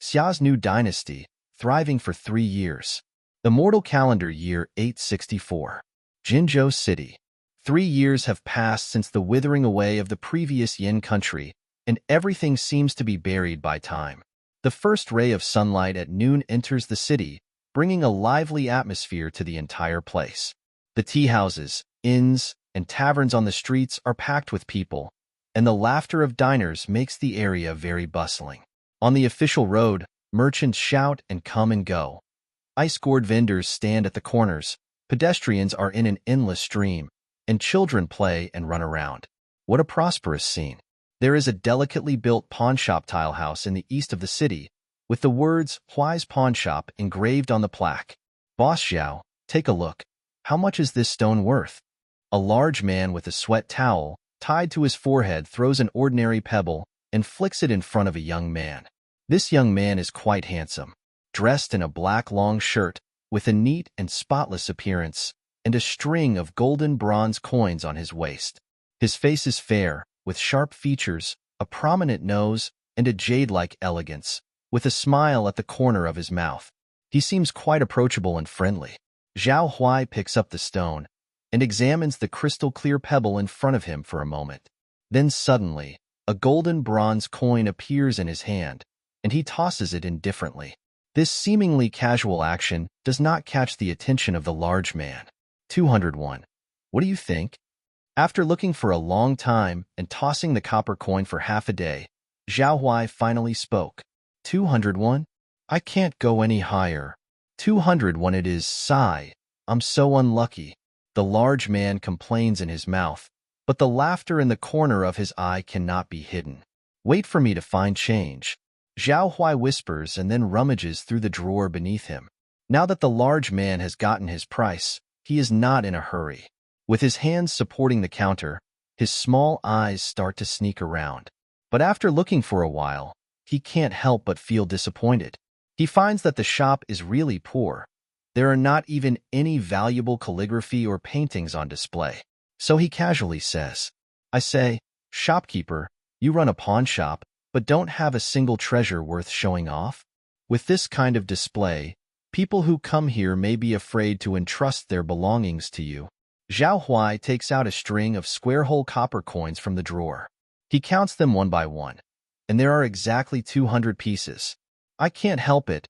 Xia's new dynasty, thriving for 3 years. Immortal calendar year 864. Jinzhou City. 3 years have passed since the withering away of the previous Yin country, and everything seems to be buried by time. The first ray of sunlight at noon enters the city, bringing a lively atmosphere to the entire place. The tea houses, inns, and taverns on the streets are packed with people, and the laughter of diners makes the area very bustling. On the official road, merchants shout and come and go. Ice-gourd vendors stand at the corners, pedestrians are in an endless stream, and children play and run around. What a prosperous scene. There is a delicately built pawnshop tile house in the east of the city, with the words Huai's Pawn Shop engraved on the plaque. Boss Xiao, take a look. How much is this stone worth? A large man with a sweat towel tied to his forehead throws an ordinary pebble and flicks it in front of a young man. This young man is quite handsome, dressed in a black long shirt with a neat and spotless appearance and a string of golden bronze coins on his waist. His face is fair, with sharp features, a prominent nose, and a jade-like elegance, with a smile at the corner of his mouth. He seems quite approachable and friendly. Zhao Huai picks up the stone and examines the crystal-clear pebble in front of him for a moment. Then suddenly, a golden bronze coin appears in his hand, and he tosses it indifferently. This seemingly casual action does not catch the attention of the large man. 201. What do you think? After looking for a long time and tossing the copper coin for half a day, Zhao Huai finally spoke. 201? I can't go any higher. 201 it is, sigh. I'm so unlucky. The large man complains in his mouth, but the laughter in the corner of his eye cannot be hidden. Wait for me to find change. Zhao Huai whispers and then rummages through the drawer beneath him. Now that the large man has gotten his price, he is not in a hurry. With his hands supporting the counter, his small eyes start to sneak around. But after looking for a while, he can't help but feel disappointed. He finds that the shop is really poor. There are not even any valuable calligraphy or paintings on display. So he casually says, I say, shopkeeper, you run a pawn shop, but don't have a single treasure worth showing off? With this kind of display, people who come here may be afraid to entrust their belongings to you. Zhao Huai takes out a string of square-hole copper coins from the drawer. He counts them one by one, and there are exactly 200 pieces. I can't help it.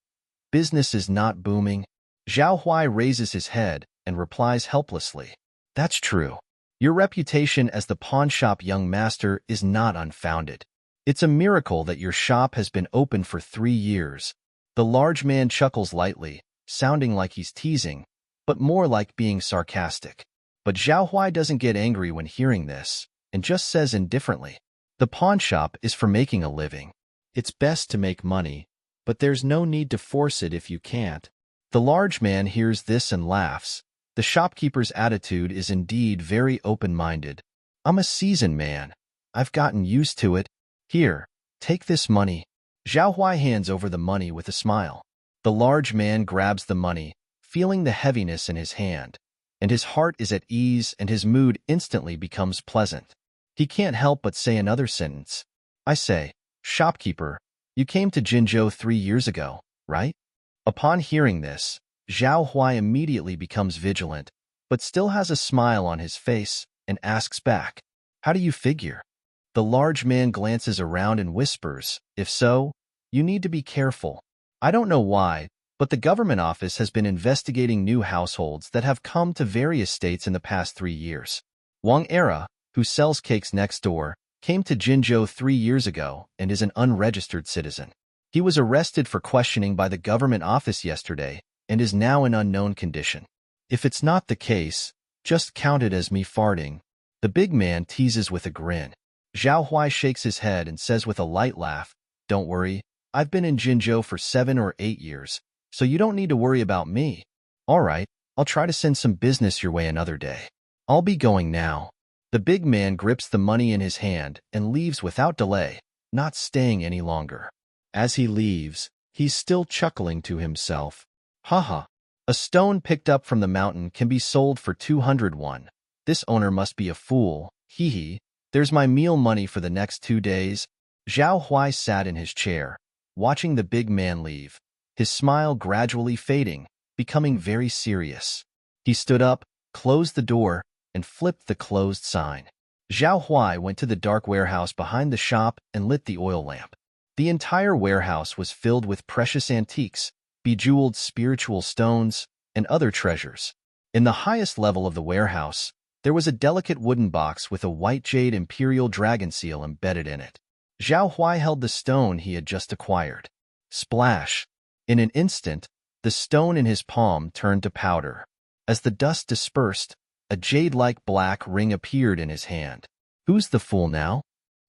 Business is not booming. Zhao Huai raises his head and replies helplessly. That's true. Your reputation as the pawnshop young master is not unfounded. It's a miracle that your shop has been open for 3 years. The large man chuckles lightly, sounding like he's teasing, but more like being sarcastic. But Zhao Huai doesn't get angry when hearing this, and just says indifferently, the pawnshop is for making a living. It's best to make money, but there's no need to force it if you can't. The large man hears this and laughs. The shopkeeper's attitude is indeed very open-minded. I'm a seasoned man. I've gotten used to it. Here, take this money. Zhao Huai hands over the money with a smile. The large man grabs the money, feeling the heaviness in his hand, and his heart is at ease and his mood instantly becomes pleasant. He can't help but say another sentence. I say, shopkeeper, you came to Jinzhou 3 years ago, right? Upon hearing this, Zhao Huai immediately becomes vigilant, but still has a smile on his face and asks back, how do you figure? The large man glances around and whispers, if so, you need to be careful. I don't know why, but the government office has been investigating new households that have come to various states in the past 3 years. Wang Era, who sells cakes next door, came to Jinzhou 3 years ago and is an unregistered citizen. He was arrested for questioning by the government office yesterday and is now in unknown condition. If it's not the case, just count it as me farting. The big man teases with a grin. Zhao Huai shakes his head and says with a light laugh, don't worry, I've been in Jinzhou for 7 or 8 years, so you don't need to worry about me. All right, I'll try to send some business your way another day. I'll be going now. The big man grips the money in his hand and leaves without delay, not staying any longer. As he leaves, he's still chuckling to himself. Haha. A stone picked up from the mountain can be sold for 201. This owner must be a fool. Hee hee. There's my meal money for the next 2 days. Zhao Huai sat in his chair, watching the big man leave, his smile gradually fading, becoming very serious. He stood up, closed the door, and flipped the closed sign. Zhao Huai went to the dark warehouse behind the shop and lit the oil lamp. The entire warehouse was filled with precious antiques, bejeweled spiritual stones, and other treasures. In the highest level of the warehouse, there was a delicate wooden box with a white jade imperial dragon seal embedded in it. Zhao Huai held the stone he had just acquired. Splash! In an instant, the stone in his palm turned to powder. As the dust dispersed, a jade-like black ring appeared in his hand. Who's the fool now?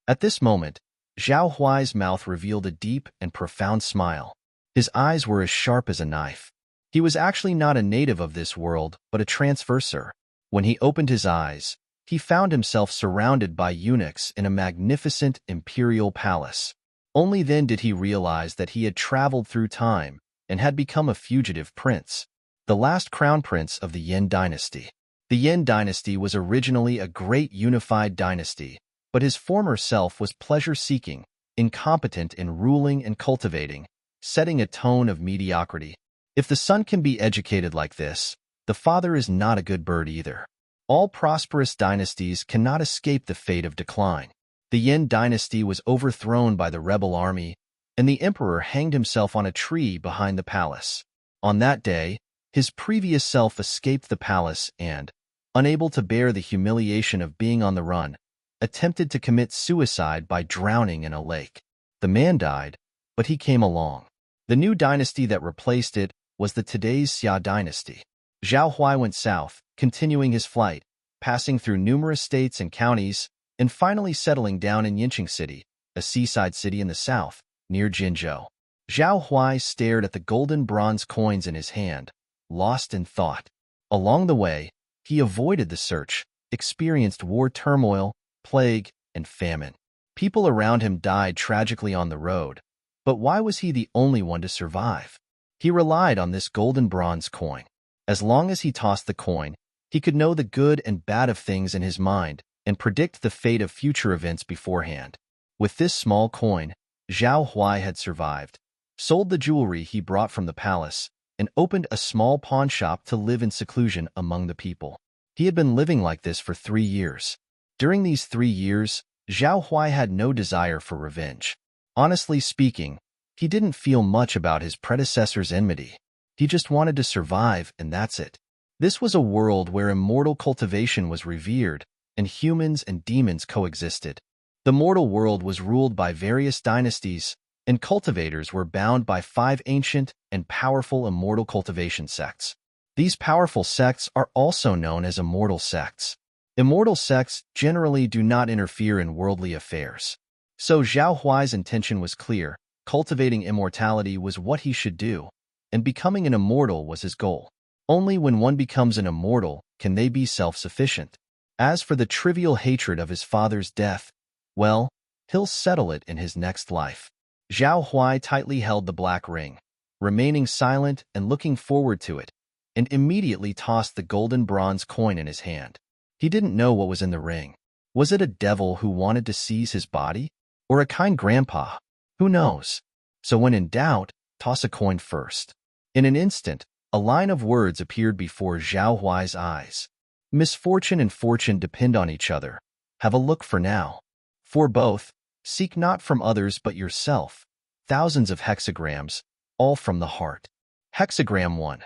At this moment, Zhao Huai's mouth revealed a deep and profound smile. His eyes were as sharp as a knife. He was actually not a native of this world, but a transverser. When he opened his eyes, he found himself surrounded by eunuchs in a magnificent imperial palace. Only then did he realize that he had traveled through time and had become a fugitive prince, the last crown prince of the Yin dynasty. The Yin dynasty was originally a great unified dynasty, but his former self was pleasure-seeking, incompetent in ruling and cultivating, setting a tone of mediocrity. If the son can be educated like this, the father is not a good bird either. All prosperous dynasties cannot escape the fate of decline. The Yin dynasty was overthrown by the rebel army, and the emperor hanged himself on a tree behind the palace. On that day, his previous self escaped the palace and, unable to bear the humiliation of being on the run, attempted to commit suicide by drowning in a lake. The man died, but he came along. The new dynasty that replaced it was the today's Xia dynasty. Zhao Huai went south, continuing his flight, passing through numerous states and counties, and finally settling down in Yinqing City, a seaside city in the south, near Jinzhou. Zhao Huai stared at the golden bronze coins in his hand, lost in thought. Along the way, he avoided the search, experienced war turmoil, plague, and famine. People around him died tragically on the road, but why was he the only one to survive? He relied on this golden bronze coin. As long as he tossed the coin, he could know the good and bad of things in his mind and predict the fate of future events beforehand. With this small coin, Zhao Huai had survived, sold the jewelry he brought from the palace, and opened a small pawn shop to live in seclusion among the people. He had been living like this for 3 years. During these 3 years, Zhao Huai had no desire for revenge. Honestly speaking, he didn't feel much about his predecessor's enmity. He just wanted to survive, and that's it. This was a world where immortal cultivation was revered, and humans and demons coexisted. The mortal world was ruled by various dynasties, and cultivators were bound by 5 ancient and powerful immortal cultivation sects. These powerful sects are also known as immortal sects. Immortal sects generally do not interfere in worldly affairs. So Zhao Huai's intention was clear: cultivating immortality was what he should do, and becoming an immortal was his goal. Only when one becomes an immortal can they be self-sufficient. As for the trivial hatred of his father's death, well, he'll settle it in his next life. Zhao Huai tightly held the black ring, remaining silent and looking forward to it, and immediately tossed the golden bronze coin in his hand. He didn't know what was in the ring. Was it a devil who wanted to seize his body? Or a kind grandpa? Who knows? So when in doubt, toss a coin first. In an instant, a line of words appeared before Zhao Huai's eyes. Misfortune and fortune depend on each other. Have a look for now. For both, seek not from others but yourself. Thousands of hexagrams, all from the heart. Hexagram 1.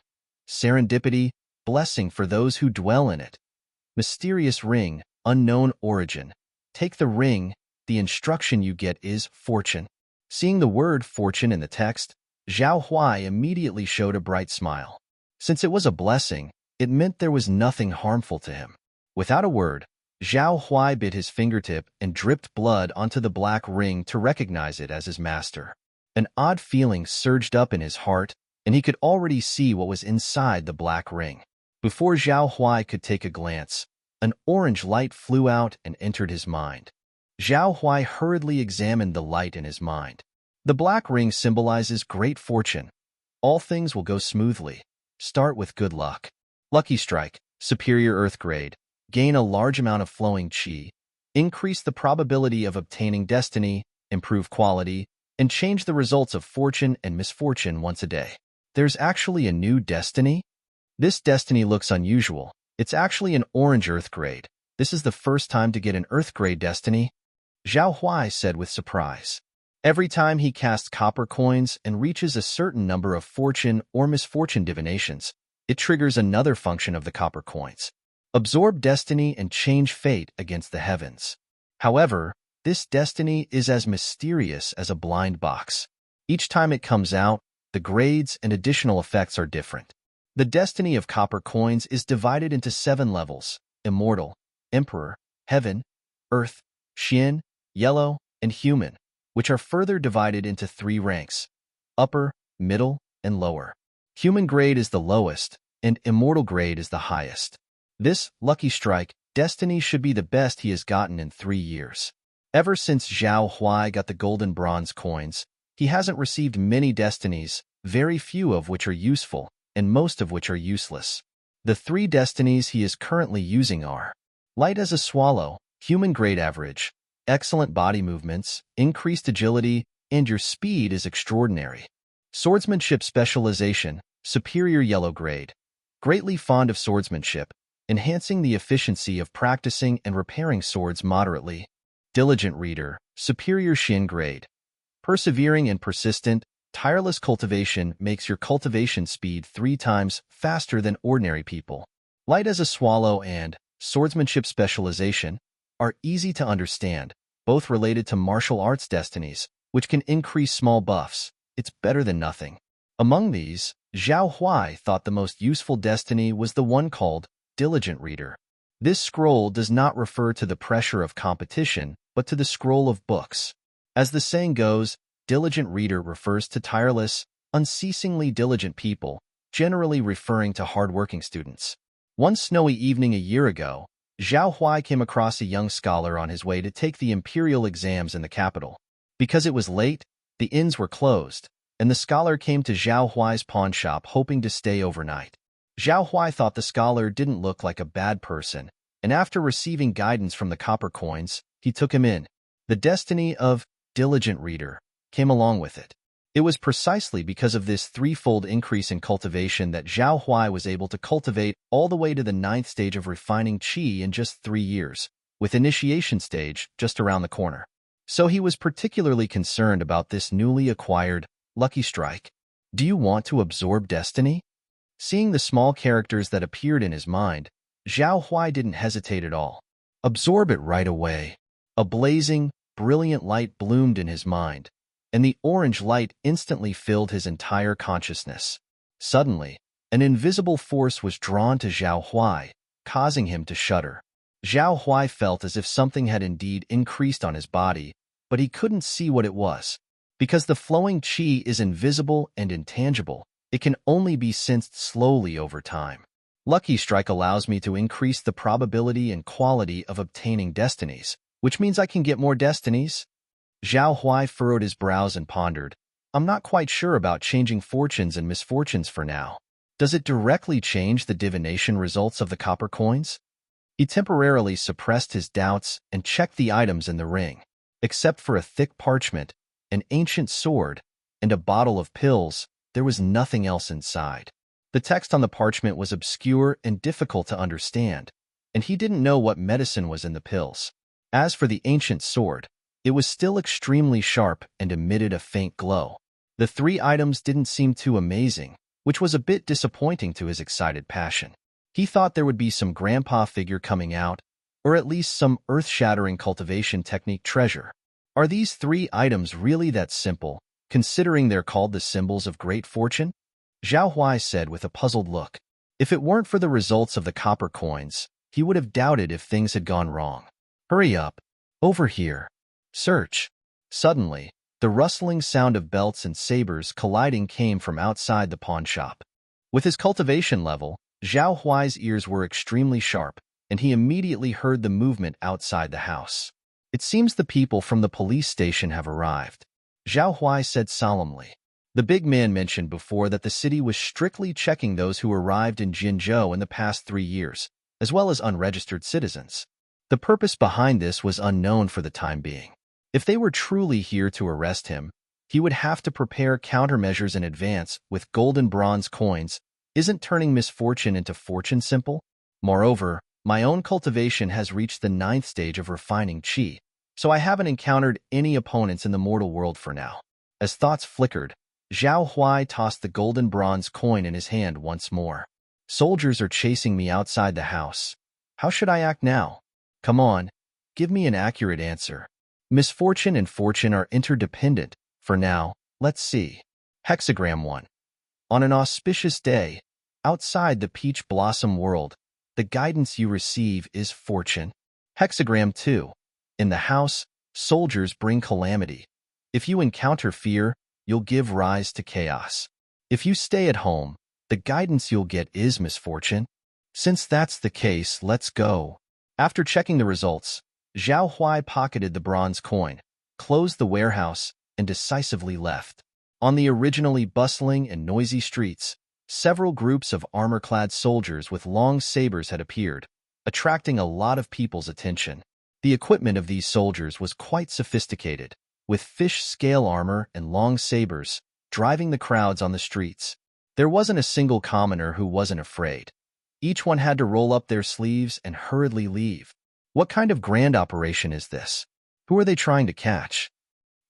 Serendipity, blessing for those who dwell in it. Mysterious ring, unknown origin. Take the ring, the instruction you get is fortune. Seeing the word fortune in the text, Zhao Huai immediately showed a bright smile. Since it was a blessing, it meant there was nothing harmful to him. Without a word, Zhao Huai bit his fingertip and dripped blood onto the black ring to recognize it as his master. An odd feeling surged up in his heart, and he could already see what was inside the black ring. Before Zhao Huai could take a glance, an orange light flew out and entered his mind. Zhao Huai hurriedly examined the light in his mind. The black ring symbolizes great fortune. All things will go smoothly. Start with good luck. Lucky strike, superior earth grade. Gain a large amount of flowing qi. Increase the probability of obtaining destiny, improve quality, and change the results of fortune and misfortune once a day. There's actually a new destiny? This destiny looks unusual. It's actually an orange earth grade. This is the first time to get an earth grade destiny, Zhao Huai said with surprise. Every time he casts copper coins and reaches a certain number of fortune or misfortune divinations, it triggers another function of the copper coins. Absorb destiny and change fate against the heavens. However, this destiny is as mysterious as a blind box. Each time it comes out, the grades and additional effects are different. The destiny of copper coins is divided into 7 levels: Immortal, Emperor, Heaven, Earth, Xian, Yellow, and Human, which are further divided into 3 ranks: Upper, Middle, and Lower. Human grade is the lowest, and Immortal grade is the highest. This lucky strike destiny should be the best he has gotten in 3 years. Ever since Zhao Huai got the golden bronze coins, he hasn't received many destinies, very few of which are useful, and most of which are useless. The 3 destinies he is currently using are Light as a Swallow, Human grade average, excellent body movements, increased agility, and your speed is extraordinary. Swordsmanship specialization, superior yellow grade, greatly fond of swordsmanship, enhancing the efficiency of practicing and repairing swords moderately. Diligent reader, superior Xin grade, persevering and persistent, tireless cultivation makes your cultivation speed 3 times faster than ordinary people. Light as a Swallow and swordsmanship specialization are easy to understand, both related to martial arts destinies, which can increase small buffs. It's better than nothing. Among these, Zhao Huai thought the most useful destiny was the one called Diligent Reader. This scroll does not refer to the pressure of competition, but to the scroll of books. As the saying goes, diligent reader refers to tireless, unceasingly diligent people, generally referring to hardworking students. One snowy evening a year ago, Zhao Huai came across a young scholar on his way to take the imperial exams in the capital. Because it was late, the inns were closed, and the scholar came to Zhao Huai's pawn shop hoping to stay overnight. Zhao Huai thought the scholar didn't look like a bad person, and after receiving guidance from the copper coins, he took him in. The destiny of Diligent Reader came along with it. It was precisely because of this 3-fold increase in cultivation that Zhao Huai was able to cultivate all the way to the 9th stage of refining qi in just 3 years, with initiation stage just around the corner. So he was particularly concerned about this newly acquired lucky strike. Do you want to absorb destiny? Seeing the small characters that appeared in his mind, Zhao Huai didn't hesitate at all. Absorb it right away. A blazing, brilliant light bloomed in his mind, and the orange light instantly filled his entire consciousness. Suddenly, an invisible force was drawn to Zhao Huai, causing him to shudder. Zhao Huai felt as if something had indeed increased on his body, but he couldn't see what it was. Because the flowing qi is invisible and intangible, it can only be sensed slowly over time. Lucky Strike allows me to increase the probability and quality of obtaining destinies, which means I can get more destinies. Zhao Huai furrowed his brows and pondered. I'm not quite sure about changing fortunes and misfortunes for now. Does it directly change the divination results of the copper coins? He temporarily suppressed his doubts and checked the items in the ring. Except for a thick parchment, an ancient sword, and a bottle of pills, there was nothing else inside. The text on the parchment was obscure and difficult to understand, and he didn't know what medicine was in the pills. As for the ancient sword, it was still extremely sharp and emitted a faint glow. The 3 items didn't seem too amazing, which was a bit disappointing to his excited passion. He thought there would be some grandpa figure coming out, or at least some earth-shattering cultivation technique treasure. Are these 3 items really that simple, considering they're called the symbols of great fortune? Zhao Huai said with a puzzled look. If it weren't for the results of the copper coins, he would have doubted if things had gone wrong. Hurry up. Over here. Search. Suddenly, the rustling sound of belts and sabers colliding came from outside the pawn shop. With his cultivation level, Zhao Huai's ears were extremely sharp, and he immediately heard the movement outside the house. It seems the people from the police station have arrived, Zhao Huai said solemnly. The big man mentioned before that the city was strictly checking those who arrived in Jinzhou in the past 3 years, as well as unregistered citizens. The purpose behind this was unknown for the time being. If they were truly here to arrest him, He would have to prepare countermeasures in advance with gold and bronze coins. Isn't turning misfortune into fortune simple? Moreover, my own cultivation has reached the 9th stage of refining qi, so I haven't encountered any opponents in the mortal world for now. As thoughts flickered, Zhao Huai tossed the golden bronze coin in his hand once more. Soldiers are chasing me outside the house. How should I act now? Come on, give me an accurate answer. Misfortune and fortune are interdependent. For now, let's see. Hexagram 1. On an auspicious day, outside the peach blossom world, the guidance you receive is fortune. Hexagram 2. In the house, soldiers bring calamity. If you encounter fear, you'll give rise to chaos. If you stay at home, the guidance you'll get is misfortune. Since that's the case, let's go. After checking the results, Zhao Huai pocketed the bronze coin, closed the warehouse, and decisively left. On the originally bustling and noisy streets, several groups of armor-clad soldiers with long sabers had appeared, attracting a lot of people's attention. The equipment of these soldiers was quite sophisticated, with fish scale armor and long sabers, driving the crowds on the streets. There wasn't a single commoner who wasn't afraid. Each one had to roll up their sleeves and hurriedly leave. What kind of grand operation is this? Who are they trying to catch?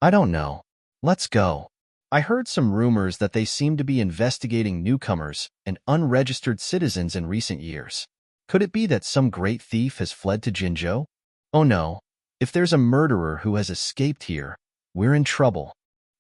I don't know. Let's go. I heard some rumors that they seem to be investigating newcomers and unregistered citizens in recent years. Could it be that some great thief has fled to Jinzhou? Oh no, if there's a murderer who has escaped here, we're in trouble.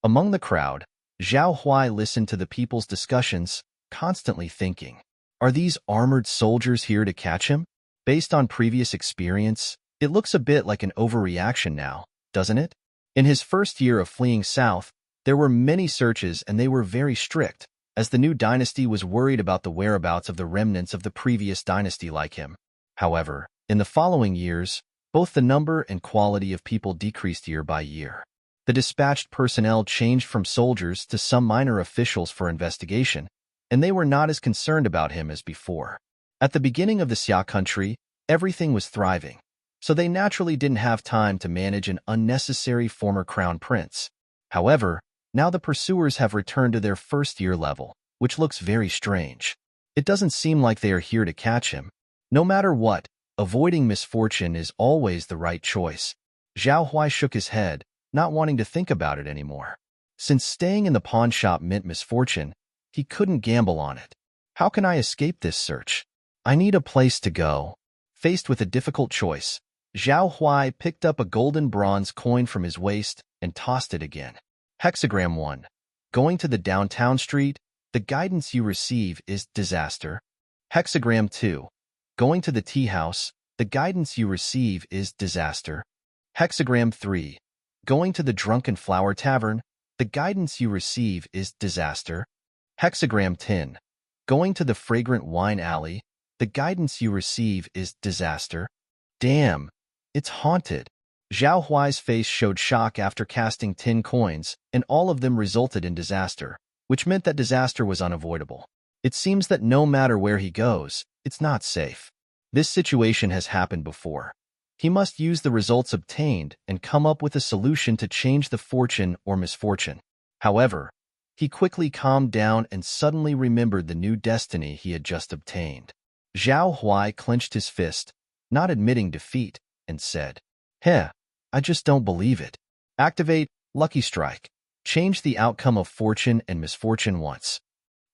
Among the crowd, Zhao Huai listened to the people's discussions, constantly thinking, are these armored soldiers here to catch him? Based on previous experience, it looks a bit like an overreaction now, doesn't it? In his first year of fleeing south, there were many searches and they were very strict, as the new dynasty was worried about the whereabouts of the remnants of the previous dynasty like him. However, in the following years, both the number and quality of people decreased year by year. The dispatched personnel changed from soldiers to some minor officials for investigation, and they were not as concerned about him as before. At the beginning of the Xia country, everything was thriving, so they naturally didn't have time to manage an unnecessary former crown prince. However, now the pursuers have returned to their first-year level, which looks very strange. It doesn't seem like they are here to catch him. No matter what, avoiding misfortune is always the right choice. Zhao Huai shook his head, not wanting to think about it anymore. Since staying in the pawn shop meant misfortune, he couldn't gamble on it. How can I escape this search? I need a place to go. Faced with a difficult choice, Zhao Huai picked up a golden bronze coin from his waist and tossed it again. Hexagram 1. Going to the downtown street, the guidance you receive is disaster. Hexagram 2. Going to the tea house, the guidance you receive is disaster. Hexagram 3. Going to the Drunken Flower Tavern, the guidance you receive is disaster. Hexagram 10. Going to the Fragrant Wine Alley, the guidance you receive is disaster. Damn, it's haunted. Zhao Huai's face showed shock after casting 10 coins, and all of them resulted in disaster, which meant that disaster was unavoidable. It seems that no matter where he goes, it's not safe. This situation has happened before. He must use the results obtained and come up with a solution to change the fortune or misfortune. However, he quickly calmed down and suddenly remembered the new destiny he had just obtained. Zhao Huai clenched his fist, not admitting defeat, and said, "Heh, I just don't believe it. Activate Lucky Strike. Change the outcome of fortune and misfortune once."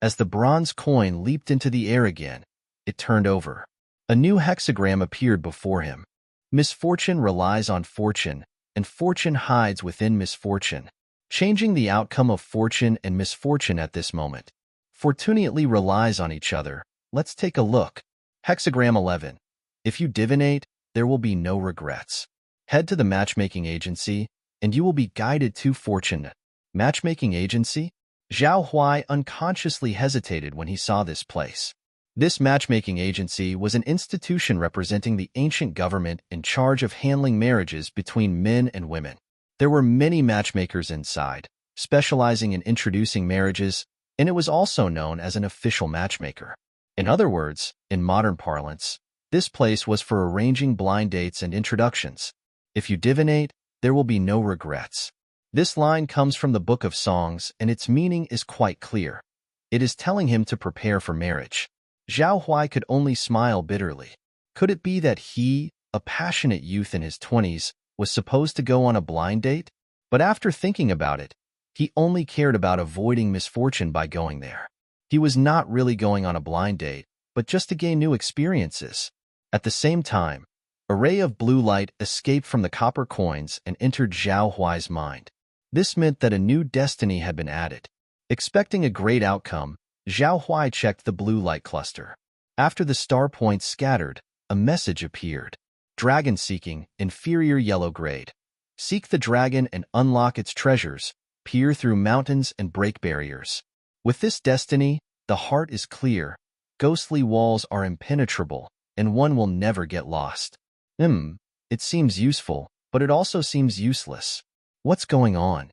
As the bronze coin leaped into the air again, it turned over. A new hexagram appeared before him. Misfortune relies on fortune, and fortune hides within misfortune. Changing the outcome of fortune and misfortune at this moment. Fortunately relies on each other. Let's take a look. Hexagram 11. If you divinate, there will be no regrets. Head to the matchmaking agency, and you will be guided to fortune. Matchmaking agency? Zhao Huai unconsciously hesitated when he saw this place. This matchmaking agency was an institution representing the ancient government in charge of handling marriages between men and women. There were many matchmakers inside, specializing in introducing marriages, and it was also known as an official matchmaker. In other words, in modern parlance, this place was for arranging blind dates and introductions. If you divinate, there will be no regrets. This line comes from the Book of Songs, and its meaning is quite clear. It is telling him to prepare for marriage. Zhao Huai could only smile bitterly. Could it be that he, a passionate youth in his 20s, was supposed to go on a blind date? But after thinking about it, he only cared about avoiding misfortune by going there. He was not really going on a blind date, but just to gain new experiences. At the same time, a ray of blue light escaped from the copper coins and entered Zhao Huai's mind. This meant that a new destiny had been added. Expecting a great outcome, Zhao Huai checked the blue light cluster. After the star points scattered, a message appeared. Dragon seeking, inferior yellow grade. Seek the dragon and unlock its treasures. Peer through mountains and break barriers. With this destiny, the heart is clear, ghostly walls are impenetrable, and one will never get lost. It seems useful, but it also seems useless. What's going on?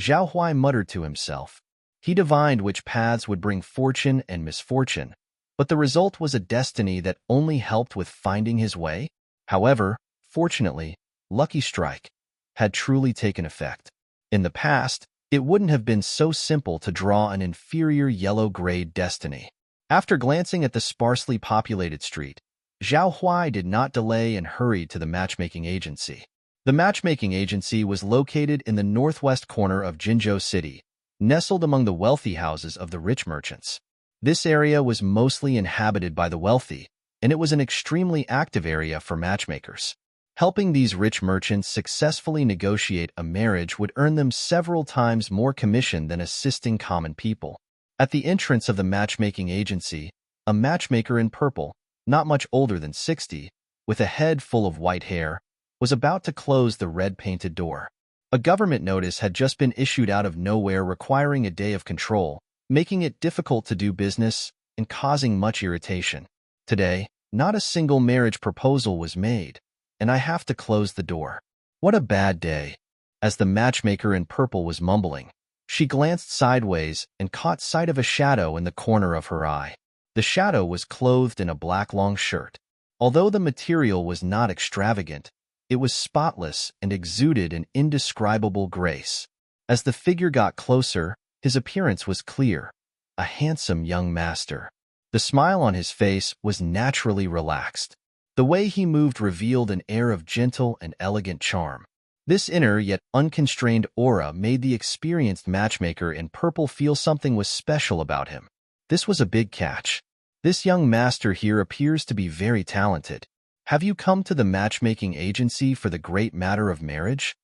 Zhao Huai muttered to himself. He divined which paths would bring fortune and misfortune, but the result was a destiny that only helped with finding his way. However, fortunately, Lucky Strike had truly taken effect. In the past, it wouldn't have been so simple to draw an inferior yellow-grade destiny. After glancing at the sparsely populated street, Zhao Huai did not delay and hurried to the matchmaking agency. The matchmaking agency was located in the northwest corner of Jinzhou City, nestled among the wealthy houses of the rich merchants. This area was mostly inhabited by the wealthy, and it was an extremely active area for matchmakers. Helping these rich merchants successfully negotiate a marriage would earn them several times more commission than assisting common people. At the entrance of the matchmaking agency, a matchmaker in purple, not much older than 60, with a head full of white hair, was about to close the red-painted door. A government notice had just been issued out of nowhere requiring a day of control, making it difficult to do business and causing much irritation. Today, not a single marriage proposal was made, and I have to close the door. What a bad day. As the matchmaker in purple was mumbling, she glanced sideways and caught sight of a shadow in the corner of her eye. The shadow was clothed in a black long shirt. Although the material was not extravagant, it was spotless and exuded an indescribable grace. As the figure got closer, his appearance was clear, a handsome young master. The smile on his face was naturally relaxed. The way he moved revealed an air of gentle and elegant charm. This inner yet unconstrained aura made the experienced matchmaker in purple feel something was special about him. This was a big catch. This young master here appears to be very talented. Have you come to the matchmaking agency for the great matter of marriage?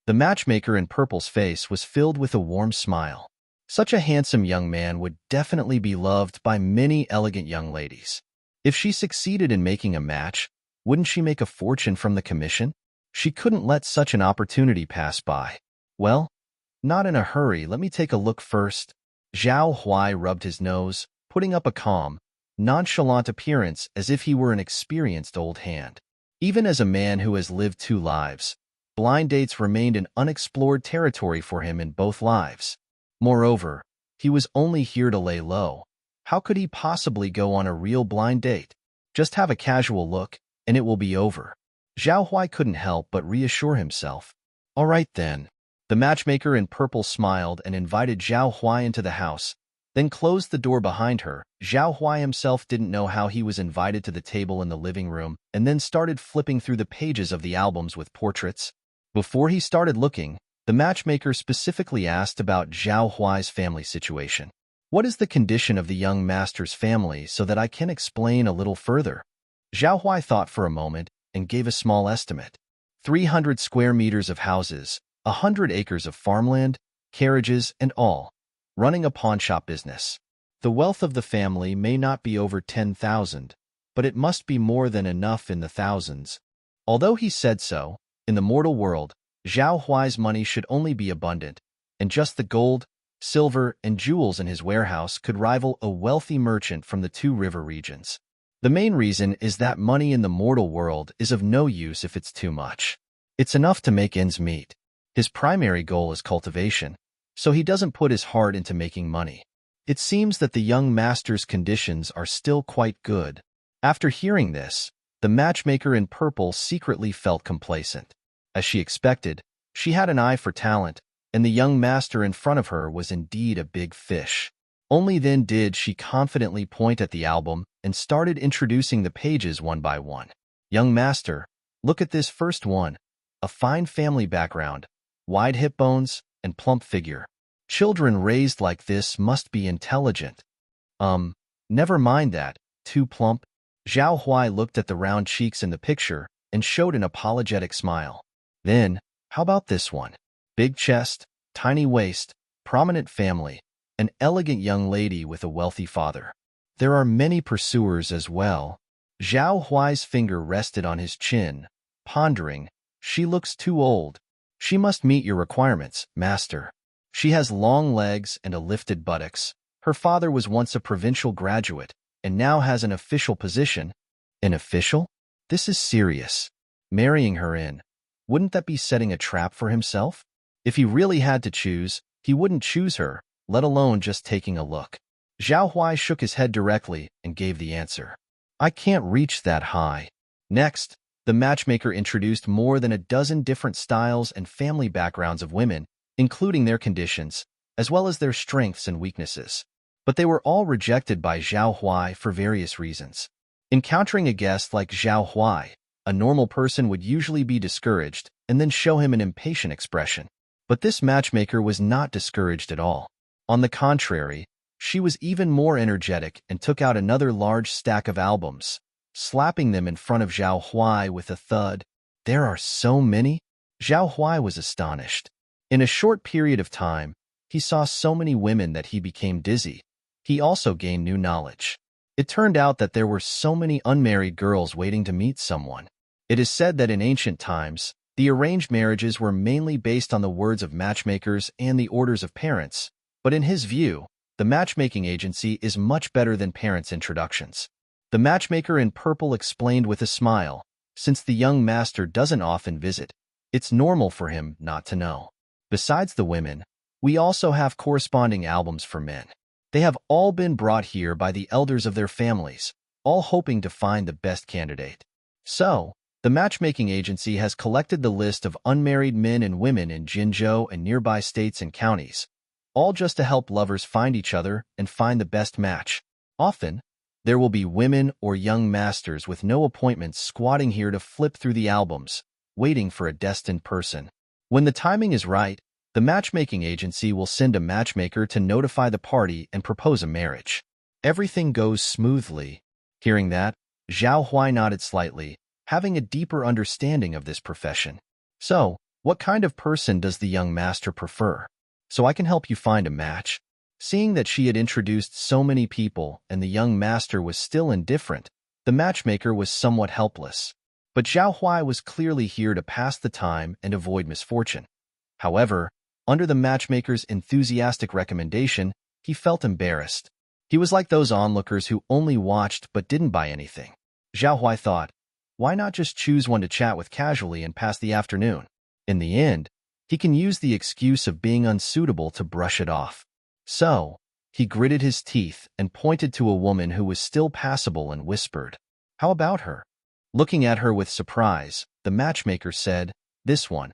The matchmaker in purple's face was filled with a warm smile. Such a handsome young man would definitely be loved by many elegant young ladies. If she succeeded in making a match, wouldn't she make a fortune from the commission? She couldn't let such an opportunity pass by. Well, not in a hurry, let me take a look first. Zhao Huai rubbed his nose, putting up a calm, nonchalant appearance as if he were an experienced old hand. Even as a man who has lived 2 lives, blind dates remained an unexplored territory for him in both lives. Moreover, he was only here to lay low. How could he possibly go on a real blind date? Just have a casual look, and it will be over. Zhao Huai couldn't help but reassure himself. All right then. The matchmaker in purple smiled and invited Zhao Huai into the house, then closed the door behind her. Zhao Huai himself didn't know how he was invited to the table in the living room, and then started flipping through the pages of the albums with portraits. Before he started looking, the matchmaker specifically asked about Zhao Huai's family situation. What is the condition of the young master's family so that I can explain a little further? Zhao Huai thought for a moment and gave a small estimate. 300 square meters of houses, 100 acres of farmland, carriages, and all, running a pawnshop business. The wealth of the family may not be over 10,000, but it must be more than enough in the thousands. Although he said so, in the mortal world, Zhao Huai's money should only be abundant, and just the gold, silver, and jewels in his warehouse could rival a wealthy merchant from the 2 river regions. The main reason is that money in the mortal world is of no use if it's too much. It's enough to make ends meet. His primary goal is cultivation, so he doesn't put his heart into making money. It seems that the young master's conditions are still quite good. After hearing this, the matchmaker in purple secretly felt complacent. As she expected, she had an eye for talent, and the young master in front of her was indeed a big fish. Only then did she confidently point at the album and started introducing the pages one by one. Young master, look at this first one. A fine family background, wide hip bones, and plump figure. Children raised like this must be intelligent. Never mind that, too plump. Zhao Huai looked at the round cheeks in the picture and showed an apologetic smile. Then, how about this one? Big chest, tiny waist, prominent family, an elegant young lady with a wealthy father. There are many pursuers as well. Zhao Huai's finger rested on his chin, pondering. She looks too old. She must meet your requirements, master. She has long legs and a lifted buttocks. Her father was once a provincial graduate and now has an official position. An official? This is serious. Marrying her in. Wouldn't that be setting a trap for himself? If he really had to choose, he wouldn't choose her, let alone just taking a look. Zhao Huai shook his head directly and gave the answer. I can't reach that high. Next, the matchmaker introduced more than a dozen different styles and family backgrounds of women, including their conditions, as well as their strengths and weaknesses. But they were all rejected by Zhao Huai for various reasons. Encountering a guest like Zhao Huai, a normal person would usually be discouraged and then show him an impatient expression. But this matchmaker was not discouraged at all. On the contrary, she was even more energetic and took out another large stack of albums, slapping them in front of Zhao Huai with a thud. There are so many? Zhao Huai was astonished. In a short period of time, he saw so many women that he became dizzy. He also gained new knowledge. It turned out that there were so many unmarried girls waiting to meet someone. It is said that in ancient times, the arranged marriages were mainly based on the words of matchmakers and the orders of parents, but in his view, the matchmaking agency is much better than parents' introductions. The matchmaker in purple explained with a smile, since the young master doesn't often visit, it's normal for him not to know. Besides the women, we also have corresponding albums for men. They have all been brought here by the elders of their families, all hoping to find the best candidate. So, the matchmaking agency has collected the list of unmarried men and women in Jinzhou and nearby states and counties, all just to help lovers find each other and find the best match. Often, there will be women or young masters with no appointments squatting here to flip through the albums, waiting for a destined person. When the timing is right, the matchmaking agency will send a matchmaker to notify the party and propose a marriage. Everything goes smoothly. Hearing that, Zhao Huai nodded slightly, having a deeper understanding of this profession. So, what kind of person does the young master prefer? So I can help you find a match? Seeing that she had introduced so many people and the young master was still indifferent, the matchmaker was somewhat helpless. But Zhao Huai was clearly here to pass the time and avoid misfortune. However, under the matchmaker's enthusiastic recommendation, he felt embarrassed. He was like those onlookers who only watched but didn't buy anything. Zhao Huai thought, why not just choose one to chat with casually and pass the afternoon? In the end, he can use the excuse of being unsuitable to brush it off. So, he gritted his teeth and pointed to a woman who was still passable and whispered, how about her? Looking at her with surprise, the matchmaker said, this one.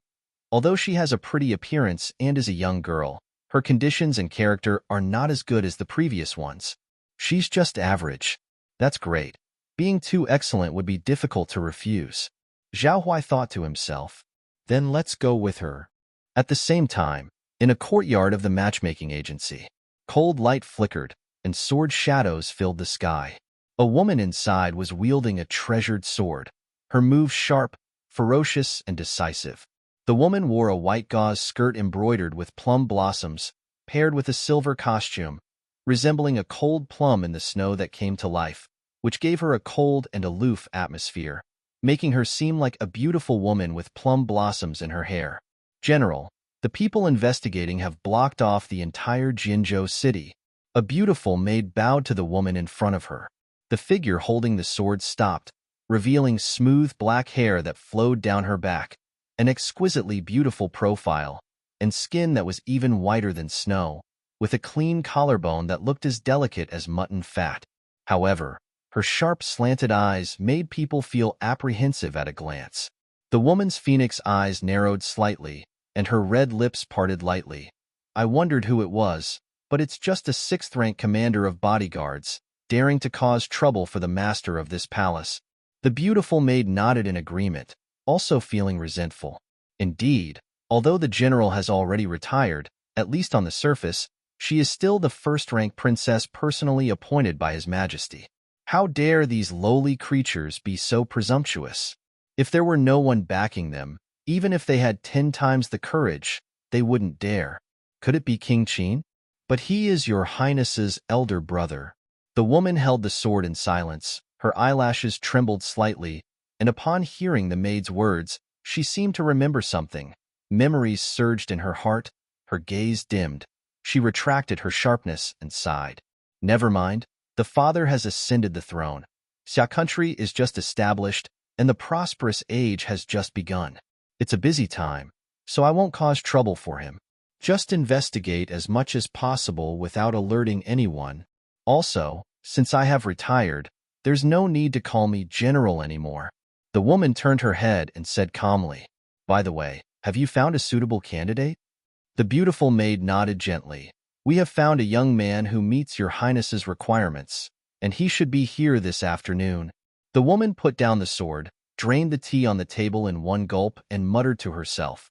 Although she has a pretty appearance and is a young girl, her conditions and character are not as good as the previous ones. She's just average. That's great. Being too excellent would be difficult to refuse. Zhao Huai thought to himself. Then let's go with her. At the same time, in a courtyard of the matchmaking agency, cold light flickered and sword shadows filled the sky. A woman inside was wielding a treasured sword, her moves sharp, ferocious, and decisive. The woman wore a white gauze skirt embroidered with plum blossoms, paired with a silver costume, resembling a cold plum in the snow that came to life, which gave her a cold and aloof atmosphere, making her seem like a beautiful woman with plum blossoms in her hair. General, the people investigating have blocked off the entire Jinzhou city. A beautiful maid bowed to the woman in front of her. The figure holding the sword stopped, revealing smooth black hair that flowed down her back, an exquisitely beautiful profile, and skin that was even whiter than snow, with a clean collarbone that looked as delicate as mutton fat. However, her sharp slanted eyes made people feel apprehensive at a glance. The woman's phoenix eyes narrowed slightly, and her red lips parted lightly. I wondered who it was, but it's just a 6th-rank commander of bodyguards, daring to cause trouble for the master of this palace. The beautiful maid nodded in agreement, also feeling resentful. Indeed, although the general has already retired, at least on the surface, she is still the 1st-rank princess personally appointed by His Majesty. How dare these lowly creatures be so presumptuous? If there were no one backing them, even if they had 10 times the courage, they wouldn't dare. Could it be King Qin? But he is your highness's elder brother. The woman held the sword in silence, her eyelashes trembled slightly, and upon hearing the maid's words, she seemed to remember something. Memories surged in her heart, her gaze dimmed. She retracted her sharpness and sighed. Never mind, the father has ascended the throne. Xia country is just established, and the prosperous age has just begun. It's a busy time, so I won't cause trouble for him. Just investigate as much as possible without alerting anyone. Also, since I have retired, there's no need to call me general anymore. The woman turned her head and said calmly, "By the way, have you found a suitable candidate?" The beautiful maid nodded gently. "We have found a young man who meets your highness's requirements, and he should be here this afternoon." The woman put down the sword, drained the tea on the table in one gulp, and muttered to herself,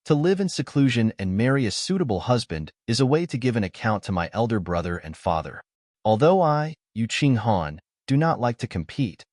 "To live in seclusion and marry a suitable husband is a way to give an account to my elder brother and father. Although I, Yu Qinghan, do not like to compete,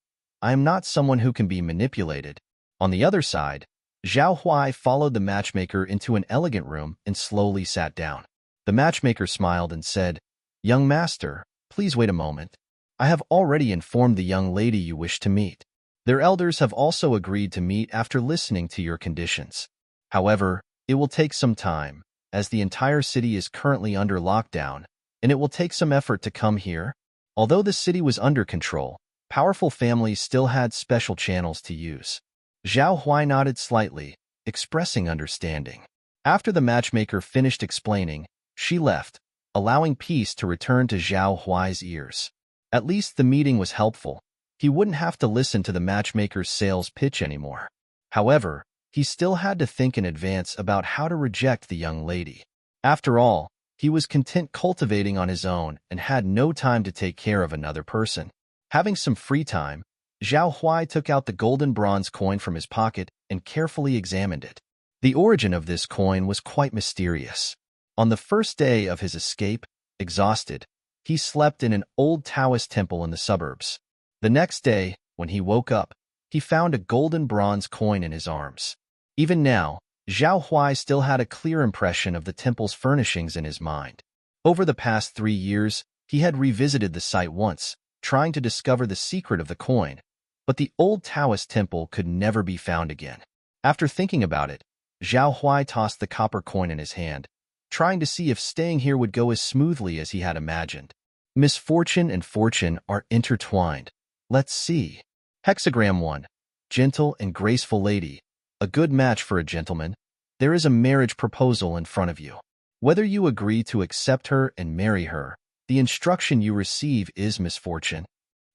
I am not someone who can be manipulated." On the other side, Zhao Huai followed the matchmaker into an elegant room and slowly sat down. The matchmaker smiled and said, "Young master, please wait a moment. I have already informed the young lady you wish to meet. Their elders have also agreed to meet after listening to your conditions. However, it will take some time, as the entire city is currently under lockdown, and it will take some effort to come here." Although the city was under control, powerful families still had special channels to use. Zhao Huai nodded slightly, expressing understanding. After the matchmaker finished explaining, she left, allowing peace to return to Zhao Huai's ears. At least the meeting was helpful. He wouldn't have to listen to the matchmaker's sales pitch anymore. However, he still had to think in advance about how to reject the young lady. After all, he was content cultivating on his own and had no time to take care of another person. Having some free time, Zhao Huai took out the golden bronze coin from his pocket and carefully examined it. The origin of this coin was quite mysterious. On the first day of his escape, exhausted, he slept in an old Taoist temple in the suburbs. The next day, when he woke up, he found a golden bronze coin in his arms. Even now, Zhao Huai still had a clear impression of the temple's furnishings in his mind. Over the past 3 years, he had revisited the site once, trying to discover the secret of the coin, but the old Taoist temple could never be found again. After thinking about it, Zhao Huai tossed the copper coin in his hand, trying to see if staying here would go as smoothly as he had imagined. Misfortune and fortune are intertwined. Let's see. Hexagram 1. Gentle and graceful lady. A good match for a gentleman. There is a marriage proposal in front of you. Whether you agree to accept her and marry her, the instruction you receive is misfortune.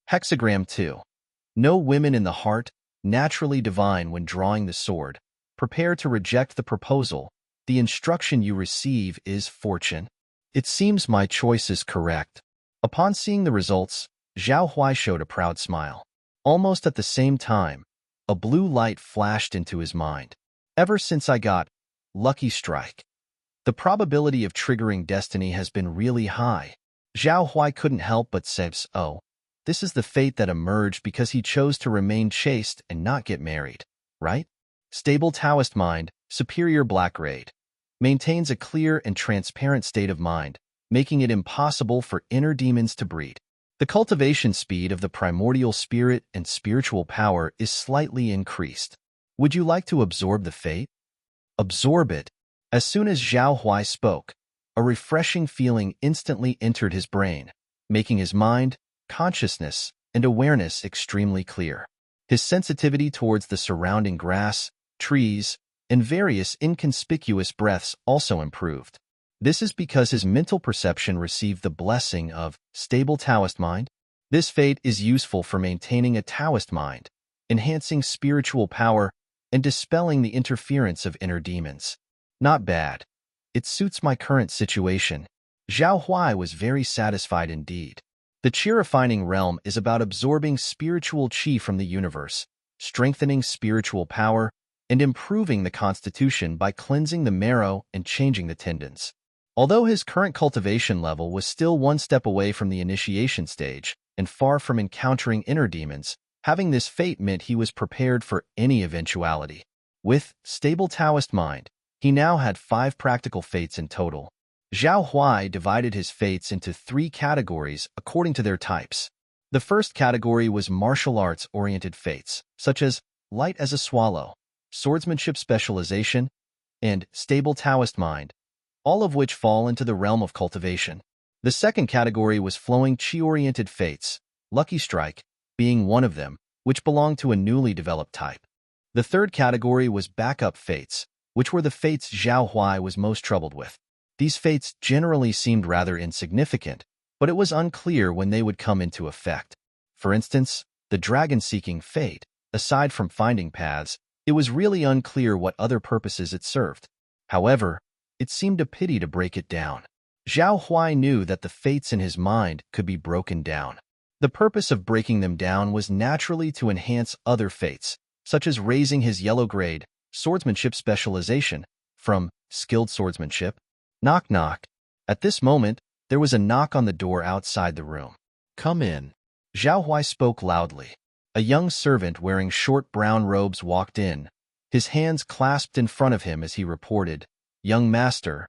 Hexagram 2. No women in the heart, naturally divine when drawing the sword. Prepare to reject the proposal. The instruction you receive is fortune. It seems my choice is correct. Upon seeing the results, Zhao Huai showed a proud smile. Almost at the same time, a blue light flashed into his mind. Ever since I got lucky strike, the probability of triggering destiny has been really high. Zhao Huai couldn't help but say, "Oh, this is the fate that emerged because he chose to remain chaste and not get married, right?" Stable Taoist mind, superior black raid, maintains a clear and transparent state of mind, making it impossible for inner demons to breed. The cultivation speed of the primordial spirit and spiritual power is slightly increased. Would you like to absorb the fate? Absorb it. As soon as Zhao Huai spoke, a refreshing feeling instantly entered his brain, making his mind, consciousness, and awareness extremely clear. His sensitivity towards the surrounding grass, trees, and various inconspicuous breaths also improved. This is because his mental perception received the blessing of stable Taoist mind. This fate is useful for maintaining a Taoist mind, enhancing spiritual power, and dispelling the interference of inner demons. Not bad. It suits my current situation. Zhao Huai was very satisfied indeed. The Qi-refining realm is about absorbing spiritual qi from the universe, strengthening spiritual power, and improving the constitution by cleansing the marrow and changing the tendons. Although his current cultivation level was still one step away from the initiation stage and far from encountering inner demons, having this fate meant he was prepared for any eventuality. With stable Taoist mind, he now had 5 practical fates in total. Zhao Huai divided his fates into 3 categories according to their types. The first category was martial arts-oriented fates, such as light as a swallow, swordsmanship specialization, and stable Taoist mind, all of which fall into the realm of cultivation. The second category was flowing qi-oriented fates, lucky strike being one of them, which belonged to a newly developed type. The third category was backup fates, which were the fates Zhao Huai was most troubled with. These fates generally seemed rather insignificant, but it was unclear when they would come into effect. For instance, the dragon-seeking fate, aside from finding paths, it was really unclear what other purposes it served. However, it seemed a pity to break it down. Zhao Huai knew that the fates in his mind could be broken down. The purpose of breaking them down was naturally to enhance other fates, such as raising his yellow grade, swordsmanship specialization, from skilled swordsmanship. Knock knock. At this moment, there was a knock on the door outside the room. Come in. Zhao Huai spoke loudly. A young servant wearing short brown robes walked in, his hands clasped in front of him as he reported, "Young master,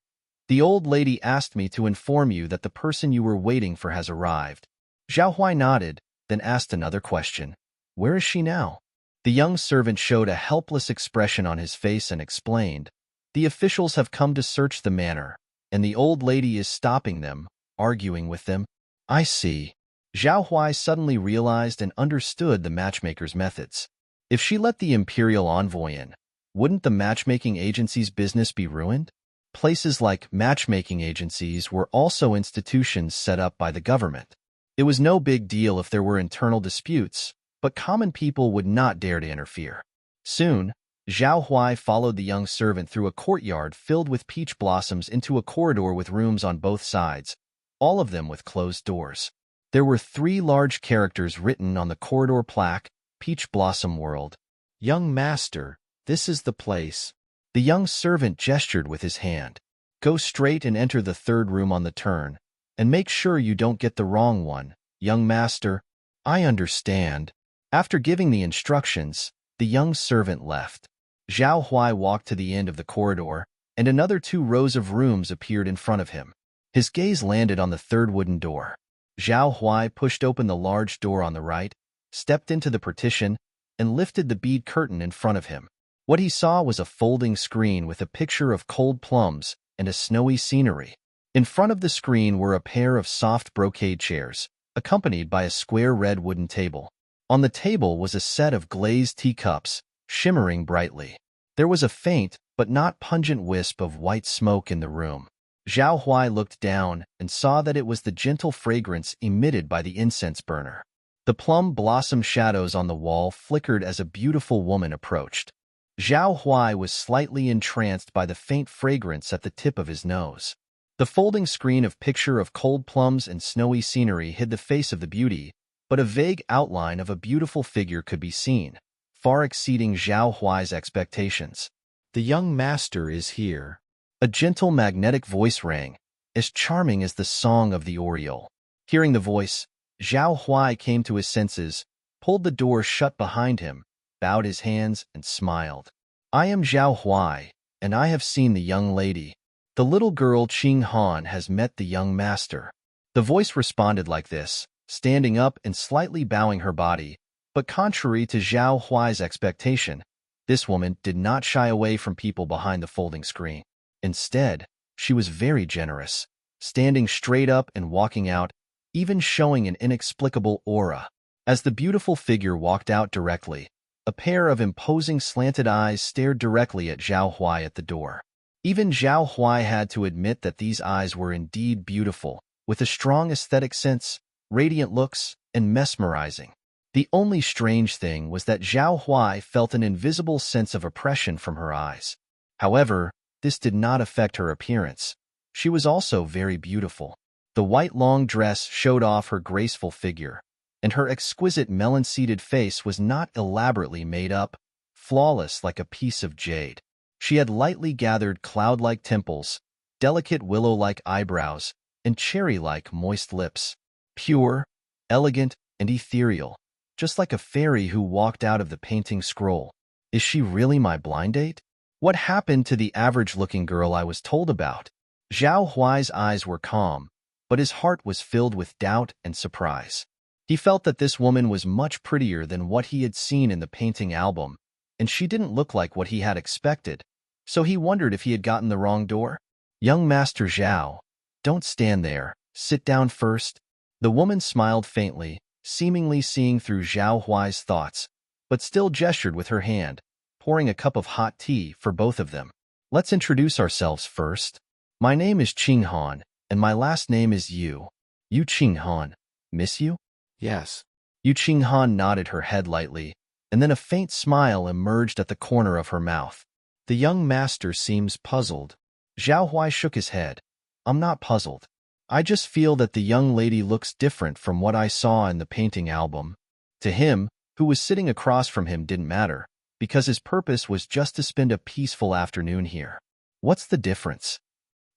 the old lady asked me to inform you that the person you were waiting for has arrived." Zhao Huai nodded, then asked another question. "Where is she now?" The young servant showed a helpless expression on his face and explained, "The officials have come to search the manor, and the old lady is stopping them, arguing with them." "I see." Zhao Huai suddenly realized and understood the matchmaker's methods. If she let the imperial envoy in, wouldn't the matchmaking agency's business be ruined? Places like matchmaking agencies were also institutions set up by the government. It was no big deal if there were internal disputes, but common people would not dare to interfere. Soon, Zhao Huai followed the young servant through a courtyard filled with peach blossoms into a corridor with rooms on both sides, all of them with closed doors. There were 3 large characters written on the corridor plaque, "Peach Blossom World." "Young master, this is the place." The young servant gestured with his hand. "Go straight and enter the 3rd room on the turn, and make sure you don't get the wrong one, young master." "I understand." After giving the instructions, the young servant left. Zhao Huai walked to the end of the corridor, and another 2 rows of rooms appeared in front of him. His gaze landed on the 3rd wooden door. Zhao Huai pushed open the large door on the right, stepped into the partition, and lifted the bead curtain in front of him. What he saw was a folding screen with a picture of cold plums and a snowy scenery. In front of the screen were a pair of soft brocade chairs, accompanied by a square red wooden table. On the table was a set of glazed teacups, shimmering brightly. There was a faint but not pungent wisp of white smoke in the room. Zhao Huai looked down and saw that it was the gentle fragrance emitted by the incense burner. The plum blossom shadows on the wall flickered as a beautiful woman approached. Zhao Huai was slightly entranced by the faint fragrance at the tip of his nose. The folding screen of picture of cold plums and snowy scenery hid the face of the beauty, but a vague outline of a beautiful figure could be seen, far exceeding Zhao Huai's expectations. "The young master is here." A gentle magnetic voice rang, as charming as the song of the oriole. Hearing the voice, Zhao Huai came to his senses, pulled the door shut behind him, bowed his hands, and smiled. "I am Zhao Huai, and I have seen the young lady. The little girl Qing Han has met the young master." The voice responded like this, standing up and slightly bowing her body, but contrary to Zhao Huai's expectation, this woman did not shy away from people behind the folding screen. Instead, she was very generous, standing straight up and walking out, even showing an inexplicable aura. As the beautiful figure walked out directly, a pair of imposing slanted eyes stared directly at Zhao Huai at the door. Even Zhao Huai had to admit that these eyes were indeed beautiful, with a strong aesthetic sense, radiant looks, and mesmerizing. The only strange thing was that Zhao Huai felt an invisible sense of oppression from her eyes. However, this did not affect her appearance. She was also very beautiful. The white long dress showed off her graceful figure, and her exquisite melon-seeded face was not elaborately made up, flawless like a piece of jade. She had lightly gathered cloud-like temples, delicate willow-like eyebrows, and cherry-like moist lips. Pure, elegant, and ethereal, just like a fairy who walked out of the painting scroll. Is she really my blind date? What happened to the average-looking girl I was told about? Zhao Huai's eyes were calm, but his heart was filled with doubt and surprise. He felt that this woman was much prettier than what he had seen in the painting album, and she didn't look like what he had expected, so he wondered if he had gotten the wrong door. Young Master Zhao, don't stand there, sit down first. The woman smiled faintly, seemingly seeing through Zhao Huai's thoughts, but still gestured with her hand, pouring a cup of hot tea for both of them. Let's introduce ourselves first. My name is Qing Han, and my last name is Yu. Yu Qing Han. Miss you? Yes. Yu Qing Han nodded her head lightly, and then a faint smile emerged at the corner of her mouth. The young master seems puzzled. Zhao Huai shook his head. I'm not puzzled. I just feel that the young lady looks different from what I saw in the painting album. To him, who was sitting across from him didn't matter, because his purpose was just to spend a peaceful afternoon here. What's the difference?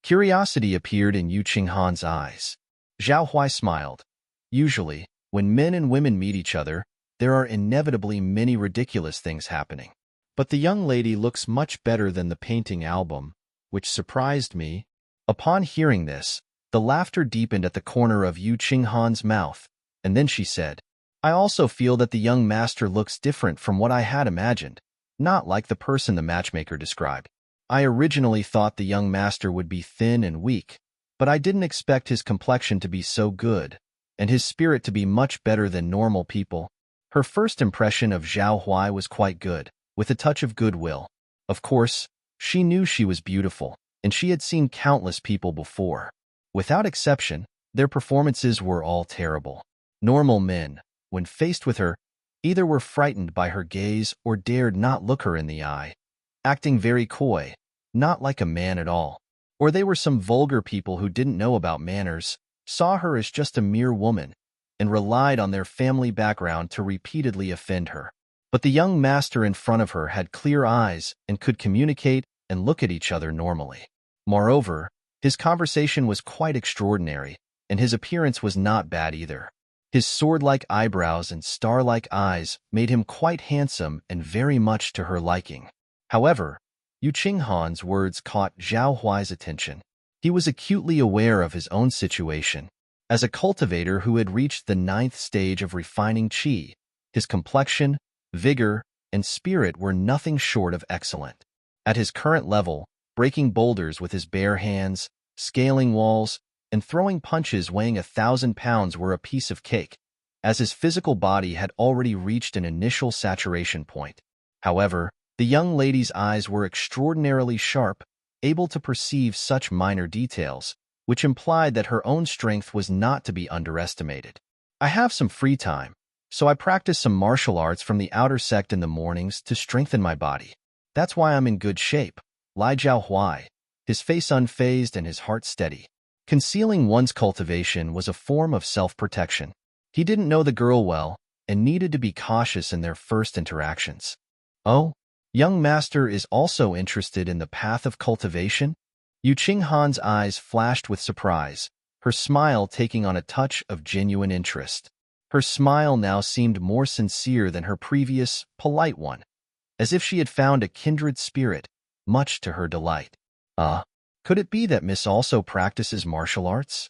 Curiosity appeared in Yu Qinghan's eyes. Zhao Huai smiled. Usually, when men and women meet each other, there are inevitably many ridiculous things happening. But the young lady looks much better than the painting album, which surprised me. Upon hearing this, the laughter deepened at the corner of Yu Qinghan's mouth, and then she said, I also feel that the young master looks different from what I had imagined, not like the person the matchmaker described. I originally thought the young master would be thin and weak, but I didn't expect his complexion to be so good, and his spirit to be much better than normal people. Her first impression of Zhao Huai was quite good, with a touch of goodwill. Of course, she knew she was beautiful, and she had seen countless people before. Without exception, their performances were all terrible. Normal men, when faced with her, either were frightened by her gaze or dared not look her in the eye, acting very coy, not like a man at all. Or they were some vulgar people who didn't know about manners, saw her as just a mere woman, and relied on their family background to repeatedly offend her. But the young master in front of her had clear eyes and could communicate and look at each other normally. Moreover, his conversation was quite extraordinary, and his appearance was not bad either. His sword-like eyebrows and star-like eyes made him quite handsome and very much to her liking. However, Yu Qinghan's words caught Zhao Huai's attention. He was acutely aware of his own situation. As a cultivator who had reached the 9th stage of refining qi, his complexion, vigor, and spirit were nothing short of excellent. At his current level, breaking boulders with his bare hands, scaling walls, and throwing punches weighing 1,000 pounds were a piece of cake, as his physical body had already reached an initial saturation point. However, the young lady's eyes were extraordinarily sharp, able to perceive such minor details, which implied that her own strength was not to be underestimated. I have some free time, so I practice some martial arts from the outer sect in the mornings to strengthen my body. That's why I'm in good shape, lied Zhao Huai, his face unfazed and his heart steady. Concealing one's cultivation was a form of self-protection. He didn't know the girl well and needed to be cautious in their first interactions. Oh, young master is also interested in the path of cultivation? Yu Qinghan's eyes flashed with surprise, her smile taking on a touch of genuine interest. Her smile now seemed more sincere than her previous, polite one, as if she had found a kindred spirit, much to her delight. Could it be that Miss also practices martial arts?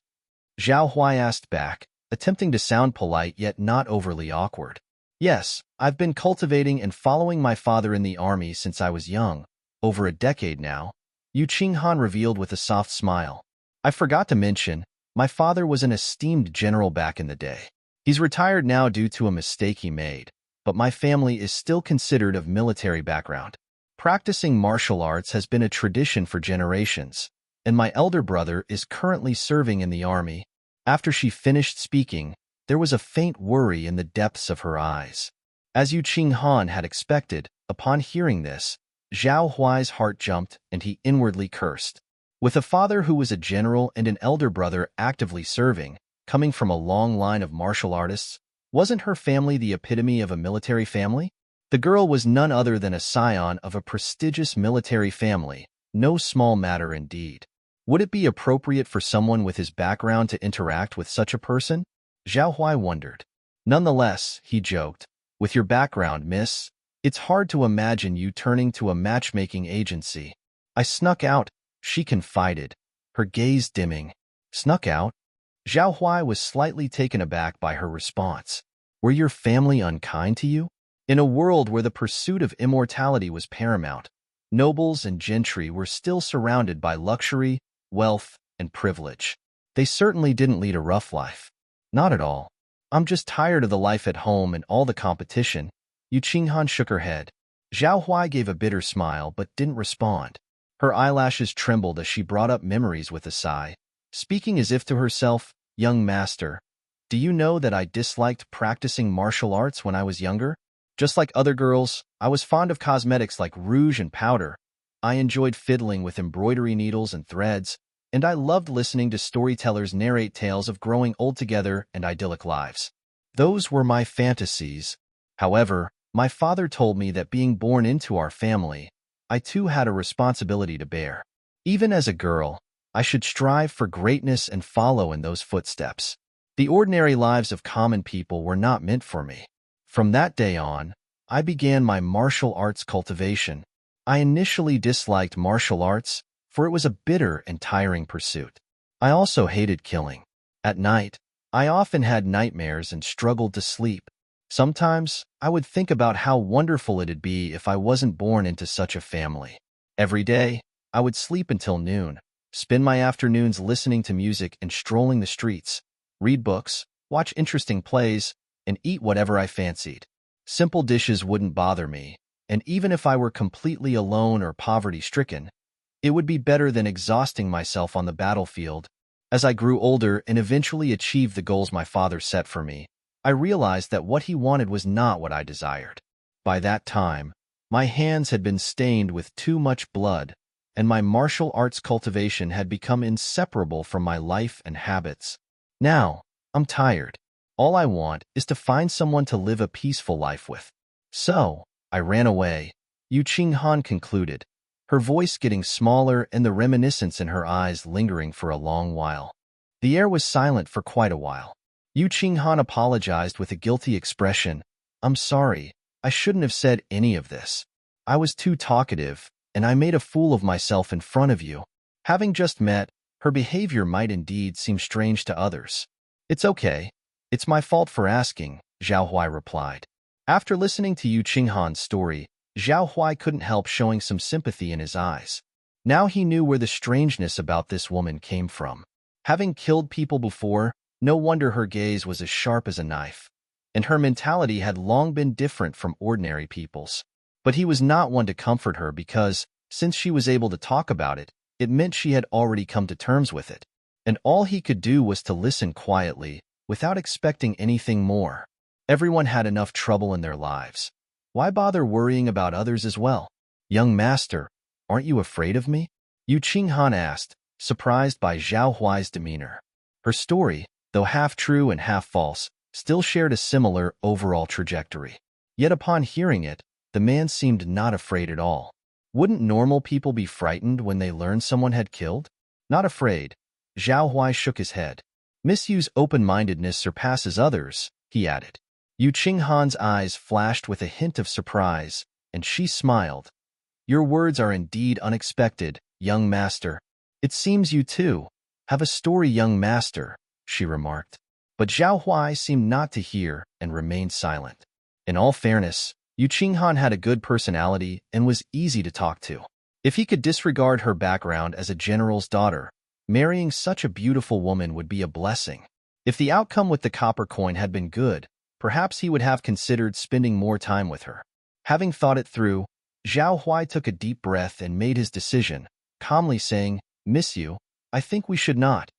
Zhao Huai asked back, attempting to sound polite yet not overly awkward. Yes, I've been cultivating and following my father in the army since I was young, over a decade now, Yu Qinghan revealed with a soft smile. I forgot to mention, my father was an esteemed general back in the day. He's retired now due to a mistake he made, but my family is still considered of military background. Practicing martial arts has been a tradition for generations, and my elder brother is currently serving in the army. After she finished speaking, there was a faint worry in the depths of her eyes. As Yu Qinghan had expected, upon hearing this, Zhao Huai's heart jumped, and he inwardly cursed. With a father who was a general and an elder brother actively serving, coming from a long line of martial artists, wasn't her family the epitome of a military family? The girl was none other than a scion of a prestigious military family, no small matter indeed. Would it be appropriate for someone with his background to interact with such a person? Zhao Huai wondered. Nonetheless, he joked, with your background, miss, it's hard to imagine you turning to a matchmaking agency. I snuck out, she confided, her gaze dimming. Snuck out? Zhao Huai was slightly taken aback by her response. Were your family unkind to you? In a world where the pursuit of immortality was paramount, nobles and gentry were still surrounded by luxury, wealth, and privilege. They certainly didn't lead a rough life. Not at all. I'm just tired of the life at home and all the competition. Yu Qinghan shook her head. Zhao Huai gave a bitter smile but didn't respond. Her eyelashes trembled as she brought up memories with a sigh, speaking as if to herself, young master, do you know that I disliked practicing martial arts when I was younger? Just like other girls, I was fond of cosmetics like rouge and powder. I enjoyed fiddling with embroidery needles and threads, and I loved listening to storytellers narrate tales of growing old together and idyllic lives. Those were my fantasies. However, my father told me that being born into our family, I too had a responsibility to bear. Even as a girl, I should strive for greatness and follow in those footsteps. The ordinary lives of common people were not meant for me. From that day on, I began my martial arts cultivation. I initially disliked martial arts, for it was a bitter and tiring pursuit. I also hated killing. At night, I often had nightmares and struggled to sleep. Sometimes, I would think about how wonderful it'd be if I wasn't born into such a family. Every day, I would sleep until noon, spend my afternoons listening to music and strolling the streets, read books, watch interesting plays, and eat whatever I fancied. Simple dishes wouldn't bother me, and even if I were completely alone or poverty-stricken, it would be better than exhausting myself on the battlefield. As I grew older and eventually achieved the goals my father set for me, I realized that what he wanted was not what I desired. By that time, my hands had been stained with too much blood, and my martial arts cultivation had become inseparable from my life and habits. Now, I'm tired. All I want is to find someone to live a peaceful life with. So, I ran away, Yu Qinghan concluded, her voice getting smaller and the reminiscence in her eyes lingering for a long while. The air was silent for quite a while. Yu Qinghan apologized with a guilty expression. I'm sorry, I shouldn't have said any of this. I was too talkative, and I made a fool of myself in front of you. Having just met, her behavior might indeed seem strange to others. It's okay. It's my fault for asking, Zhao Huai replied. After listening to Yu Qinghan's story, Zhao Huai couldn't help showing some sympathy in his eyes. Now he knew where the strangeness about this woman came from. Having killed people before, no wonder her gaze was as sharp as a knife, and her mentality had long been different from ordinary people's. But he was not one to comfort her because, since she was able to talk about it, it meant she had already come to terms with it. And all he could do was to listen quietly, without expecting anything more. Everyone had enough trouble in their lives. Why bother worrying about others as well? Young master, aren't you afraid of me? Yu Qinghan asked, surprised by Zhao Huai's demeanor. Her story, though half true and half false, still shared a similar overall trajectory. Yet upon hearing it, the man seemed not afraid at all. Wouldn't normal people be frightened when they learned someone had killed? Not afraid. Zhao Huai shook his head. Miss Yu's open-mindedness surpasses others, he added. Yu Qinghan's eyes flashed with a hint of surprise, and she smiled. Your words are indeed unexpected, young master. It seems you, too, have a story, young master, she remarked. But Zhao Huai seemed not to hear and remained silent. In all fairness, Yu Qinghan had a good personality and was easy to talk to. If he could disregard her background as a general's daughter, marrying such a beautiful woman would be a blessing. If the outcome with the copper coin had been good, perhaps he would have considered spending more time with her. Having thought it through, Zhao Huai took a deep breath and made his decision, calmly saying, Miss Yu, I think we should not.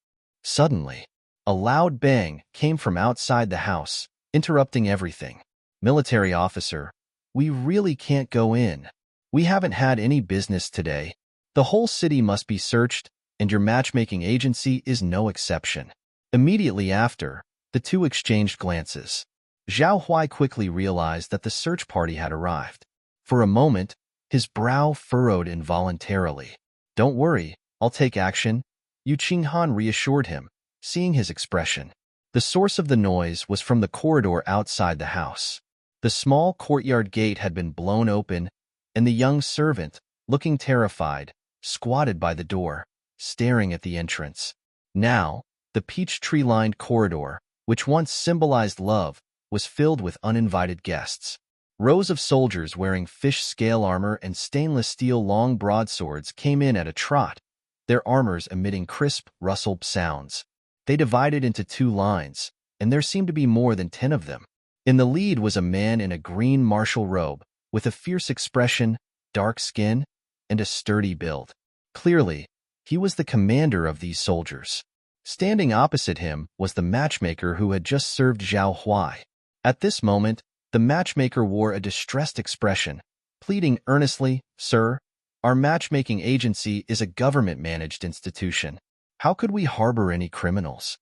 Suddenly, a loud bang came from outside the house, interrupting everything. Military officer, we really can't go in. We haven't had any business today. The whole city must be searched, and your matchmaking agency is no exception." Immediately after, the two exchanged glances. Zhao Huai quickly realized that the search party had arrived. For a moment, his brow furrowed involuntarily. "Don't worry, I'll take action," Yu Qinghan reassured him, seeing his expression. The source of the noise was from the corridor outside the house. The small courtyard gate had been blown open, and the young servant, looking terrified, squatted by the door, staring at the entrance. Now, the peach tree-lined corridor, which once symbolized love, was filled with uninvited guests. Rows of soldiers wearing fish scale armor and stainless steel long broadswords came in at a trot, their armors emitting crisp, rustled sounds. They divided into two lines, and there seemed to be more than 10 of them. In the lead was a man in a green martial robe, with a fierce expression, dark skin, and a sturdy build. Clearly, he was the commander of these soldiers. Standing opposite him was the matchmaker who had just served Zhao Huai. At this moment, the matchmaker wore a distressed expression, pleading earnestly, "Sir, our matchmaking agency is a government-managed institution. How could we harbor any criminals?"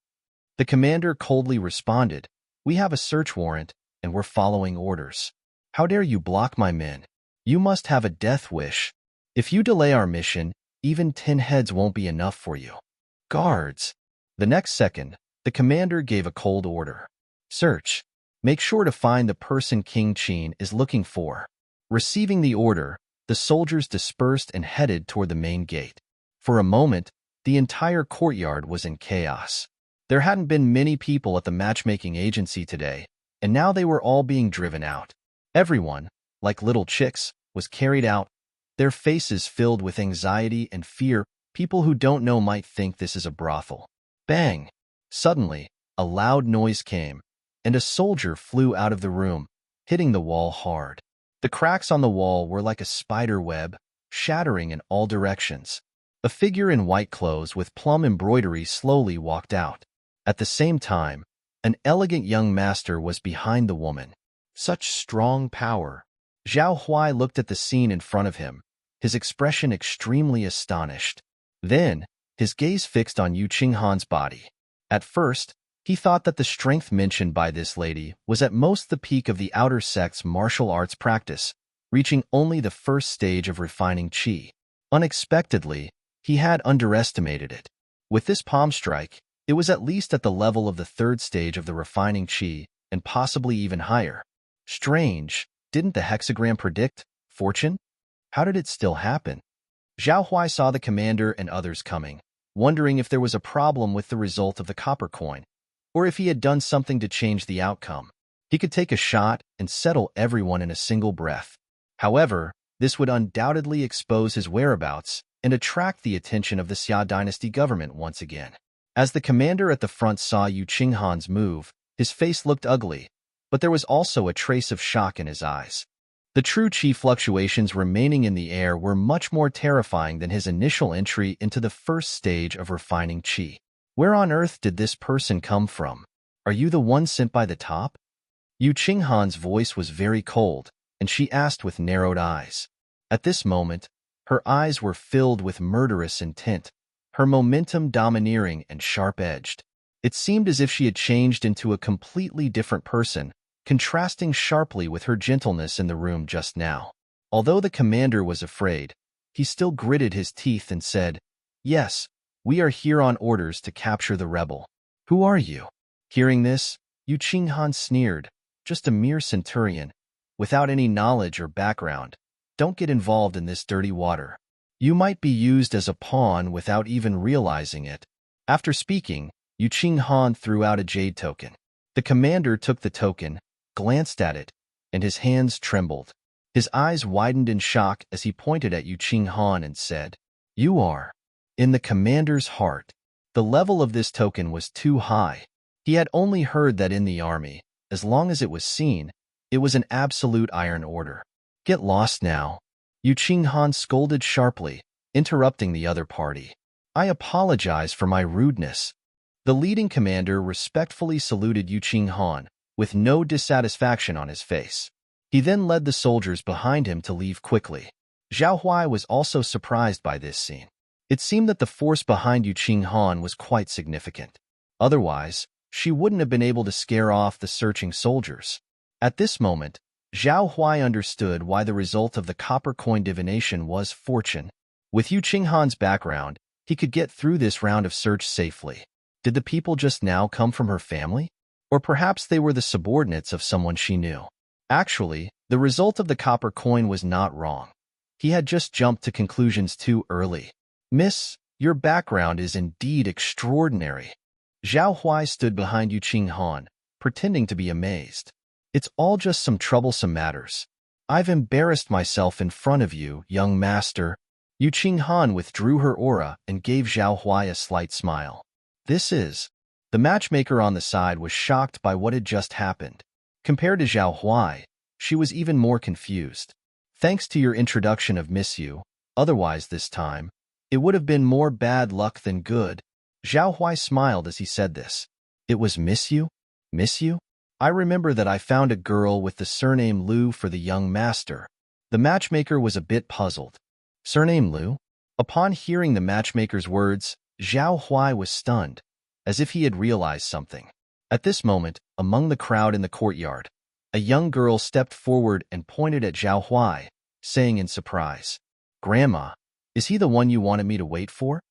The commander coldly responded, "We have a search warrant, and we're following orders. How dare you block my men? You must have a death wish. If you delay our mission, even 10 heads won't be enough for you. Guards!" The next second, the commander gave a cold order. "Search. Make sure to find the person King Qin is looking for." Receiving the order, the soldiers dispersed and headed toward the main gate. For a moment, the entire courtyard was in chaos. There hadn't been many people at the matchmaking agency today, and now they were all being driven out. Everyone, like little chicks, was carried out, their faces filled with anxiety and fear. People who don't know might think this is a brothel. Bang! Suddenly, a loud noise came, and a soldier flew out of the room, hitting the wall hard. The cracks on the wall were like a spider web, shattering in all directions. A figure in white clothes with plum embroidery slowly walked out. At the same time, an elegant young master was behind the woman. Such strong power. Zhao Huai looked at the scene in front of him, his expression extremely astonished. Then, his gaze fixed on Yu Qinghan's body. At first, he thought that the strength mentioned by this lady was at most the peak of the outer sect's martial arts practice, reaching only the first stage of refining qi. Unexpectedly, he had underestimated it. With this palm strike, it was at least at the level of the third stage of the refining qi, and possibly even higher. Strange, didn't the hexagram predict fortune? How did it still happen? Zhao Huai saw the commander and others coming, wondering if there was a problem with the result of the copper coin, or if he had done something to change the outcome. He could take a shot and settle everyone in a single breath. However, this would undoubtedly expose his whereabouts and attract the attention of the Xia dynasty government once again. As the commander at the front saw Yu Qinghan's move, his face looked ugly, but there was also a trace of shock in his eyes. The true qi fluctuations remaining in the air were much more terrifying than his initial entry into the first stage of refining qi. Where on earth did this person come from? Are you the one sent by the top? Yu Qinghan's voice was very cold, and she asked with narrowed eyes. At this moment, her eyes were filled with murderous intent, her momentum domineering and sharp-edged. It seemed as if she had changed into a completely different person, contrasting sharply with her gentleness in the room just now. Although the commander was afraid, he still gritted his teeth and said, "Yes, we are here on orders to capture the rebel. Who are you?" Hearing this, Yu Qinghan sneered, "Just a mere centurion, without any knowledge or background. Don't get involved in this dirty water. You might be used as a pawn without even realizing it." After speaking, Yu Qinghan threw out a jade token. The commander took the token, glanced at it, and his hands trembled. His eyes widened in shock as he pointed at Yu Qinghan and said, "You are." In the commander's heart, the level of this token was too high. He had only heard that in the army, as long as it was seen, it was an absolute iron order. "Get lost now," Yu Qinghan scolded sharply, interrupting the other party. "I apologize for my rudeness." The leading commander respectfully saluted Yu Qinghan, with no dissatisfaction on his face. He then led the soldiers behind him to leave quickly. Zhao Huai was also surprised by this scene. It seemed that the force behind Yu Qinghan was quite significant. Otherwise, she wouldn't have been able to scare off the searching soldiers. At this moment, Zhao Huai understood why the result of the copper coin divination was fortune. With Yu Qinghan's background, he could get through this round of search safely. Did the people just now come from her family? Or perhaps they were the subordinates of someone she knew. Actually, the result of the copper coin was not wrong. He had just jumped to conclusions too early. Miss, your background is indeed extraordinary. Zhao Huai stood behind Yu Qinghan, pretending to be amazed. It's all just some troublesome matters. I've embarrassed myself in front of you, young master. Yu Qinghan withdrew her aura and gave Zhao Huai a slight smile. The matchmaker on the side was shocked by what had just happened. Compared to Zhao Huai, she was even more confused. Thanks to your introduction of Miss Yu, otherwise this time, it would have been more bad luck than good. Zhao Huai smiled as he said this. It was Miss Yu? Miss Yu? I remember that I found a girl with the surname Liu for the young master. The matchmaker was a bit puzzled. Surname Liu? Upon hearing the matchmaker's words, Zhao Huai was stunned, as if he had realized something. At this moment, among the crowd in the courtyard, a young girl stepped forward and pointed at Zhao Huai, saying in surprise, Grandma, is he the one you wanted me to wait for?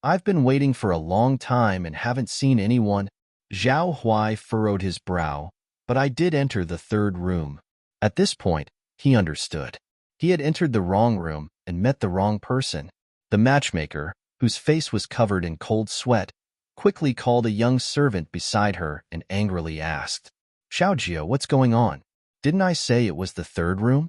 I've been waiting for a long time and haven't seen anyone. Zhao Huai furrowed his brow, but I did enter the third room. At this point, he understood. He had entered the wrong room and met the wrong person. The matchmaker, whose face was covered in cold sweat, quickly called a young servant beside her and angrily asked, Xiaojia, what's going on? Didn't I say it was the third room?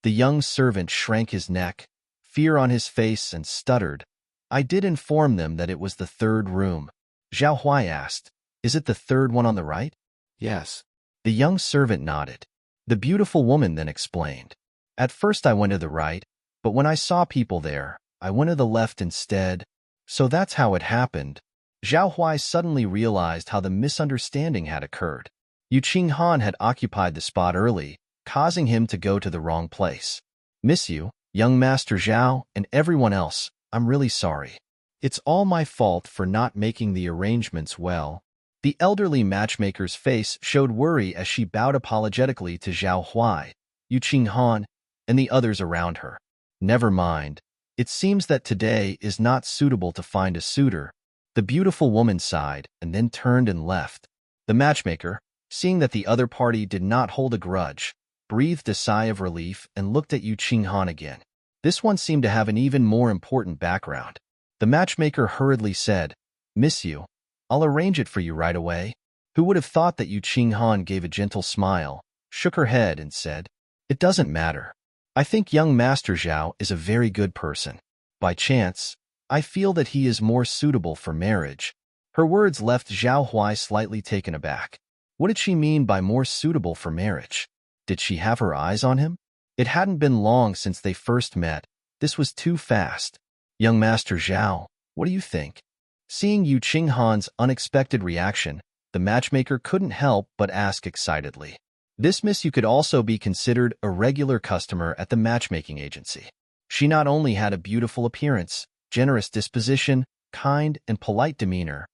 The young servant shrank his neck, fear on his face, and stuttered, I did inform them that it was the third room. Zhao Huai asked, Is it the third one on the right? Yes. The young servant nodded. The beautiful woman then explained, At first I went to the right, but when I saw people there, I went to the left instead. So that's how it happened. Zhao Huai suddenly realized how the misunderstanding had occurred. Yu Qinghan had occupied the spot early, causing him to go to the wrong place. Miss Yu, young Master Zhao, and everyone else, I'm really sorry. It's all my fault for not making the arrangements well. The elderly matchmaker's face showed worry as she bowed apologetically to Zhao Huai, Yu Qinghan, and the others around her. Never mind. It seems that today is not suitable to find a suitor. The beautiful woman sighed and then turned and left. The matchmaker, seeing that the other party did not hold a grudge, breathed a sigh of relief and looked at Yu Qinghan again. This one seemed to have an even more important background. The matchmaker hurriedly said, Miss Yu, I'll arrange it for you right away. Who would have thought that Yu Qinghan gave a gentle smile, shook her head, and said, It doesn't matter. I think young Master Zhao is a very good person. By chance, I feel that he is more suitable for marriage. Her words left Zhao Huai slightly taken aback. What did she mean by more suitable for marriage? Did she have her eyes on him? It hadn't been long since they first met. This was too fast. Young Master Zhao, what do you think? Seeing Yu Qinghan's unexpected reaction, the matchmaker couldn't help but ask excitedly. This Miss Yu could also be considered a regular customer at the matchmaking agency. She not only had a beautiful appearance, generous disposition, kind and polite demeanor,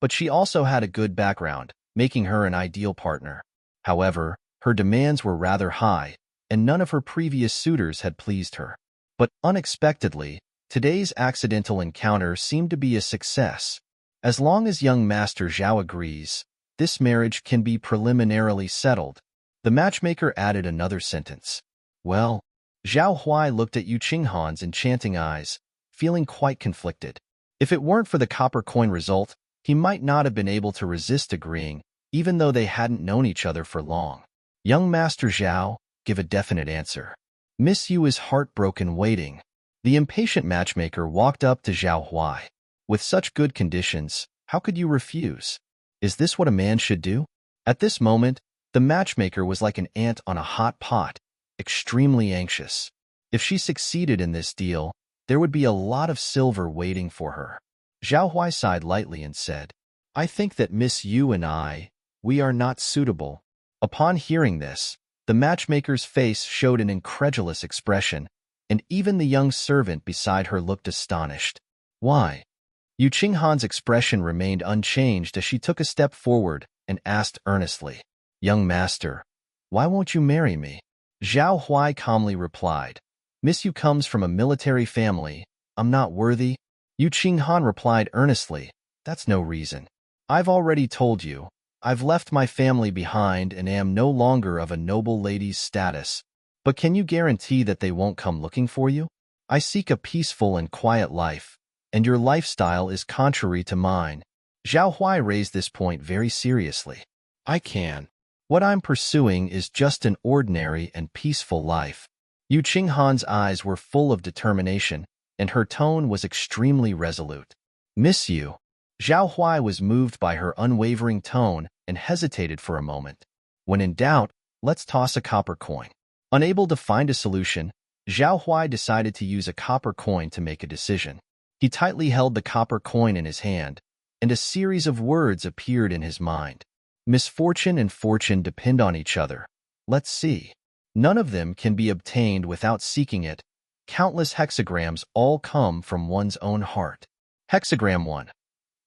but she also had a good background, making her an ideal partner. However, her demands were rather high, and none of her previous suitors had pleased her. But unexpectedly, today's accidental encounter seemed to be a success. As long as young Master Zhao agrees, this marriage can be preliminarily settled. The matchmaker added another sentence. Well, Zhao Huai looked at Yu Qinghan's enchanting eyes, feeling quite conflicted. If it weren't for the copper coin result, he might not have been able to resist agreeing, even though they hadn't known each other for long. Young Master Zhao, give a definite answer. Miss Yu is heartbroken waiting. The impatient matchmaker walked up to Zhao Huai. With such good conditions, how could you refuse? Is this what a man should do? At this moment, the matchmaker was like an ant on a hot pot, extremely anxious. If she succeeded in this deal, there would be a lot of silver waiting for her. Zhao Huai sighed lightly and said, I think that Miss Yu and we are not suitable. Upon hearing this, the matchmaker's face showed an incredulous expression, and even the young servant beside her looked astonished. Why? Yu Qinghan's expression remained unchanged as she took a step forward and asked earnestly, "Young master, why won't you marry me?" Zhao Huai calmly replied, "Miss Yu comes from a military family. I'm not worthy." Yu Qinghan replied earnestly, "That's no reason. I've already told you. I've left my family behind and am no longer of a noble lady's status. But can you guarantee that they won't come looking for you? I seek a peaceful and quiet life, and your lifestyle is contrary to mine." Zhao Huai raised this point very seriously. "I can. What I'm pursuing is just an ordinary and peaceful life." Yu Qinghan's eyes were full of determination, and her tone was extremely resolute. "Miss Yu." Zhao Huai was moved by her unwavering tone and hesitated for a moment. When in doubt, let's toss a copper coin. Unable to find a solution, Zhao Huai decided to use a copper coin to make a decision. He tightly held the copper coin in his hand, and a series of words appeared in his mind. Misfortune and fortune depend on each other. Let's see. None of them can be obtained without seeking it. Countless hexagrams all come from one's own heart. Hexagram 1.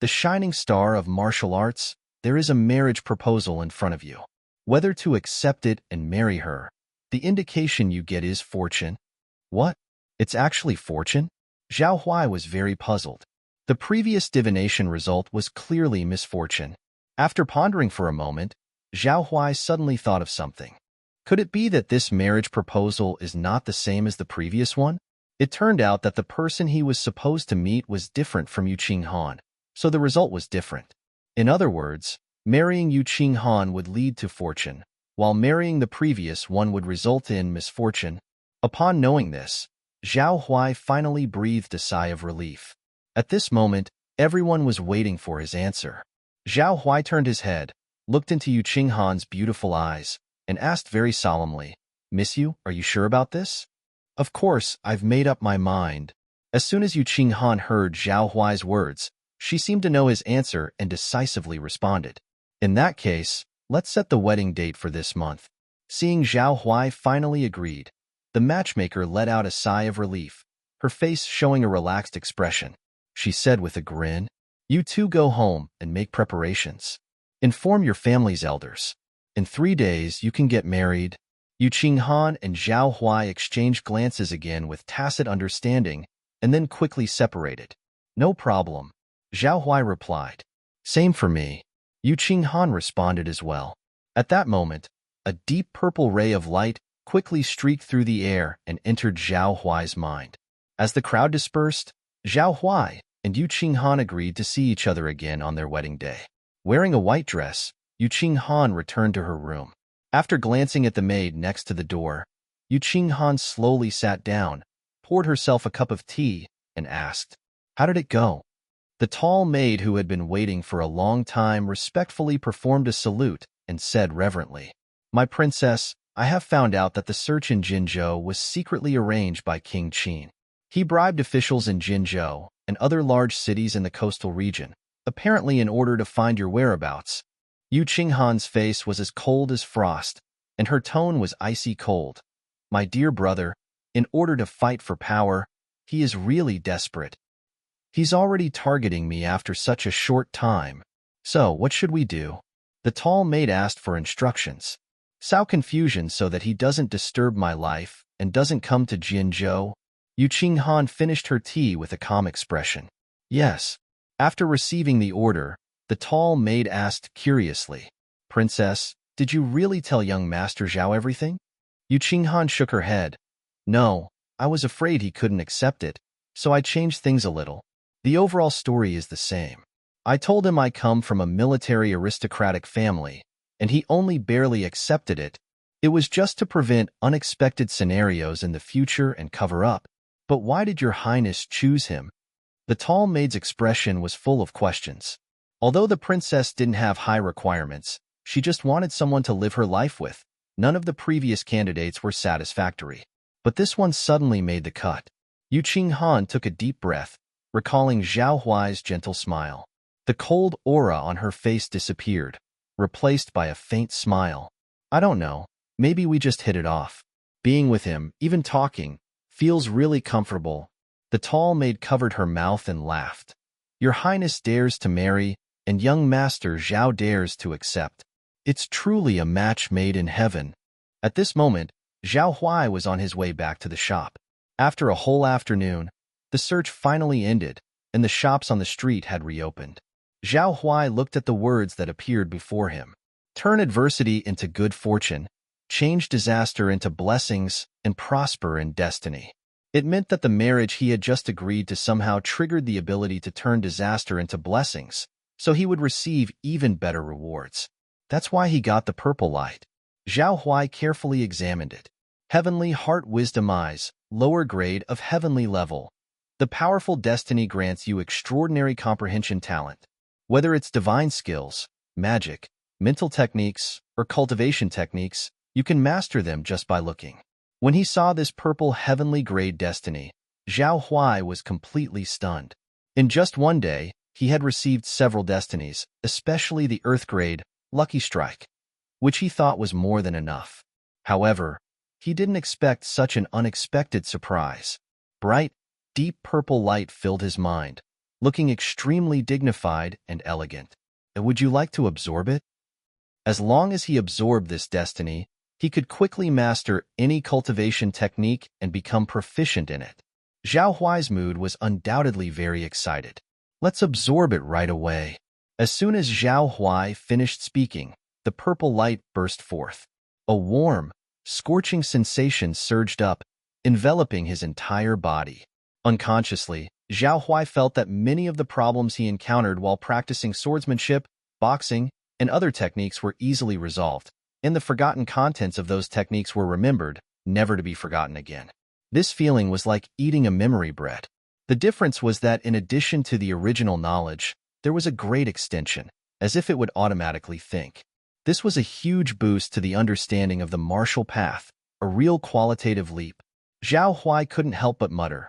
The shining star of martial arts, there is a marriage proposal in front of you. Whether to accept it and marry her, the indication you get is fortune. What? It's actually fortune? Zhao Huai was very puzzled. The previous divination result was clearly misfortune. After pondering for a moment, Zhao Huai suddenly thought of something. Could it be that this marriage proposal is not the same as the previous one? It turned out that the person he was supposed to meet was different from Yu Qinghan, so the result was different. In other words, marrying Yu Qinghan would lead to fortune, while marrying the previous one would result in misfortune. Upon knowing this, Zhao Huai finally breathed a sigh of relief. At this moment, everyone was waiting for his answer. Zhao Huai turned his head, looked into Yu Qinghan's beautiful eyes, and asked very solemnly, "Miss Yu, are you sure about this?" "Of course, I've made up my mind." As soon as Yu Qinghan heard Zhao Huai's words, she seemed to know his answer and decisively responded, "In that case, let's set the wedding date for this month." Seeing Zhao Huai finally agreed, the matchmaker let out a sigh of relief, her face showing a relaxed expression. She said with a grin, "You two go home and make preparations. Inform your family's elders. In 3 days, you can get married." Yu Qinghan and Zhao Huai exchanged glances again with tacit understanding and then quickly separated. "No problem," Zhao Huai replied. "Same for me." Yu Qinghan responded as well. At that moment, a deep purple ray of light quickly streaked through the air and entered Zhao Huai's mind. As the crowd dispersed, Zhao Huai and Yu Qinghan agreed to see each other again on their wedding day. Wearing a white dress, Yu Qinghan returned to her room. After glancing at the maid next to the door, Yu Qinghan slowly sat down, poured herself a cup of tea, and asked, "How did it go?" The tall maid who had been waiting for a long time respectfully performed a salute and said reverently, "My princess, I have found out that the search in Jinzhou was secretly arranged by King Qin. He bribed officials in Jinzhou and other large cities in the coastal region, apparently in order to find your whereabouts." Yu Qinghan's face was as cold as frost, and her tone was icy cold. "My dear brother, in order to fight for power, he is really desperate. He's already targeting me after such a short time. So, what should we do?" The tall maid asked for instructions. "Sow confusion so that he doesn't disturb my life and doesn't come to Jinzhou." Yu Qinghan finished her tea with a calm expression. "Yes." After receiving the order, the tall maid asked curiously, "Princess, did you really tell young Master Zhao everything?" Yu Qinghan shook her head. "No, I was afraid he couldn't accept it, so I changed things a little. The overall story is the same. I told him I come from a military aristocratic family, and he only barely accepted it. It was just to prevent unexpected scenarios in the future and cover up. But why did your highness choose him?" The tall maid's expression was full of questions. Although the princess didn't have high requirements, she just wanted someone to live her life with. None of the previous candidates were satisfactory. But this one suddenly made the cut. Yu Qinghan took a deep breath, recalling Zhao Huai's gentle smile. The cold aura on her face disappeared, replaced by a faint smile. "I don't know, maybe we just hit it off. Being with him, even talking, Feels really comfortable. The tall maid covered her mouth and laughed. Your Highness dares to marry, and young Master Zhao dares to accept. It's truly a match made in heaven. At this moment, Zhao Huai was on his way back to the shop. After a whole afternoon, the search finally ended, and the shops on the street had reopened. Zhao Huai looked at the words that appeared before him. Turn adversity into good fortune, change disaster into blessings, and prosper in destiny. It meant that the marriage he had just agreed to somehow triggered the ability to turn disaster into blessings, so he would receive even better rewards. That's why he got the purple light. Zhao Huai carefully examined it. Heavenly Heart Wisdom Eyes, lower grade of heavenly level. The powerful destiny grants you extraordinary comprehension talent. Whether it's divine skills, magic, mental techniques, or cultivation techniques, you can master them just by looking. When he saw this purple heavenly grade destiny, Zhao Huai was completely stunned. In just one day, he had received several destinies, especially the Earth grade, Lucky Strike, which he thought was more than enough. However, he didn't expect such an unexpected surprise. Bright, deep purple light filled his mind, looking extremely dignified and elegant. Would you like to absorb it? As long as he absorbed this destiny, he could quickly master any cultivation technique and become proficient in it. Zhao Huai's mood was undoubtedly very excited. Let's absorb it right away. As soon as Zhao Huai finished speaking, the purple light burst forth. A warm, scorching sensation surged up, enveloping his entire body. Unconsciously, Zhao Huai felt that many of the problems he encountered while practicing swordsmanship, boxing, and other techniques were easily resolved, and the forgotten contents of those techniques were remembered, never to be forgotten again. This feeling was like eating a memory bread. The difference was that in addition to the original knowledge, there was a great extension, as if it would automatically think. This was a huge boost to the understanding of the martial path, a real qualitative leap. Zhao Huai couldn't help but mutter,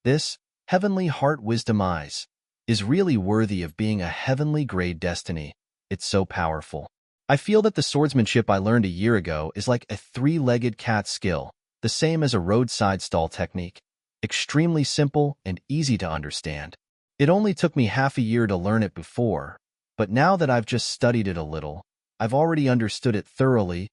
"This, Heavenly Heart Wisdom Eyes, is really worthy of being a heavenly grade destiny. It's so powerful. I feel that the swordsmanship I learned a year ago is like a three-legged cat skill, the same as a roadside stall technique. Extremely simple and easy to understand. It only took me half a year to learn it before, but now that I've just studied it a little, I've already understood it thoroughly.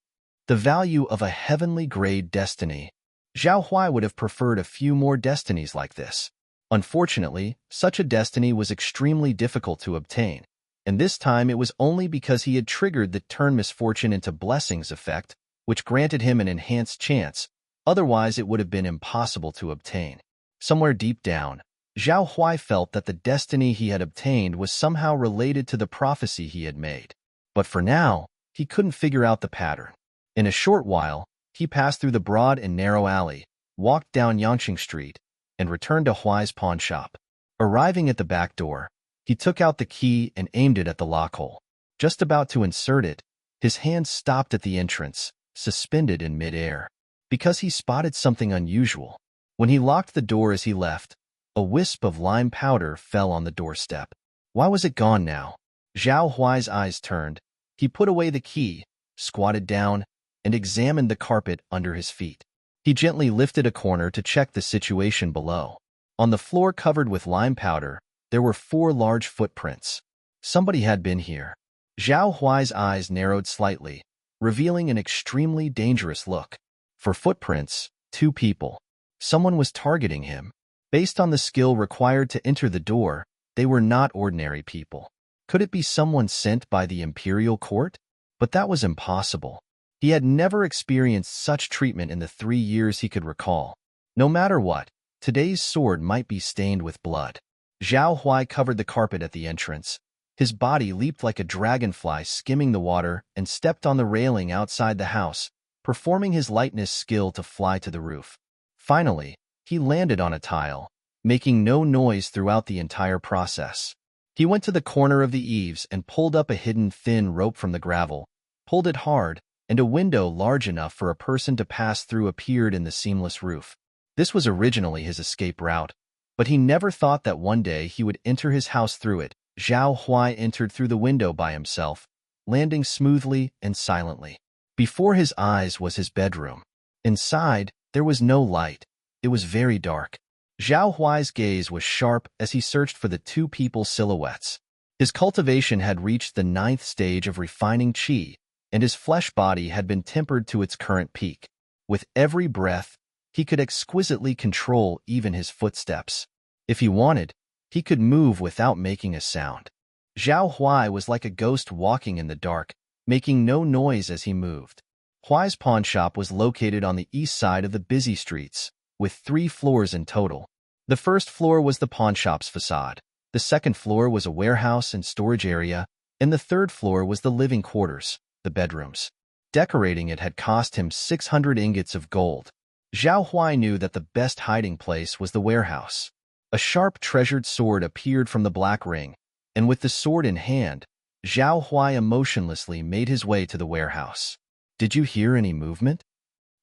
The value of a heavenly grade destiny. Zhao Huai would have preferred a few more destinies like this. Unfortunately, such a destiny was extremely difficult to obtain, and this time it was only because he had triggered the turn misfortune into blessings effect, which granted him an enhanced chance. Otherwise, it would have been impossible to obtain. Somewhere deep down, Zhao Huai felt that the destiny he had obtained was somehow related to the prophecy he had made. But for now, he couldn't figure out the pattern. In a short while, he passed through the broad and narrow alley, walked down Yangqing Street, and returned to Huai's pawn shop. Arriving at the back door, he took out the key and aimed it at the lock hole. Just about to insert it, his hand stopped at the entrance, suspended in midair, because he spotted something unusual. When he locked the door as he left, a wisp of lime powder fell on the doorstep. Why was it gone now? Zhao Huai's eyes turned. He put away the key, squatted down, and examined the carpet under his feet. He gently lifted a corner to check the situation below. On the floor covered with lime powder, there were 4 large footprints. Somebody had been here. Zhao Huai's eyes narrowed slightly, revealing an extremely dangerous look. For footprints, 2 people. Someone was targeting him. Based on the skill required to enter the door, they were not ordinary people. Could it be someone sent by the imperial court? But that was impossible. He had never experienced such treatment in the 3 years he could recall. No matter what, today's sword might be stained with blood. Zhao Huai covered the carpet at the entrance. His body leaped like a dragonfly skimming the water and stepped on the railing outside the house, performing his lightness skill to fly to the roof. Finally, he landed on a tile, making no noise throughout the entire process. He went to the corner of the eaves and pulled up a hidden thin rope from the gravel, pulled it hard, and a window large enough for a person to pass through appeared in the seamless roof. This was originally his escape route, but he never thought that one day he would enter his house through it. Zhao Huai entered through the window by himself, landing smoothly and silently. Before his eyes was his bedroom. Inside, there was no light. it was very dark. Zhao Huai's gaze was sharp as he searched for the two people's silhouettes. His cultivation had reached the 9th stage of refining qi, and his flesh body had been tempered to its current peak. With every breath, he could exquisitely control even his footsteps. If he wanted, he could move without making a sound. Zhao Huai was like a ghost walking in the dark, making no noise as he moved. Huai's pawnshop was located on the east side of the busy streets, with 3 floors in total. The first floor was the pawnshop's facade. The second floor was a warehouse and storage area, and the third floor was the living quarters, the bedrooms. Decorating it had cost him 600 ingots of gold. Zhao Huai knew that the best hiding place was the warehouse. A sharp treasured sword appeared from the black ring, and with the sword in hand, Zhao Huai emotionlessly made his way to the warehouse. Did you hear any movement?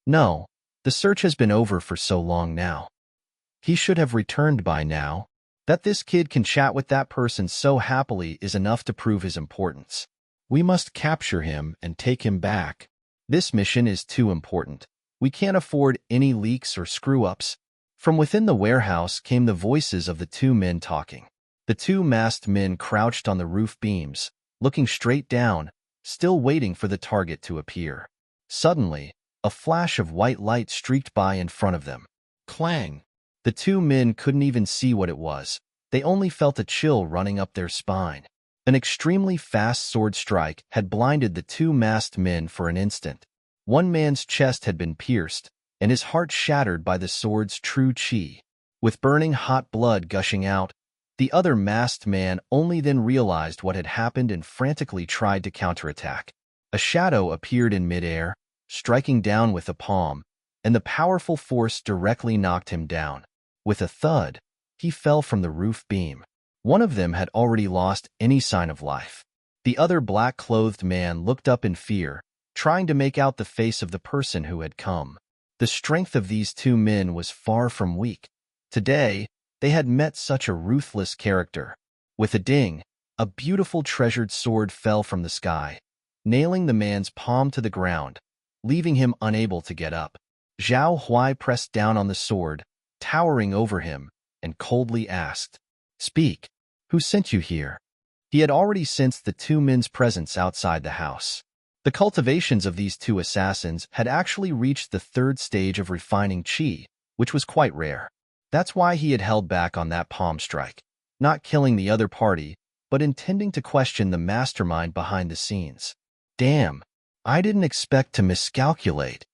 No, the search has been over for so long now. He should have returned by now. That this kid can chat with that person so happily is enough to prove his importance. We must capture him and take him back. This mission is too important. We can't afford any leaks or screw-ups. From within the warehouse came the voices of the 2 men talking. The 2 masked men crouched on the roof beams, looking straight down, still waiting for the target to appear. Suddenly, a flash of white light streaked by in front of them. Clang! The 2 men couldn't even see what it was. They only felt a chill running up their spine. An extremely fast sword strike had blinded the 2 masked men for an instant. One man's chest had been pierced, and his heart shattered by the sword's true qi. With burning hot blood gushing out, the other masked man only then realized what had happened and frantically tried to counterattack. A shadow appeared in midair, striking down with a palm, and the powerful force directly knocked him down. With a thud, he fell from the roof beam. One of them had already lost any sign of life. The other black-clothed man looked up in fear, trying to make out the face of the person who had come. The strength of these 2 men was far from weak. Today, they had met such a ruthless character. With a ding, a beautiful treasured sword fell from the sky, nailing the man's palm to the ground, leaving him unable to get up. Zhao Huai pressed down on the sword, towering over him, and coldly asked, "Speak, who sent you here?" He had already sensed the 2 men's presence outside the house. The cultivations of these 2 assassins had actually reached the 3rd stage of refining qi, which was quite rare. That's why he had held back on that palm strike, not killing the other party, but intending to question the mastermind behind the scenes. Damn, I didn't expect to miscalculate.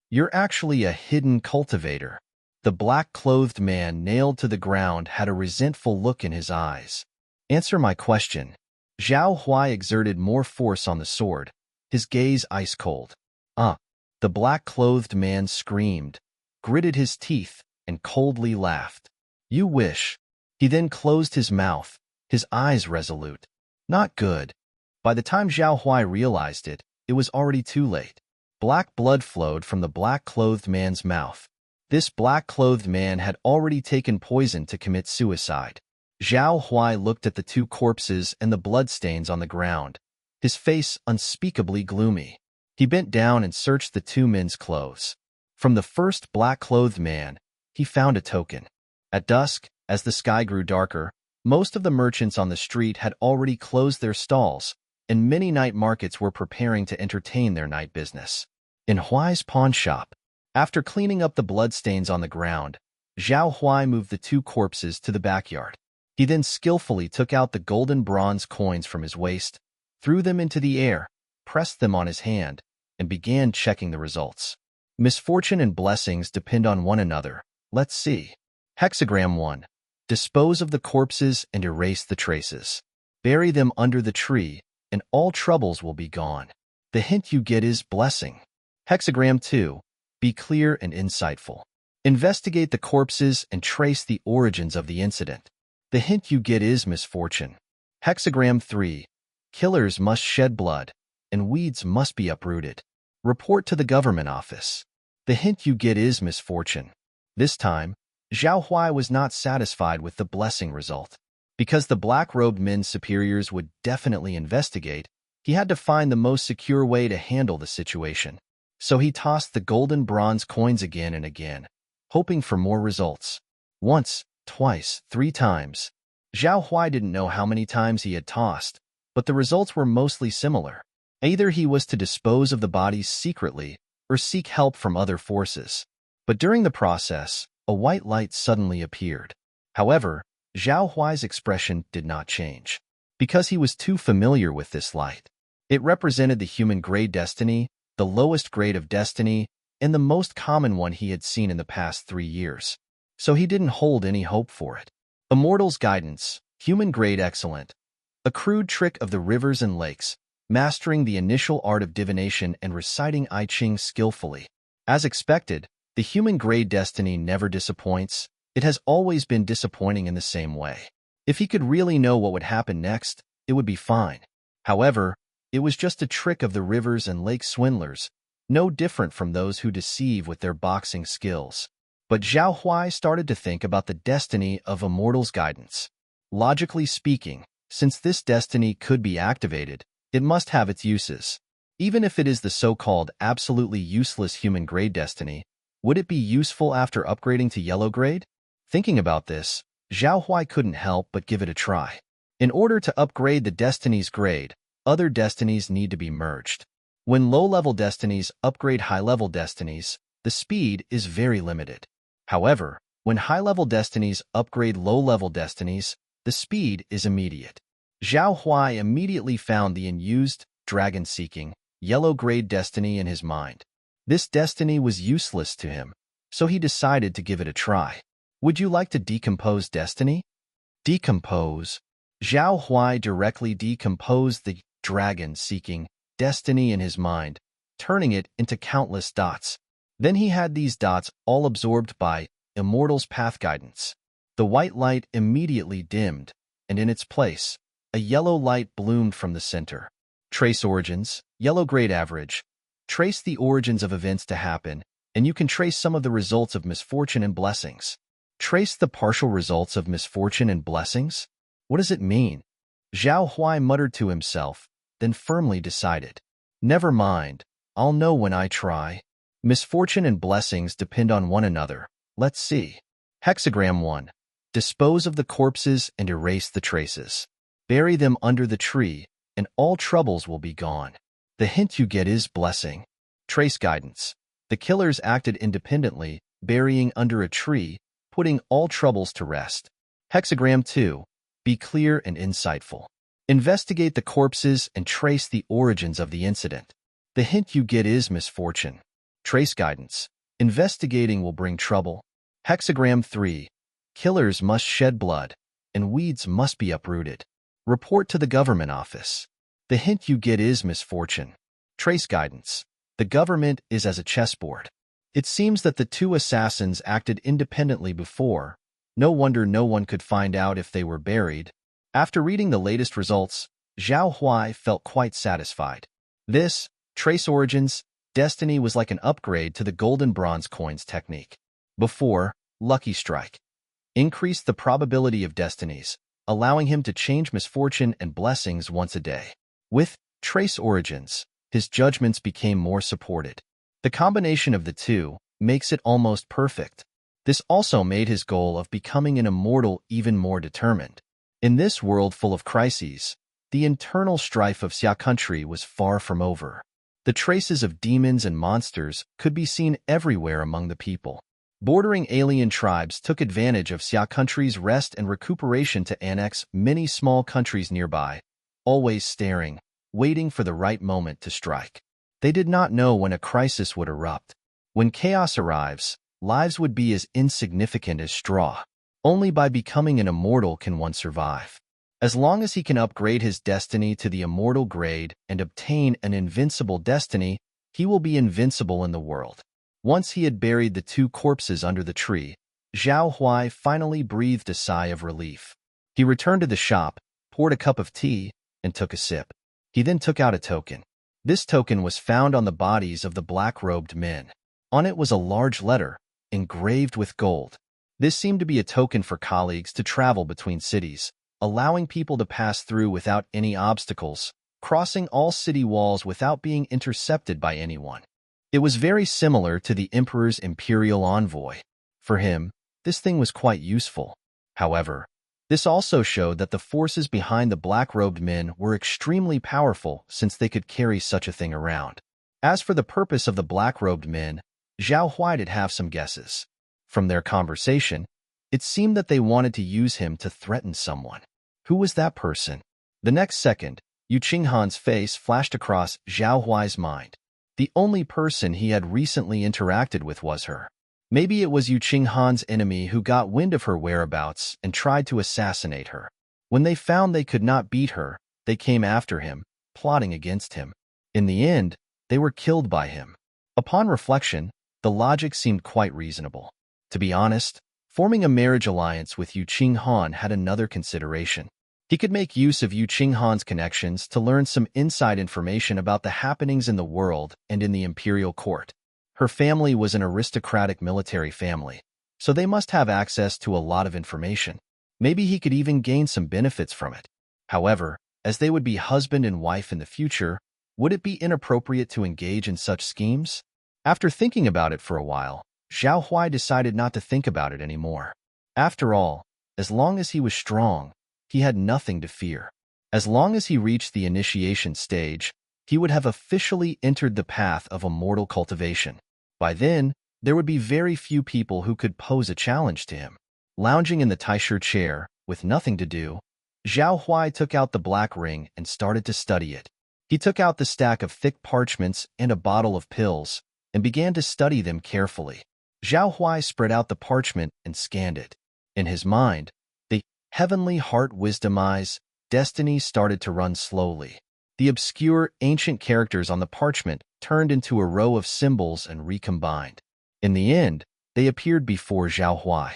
You're actually a hidden cultivator. The black-clothed man nailed to the ground had a resentful look in his eyes. Answer my question. Zhao Huai exerted more force on the sword, his gaze ice-cold. The black-clothed man screamed, gritted his teeth, and coldly laughed. You wish. He then closed his mouth, his eyes resolute. Not good. By the time Zhao Huai realized it, it was already too late. Black blood flowed from the black-clothed man's mouth. This black-clothed man had already taken poison to commit suicide. Zhao Huai looked at the 2 corpses and the bloodstains on the ground, his face unspeakably gloomy. He bent down and searched the 2 men's clothes. From the first black-clothed man, he found a token. At dusk, as the sky grew darker, most of the merchants on the street had already closed their stalls, and many night markets were preparing to entertain their night business. In Huai's pawn shop, after cleaning up the bloodstains on the ground, Zhao Huai moved the 2 corpses to the backyard. He then skillfully took out the golden bronze coins from his waist, threw them into the air, pressed them on his hand, and began checking the results. Misfortune and blessings depend on one another. Let's see. Hexagram 1. Dispose of the corpses and erase the traces. Bury them under the tree, and all troubles will be gone. The hint you get is blessing. Hexagram 2. Be clear and insightful. Investigate the corpses and trace the origins of the incident. The hint you get is misfortune. Hexagram 3. Killers must shed blood, and weeds must be uprooted. Report to the government office. The hint you get is misfortune. This time, Zhao Huai was not satisfied with the blessing result. Because the black-robed men's superiors would definitely investigate, he had to find the most secure way to handle the situation. So he tossed the golden bronze coins again and again, hoping for more results. Once, twice, 3 times. Zhao Huai didn't know how many times he had tossed, but the results were mostly similar. Either he was to dispose of the bodies secretly or seek help from other forces. But during the process, a white light suddenly appeared. However, Zhao Huai's expression did not change, because he was too familiar with this light. It represented the human grade destiny, the lowest grade of destiny, and the most common one he had seen in the past 3 years. So he didn't hold any hope for it. Immortal's guidance, human grade excellent. A crude trick of the rivers and lakes, mastering the initial art of divination and reciting I Ching skillfully. As expected, the human grade destiny never disappoints. It has always been disappointing in the same way. If he could really know what would happen next, it would be fine. However, it was just a trick of the rivers and lake swindlers, no different from those who deceive with their boxing skills. But Zhao Huai started to think about the destiny of Immortal's guidance. Logically speaking, since this destiny could be activated, it must have its uses. Even if it is the so-called absolutely useless human grade destiny, would it be useful after upgrading to yellow grade? Thinking about this, Zhao Huai couldn't help but give it a try. In order to upgrade the destiny's grade, other destinies need to be merged. When low-level destinies upgrade high-level destinies, the speed is very limited. However, when high-level destinies upgrade low-level destinies, the speed is immediate. Zhao Huai immediately found the unused, dragon-seeking, yellow-grade destiny in his mind. This destiny was useless to him, so he decided to give it a try. Would you like to decompose destiny? Decompose. Zhao Huai directly decomposed the dragon-seeking destiny in his mind, turning it into countless dots. Then he had these dots all absorbed by Immortal's path guidance. The white light immediately dimmed, and in its place, a yellow light bloomed from the center. Trace origins, yellow grade average. Trace the origins of events to happen, and you can trace some of the results of misfortune and blessings. Trace the partial results of misfortune and blessings? What does it mean? Zhao Huai muttered to himself, then firmly decided. Never mind, I'll know when I try. Misfortune and blessings depend on one another. Let's see. Hexagram 1. Dispose of the corpses and erase the traces. Bury them under the tree, and all troubles will be gone. The hint you get is blessing. Trace guidance. The killers acted independently, burying under a tree, putting all troubles to rest. Hexagram 2. Be clear and insightful. Investigate the corpses and trace the origins of the incident. The hint you get is misfortune. Trace guidance. Investigating will bring trouble. Hexagram 3. Killers must shed blood, and weeds must be uprooted. Report to the government office. The hint you get is misfortune. Trace guidance. The government is as a chessboard. It seems that the two assassins acted independently before. No wonder no one could find out if they were buried. After reading the latest results, Zhao Huai felt quite satisfied. This, trace origins, destiny was like an upgrade to the golden bronze coins technique. Before, lucky strike increased the probability of destinies, allowing him to change misfortune and blessings once a day. With trace origins, his judgments became more supported. The combination of the two makes it almost perfect. This also made his goal of becoming an immortal even more determined. In this world full of crises, the internal strife of Xia country was far from over. The traces of demons and monsters could be seen everywhere among the people. Bordering alien tribes took advantage of Xia country's rest and recuperation to annex many small countries nearby, always staring, waiting for the right moment to strike. They did not know when a crisis would erupt. When chaos arrives, lives would be as insignificant as straw. Only by becoming an immortal can one survive. As long as he can upgrade his destiny to the immortal grade and obtain an invincible destiny, he will be invincible in the world. Once he had buried the two corpses under the tree, Zhao Huai finally breathed a sigh of relief. He returned to the shop, poured a cup of tea, and took a sip. He then took out a token. This token was found on the bodies of the black-robed men. On it was a large letter, engraved with gold. This seemed to be a token for colleagues to travel between cities, allowing people to pass through without any obstacles, crossing all city walls without being intercepted by anyone. It was very similar to the Emperor's imperial envoy. For him, this thing was quite useful. However, this also showed that the forces behind the black-robed men were extremely powerful since they could carry such a thing around. As for the purpose of the black-robed men, Zhao Huai did have some guesses. From their conversation, it seemed that they wanted to use him to threaten someone. Who was that person? The next second, Yu Qinghan's face flashed across Zhao Huai's mind. The only person he had recently interacted with was her. Maybe it was Yu Qinghan's enemy who got wind of her whereabouts and tried to assassinate her. When they found they could not beat her, they came after him, plotting against him. In the end, they were killed by him. Upon reflection, the logic seemed quite reasonable. To be honest, forming a marriage alliance with Yu Qinghan had another consideration. He could make use of Yu Qinghan's connections to learn some inside information about the happenings in the world and in the imperial court. Her family was an aristocratic military family, so they must have access to a lot of information. Maybe he could even gain some benefits from it. However, as they would be husband and wife in the future, would it be inappropriate to engage in such schemes? After thinking about it for a while, Zhao Huai decided not to think about it anymore. After all, as long as he was strong, he had nothing to fear. As long as he reached the initiation stage, he would have officially entered the path of immortal cultivation. By then, there would be very few people who could pose a challenge to him. Lounging in the Taisher chair, with nothing to do, Zhao Huai took out the black ring and started to study it. He took out the stack of thick parchments and a bottle of pills, and began to study them carefully. Zhao Huai spread out the parchment and scanned it. In his mind, the heavenly heart wisdom eyes, destiny started to run slowly. The obscure, ancient characters on the parchment turned into a row of symbols and recombined. In the end, they appeared before Zhao Huai.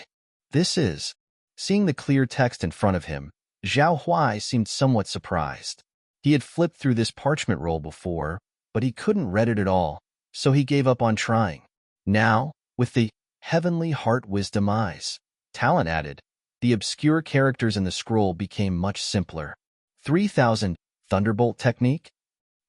This is. Seeing the clear text in front of him, Zhao Huai seemed somewhat surprised. He had flipped through this parchment roll before, but he couldn't read it at all, so he gave up on trying. Now, with the heavenly heart wisdom eyes, talent added, the obscure characters in the scroll became much simpler. 3000 Thunderbolt technique?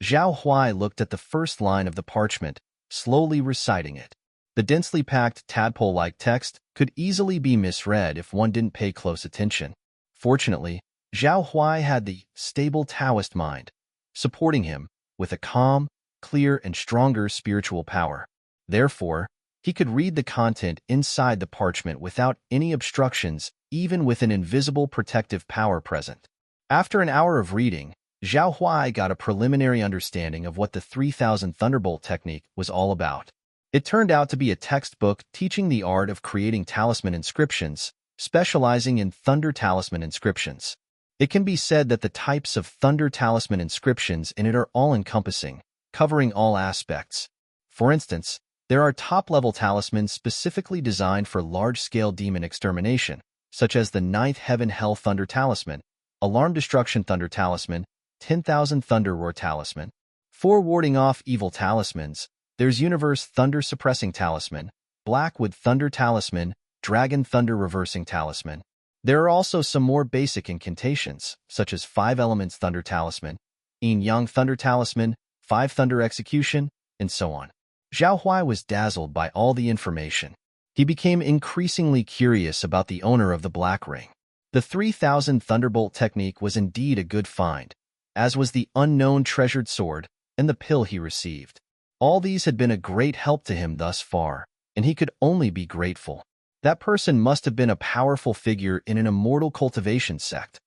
Zhao Huai looked at the first line of the parchment, slowly reciting it. The densely packed tadpole-like text could easily be misread if one didn't pay close attention. Fortunately, Zhao Huai had the stable Taoist mind, supporting him with a calm, clear, and stronger spiritual power. Therefore, he could read the content inside the parchment without any obstructions, even with an invisible protective power present. After an hour of reading, Zhao Huai got a preliminary understanding of what the 3000 Thunderbolt technique was all about. It turned out to be a textbook teaching the art of creating talisman inscriptions, specializing in thunder talisman inscriptions. It can be said that the types of thunder talisman inscriptions in it are all-encompassing, covering all aspects. For instance, there are top-level talismans specifically designed for large-scale demon extermination, such as the 9th Heaven Hell Thunder Talisman, Alarm Destruction Thunder Talisman, 10,000 Thunder Roar Talisman. For warding off evil talismans, there's Universe Thunder Suppressing Talisman, Blackwood Thunder Talisman, Dragon Thunder Reversing Talisman. There are also some more basic incantations, such as 5 Elements Thunder Talisman, Yin Yang Thunder Talisman, 5 Thunder Execution, and so on. Zhao Huai was dazzled by all the information. He became increasingly curious about the owner of the black ring. The 3000 Thunderbolt technique was indeed a good find, as was the unknown treasured sword and the pill he received. All these had been a great help to him thus far, and he could only be grateful. That person must have been a powerful figure in an immortal cultivation sect.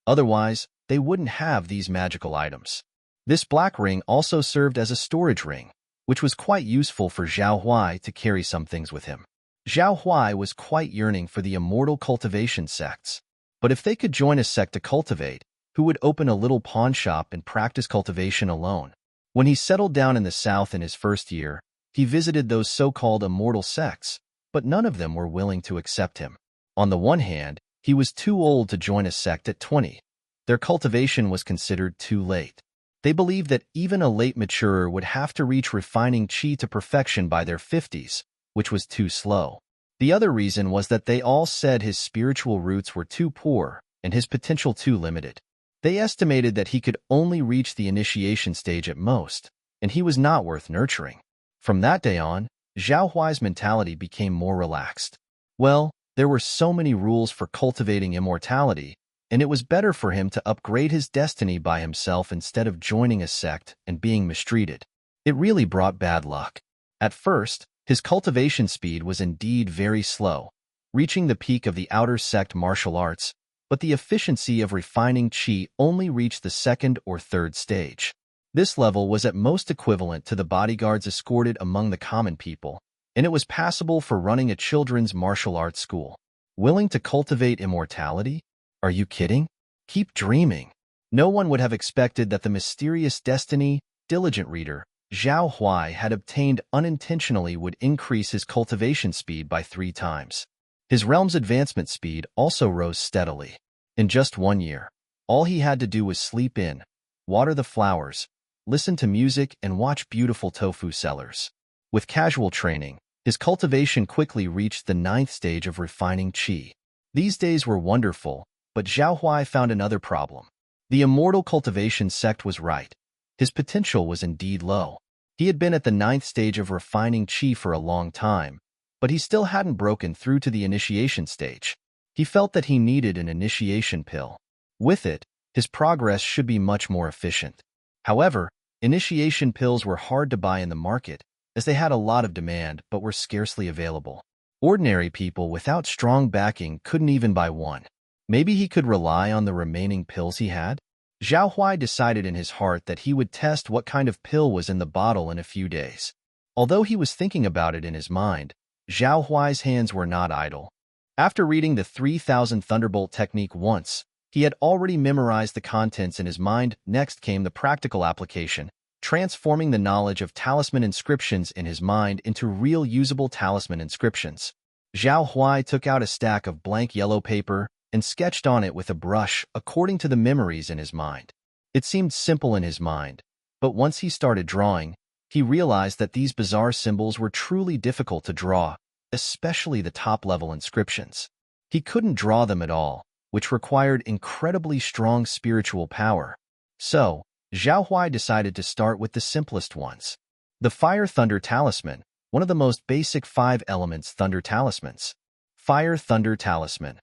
Otherwise, they wouldn't have these magical items. This black ring also served as a storage ring, which was quite useful for Zhao Huai to carry some things with him. Zhao Huai was quite yearning for the immortal cultivation sects. But if they could join a sect to cultivate, who would open a little pawn shop and practice cultivation alone? When he settled down in the south in his first year, he visited those so-called immortal sects, but none of them were willing to accept him. On the one hand, he was too old to join a sect at 20. Their cultivation was considered too late. They believed that even a late maturer would have to reach refining qi to perfection by their 50s, which was too slow. The other reason was that they all said his spiritual roots were too poor and his potential too limited. They estimated that he could only reach the initiation stage at most, and he was not worth nurturing. From that day on, Zhao Huai's mentality became more relaxed. Well, there were so many rules for cultivating immortality, and it was better for him to upgrade his destiny by himself instead of joining a sect and being mistreated. It really brought bad luck. At first, his cultivation speed was indeed very slow, reaching the peak of the outer sect martial arts, but the efficiency of refining chi only reached the second or third stage. This level was at most equivalent to the bodyguards escorted among the common people, and it was passable for running a children's martial arts school. Willing to cultivate immortality? Are you kidding? Keep dreaming. No one would have expected that the mysterious destiny, diligent reader, Zhao Huai had obtained unintentionally would increase his cultivation speed by 3 times. His realm's advancement speed also rose steadily. In just 1 year, all he had to do was sleep in, water the flowers, listen to music, and watch beautiful tofu sellers. With casual training, his cultivation quickly reached the 9th stage of refining qi. These days were wonderful, but Zhao Huai found another problem. The immortal cultivation sect was right. His potential was indeed low. He had been at the 9th stage of refining qi for a long time, but he still hadn't broken through to the initiation stage. He felt that he needed an initiation pill. With it, his progress should be much more efficient. However, initiation pills were hard to buy in the market, as they had a lot of demand but were scarcely available. Ordinary people without strong backing couldn't even buy one. Maybe he could rely on the remaining pills he had? Zhao Huai decided in his heart that he would test what kind of pill was in the bottle in a few days. Although he was thinking about it in his mind, Zhao Huai's hands were not idle. After reading the 3000 Thunderbolt technique once, he had already memorized the contents in his mind. Next came the practical application, transforming the knowledge of talisman inscriptions in his mind into real usable talisman inscriptions. Zhao Huai took out a stack of blank yellow paper and sketched on it with a brush according to the memories in his mind. It seemed simple in his mind, but once he started drawing, he realized that these bizarre symbols were truly difficult to draw, especially the top-level inscriptions. He couldn't draw them at all, which required incredibly strong spiritual power. So, Zhao Huai decided to start with the simplest ones. The Fire Thunder Talisman, one of the most basic 5 elements thunder talismans. Fire Thunder Talisman.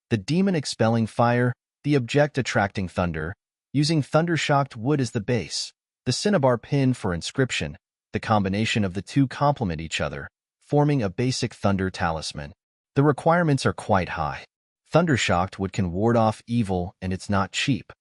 The demon expelling fire, the object attracting thunder, using thunder-shocked wood as the base, the cinnabar pin for inscription. The combination of the two complement each other, forming a basic thunder talisman. The requirements are quite high. Thunder-shocked wood can ward off evil, and it's not cheap.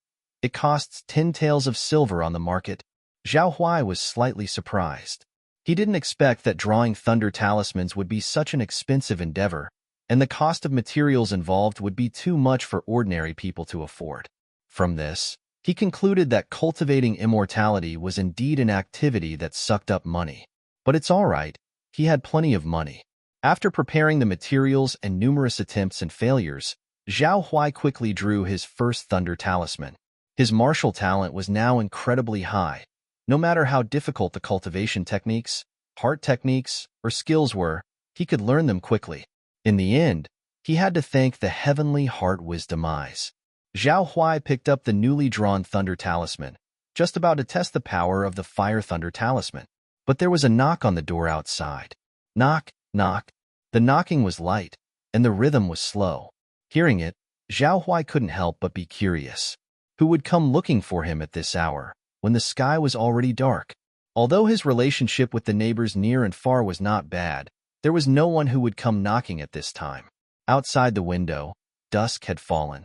It costs 10 taels of silver on the market. Zhao Huai was slightly surprised. He didn't expect that drawing thunder talismans would be such an expensive endeavor, and the cost of materials involved would be too much for ordinary people to afford. From this, he concluded that cultivating immortality was indeed an activity that sucked up money. But it's all right, he had plenty of money. After preparing the materials and numerous attempts and failures, Zhao Huai quickly drew his first thunder talisman. His martial talent was now incredibly high. No matter how difficult the cultivation techniques, heart techniques, or skills were, he could learn them quickly. In the end, he had to thank the heavenly heart wisdom eyes. Zhao Huai picked up the newly drawn Thunder Talisman, just about to test the power of the Fire Thunder Talisman. But there was a knock on the door outside. Knock, knock. The knocking was light, and the rhythm was slow. Hearing it, Zhao Huai couldn't help but be curious. Who would come looking for him at this hour, when the sky was already dark? Although his relationship with the neighbors near and far was not bad, there was no one who would come knocking at this time. Outside the window, dusk had fallen.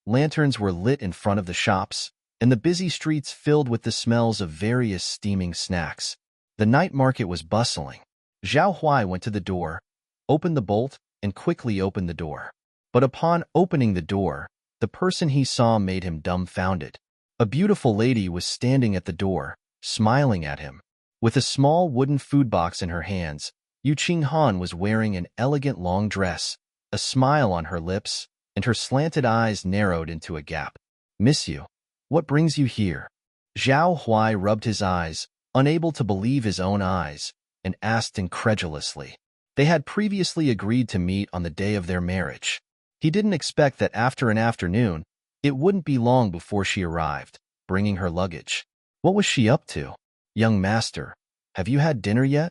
Lanterns were lit in front of the shops, and the busy streets filled with the smells of various steaming snacks. The night market was bustling. Zhao Huai went to the door, opened the bolt, and quickly opened the door. But upon opening the door, the person he saw made him dumbfounded. A beautiful lady was standing at the door, smiling at him. With a small wooden food box in her hands, Yu Qinghan was wearing an elegant long dress, a smile on her lips, and her slanted eyes narrowed into a gap. "Miss you. What brings you here?" Zhao Huai rubbed his eyes, unable to believe his own eyes, and asked incredulously. They had previously agreed to meet on the day of their marriage. He didn't expect that after an afternoon, it wouldn't be long before she arrived, bringing her luggage. What was she up to? "Young master, have you had dinner yet?"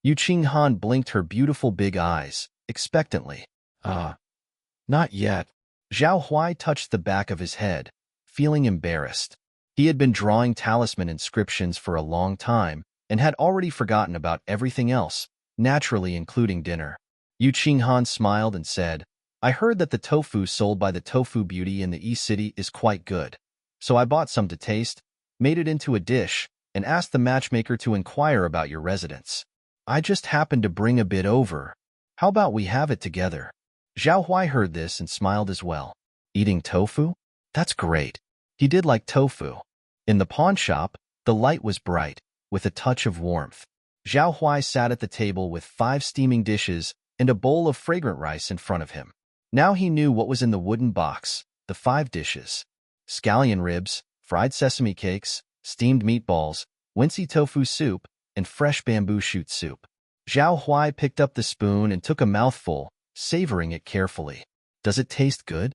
Yu Qinghan blinked her beautiful big eyes, expectantly. Not yet. Zhao Huai touched the back of his head, feeling embarrassed. He had been drawing talisman inscriptions for a long time and had already forgotten about everything else, naturally including dinner. Yu Qinghan smiled and said, I heard that the tofu sold by the Tofu Beauty in the East City is quite good. So I bought some to taste, made it into a dish, and asked the matchmaker to inquire about your residence. I just happened to bring a bit over. How about we have it together? Zhao Huai heard this and smiled as well. Eating tofu? That's great. He did like tofu. In the pawn shop, the light was bright, with a touch of warmth. Zhao Huai sat at the table with 5 steaming dishes and a bowl of fragrant rice in front of him. Now he knew what was in the wooden box, the 5 dishes. Scallion ribs, fried sesame cakes, steamed meatballs, wincy tofu soup, and fresh bamboo shoot soup. Zhao Huai picked up the spoon and took a mouthful, savoring it carefully. Does it taste good?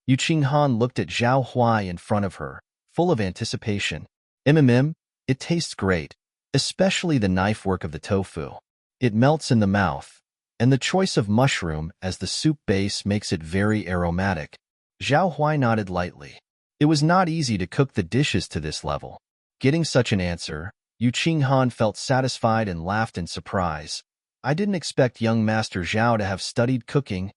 Yu Qinghan looked at Zhao Huai in front of her, full of anticipation. It tastes great, especially the knife work of the tofu. It melts in the mouth, and the choice of mushroom as the soup base makes it very aromatic. Zhao Huai nodded lightly. It was not easy to cook the dishes to this level. Getting such an answer, Yu Qinghan felt satisfied and laughed in surprise. I didn't expect young Master Zhao to have studied cooking.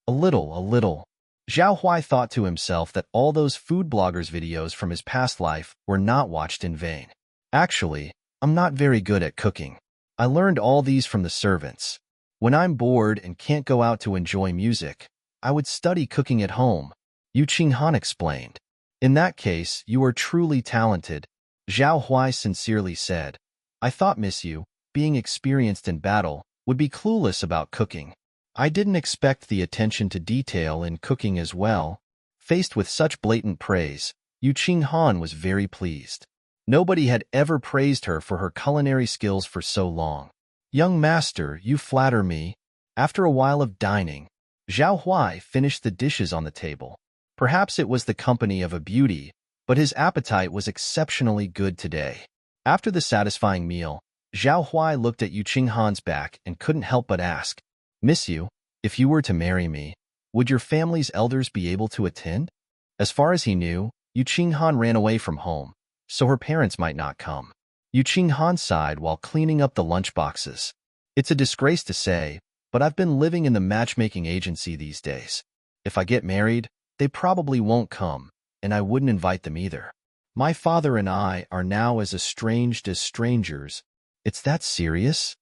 A little. Zhao Huai thought to himself that all those food bloggers' videos from his past life were not watched in vain. Actually, I'm not very good at cooking. I learned all these from the servants. When I'm bored and can't go out to enjoy music, I would study cooking at home, Yu Qinghan explained. In that case, you are truly talented, Zhao Huai sincerely said. I thought Miss Yu, being experienced in battle, would be clueless about cooking. I didn't expect the attention to detail in cooking as well. Faced with such blatant praise, Yu Qinghan was very pleased. Nobody had ever praised her for her culinary skills for so long. Young master, you flatter me. After a while of dining, Zhao Huai finished the dishes on the table. Perhaps it was the company of a beauty, but his appetite was exceptionally good today. After the satisfying meal, Zhao Huai looked at Yu Qinghan's back and couldn't help but ask, Miss Yu, if you were to marry me, would your family's elders be able to attend? As far as he knew, Yu Qinghan ran away from home, so her parents might not come. Yu Qinghan sighed while cleaning up the lunchboxes. It's a disgrace to say, but I've been living in the matchmaking agency these days. If I get married, they probably won't come, and I wouldn't invite them either. My father and I are now as estranged as strangers. It's that serious?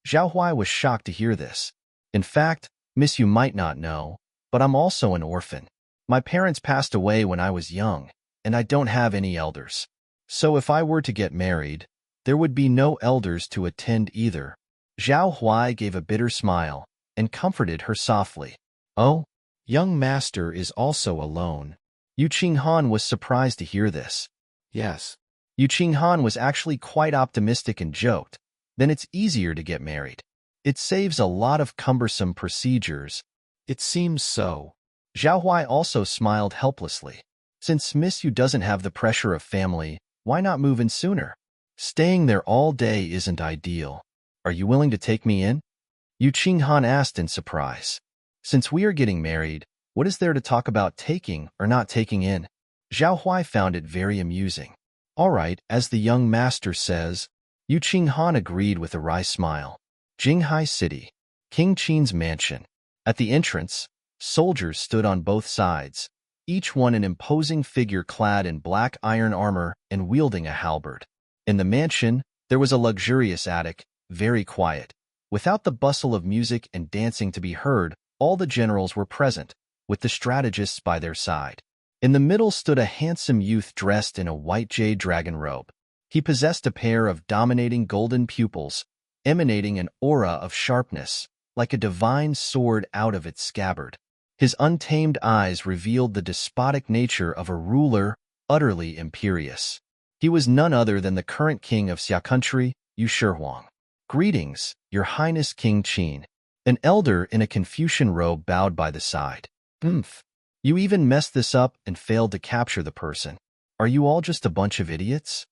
Zhao Huai was shocked to hear this. In fact, Miss Yu might not know, but I'm also an orphan. My parents passed away when I was young, and I don't have any elders. So if I were to get married, there would be no elders to attend either. Zhao Huai gave a bitter smile and comforted her softly. Oh, young master is also alone. Yu Qinghan was surprised to hear this. Yes. Yu Qinghan was actually quite optimistic and joked. Then it's easier to get married. It saves a lot of cumbersome procedures. It seems so. Zhao Huai also smiled helplessly. Since Miss Yu doesn't have the pressure of family, why not move in sooner? Staying there all day isn't ideal. Are you willing to take me in? Yu Qinghan asked in surprise. Since we are getting married, what is there to talk about taking or not taking in? Zhao Huai found it very amusing. All right, as the young master says. Yu Qinghan agreed with a wry smile. Jinghai City, King Qin's mansion. At the entrance, soldiers stood on both sides, each one an imposing figure clad in black iron armor and wielding a halberd. In the mansion, there was a luxurious attic, very quiet. Without the bustle of music and dancing to be heard, all the generals were present, with the strategists by their side. In the middle stood a handsome youth dressed in a white jade dragon robe. He possessed a pair of dominating golden pupils, emanating an aura of sharpness, like a divine sword out of its scabbard. His untamed eyes revealed the despotic nature of a ruler utterly imperious. He was none other than the current king of Xia country, Yu Shihuang. Greetings, Your Highness King Qin. An elder in a Confucian robe bowed by the side. You even messed this up and failed to capture the person. Are you all just a bunch of idiots?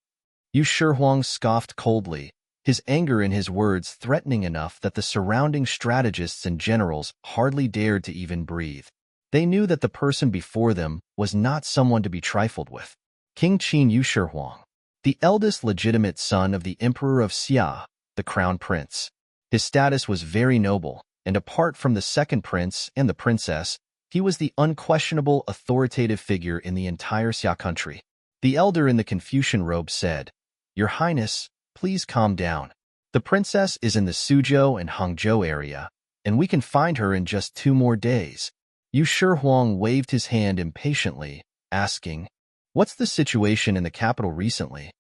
Yu Shihuang scoffed coldly, his anger in his words threatening enough that the surrounding strategists and generals hardly dared to even breathe. They knew that the person before them was not someone to be trifled with. King Qin Yushirhuang, the eldest legitimate son of the Emperor of Xia, the Crown Prince. His status was very noble, and apart from the second prince and the princess, he was the unquestionable authoritative figure in the entire Xia country. The elder in the Confucian robe said, "Your Highness, please calm down. The princess is in the Suzhou and Hangzhou area, and we can find her in just 2 more days." Yu Shihuang waved his hand impatiently, asking, "What's the situation in the capital recently?"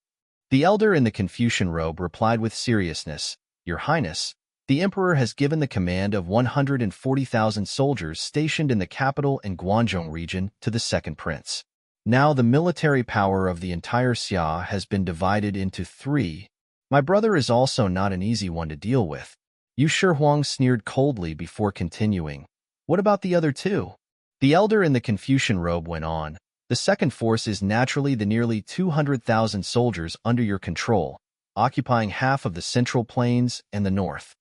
The elder in the Confucian robe replied with seriousness, "Your Highness, the emperor has given the command of 140,000 soldiers stationed in the capital and Guangzhou region to the second prince. Now the military power of the entire Xia has been divided into 3. My brother is also not an easy one to deal with." Yu Shihuang sneered coldly before continuing, "What about the other 2? The elder in the Confucian robe went on, "The second force is naturally the nearly 200,000 soldiers under your control, occupying half of the central plains and the north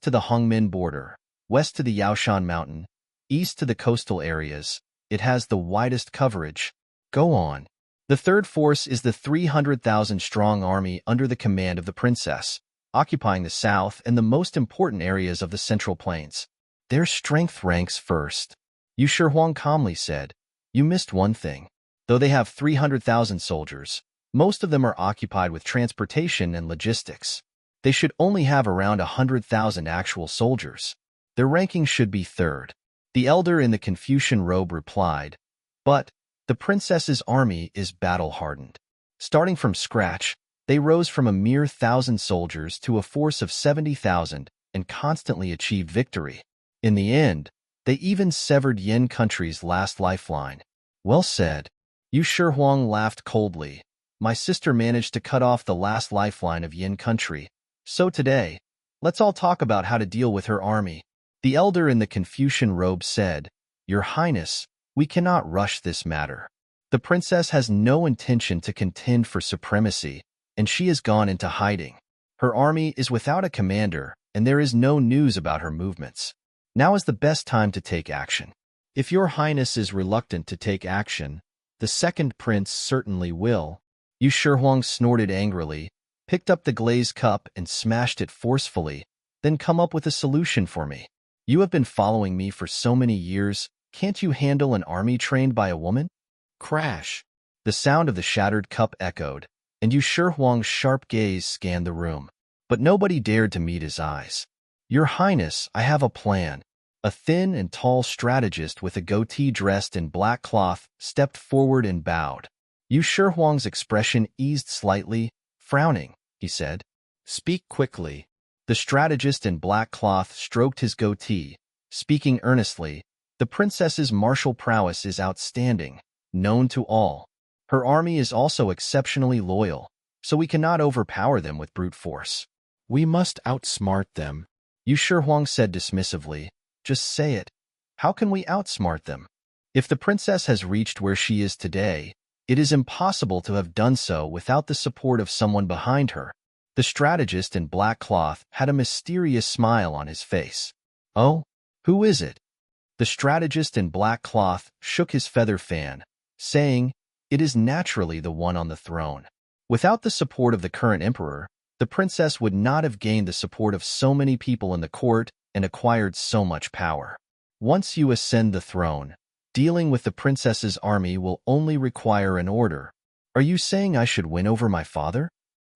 to the Hongmen border, west to the Yaoshan mountain, east to the coastal areas. It has the widest coverage. Go on." The third force is the 300,000-strong army under the command of the princess, occupying the south and the most important areas of the central plains. "Their strength ranks first," Yu Shihuang calmly said. "You missed one thing. Though they have 300,000 soldiers, most of them are occupied with transportation and logistics. They should only have around 100,000 actual soldiers. Their ranking should be third." The elder in the Confucian robe replied, "But the princess's army is battle-hardened. Starting from scratch, they rose from a mere 1,000 soldiers to a force of 70,000 and constantly achieved victory. In the end, they even severed Yin country's last lifeline." "Well said." Yu Shihuang laughed coldly. "My sister managed to cut off the last lifeline of Yin country. So today, let's all talk about how to deal with her army." The elder in the Confucian robe said, "Your Highness, we cannot rush this matter. The princess has no intention to contend for supremacy, and she has gone into hiding. Her army is without a commander, and there is no news about her movements. Now is the best time to take action. If your Highness is reluctant to take action, the second prince certainly will." Yu Shihuang snorted angrily, picked up the glazed cup and smashed it forcefully, "Then come up with a solution for me. You have been following me for so many years, can't you handle an army trained by a woman?" Crash! The sound of the shattered cup echoed, and Yu Shihuang's sharp gaze scanned the room. But nobody dared to meet his eyes. "Your Highness, I have a plan." A thin and tall strategist with a goatee dressed in black cloth stepped forward and bowed. Yu Shihuang's expression eased slightly, frowning. He said, "Speak quickly." The strategist in black cloth stroked his goatee, speaking earnestly, "The princess's martial prowess is outstanding, known to all. Her army is also exceptionally loyal, so we cannot overpower them with brute force. We must outsmart them." Yu Shihuang said dismissively, "Just say it. How can we outsmart them? If the princess has reached where she is today, it is impossible to have done so without the support of someone behind her." The strategist in black cloth had a mysterious smile on his face. "Oh, who is it?" The strategist in black cloth shook his feather fan, saying, "It is naturally the one on the throne. Without the support of the current emperor, the princess would not have gained the support of so many people in the court and acquired so much power. Once you ascend the throne, dealing with the princess's army will only require an order. Are you saying I should win over my father?"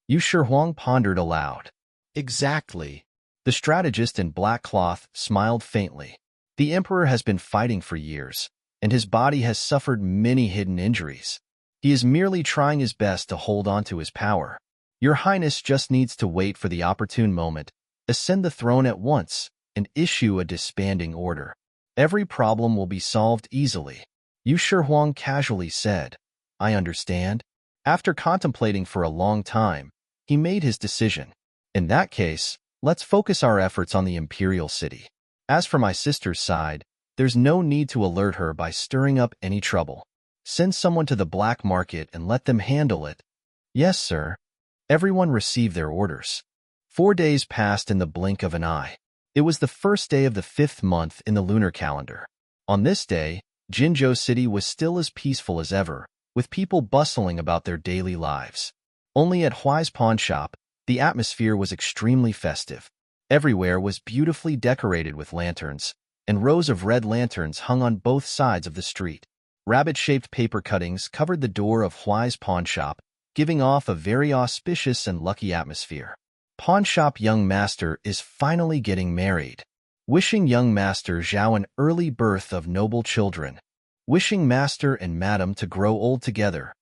Yu Shihuang pondered aloud. "Exactly." The strategist in black cloth smiled faintly. "The emperor has been fighting for years, and his body has suffered many hidden injuries. He is merely trying his best to hold on to his power. Your Highness just needs to wait for the opportune moment, ascend the throne at once, and issue a disbanding order. Every problem will be solved easily." Yu Shihuang casually said, "I understand." After contemplating for a long time, he made his decision. "In that case, let's focus our efforts on the imperial city. As for my sister's side, there's no need to alert her by stirring up any trouble. Send someone to the black market and let them handle it." "Yes, sir." Everyone received their orders. 4 days passed in the blink of an eye. It was the first day of the 5th month in the lunar calendar. On this day, Jinzhou City was still as peaceful as ever, with people bustling about their daily lives. Only at Huai's pawn shop, the atmosphere was extremely festive. Everywhere was beautifully decorated with lanterns, and rows of red lanterns hung on both sides of the street. Rabbit-shaped paper cuttings covered the door of Huai's pawn shop, giving off a very auspicious and lucky atmosphere. Pawn shop young master is finally getting married. Wishing young master Zhao an early birth of noble children. Wishing master and madam to grow old together.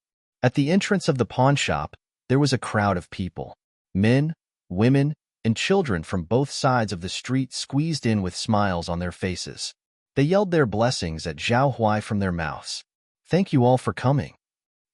At the entrance of the pawn shop, there was a crowd of people. Men, women, and children from both sides of the street squeezed in with smiles on their faces. They yelled their blessings at Zhao Huai from their mouths. "Thank you all for coming."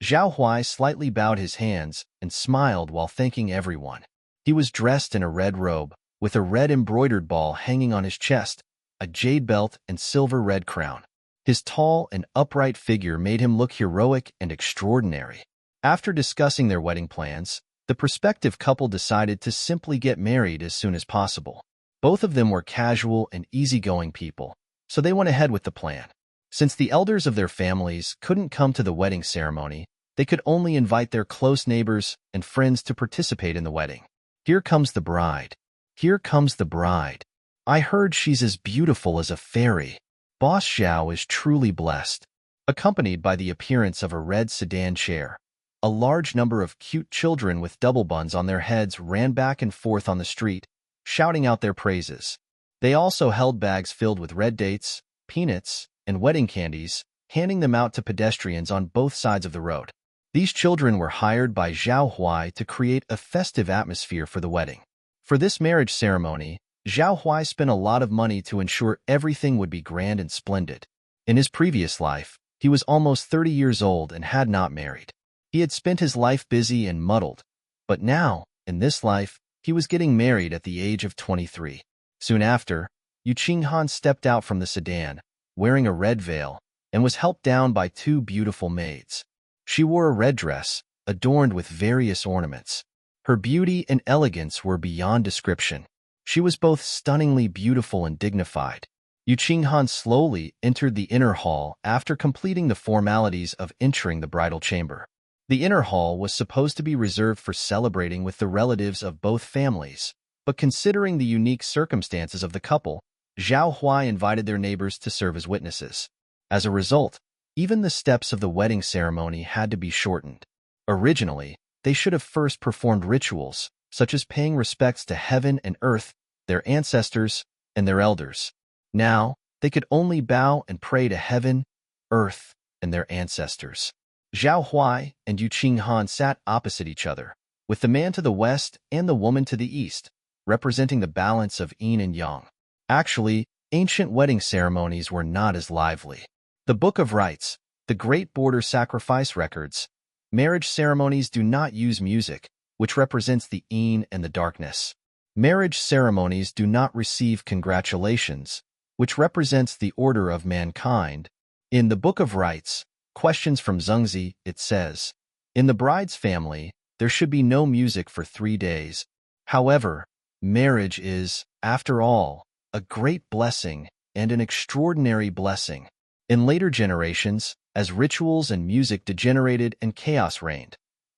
Zhao Huai slightly bowed his hands and smiled while thanking everyone. He was dressed in a red robe, with a red embroidered ball hanging on his chest, a jade belt and silver-red crown. His tall and upright figure made him look heroic and extraordinary. After discussing their wedding plans, the prospective couple decided to simply get married as soon as possible. Both of them were casual and easygoing people, so they went ahead with the plan. Since the elders of their families couldn't come to the wedding ceremony, they could only invite their close neighbors and friends to participate in the wedding. Here comes the bride. Here comes the bride. I heard she's as beautiful as a fairy. Boss Xiao is truly blessed. Accompanied by the appearance of a red sedan chair, a large number of cute children with double buns on their heads ran back and forth on the street, shouting out their praises. They also held bags filled with red dates, peanuts, and wedding candies, handing them out to pedestrians on both sides of the road. These children were hired by Zhao Huai to create a festive atmosphere for the wedding. For this marriage ceremony, Zhao Huai spent a lot of money to ensure everything would be grand and splendid. In his previous life, he was almost 30 years old and had not married. He had spent his life busy and muddled, but now, in this life, he was getting married at the age of 23. Soon after, Yu Qinghan stepped out from the sedan, wearing a red veil, and was helped down by two beautiful maids. She wore a red dress, adorned with various ornaments. Her beauty and elegance were beyond description. She was both stunningly beautiful and dignified. Yu Qinghan slowly entered the inner hall after completing the formalities of entering the bridal chamber. The inner hall was supposed to be reserved for celebrating with the relatives of both families, but considering the unique circumstances of the couple, Zhao Huai invited their neighbors to serve as witnesses. As a result, even the steps of the wedding ceremony had to be shortened. Originally, they should have first performed rituals, such as paying respects to heaven and earth, their ancestors, and their elders. Now, they could only bow and pray to heaven, earth, and their ancestors. Zhao Huai and Yu Qinghan sat opposite each other, with the man to the west and the woman to the east, representing the balance of yin and yang. Actually, ancient wedding ceremonies were not as lively. The Book of Rites, the Great Border Sacrifice records, marriage ceremonies do not use music, which represents the yin and the darkness. Marriage ceremonies do not receive congratulations, which represents the order of mankind. In the Book of Rites, Questions from Zhengzi, it says, in the bride's family, there should be no music for 3 days. However, marriage is, after all, a great blessing and an extraordinary blessing. In later generations, as rituals and music degenerated and chaos reigned,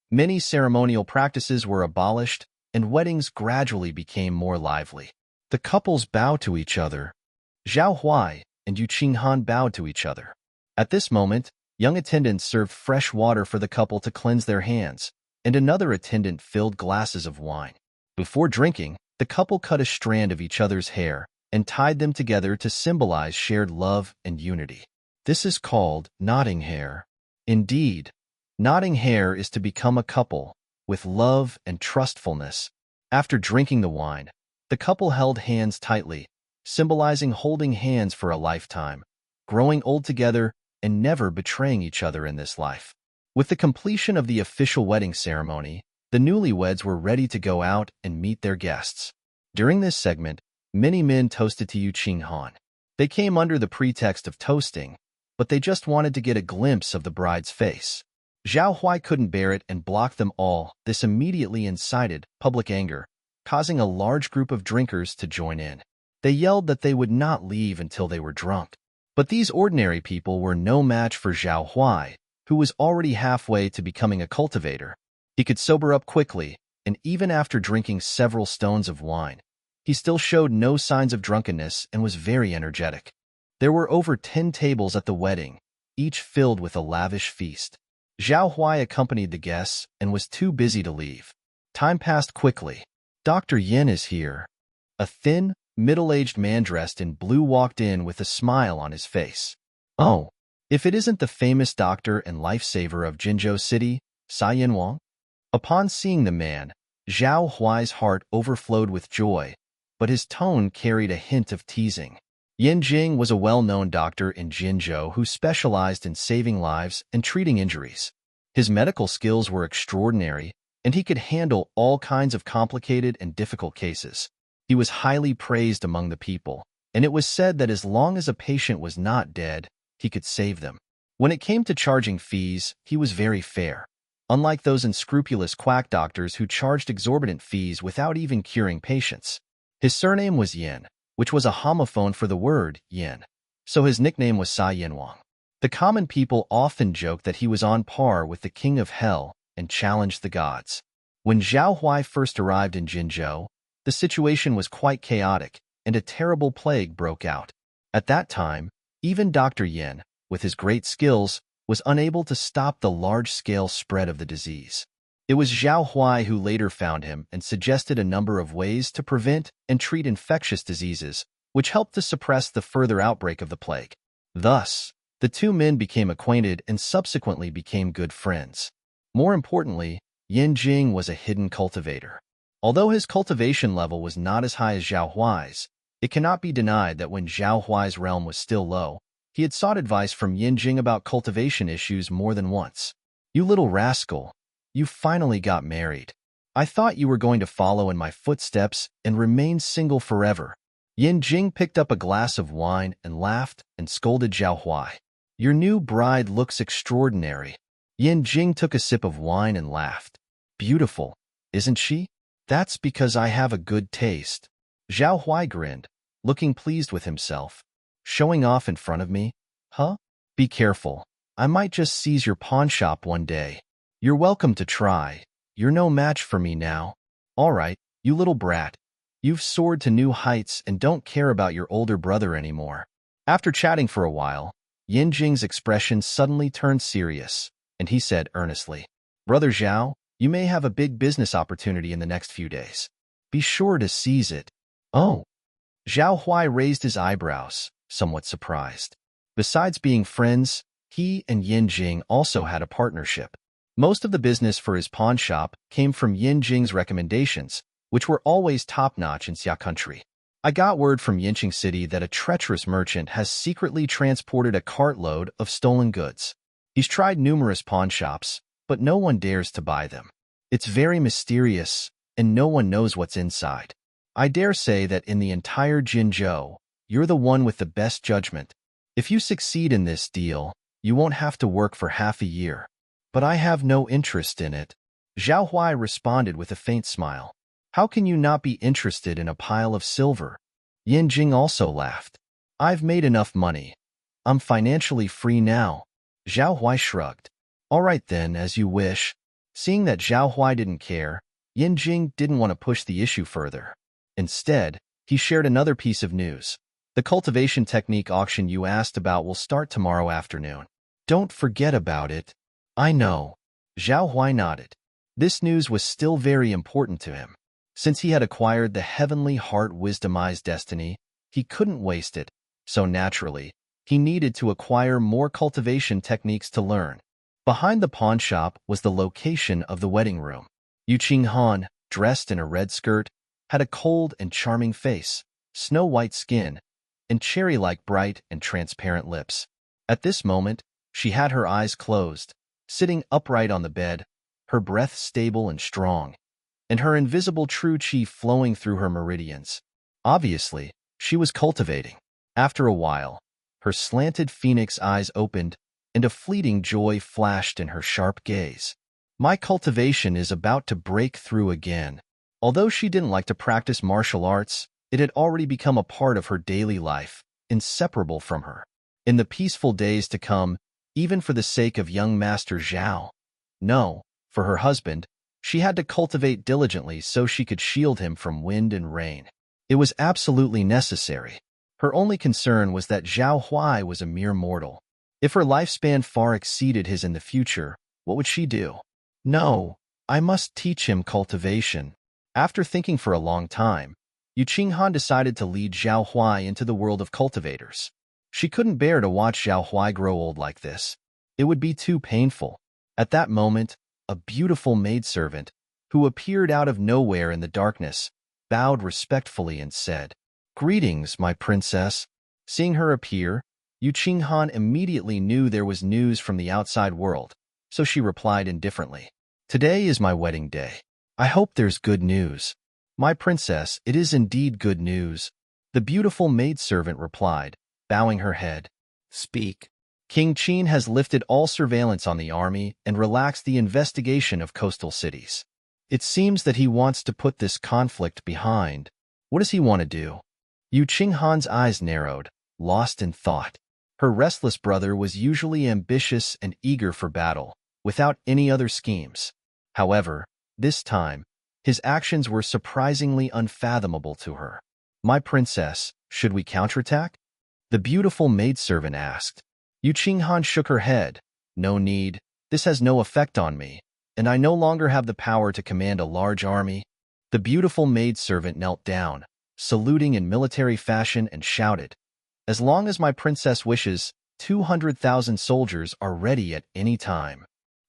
many ceremonial practices were abolished and weddings gradually became more lively. The couples bowed to each other. Zhao Huai and Yu Qinghan bowed to each other. At this moment, young attendants served fresh water for the couple to cleanse their hands, and another attendant filled glasses of wine. Before drinking, the couple cut a strand of each other's hair and tied them together to symbolize shared love and unity. This is called knotting hair. Indeed, knotting hair is to become a couple with love and trustfulness. After drinking the wine, the couple held hands tightly, symbolizing holding hands for a lifetime, growing old together, and never betraying each other in this life. With the completion of the official wedding ceremony, the newlyweds were ready to go out and meet their guests. During this segment, many men toasted to Yu Qinghan. They came under the pretext of toasting, but they just wanted to get a glimpse of the bride's face. Zhao Huai couldn't bear it and blocked them all. This immediately incited public anger. causing a large group of drinkers to join in. They yelled that they would not leave until they were drunk. But these ordinary people were no match for Zhao Huai, who was already halfway to becoming a cultivator. He could sober up quickly, and even after drinking several stones of wine, he still showed no signs of drunkenness and was very energetic. There were over 10 tables at the wedding, each filled with a lavish feast. Zhao Huai accompanied the guests and was too busy to leave. Time passed quickly. Dr. Yin is here. A thin, middle-aged man dressed in blue walked in with a smile on his face. Oh, if it isn't the famous doctor and lifesaver of Jinzhou City, Sai Yanwang? Upon seeing the man, Zhao Huai's heart overflowed with joy, but his tone carried a hint of teasing. Yin Jing was a well-known doctor in Jinzhou who specialized in saving lives and treating injuries. His medical skills were extraordinary, and he could handle all kinds of complicated and difficult cases. He was highly praised among the people, and it was said that as long as a patient was not dead, he could save them. When it came to charging fees, he was very fair. Unlike those unscrupulous quack doctors who charged exorbitant fees without even curing patients. His surname was Yin, which was a homophone for the word yin, so his nickname was Sai Yanwang. The common people often joked that he was on par with the king of hell and challenged the gods. When Zhao Huai first arrived in Jinzhou, the situation was quite chaotic, and a terrible plague broke out. At that time, even Dr. Yin, with his great skills, was unable to stop the large-scale spread of the disease. It was Zhao Huai who later found him and suggested a number of ways to prevent and treat infectious diseases, which helped to suppress the further outbreak of the plague. Thus, the two men became acquainted and subsequently became good friends. More importantly, Yin Jing was a hidden cultivator. Although his cultivation level was not as high as Zhao Huai's, it cannot be denied that when Zhao Huai's realm was still low, he had sought advice from Yin Jing about cultivation issues more than once. "You little rascal, you finally got married. I thought you were going to follow in my footsteps and remain single forever." Yin Jing picked up a glass of wine and laughed and scolded Zhao Huai. "Your new bride looks extraordinary." Yin Jing took a sip of wine and laughed. "Beautiful, isn't she? That's because I have a good taste." Zhao Huai grinned, looking pleased with himself. "Showing off in front of me? Huh? Be careful. I might just seize your pawn shop one day. You're welcome to try. You're no match for me now. All right, you little brat. You've soared to new heights and don't care about your older brother anymore." After chatting for a while, Yin Jing's expression suddenly turned serious, and he said earnestly, "Brother Zhao, you may have a big business opportunity in the next few days. Be sure to seize it." "Oh." Zhao Huai raised his eyebrows, somewhat surprised. Besides being friends, he and Yin Jing also had a partnership. Most of the business for his pawn shop came from Yin Jing's recommendations, which were always top-notch in Xia country. "I got word from Yinqing City that a treacherous merchant has secretly transported a cartload of stolen goods. He's tried numerous pawn shops, but no one dares to buy them. It's very mysterious, and no one knows what's inside. I dare say that in the entire Jinzhou, you're the one with the best judgment. If you succeed in this deal, you won't have to work for half a year." "But I have no interest in it." Zhao Huai responded with a faint smile. "How can you not be interested in a pile of silver?" Yin Jing also laughed. "I've made enough money. I'm financially free now." Zhao Huai shrugged. "All right then, as you wish." Seeing that Zhao Huai didn't care, Yin Jing didn't want to push the issue further. Instead, he shared another piece of news. "The cultivation technique auction you asked about will start tomorrow afternoon. Don't forget about it." "I know." Zhao Huai nodded. This news was still very important to him. Since he had acquired the heavenly heart wisdomized destiny, he couldn't waste it, so naturally, he needed to acquire more cultivation techniques to learn. Behind the pawn shop was the location of the wedding room. Yu Qinghan, dressed in a red skirt, had a cold and charming face, snow-white skin, and cherry-like bright and transparent lips. At this moment, she had her eyes closed, sitting upright on the bed, her breath stable and strong, and her invisible true qi flowing through her meridians. Obviously, she was cultivating. After a while, her slanted phoenix eyes opened, and a fleeting joy flashed in her sharp gaze. "My cultivation is about to break through again. Although she didn't like to practice martial arts, it had already become a part of her daily life, inseparable from her. In the peaceful days to come, even for the sake of young Master Zhao, no, for her husband, she had to cultivate diligently so she could shield him from wind and rain. It was absolutely necessary. Her only concern was that Zhao Huai was a mere mortal. If her lifespan far exceeded his in the future, what would she do? No, I must teach him cultivation. After thinking for a long time, Yu Qinghan decided to lead Zhao Huai into the world of cultivators. She couldn't bear to watch Zhao Huai grow old like this. It would be too painful. At that moment, a beautiful maidservant, who appeared out of nowhere in the darkness, bowed respectfully and said, "Greetings, my princess." Seeing her appear, Yu Qinghan immediately knew there was news from the outside world, so she replied indifferently, "Today is my wedding day. I hope there's good news." "My princess, it is indeed good news," the beautiful maidservant replied, bowing her head. "Speak." King Qin has lifted all surveillance on the army and relaxed the investigation of coastal cities. It seems that he wants to put this conflict behind. What does he want to do? Yu Qinghan's eyes narrowed, lost in thought. Her restless brother was usually ambitious and eager for battle, without any other schemes. However, this time, his actions were surprisingly unfathomable to her. "My princess, should we counterattack?" the beautiful maidservant asked. Yu Qinghan shook her head. "No need. This has no effect on me, and I no longer have the power to command a large army." The beautiful maidservant knelt down, saluting in military fashion, and shouted, "As long as my princess wishes, 200,000 soldiers are ready at any time."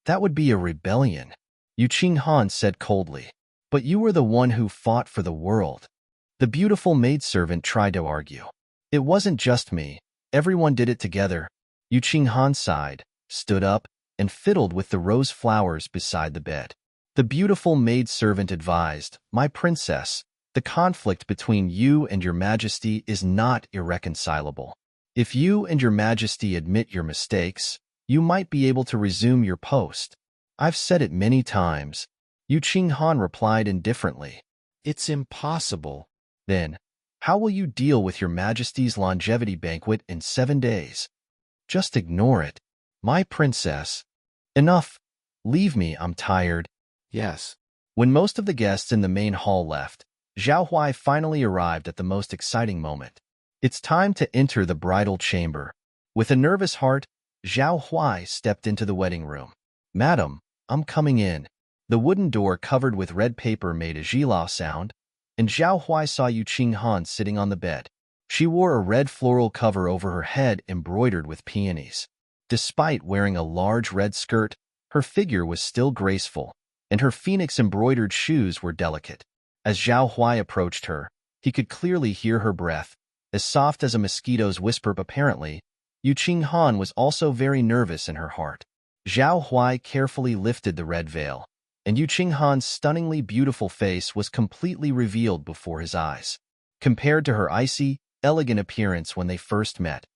"That would be a rebellion," Yu Qinghan said coldly. "But you were the one who fought for the world." The beautiful maidservant tried to argue. "It wasn't just me. Everyone did it together." Yu Qinghan sighed, stood up, and fiddled with the rose flowers beside the bed. The beautiful maidservant advised, "My princess, the conflict between you and your majesty is not irreconcilable. If you and your majesty admit your mistakes, you might be able to resume your post." "I've said it many times," Yu Qinghan replied indifferently. "It's impossible." "Then, how will you deal with your majesty's longevity banquet in 7 days? Just ignore it." "My princess." "Enough. Leave me, I'm tired." "Yes." When most of the guests in the main hall left, Zhao Huai finally arrived at the most exciting moment. It's time to enter the bridal chamber. With a nervous heart, Zhao Huai stepped into the wedding room. "Madam, I'm coming in." The wooden door covered with red paper made a zhilao sound, and Zhao Huai saw Yu Qinghan sitting on the bed. She wore a red floral cover over her head embroidered with peonies. Despite wearing a large red skirt, her figure was still graceful, and her phoenix-embroidered shoes were delicate. As Zhao Huai approached her, he could clearly hear her breath, as soft as a mosquito's whisper. Apparently, Yu Qinghan was also very nervous in her heart. Zhao Huai carefully lifted the red veil, and Yu Qinghan's stunningly beautiful face was completely revealed before his eyes. Compared to her icy, elegant appearance when they first met,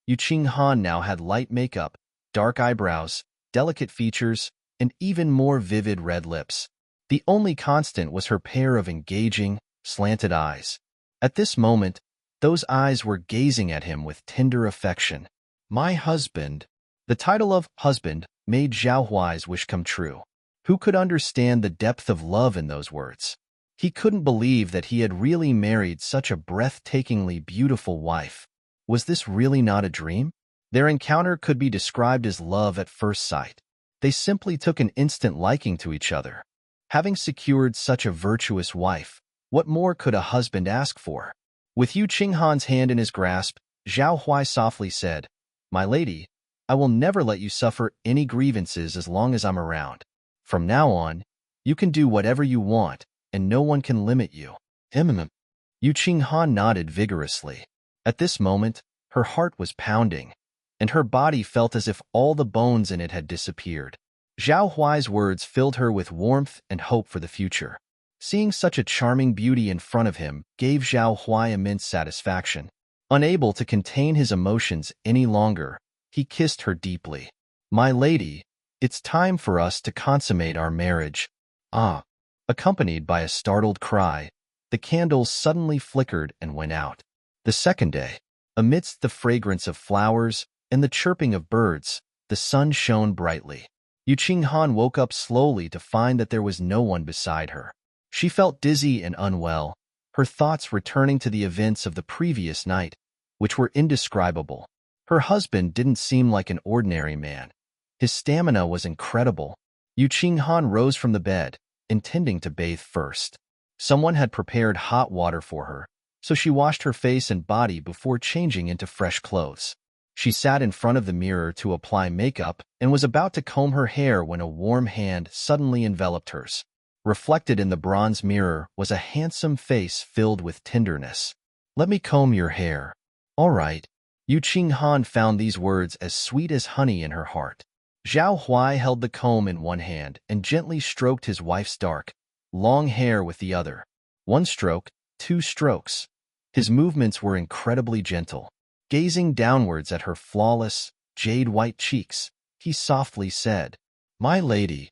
Yu Qinghan now had light makeup, dark eyebrows, delicate features, and even more vivid red lips. The only constant was her pair of engaging, slanted eyes. At this moment, those eyes were gazing at him with tender affection. "My husband." The title of husband made Zhao Huai's wish come true. Who could understand the depth of love in those words? He couldn't believe that he had really married such a breathtakingly beautiful wife. Was this really not a dream? Their encounter could be described as love at first sight. They simply took an instant liking to each other. Having secured such a virtuous wife, what more could a husband ask for? With Yu Qinghan's hand in his grasp, Zhao Huai softly said, "My lady, I will never let you suffer any grievances as long as I'm around. From now on, you can do whatever you want, and no one can limit you." Yu Qinghan nodded vigorously. At this moment, her heart was pounding, and her body felt as if all the bones in it had disappeared. Zhao Huai's words filled her with warmth and hope for the future. Seeing such a charming beauty in front of him gave Zhao Huai immense satisfaction. Unable to contain his emotions any longer, he kissed her deeply. "My lady, it's time for us to consummate our marriage." "Ah." Accompanied by a startled cry, the candles suddenly flickered and went out. The second day, amidst the fragrance of flowers and the chirping of birds, the sun shone brightly. Yu Qinghan woke up slowly to find that there was no one beside her. She felt dizzy and unwell, her thoughts returning to the events of the previous night, which were indescribable. Her husband didn't seem like an ordinary man. His stamina was incredible. Yu Qinghan rose from the bed, intending to bathe first. Someone had prepared hot water for her, so she washed her face and body before changing into fresh clothes. She sat in front of the mirror to apply makeup and was about to comb her hair when a warm hand suddenly enveloped hers. Reflected in the bronze mirror was a handsome face filled with tenderness. "Let me comb your hair." "All right." Yu Qinghan found these words as sweet as honey in her heart. Zhao Huai held the comb in one hand and gently stroked his wife's dark, long hair with the other. One stroke, two strokes. His movements were incredibly gentle. Gazing downwards at her flawless, jade-white cheeks, he softly said, "My lady,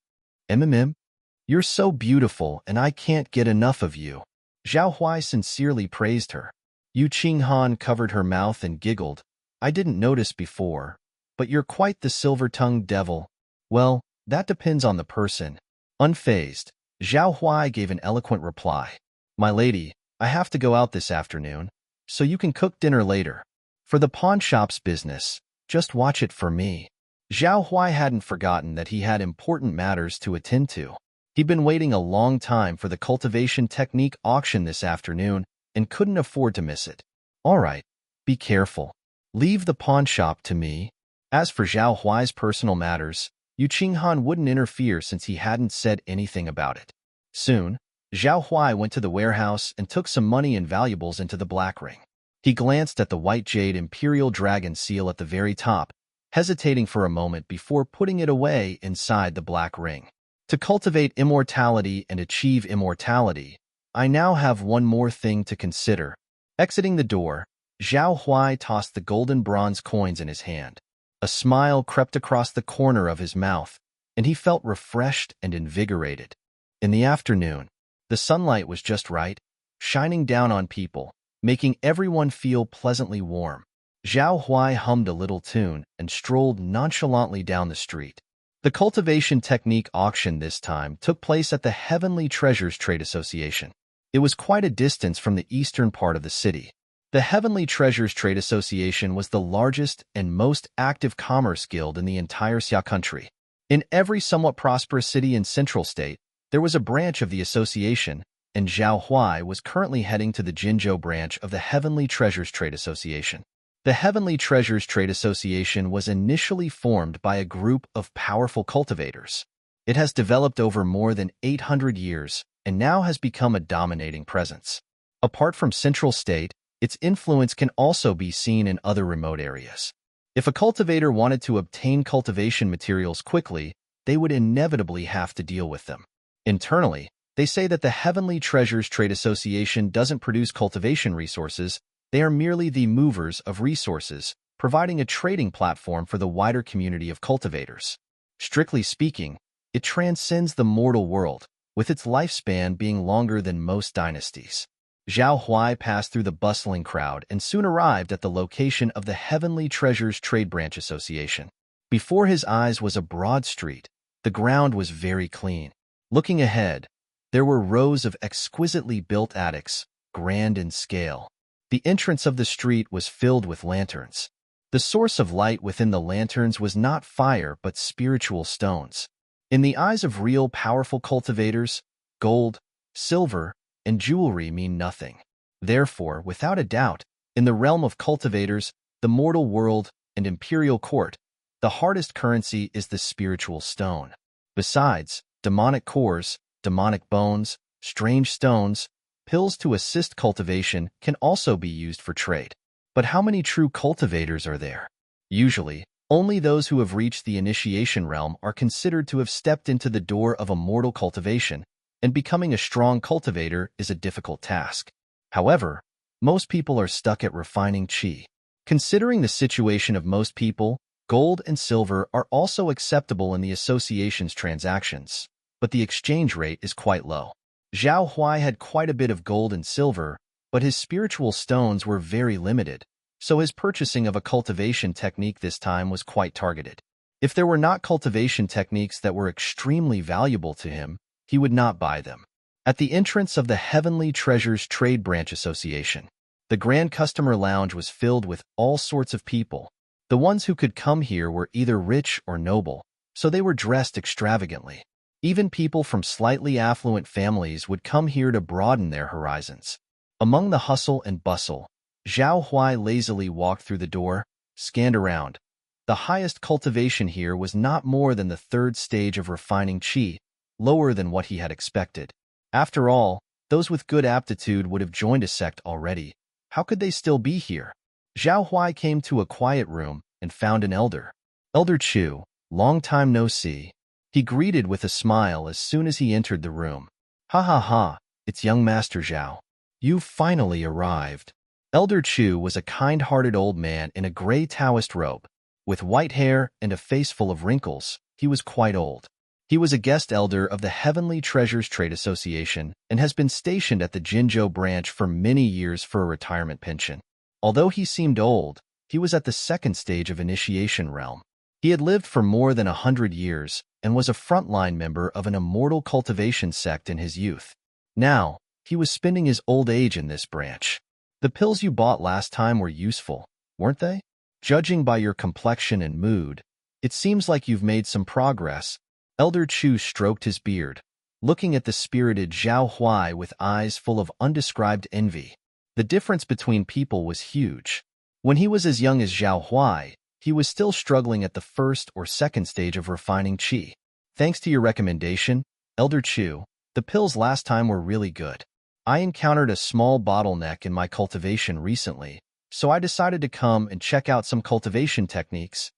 you're so beautiful and I can't get enough of you." Zhao Huai sincerely praised her. Yu Qinghan covered her mouth and giggled. "I didn't notice before, but you're quite the silver-tongued devil." "Well, that depends on the person." Unfazed, Zhao Huai gave an eloquent reply. "My lady, I have to go out this afternoon, so you can cook dinner later. For the pawn shop's business, just watch it for me." Zhao Huai hadn't forgotten that he had important matters to attend to. He'd been waiting a long time for the cultivation technique auction this afternoon and couldn't afford to miss it. "All right, be careful. Leave the pawn shop to me." As for Zhao Huai's personal matters, Yu Qinghan wouldn't interfere since he hadn't said anything about it. Soon, Zhao Huai went to the warehouse and took some money and valuables into the black ring. He glanced at the white jade imperial dragon seal at the very top, hesitating for a moment before putting it away inside the black ring. "To cultivate immortality and achieve immortality, I now have one more thing to consider." Exiting the door, Zhao Huai tossed the golden bronze coins in his hand. A smile crept across the corner of his mouth, and he felt refreshed and invigorated. In the afternoon, the sunlight was just right, shining down on people, making everyone feel pleasantly warm. Zhao Huai hummed a little tune and strolled nonchalantly down the street. The cultivation technique auction this time took place at the Heavenly Treasures Trade Association. It was quite a distance from the eastern part of the city. The Heavenly Treasures Trade Association was the largest and most active commerce guild in the entire Xia country. In every somewhat prosperous city in Central State, there was a branch of the association, and Zhao Huai was currently heading to the Jinzhou branch of the Heavenly Treasures Trade Association. The Heavenly Treasures Trade Association was initially formed by a group of powerful cultivators. It has developed over more than 800 years and now has become a dominating presence. Apart from Central State, its influence can also be seen in other remote areas. If a cultivator wanted to obtain cultivation materials quickly, they would inevitably have to deal with them. Internally, they say that the Heavenly Treasures Trade Association doesn't produce cultivation resources. They are merely the movers of resources, providing a trading platform for the wider community of cultivators. Strictly speaking, it transcends the mortal world, with its lifespan being longer than most dynasties. Zhao Huai passed through the bustling crowd and soon arrived at the location of the Heavenly Treasures Trade Branch Association. Before his eyes was a broad street. The ground was very clean. Looking ahead, there were rows of exquisitely built attics, grand in scale. The entrance of the street was filled with lanterns. The source of light within the lanterns was not fire but spiritual stones. In the eyes of real powerful cultivators, gold, silver, and jewelry mean nothing. Therefore, without a doubt, in the realm of cultivators, the mortal world, and imperial court, the hardest currency is the spiritual stone. Besides, demonic cores, demonic bones, strange stones, pills to assist cultivation can also be used for trade. But how many true cultivators are there? Usually, only those who have reached the initiation realm are considered to have stepped into the door of a mortal cultivation, and becoming a strong cultivator is a difficult task. However, most people are stuck at refining qi. Considering the situation of most people, gold and silver are also acceptable in the association's transactions, but the exchange rate is quite low. Zhao Huai had quite a bit of gold and silver, but his spiritual stones were very limited, so his purchasing of a cultivation technique this time was quite targeted. If there were not cultivation techniques that were extremely valuable to him, he would not buy them. At the entrance of the Heavenly Treasures Trade Branch Association, the Grand Customer Lounge was filled with all sorts of people. The ones who could come here were either rich or noble, so they were dressed extravagantly. Even people from slightly affluent families would come here to broaden their horizons. Among the hustle and bustle, Zhao Huai lazily walked through the door, scanned around. The highest cultivation here was not more than the third stage of refining qi, lower than what he had expected. After all, those with good aptitude would have joined a sect already. How could they still be here? Zhao Huai came to a quiet room and found an elder. Elder Chu, long time no see. He greeted with a smile as soon as he entered the room. Ha ha ha, it's young Master Zhao. You've finally arrived. Elder Chu was a kind-hearted old man in a gray Taoist robe. With white hair and a face full of wrinkles, he was quite old. He was a guest elder of the Heavenly Treasures Trade Association and has been stationed at the Jinzhou branch for many years for a retirement pension. Although he seemed old, he was at the second stage of initiation realm. He had lived for more than 100 years and was a frontline member of an immortal cultivation sect in his youth. Now, he was spending his old age in this branch. The pills you bought last time were useful, weren't they? Judging by your complexion and mood, it seems like you've made some progress. Elder Chu stroked his beard, looking at the spirited Zhao Huai with eyes full of undescribed envy. The difference between people was huge. When he was as young as Zhao Huai, he was still struggling at the first or second stage of refining qi. Thanks to your recommendation, Elder Chu, the pills last time were really good. I encountered a small bottleneck in my cultivation recently, so I decided to come and check out some cultivation techniques.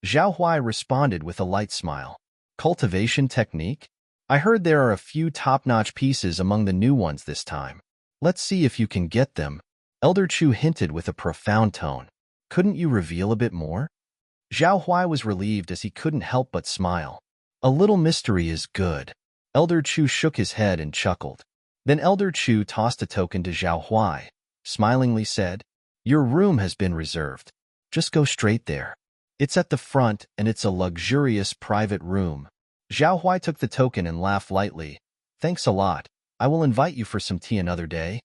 Zhao Huai responded with a light smile. Cultivation technique? I heard there are a few top-notch pieces among the new ones this time. Let's see if you can get them. Elder Chu hinted with a profound tone. Couldn't you reveal a bit more? Zhao Huai was relieved as he couldn't help but smile. A little mystery is good. Elder Chu shook his head and chuckled. Then Elder Chu tossed a token to Zhao Huai, smilingly said, Your room has been reserved. Just go straight there. It's at the front and it's a luxurious private room. Zhao Huai took the token and laughed lightly. Thanks a lot. I will invite you for some tea another day.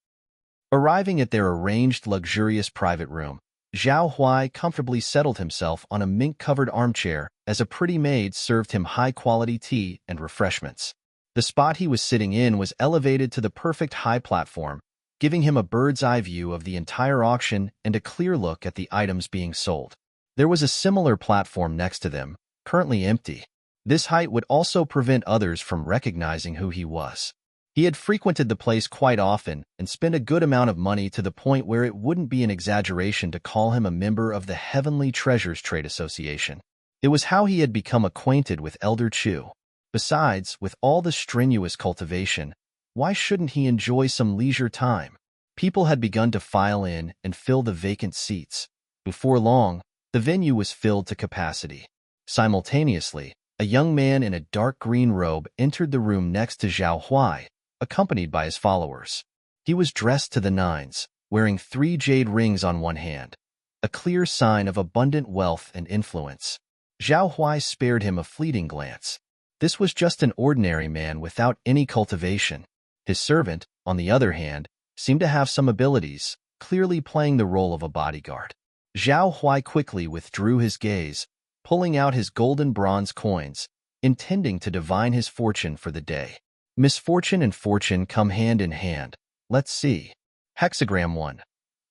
Arriving at their arranged luxurious private room, Zhao Huai comfortably settled himself on a mink-covered armchair as a pretty maid served him high-quality tea and refreshments. The spot he was sitting in was elevated to the perfect high platform, giving him a bird's-eye view of the entire auction and a clear look at the items being sold. There was a similar platform next to them, currently empty. This height would also prevent others from recognizing who he was. He had frequented the place quite often and spent a good amount of money to the point where it wouldn't be an exaggeration to call him a member of the Heavenly Treasures Trade Association. It was how he had become acquainted with Elder Chu. Besides, with all the strenuous cultivation, why shouldn't he enjoy some leisure time? People had begun to file in and fill the vacant seats. Before long, the venue was filled to capacity. Simultaneously, a young man in a dark green robe entered the room next to Zhao Huai, accompanied by his followers. He was dressed to the nines, wearing 3 jade rings on one hand, a clear sign of abundant wealth and influence. Zhao Huai spared him a fleeting glance. This was just an ordinary man without any cultivation. His servant, on the other hand, seemed to have some abilities, clearly playing the role of a bodyguard. Zhao Huai quickly withdrew his gaze, pulling out his golden bronze coins, intending to divine his fortune for the day. Misfortune and fortune come hand in hand. Let's see. Hexagram 1.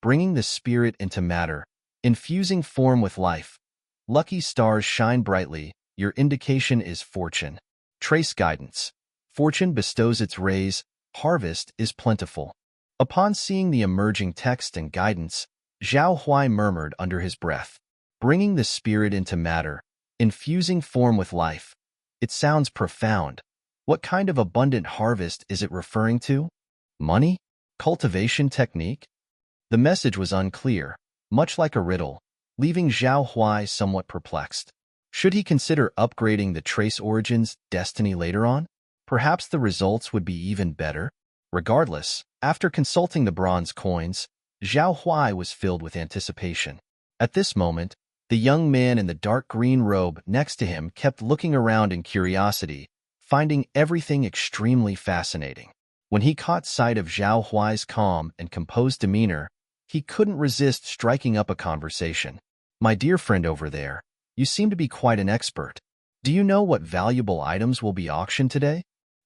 Bringing the spirit into matter, infusing form with life. Lucky stars shine brightly, your indication is fortune. Trace guidance. Fortune bestows its rays, harvest is plentiful. Upon seeing the emerging text and guidance, Zhao Huai murmured under his breath. Bringing the spirit into matter, infusing form with life. It sounds profound. What kind of abundant harvest is it referring to? Money? Cultivation technique? The message was unclear, much like a riddle, leaving Zhao Huai somewhat perplexed. Should he consider upgrading the Trace Origins destiny later on? Perhaps the results would be even better? Regardless, after consulting the bronze coins, Zhao Huai was filled with anticipation. At this moment, the young man in the dark green robe next to him kept looking around in curiosity, finding everything extremely fascinating. When he caught sight of Zhao Huai's calm and composed demeanor, he couldn't resist striking up a conversation. "My dear friend over there, you seem to be quite an expert. Do you know what valuable items will be auctioned today?"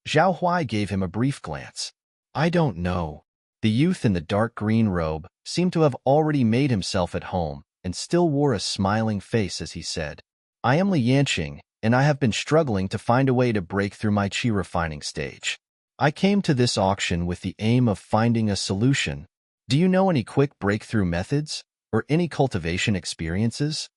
Zhao Huai gave him a brief glance. "I don't know." The youth in the dark green robe seemed to have already made himself at home and still wore a smiling face as he said, "I am Li Yanqing, and I have been struggling to find a way to break through my qi refining stage. I came to this auction with the aim of finding a solution. Do you know any quick breakthrough methods or any cultivation experiences?"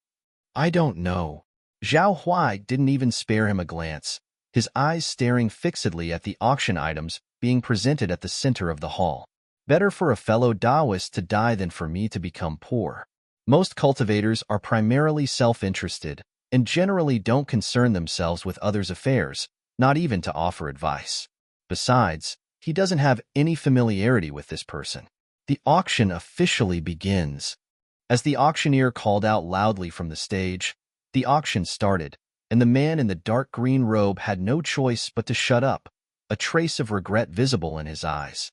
"I don't know." Zhao Huai didn't even spare him a glance, his eyes staring fixedly at the auction items being presented at the center of the hall. "Better for a fellow Taoist to die than for me to become poor." Most cultivators are primarily self-interested and generally don't concern themselves with others' affairs, not even to offer advice. Besides, he doesn't have any familiarity with this person. The auction officially begins. As the auctioneer called out loudly from the stage, the auction started, and the man in the dark green robe had no choice but to shut up, a trace of regret visible in his eyes.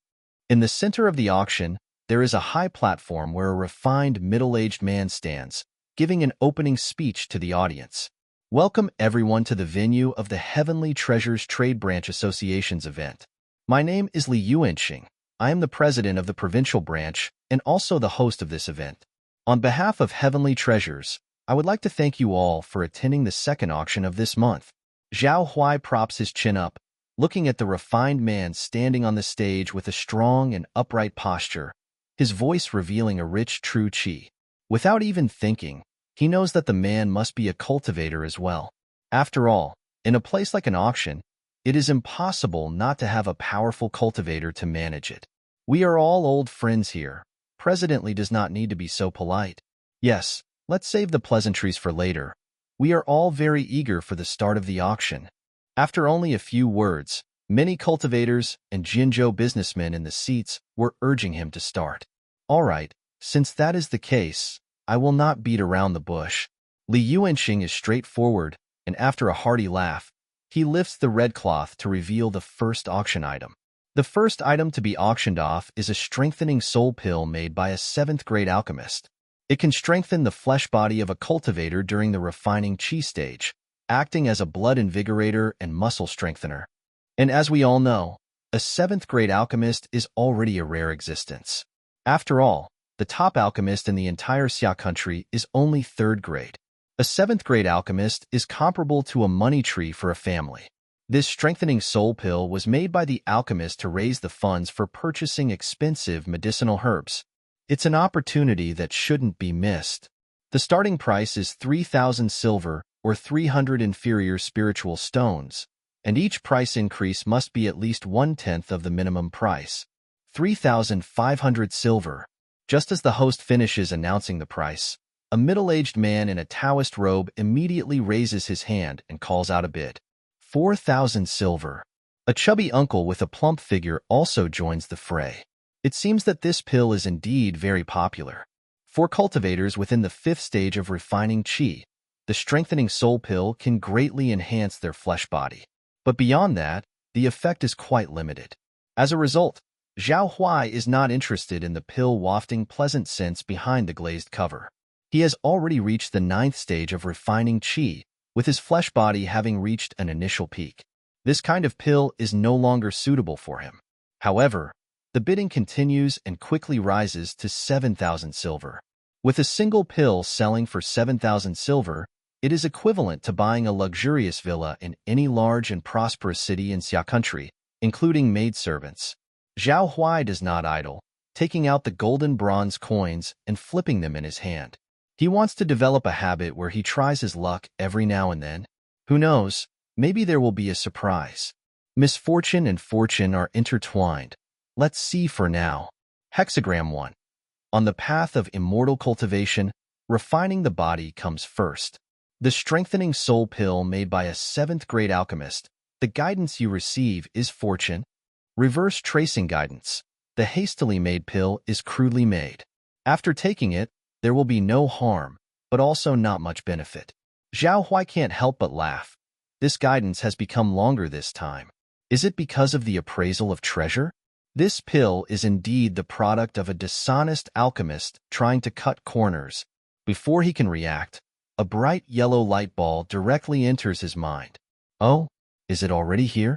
In the center of the auction, there is a high platform where a refined middle-aged man stands, giving an opening speech to the audience. "Welcome everyone to the venue of the Heavenly Treasures Trade Branch Association's event. My name is Li Yuanxing. I am the president of the provincial branch and also the host of this event. On behalf of Heavenly Treasures, I would like to thank you all for attending the second auction of this month." Zhao Huai props his chin up, looking at the refined man standing on the stage with a strong and upright posture, his voice revealing a rich true qi. Without even thinking, he knows that the man must be a cultivator as well. After all, in a place like an auction, it is impossible not to have a powerful cultivator to manage it. "We are all old friends here. President Li does not need to be so polite. Yes, let's save the pleasantries for later. We are all very eager for the start of the auction." After only a few words, many cultivators and Jinzhou businessmen in the seats were urging him to start. "All right, since that is the case, I will not beat around the bush." Li Yuanxing is straightforward, and after a hearty laugh, he lifts the red cloth to reveal the first auction item. The first item to be auctioned off is a strengthening soul pill made by a 7th-grade alchemist. It can strengthen the flesh body of a cultivator during the refining qi stage, acting as a blood invigorator and muscle strengthener. And as we all know, a 7th-grade alchemist is already a rare existence. After all, the top alchemist in the entire Xia country is only 3rd grade. A 7th-grade alchemist is comparable to a money tree for a family. This strengthening soul pill was made by the alchemist to raise the funds for purchasing expensive medicinal herbs. It's an opportunity that shouldn't be missed. The starting price is 3,000 silver or 300 inferior spiritual stones, and each price increase must be at least 1/10 of the minimum price, 3,500 silver. Just as the host finishes announcing the price, a middle-aged man in a Taoist robe immediately raises his hand and calls out a bid. 4,000 silver. A chubby uncle with a plump figure also joins the fray. It seems that this pill is indeed very popular. For cultivators within the 5th stage of refining qi, the strengthening soul pill can greatly enhance their flesh body. But beyond that, the effect is quite limited. As a result, Zhao Huai is not interested in the pill wafting pleasant scents behind the glazed cover. He has already reached the 9th stage of refining qi, with his flesh body having reached an initial peak. This kind of pill is no longer suitable for him. However, the bidding continues and quickly rises to 7,000 silver. With a single pill selling for 7,000 silver, it is equivalent to buying a luxurious villa in any large and prosperous city in Xia country, including maidservants. Zhao Huai does not idle, taking out the golden bronze coins and flipping them in his hand. He wants to develop a habit where he tries his luck every now and then. Who knows, maybe there will be a surprise. Misfortune and fortune are intertwined. Let's see for now. Hexagram 1. On the path of immortal cultivation, refining the body comes first. The strengthening soul pill made by a 7th-grade alchemist, the guidance you receive is fortune. Reverse tracing guidance. The hastily made pill is crudely made. After taking it, there will be no harm, but also not much benefit. Zhao Huai can't help but laugh. This guidance has become longer this time. Is it because of the appraisal of treasure? This pill is indeed the product of a dishonest alchemist trying to cut corners. Before he can react, a bright yellow light ball directly enters his mind. Oh, is it already here?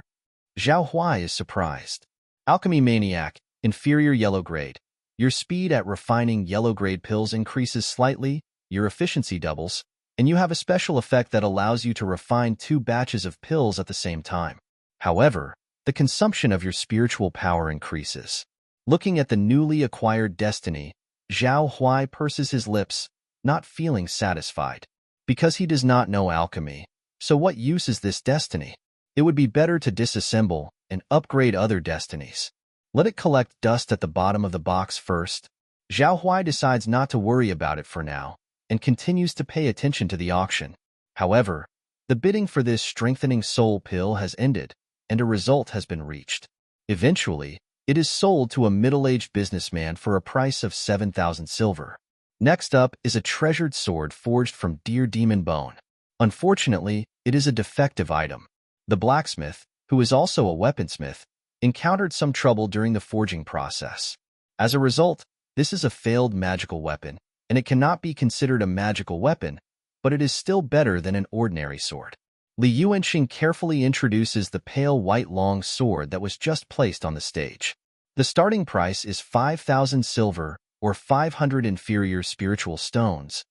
Zhao Huai is surprised. Alchemy Maniac, inferior yellow grade. Your speed at refining yellow grade pills increases slightly, your efficiency doubles, and you have a special effect that allows you to refine 2 batches of pills at the same time. However, the consumption of your spiritual power increases. Looking at the newly acquired destiny, Zhao Huai purses his lips, not feeling satisfied. Because he does not know alchemy, so what use is this destiny? It would be better to disassemble and upgrade other destinies. Let it collect dust at the bottom of the box first. Zhao Huai decides not to worry about it for now, and continues to pay attention to the auction. However, the bidding for this strengthening soul pill has ended, and a result has been reached. Eventually, it is sold to a middle-aged businessman for a price of 7,000 silver. Next up is a treasured sword forged from deer demon bone. Unfortunately, it is a defective item. The blacksmith, who is also a weaponsmith, encountered some trouble during the forging process. As a result, this is a failed magical weapon, and it cannot be considered a magical weapon, but it is still better than an ordinary sword. Li Yuanxing carefully introduces the pale white long sword that was just placed on the stage. The starting price is 5,000 silver or 500 inferior spiritual stones.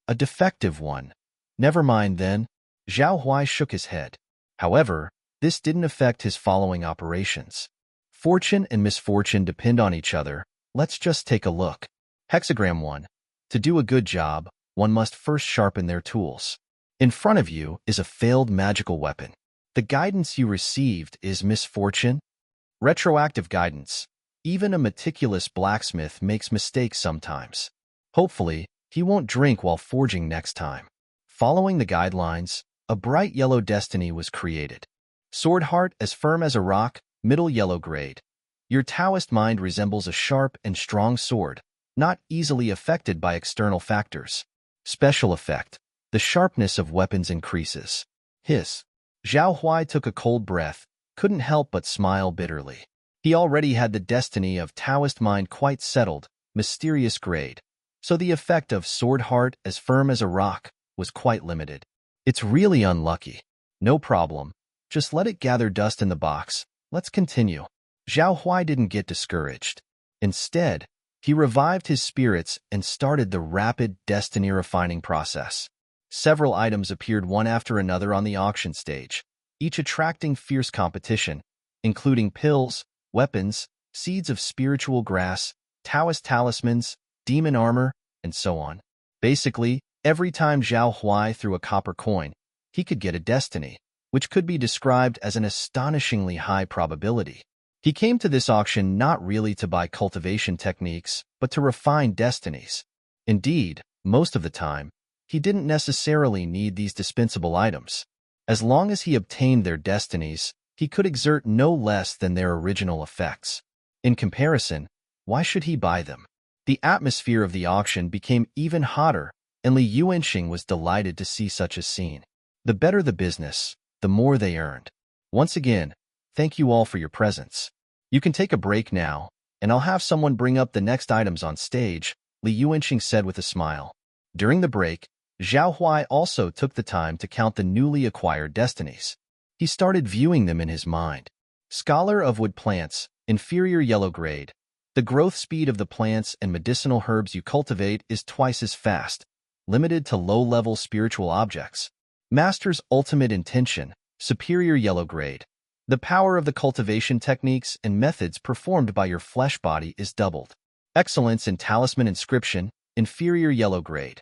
A defective one. Never mind then. Zhao Huai shook his head. However, this didn't affect his following operations. Fortune and misfortune depend on each other. Let's just take a look. Hexagram 1. To do a good job, one must first sharpen their tools. In front of you is a failed magical weapon. The guidance you received is misfortune. Retroactive guidance. Even a meticulous blacksmith makes mistakes sometimes. Hopefully, he won't drink while forging next time. Following the guidelines, a bright yellow destiny was created. Sword heart as firm as a rock, middle yellow grade. Your Taoist mind resembles a sharp and strong sword, not easily affected by external factors. Special effect. The sharpness of weapons increases. Hiss. Zhao Huai took a cold breath, couldn't help but smile bitterly. He already had the destiny of Taoist mind quite settled, mysterious grade, so the effect of sword heart as firm as a rock was quite limited. It's really unlucky. No problem. Just let it gather dust in the box. Let's continue. Zhao Huai didn't get discouraged. Instead, he revived his spirits and started the rapid destiny refining process. Several items appeared one after another on the auction stage, each attracting fierce competition, including pills, weapons, seeds of spiritual grass, Taoist talismans, demon armor, and so on. Basically, every time Zhao Huai threw a copper coin, he could get a destiny, which could be described as an astonishingly high probability. He came to this auction not really to buy cultivation techniques, but to refine destinies. Indeed, most of the time, he didn't necessarily need these dispensable items. As long as he obtained their destinies, he could exert no less than their original effects. In comparison, why should he buy them? The atmosphere of the auction became even hotter, and Li Yuanxing was delighted to see such a scene. The better the business, the more they earned. Once again, thank you all for your presence. You can take a break now, and I'll have someone bring up the next items on stage, Li Yuanxing said with a smile. During the break, Zhao Huai also took the time to count the newly acquired destinies. He started viewing them in his mind. Scholar of wood plants, inferior yellow grade. The growth speed of the plants and medicinal herbs you cultivate is twice as fast, limited to low-level spiritual objects. Master's ultimate intention, superior yellow grade. The power of the cultivation techniques and methods performed by your flesh body is doubled. Excellence in talisman inscription, inferior yellow grade.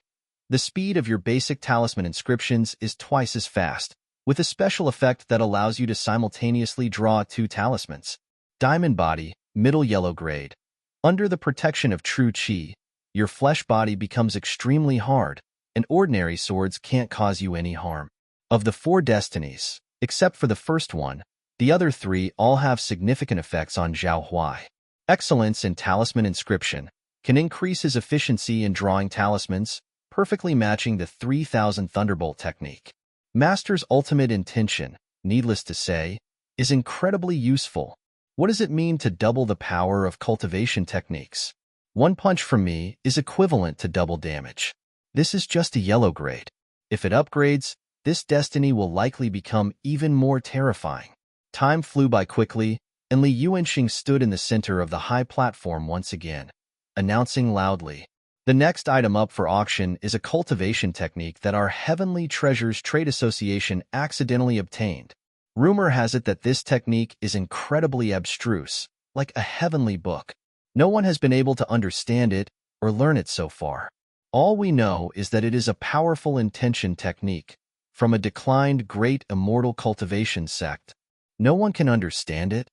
The speed of your basic talisman inscriptions is twice as fast, with a special effect that allows you to simultaneously draw 2 talismans. Diamond body, middle yellow grade. Under the protection of true qi, your flesh body becomes extremely hard, and ordinary swords can't cause you any harm. Of the 4 destinies, except for the first one, The other three all have significant effects on Zhao Huai. Excellence in Talisman Inscription can increase his efficiency in drawing talismans, perfectly matching the 3000 Thunderbolt technique. Master's Ultimate Intention, needless to say, is incredibly useful. What does it mean to double the power of cultivation techniques? One punch from me is equivalent to double damage. This is just a yellow grade. If it upgrades, this destiny will likely become even more terrifying. Time flew by quickly, and Li Yuanxing stood in the center of the high platform once again, announcing loudly, "The next item up for auction is a cultivation technique that our Heavenly Treasures Trade Association accidentally obtained. Rumor has it that this technique is incredibly abstruse, like a heavenly book. No one has been able to understand it or learn it so far. All we know is that it is a powerful intention technique from a declined great immortal cultivation sect. No one can understand it."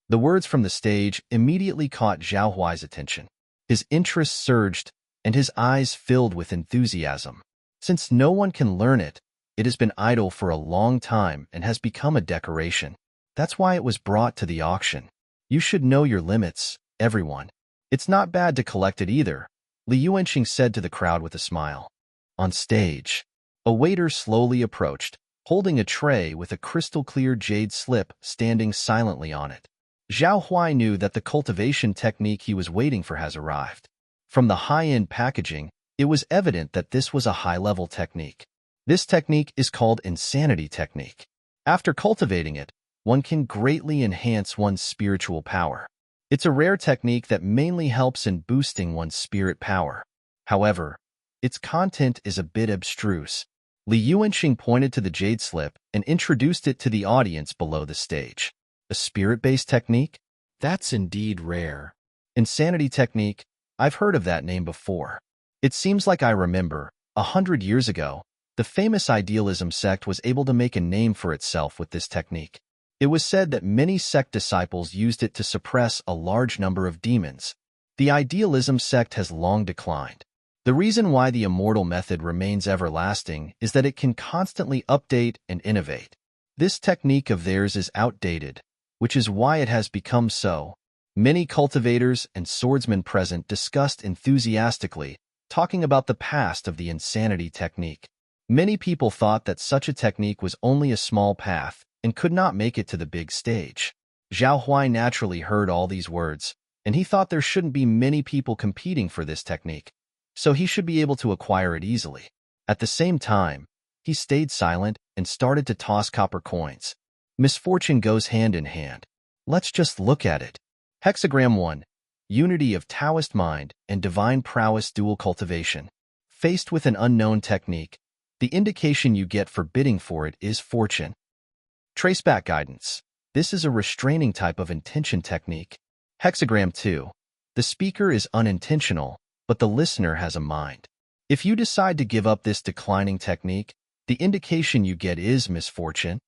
The words from the stage immediately caught Zhao Huai's attention. His interest surged, and his eyes filled with enthusiasm. Since no one can learn it, it has been idle for a long time and has become a decoration. That's why it was brought to the auction. You should know your limits, everyone. It's not bad to collect it either, Li Yuanxing said to the crowd with a smile. On stage, a waiter slowly approached, holding a tray with a crystal-clear jade slip standing silently on it. Zhao Huai knew that the cultivation technique he was waiting for has arrived. From the high-end packaging, it was evident that this was a high-level technique. This technique is called Insanity Technique. After cultivating it, one can greatly enhance one's spiritual power. It's a rare technique that mainly helps in boosting one's spirit power. However, its content is a bit abstruse. Li Yuanxing pointed to the jade slip and introduced it to the audience below the stage. A spirit-based technique? That's indeed rare. Insanity Technique? I've heard of that name before. It seems like I remember, 100 years ago, the famous idealism sect was able to make a name for itself with this technique. It was said that many sect disciples used it to suppress a large number of demons. The idealism sect has long declined. The reason why the immortal method remains everlasting is that it can constantly update and innovate. This technique of theirs is outdated, which is why it has become so. Many cultivators and swordsmen present discussed enthusiastically, talking about the past of the Insanity Technique. Many people thought that such a technique was only a small path and could not make it to the big stage. Zhao Huai naturally heard all these words, and he thought there shouldn't be many people competing for this technique, so he should be able to acquire it easily. At the same time, he stayed silent and started to toss copper coins. Misfortune goes hand in hand. Let's just look at it. Hexagram 1. Unity of Taoist Mind and Divine Prowess Dual Cultivation. Faced with an unknown technique, the indication you get for bidding for it is fortune. Traceback Guidance. This is a restraining type of intention technique. Hexagram 2. The speaker is unintentional, but the listener has a mind. If you decide to give up this declining technique, the indication you get is misfortune.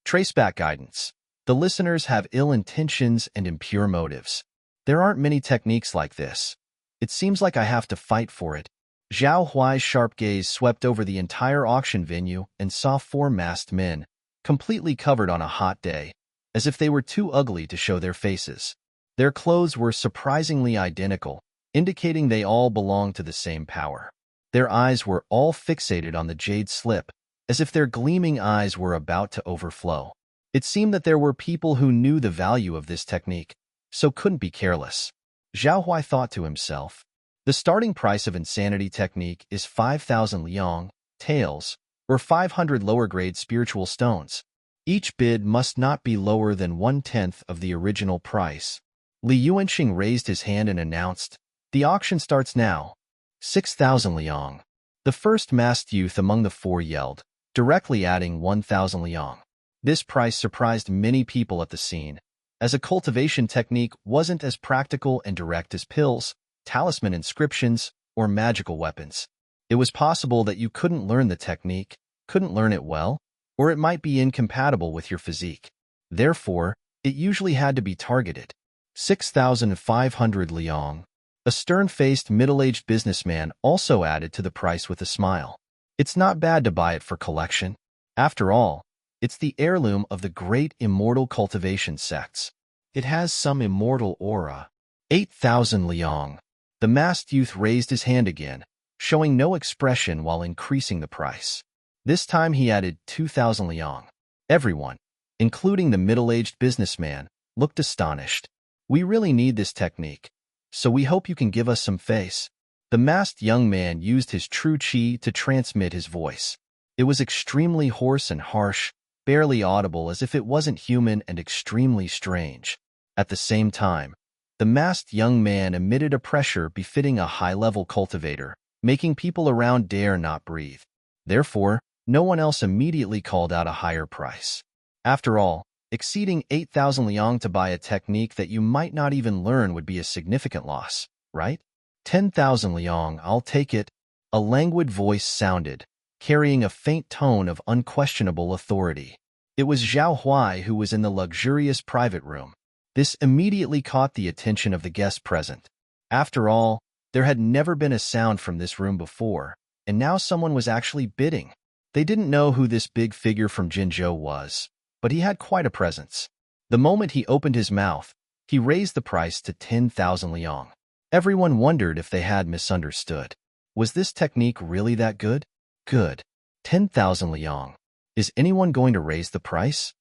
Traceback Guidance. The listeners have ill intentions and impure motives. There aren't many techniques like this. It seems like I have to fight for it. Zhao Huai's sharp gaze swept over the entire auction venue and saw 4 masked men, completely covered on a hot day, as if they were too ugly to show their faces. Their clothes were surprisingly identical, indicating they all belonged to the same power. Their eyes were all fixated on the jade slip, as if their gleaming eyes were about to overflow. It seemed that there were people who knew the value of this technique, so couldn't be careless. Zhao Huai thought to himself, the starting price of Insanity Technique is 5,000 liang, taels, or 500 lower-grade spiritual stones. Each bid must not be lower than 1/10 of the original price. Li Yuanxing raised his hand and announced, the auction starts now. 6,000 liang. The first masked youth among the 4 yelled, directly adding 1,000 liang. This price surprised many people at the scene, as a cultivation technique wasn't as practical and direct as pills, talisman inscriptions, or magical weapons. It was possible that you couldn't learn the technique, couldn't learn it well, or it might be incompatible with your physique. Therefore, it usually had to be targeted. 6,500 liang. A stern-faced, middle-aged businessman also added to the price with a smile. It's not bad to buy it for collection. After all, It's the heirloom of the great immortal cultivation sects. It has some immortal aura. 8,000 liang. The masked youth raised his hand again, showing no expression while increasing the price. This time he added 2,000 liang. Everyone, including the middle-aged businessman, looked astonished. We really need this technique, so we hope you can give us some face. The masked young man used his true chi to transmit his voice. It was extremely hoarse and harsh, barely audible as if it wasn't human and extremely strange. At the same time, the masked young man emitted a pressure befitting a high-level cultivator, making people around dare not breathe. Therefore, no one else immediately called out a higher price. After all, exceeding 8,000 liang to buy a technique that you might not even learn would be a significant loss, right? 10,000 liang, I'll take it. A languid voice sounded, carrying a faint tone of unquestionable authority. It was Zhao Huai who was in the luxurious private room. This immediately caught the attention of the guests present. After all, there had never been a sound from this room before, and now someone was actually bidding. They didn't know who this big figure from Jinzhou was, but he had quite a presence. The moment he opened his mouth, he raised the price to 10,000 liang. Everyone wondered if they had misunderstood. Was this technique really that good? Good. 10,000 liang. Is anyone going to raise the price?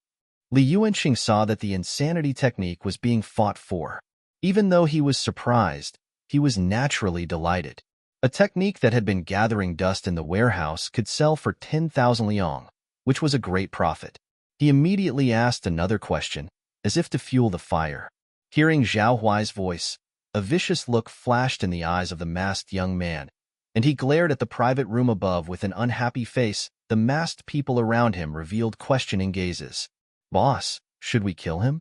Li Yuanxing saw that the insanity technique was being fought for. Even though he was surprised, he was naturally delighted. A technique that had been gathering dust in the warehouse could sell for 10,000 liang, which was a great profit. He immediately asked another question, as if to fuel the fire. Hearing Zhao Huai's voice, a vicious look flashed in the eyes of the masked young man, and he glared at the private room above with an unhappy face. The masked people around him revealed questioning gazes. Boss, should we kill him?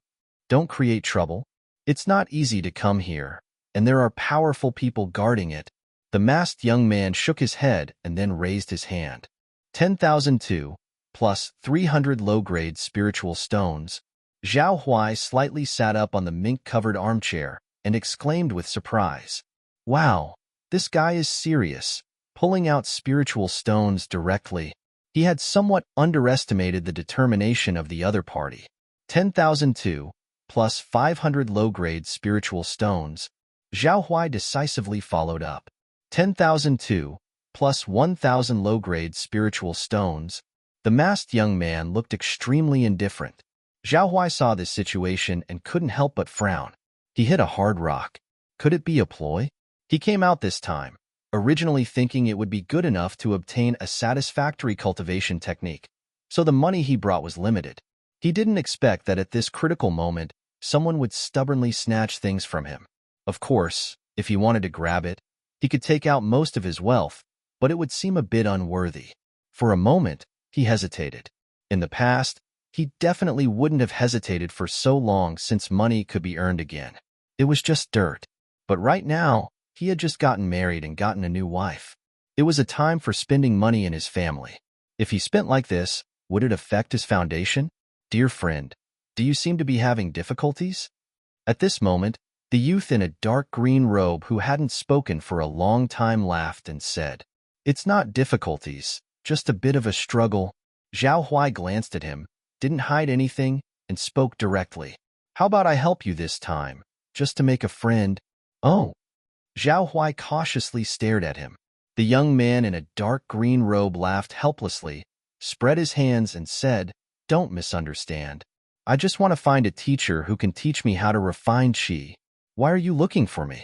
Don't create trouble. It's not easy to come here, and there are powerful people guarding it. The masked young man shook his head and then raised his hand. 10,002 plus 300 low-grade spiritual stones. Zhao Huai slightly sat up on the mink-covered armchair and exclaimed with surprise. Wow, this guy is serious, pulling out spiritual stones directly. He had somewhat underestimated the determination of the other party. 10,002 plus 500 low-grade spiritual stones. Zhao Huai decisively followed up. 10,002 plus 1,000 low-grade spiritual stones. The masked young man looked extremely indifferent. Zhao Huai saw this situation and couldn't help but frown. He hit a hard rock. Could it be a ploy? He came out this time, originally thinking it would be good enough to obtain a satisfactory cultivation technique, so the money he brought was limited. He didn't expect that at this critical moment, someone would stubbornly snatch things from him. Of course, if he wanted to grab it, he could take out most of his wealth, but it would seem a bit unworthy. For a moment, he hesitated. In the past, he definitely wouldn't have hesitated for so long since money could be earned again. It was just dirt. But right now, he had just gotten married and gotten a new wife. It was a time for spending money in his family. If he spent like this, would it affect his foundation? Dear friend, do you seem to be having difficulties? At this moment, the youth in a dark green robe who hadn't spoken for a long time laughed and said, It's not difficulties, just a bit of a struggle. Zhao Huai glanced at him, didn't hide anything, and spoke directly. How about I help you this time, just to make a friend? Oh. Zhao Huai cautiously stared at him. The young man in a dark green robe laughed helplessly, spread his hands and said, Don't misunderstand. I just want to find a teacher who can teach me how to refine qi. Why are you looking for me?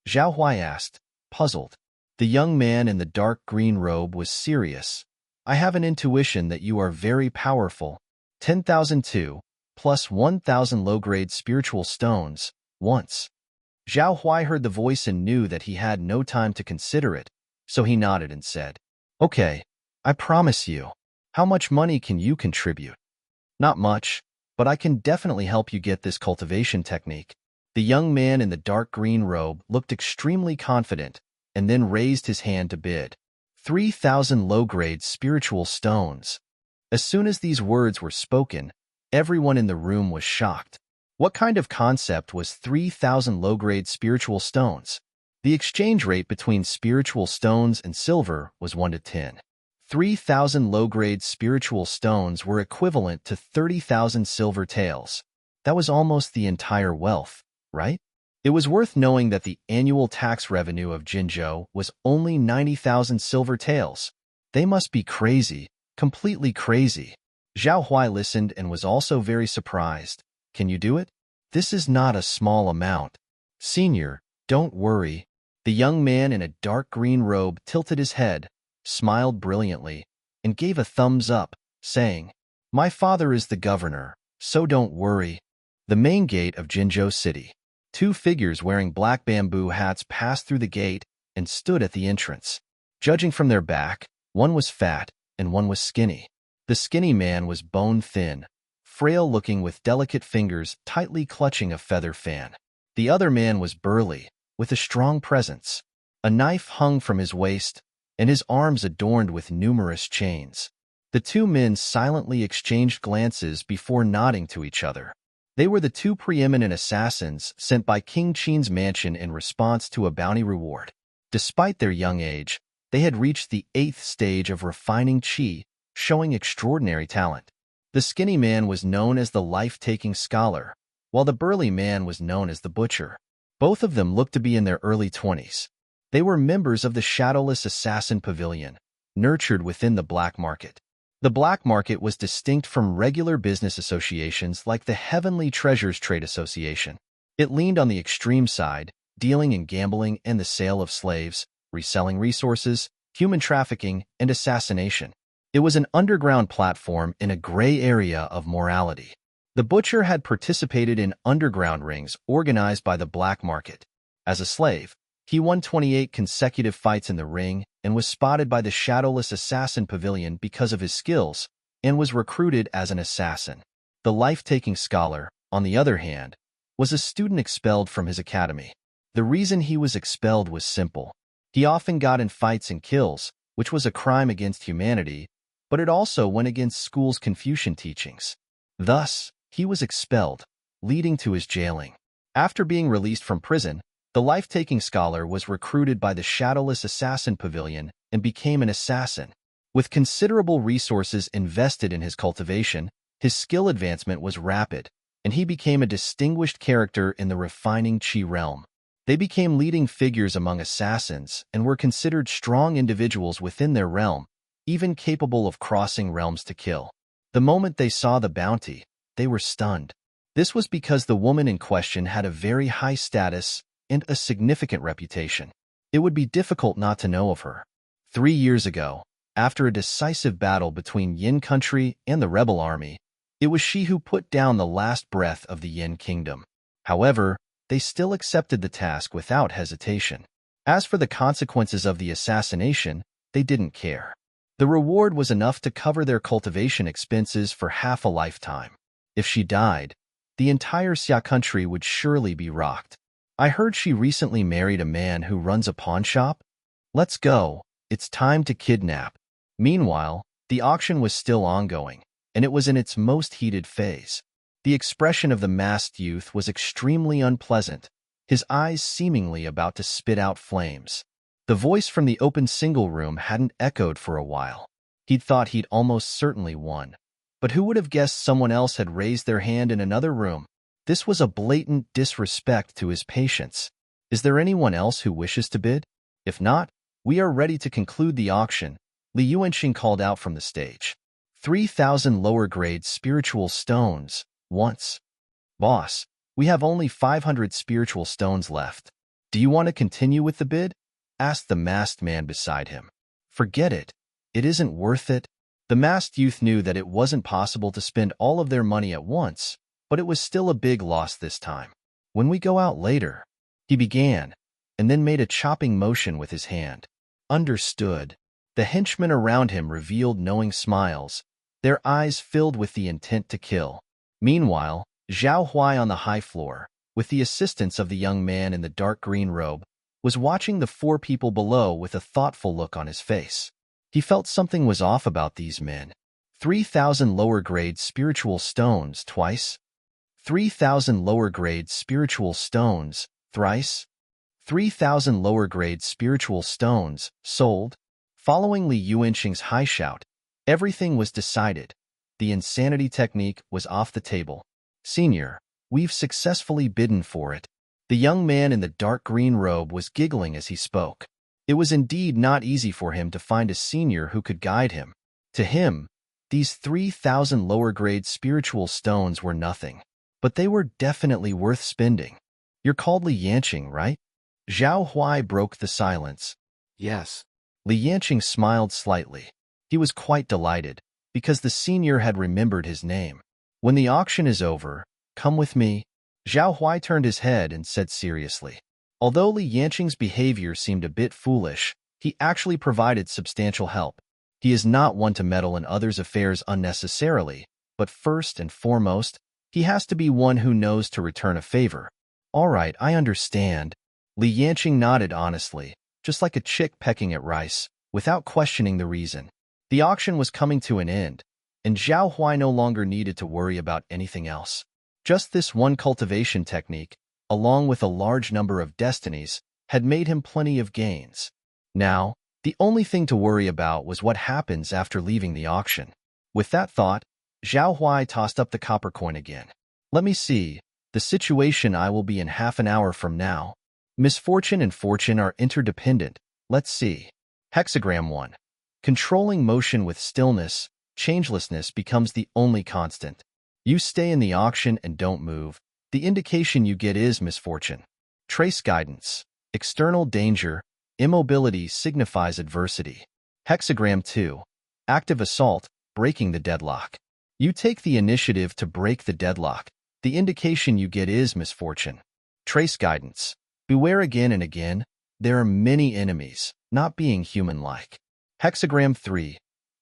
Zhao Huai asked, puzzled. The young man in the dark green robe was serious. I have an intuition that you are very powerful. 10,002 plus 1,000 low-grade spiritual stones, once. Zhao Huai heard the voice and knew that he had no time to consider it, so he nodded and said, Okay, I promise you. How much money can you contribute? Not much, but I can definitely help you get this cultivation technique. The young man in the dark green robe looked extremely confident and then raised his hand to bid. 3,000 low-grade spiritual stones. As soon as these words were spoken, everyone in the room was shocked. What kind of concept was 3,000 low-grade spiritual stones? The exchange rate between spiritual stones and silver was 1 to 10. 3,000 low-grade spiritual stones were equivalent to 30,000 silver taels. That was almost the entire wealth, right? It was worth knowing that the annual tax revenue of Jinzhou was only 90,000 silver taels. They must be crazy, completely crazy. Zhao Huai listened and was also very surprised. Can you do it? This is not a small amount. Senior, don't worry. The young man in a dark green robe tilted his head, smiled brilliantly, and gave a thumbs up, saying, My father is the governor, so don't worry. The main gate of Jinzhou City. Two figures wearing black bamboo hats passed through the gate and stood at the entrance. Judging from their back, one was fat and one was skinny. The skinny man was bone-thin, frail-looking with delicate fingers tightly clutching a feather fan. The other man was burly, with a strong presence. A knife hung from his waist, and his arms adorned with numerous chains. The two men silently exchanged glances before nodding to each other. They were the two preeminent assassins sent by King Qin's mansion in response to a bounty reward. Despite their young age, they had reached the 8th stage of refining qi, showing extraordinary talent. The skinny man was known as the life-taking scholar, while the burly man was known as the butcher. Both of them looked to be in their early 20s. They were members of the Shadowless Assassin Pavilion, nurtured within the black market. The black market was distinct from regular business associations like the Heavenly Treasures Trade Association. It leaned on the extreme side, dealing in gambling and the sale of slaves, reselling resources, human trafficking, and assassination. It was an underground platform in a gray area of morality. The butcher had participated in underground rings organized by the black market. As a slave, he won 28 consecutive fights in the ring and was spotted by the Shadowless Assassin Pavilion because of his skills and was recruited as an assassin. The life-taking scholar, on the other hand, was a student expelled from his academy. The reason he was expelled was simple. He often got in fights and kills, which was a crime against humanity, but it also went against school's Confucian teachings. Thus, he was expelled, leading to his jailing. After being released from prison, the life-taking scholar was recruited by the Shadowless Assassin Pavilion and became an assassin. With considerable resources invested in his cultivation, his skill advancement was rapid, and he became a distinguished character in the refining qi realm. They became leading figures among assassins and were considered strong individuals within their realm, even capable of crossing realms to kill. The moment they saw the bounty, they were stunned. This was because the woman in question had a very high status and a significant reputation. It would be difficult not to know of her. 3 years ago, after a decisive battle between Yin country and the rebel army, it was she who put down the last breath of the Yin kingdom. However, they still accepted the task without hesitation. As for the consequences of the assassination, they didn't care. The reward was enough to cover their cultivation expenses for half a lifetime. If she died, the entire Xia country would surely be rocked. I heard she recently married a man who runs a pawn shop. Let's go. It's time to kidnap. Meanwhile, the auction was still ongoing, and it was in its most heated phase. The expression of the masked youth was extremely unpleasant, his eyes seemingly about to spit out flames. The voice from the open single room hadn't echoed for a while. He'd thought he'd almost certainly won. But who would have guessed someone else had raised their hand in another room? This was a blatant disrespect to his patience. Is there anyone else who wishes to bid? If not, we are ready to conclude the auction, Li Yuanxing called out from the stage. 3,000 lower-grade spiritual stones, once. Boss, we have only 500 spiritual stones left. Do you want to continue with the bid? Asked the masked man beside him. Forget it. It isn't worth it. The masked youth knew that it wasn't possible to spend all of their money at once, but it was still a big loss this time. When we go out later, he began, and then made a chopping motion with his hand. Understood. The henchmen around him revealed knowing smiles, their eyes filled with the intent to kill. Meanwhile, Zhao Huai on the high floor, with the assistance of the young man in the dark green robe, was watching the 4 people below with a thoughtful look on his face. He felt something was off about these men. 3,000 lower-grade spiritual stones twice. 3,000 lower-grade spiritual stones, thrice. 3,000 lower-grade spiritual stones, sold. Following Li Yuanqing's high shout, everything was decided. The insanity technique was off the table. Senior, we've successfully bidden for it. The young man in the dark green robe was giggling as he spoke. It was indeed not easy for him to find a senior who could guide him. To him, these 3,000 lower-grade spiritual stones were nothing, but they were definitely worth spending. You're called Li Yanqing, right? Zhao Huai broke the silence. Yes. Li Yanqing smiled slightly. He was quite delighted, because the senior had remembered his name. When the auction is over, come with me. Zhao Huai turned his head and said seriously. Although Li Yanqing's behavior seemed a bit foolish, he actually provided substantial help. He is not one to meddle in others' affairs unnecessarily, but first and foremost, he has to be one who knows to return a favor. All right, I understand. Li Yanqing nodded honestly, just like a chick pecking at rice, without questioning the reason. The auction was coming to an end, and Zhao Huai no longer needed to worry about anything else. Just this one cultivation technique, along with a large number of destinies, had made him plenty of gains. Now, the only thing to worry about was what happens after leaving the auction. With that thought, Zhao Huai tossed up the copper coin again. Let me see. The situation I will be in half an hour from now. Misfortune and fortune are interdependent. Let's see. Hexagram 1. Controlling motion with stillness, changelessness becomes the only constant. You stay in the auction and don't move. The indication you get is misfortune. Trace guidance. External danger. Immobility signifies adversity. Hexagram 2. Active assault, breaking the deadlock. You take the initiative to break the deadlock. The indication you get is misfortune. Trace guidance. Beware again and again. There are many enemies, not being human-like. Hexagram 3.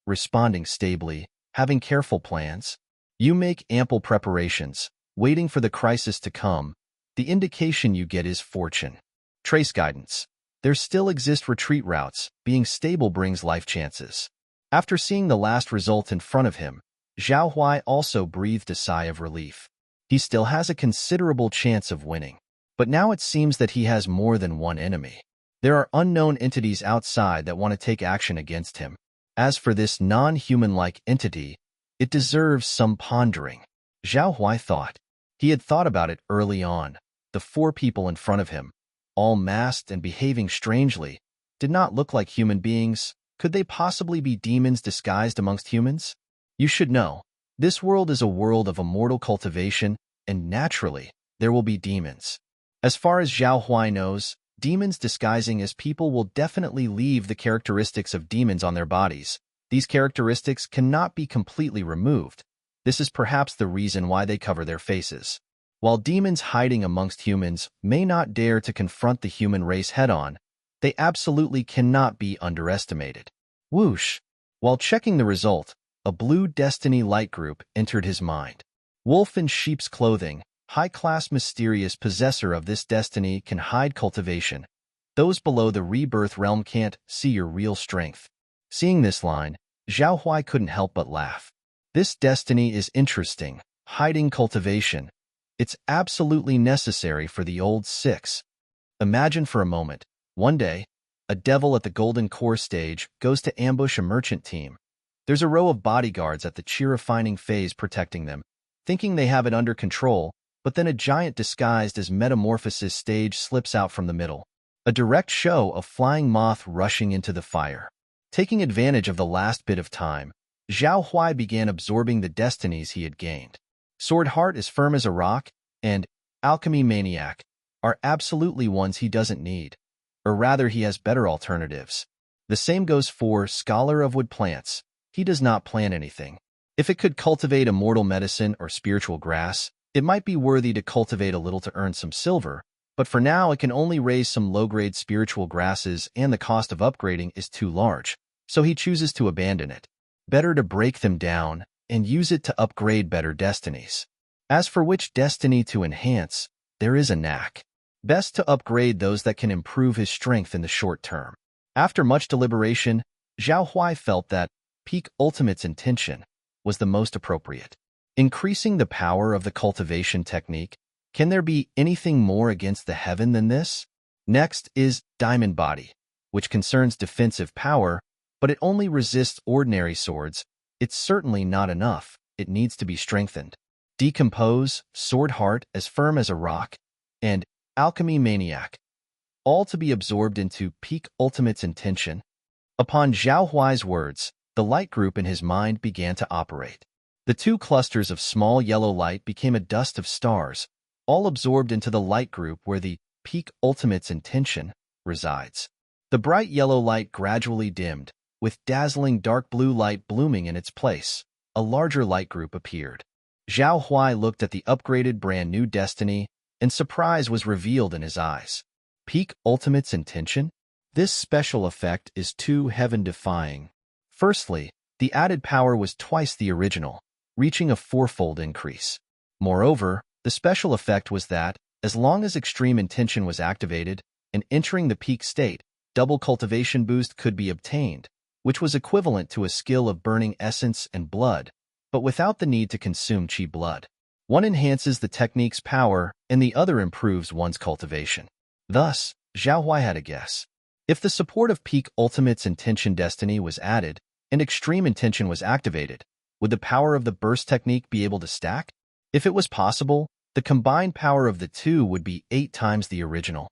Responding stably, having careful plans. You make ample preparations, waiting for the crisis to come. The indication you get is fortune. Trace guidance. There still exist retreat routes. Being stable brings life chances. After seeing the last result in front of him, Zhao Huai also breathed a sigh of relief. He still has a considerable chance of winning. But now it seems that he has more than one enemy. There are unknown entities outside that want to take action against him. As for this non-human-like entity, it deserves some pondering. Zhao Huai thought. He had thought about it early on. The 4 people in front of him, all masked and behaving strangely, did not look like human beings. Could they possibly be demons disguised amongst humans? You should know, this world is a world of immortal cultivation, and naturally, there will be demons. As far as Zhao Huai knows, demons disguising as people will definitely leave the characteristics of demons on their bodies. These characteristics cannot be completely removed. This is perhaps the reason why they cover their faces. While demons hiding amongst humans may not dare to confront the human race head-on, they absolutely cannot be underestimated. Whoosh! While checking the result, a blue destiny light group entered his mind. Wolf in sheep's clothing, high-class mysterious possessor of this destiny can hide cultivation. Those below the rebirth realm can't see your real strength. Seeing this line, Zhao Huai couldn't help but laugh. This destiny is interesting, hiding cultivation. It's absolutely necessary for the old 6. Imagine for a moment, one day, a devil at the Golden Core stage goes to ambush a merchant team. There's a row of bodyguards at the chi-refining phase protecting them, thinking they have it under control, but then a giant disguised as Metamorphosis stage slips out from the middle. A direct show of flying moth rushing into the fire. Taking advantage of the last bit of time, Zhao Huai began absorbing the destinies he had gained. Sword Heart is firm as a rock, and Alchemy Maniac are absolutely ones he doesn't need. Or rather, he has better alternatives. The same goes for Scholar of Wood Plants. He does not plant anything. If it could cultivate immortal medicine or spiritual grass, it might be worthy to cultivate a little to earn some silver, but for now it can only raise some low-grade spiritual grasses and the cost of upgrading is too large, so he chooses to abandon it. Better to break them down and use it to upgrade better destinies. As for which destiny to enhance, there is a knack. Best to upgrade those that can improve his strength in the short term. After much deliberation, Zhao Huai felt that Peak Ultimate's intention was the most appropriate. Increasing the power of the cultivation technique, can there be anything more against the heaven than this? Next is Diamond Body, which concerns defensive power. but it only resists ordinary swords. It's certainly not enough. It needs to be strengthened. Decompose, Sword Heart, as firm as a rock, and Alchemy Maniac, all to be absorbed into Peak Ultimate's intention. Upon Zhao Huai's words, the light group in his mind began to operate. The two clusters of small yellow light became a dust of stars, all absorbed into the light group where the Peak Ultimate's intention resides. The bright yellow light gradually dimmed, with dazzling dark blue light blooming in its place. A larger light group appeared. Zhao Huai looked at the upgraded brand-new destiny, and surprise was revealed in his eyes. Peak Ultimate's intention? This special effect is too heaven-defying. Firstly, the added power was twice the original, reaching a fourfold increase. Moreover, the special effect was that, as long as extreme intention was activated, and entering the peak state, double cultivation boost could be obtained, which was equivalent to a skill of burning essence and blood, but without the need to consume chi blood. One enhances the technique's power, and the other improves one's cultivation. Thus, Zhao Huai had a guess. If the support of Peak Ultimate's intention destiny was added, and extreme intention was activated, would the power of the burst technique be able to stack? If it was possible, the combined power of the two would be 8 times the original.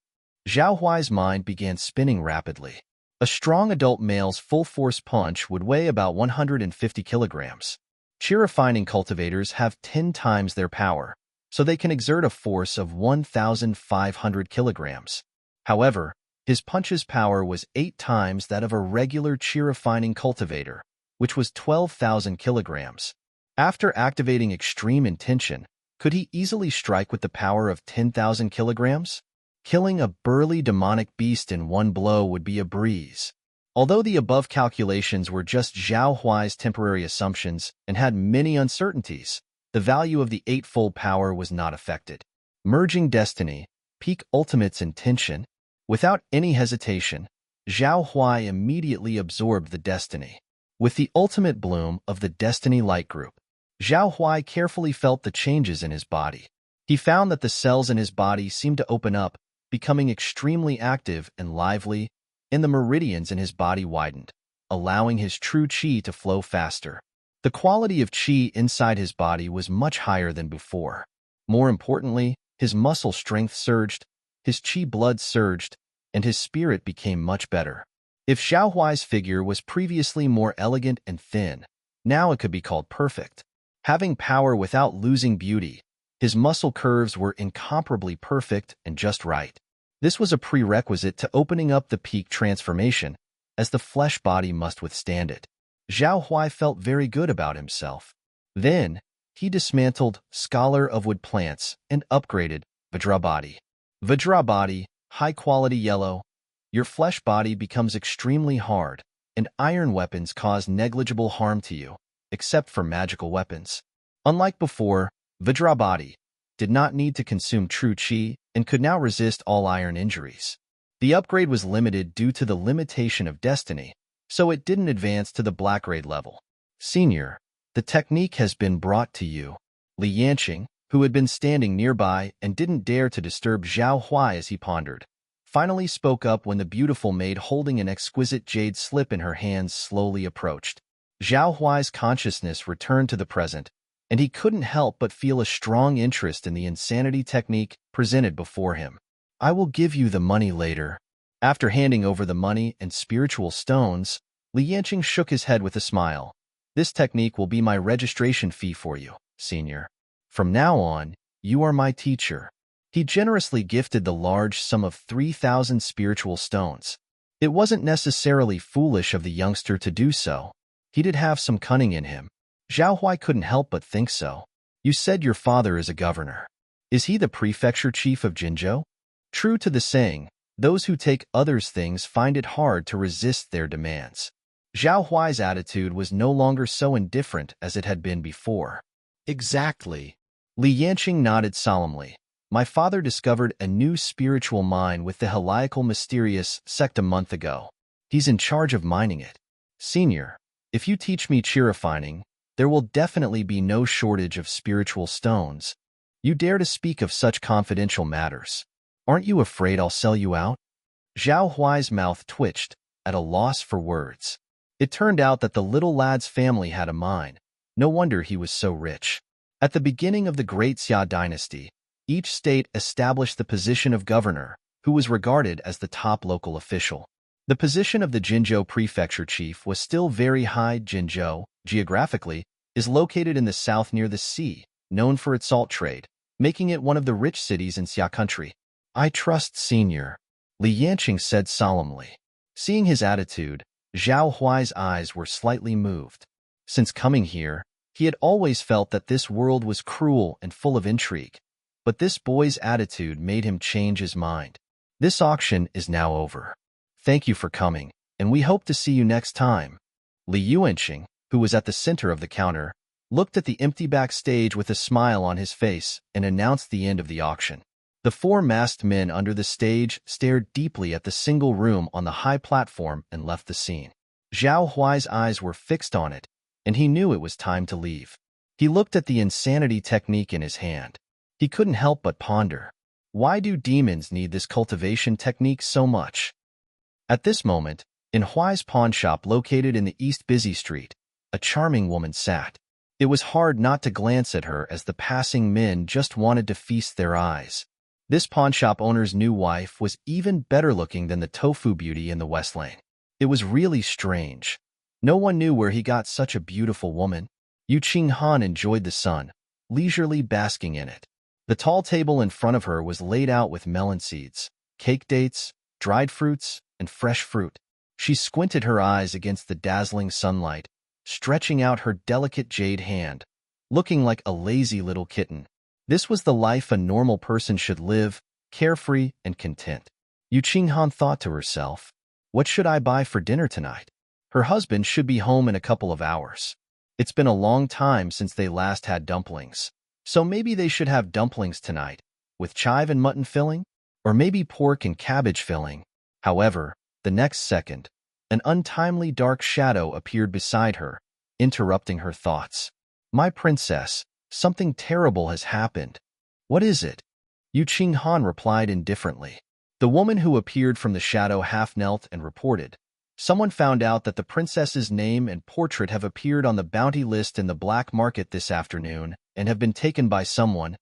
Zhao Huai's mind began spinning rapidly. A strong adult male's full-force punch would weigh about 150 kilograms. Chi-refining cultivators have 10 times their power, so they can exert a force of 1,500 kilograms. However, his punch's power was 8 times that of a regular chi-refining cultivator, which was 12,000 kilograms. After activating extreme intention, could he easily strike with the power of 10,000 kilograms? Killing a burly demonic beast in one blow would be a breeze. Although the above calculations were just Zhao Huai's temporary assumptions and had many uncertainties, the value of the eightfold power was not affected. Merging destiny, Peak Ultimate's intention. Without any hesitation, Zhao Huai immediately absorbed the destiny. With the ultimate bloom of the destiny light group, Zhao Huai carefully felt the changes in his body. He found that the cells in his body seemed to open up, becoming extremely active and lively, and the meridians in his body widened, allowing his true chi to flow faster. The quality of chi inside his body was much higher than before. More importantly, his muscle strength surged, his chi blood surged, and his spirit became much better. If Zhao Huai's figure was previously more elegant and thin, now it could be called perfect. Having power without losing beauty, his muscle curves were incomparably perfect and just right. This was a prerequisite to opening up the peak transformation, as the flesh body must withstand it. Zhao Huai felt very good about himself. Then, he dismantled Scholar of Wood Plants and upgraded Vajra Body. Vajra Body, high-quality yellow. Your flesh body becomes extremely hard, and iron weapons cause negligible harm to you, except for magical weapons. Unlike before, Vajra Body did not need to consume true chi and could now resist all iron injuries. The upgrade was limited due to the limitation of destiny, so it didn't advance to the black grade level. Senior, the technique has been brought to you. Li Yanqing, who had been standing nearby and didn't dare to disturb Zhao Huai as he pondered, finally spoke up when the beautiful maid holding an exquisite jade slip in her hands slowly approached. Zhao Huai's consciousness returned to the present, and he couldn't help but feel a strong interest in the insanity technique presented before him. I will give you the money later. After handing over the money and spiritual stones, Li Yanqing shook his head with a smile. This technique will be my registration fee for you, senior. From now on, you are my teacher. He generously gifted the large sum of 3,000 spiritual stones. It wasn't necessarily foolish of the youngster to do so. He did have some cunning in him. Zhao Huai couldn't help but think so. You said your father is a governor. Is he the prefecture chief of Jinzhou? True to the saying, those who take others' things find it hard to resist their demands. Zhao Huai's attitude was no longer so indifferent as it had been before. Exactly. Li Yanqing nodded solemnly. My father discovered a new spiritual mine with the Heliacal Mysterious sect a month ago. He's in charge of mining it. Senior, if you teach me chi-refining, there will definitely be no shortage of spiritual stones. You dare to speak of such confidential matters. Aren't you afraid I'll sell you out? Zhao Huai's mouth twitched, at a loss for words. It turned out that the little lad's family had a mine. No wonder he was so rich. At the beginning of the Great Xia dynasty, each state established the position of governor, who was regarded as the top local official. The position of the Jinzhou prefecture chief was still very high. Jinzhou, geographically, is located in the south near the sea, known for its salt trade, making it one of the rich cities in Xia country. I trust Senior, Li Yanqing said solemnly. Seeing his attitude, Zhao Huai's eyes were slightly moved. Since coming here, he had always felt that this world was cruel and full of intrigue, but this boy's attitude made him change his mind. This auction is now over. Thank you for coming, and we hope to see you next time. Li Yuanqing, who was at the center of the counter, looked at the empty backstage with a smile on his face and announced the end of the auction. The four masked men under the stage stared deeply at the single room on the high platform and left the scene. Zhao Huai's eyes were fixed on it, and he knew it was time to leave. He looked at the insanity technique in his hand. He couldn't help but ponder. Why do demons need this cultivation technique so much? At this moment, in Huai's pawn shop located in the East Busy Street, a charming woman sat. It was hard not to glance at her as the passing men just wanted to feast their eyes. This pawnshop owner's new wife was even better looking than the tofu beauty in the West Lane. It was really strange. No one knew where he got such a beautiful woman. Yu Qinghan enjoyed the sun, leisurely basking in it. The tall table in front of her was laid out with melon seeds, cake dates, dried fruits, and fresh fruit. She squinted her eyes against the dazzling sunlight, stretching out her delicate jade hand, looking like a lazy little kitten. This was the life a normal person should live, carefree and content. Yu Qinghan thought to herself, what should I buy for dinner tonight? Her husband should be home in a couple of hours. It's been a long time since they last had dumplings, so maybe they should have dumplings tonight, with chive and mutton filling, or maybe pork and cabbage filling. However, the next second, an untimely dark shadow appeared beside her, interrupting her thoughts. My princess, something terrible has happened. What is it? Yu Qinghan replied indifferently. The woman who appeared from the shadow half knelt and reported. Someone found out that the princess's name and portrait have appeared on the bounty list in the black market this afternoon and have been taken by someone.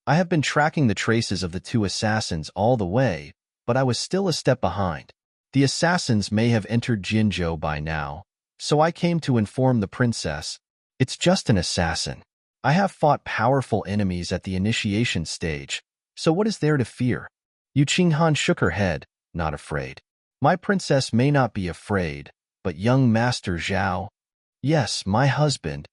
I have been tracking the traces of the two assassins all the way, but I was still a step behind. The assassins may have entered Jinzhou by now, so I came to inform the princess. It's just an assassin. I have fought powerful enemies at the initiation stage, so what is there to fear? Yu Qinghan shook her head, not afraid. My princess may not be afraid, but young Master Zhao? Yes, my husband.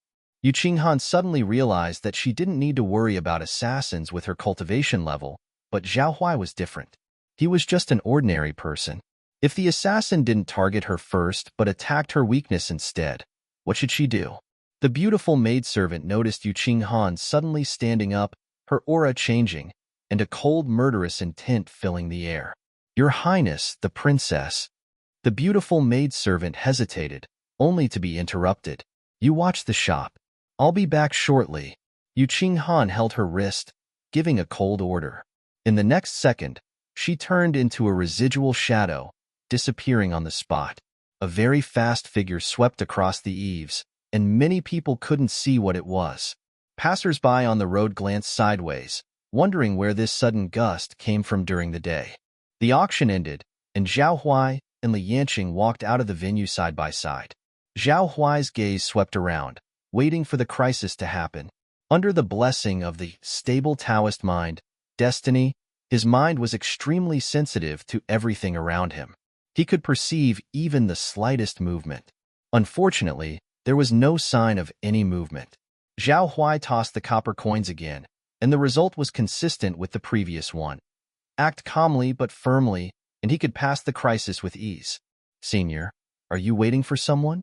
Yu Qinghan suddenly realized that she didn't need to worry about assassins with her cultivation level, but Zhao Huai was different. He was just an ordinary person. If the assassin didn't target her first but attacked her weakness instead, what should she do? The beautiful maidservant noticed Yu Qinghan suddenly standing up, her aura changing, and a cold murderous intent filling the air. Your Highness, the princess. The beautiful maidservant hesitated, only to be interrupted. You watch the shop. I'll be back shortly. Yu Qinghan held her wrist, giving a cold order. In the next second, she turned into a residual shadow, disappearing on the spot. A very fast figure swept across the eaves, and many people couldn't see what it was. Passers-by on the road glanced sideways, wondering where this sudden gust came from during the day. The auction ended, and Zhao Huai and Li Yanqing walked out of the venue side by side. Zhao Huai's gaze swept around, waiting for the crisis to happen. Under the blessing of the stable Taoist mind, destiny, his mind was extremely sensitive to everything around him. He could perceive even the slightest movement. Unfortunately, there was no sign of any movement. Zhao Huai tossed the copper coins again, and the result was consistent with the previous one. Act calmly but firmly, and he could pass the crisis with ease. Senior, are you waiting for someone?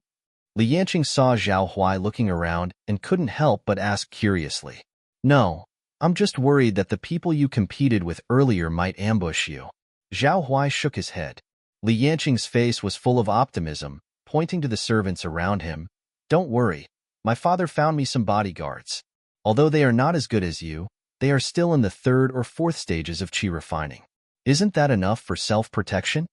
Li Yanqing saw Zhao Huai looking around and couldn't help but ask curiously. No, I'm just worried that the people you competed with earlier might ambush you. Zhao Huai shook his head. Li Yanqing's face was full of optimism, pointing to the servants around him. Don't worry, my father found me some bodyguards. Although they are not as good as you, they are still in the third or fourth stages of qi refining. Isn't that enough for self-protection?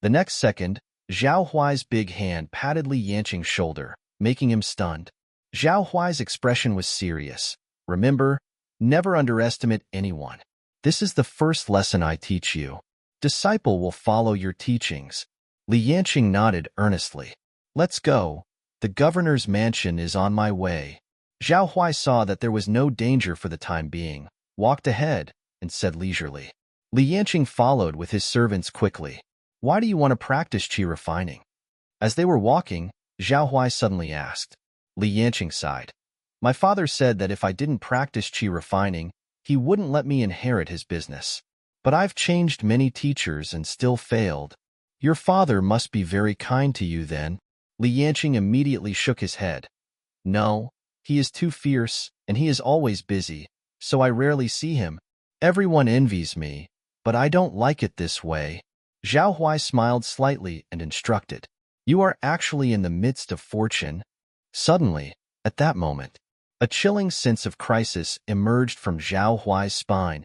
The next second, Zhao Huai's big hand patted Li Yanqing's shoulder, making him stunned. Zhao Huai's expression was serious. Remember, never underestimate anyone. This is the first lesson I teach you. Disciple will follow your teachings. Li Yanqing nodded earnestly. Let's go. The governor's mansion is on my way. Zhao Huai saw that there was no danger for the time being, walked ahead, and said leisurely. Li Yanqing followed with his servants quickly. Why do you want to practice qi refining? As they were walking, Zhao Huai suddenly asked. Li Yanqing sighed. My father said that if I didn't practice qi refining, he wouldn't let me inherit his business. But I've changed many teachers and still failed. Your father must be very kind to you then. Li Yanqing immediately shook his head. No, he is too fierce, and he is always busy, so I rarely see him. Everyone envies me, but I don't like it this way. Zhao Huai smiled slightly and instructed. You are actually in the midst of fortune. Suddenly, at that moment, a chilling sense of crisis emerged from Zhao Huai's spine,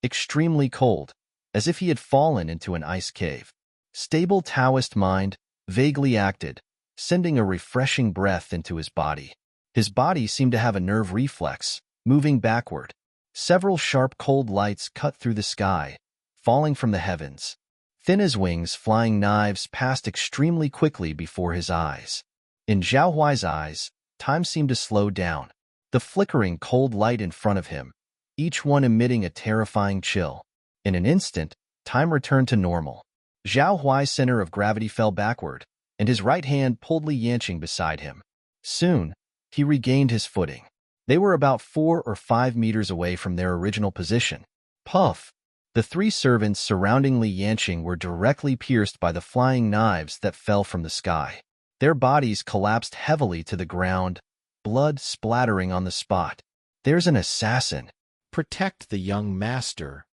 extremely cold, as if he had fallen into an ice cave. Stable Taoist mind, vaguely acted, sending a refreshing breath into his body. His body seemed to have a nerve reflex, moving backward. Several sharp cold lights cut through the sky, falling from the heavens. Thin as wings, flying knives passed extremely quickly before his eyes. In Zhao Huai's eyes, time seemed to slow down. The flickering cold light in front of him, each one emitting a terrifying chill. In an instant, time returned to normal. Zhao Huai's center of gravity fell backward, and his right hand pulled Li Yanqing beside him. Soon, he regained his footing. They were about 4 or 5 meters away from their original position. Puff! The 3 servants surrounding Li Yanqing were directly pierced by the flying knives that fell from the sky. Their bodies collapsed heavily to the ground, blood splattering on the spot. There's an assassin. Protect the young master.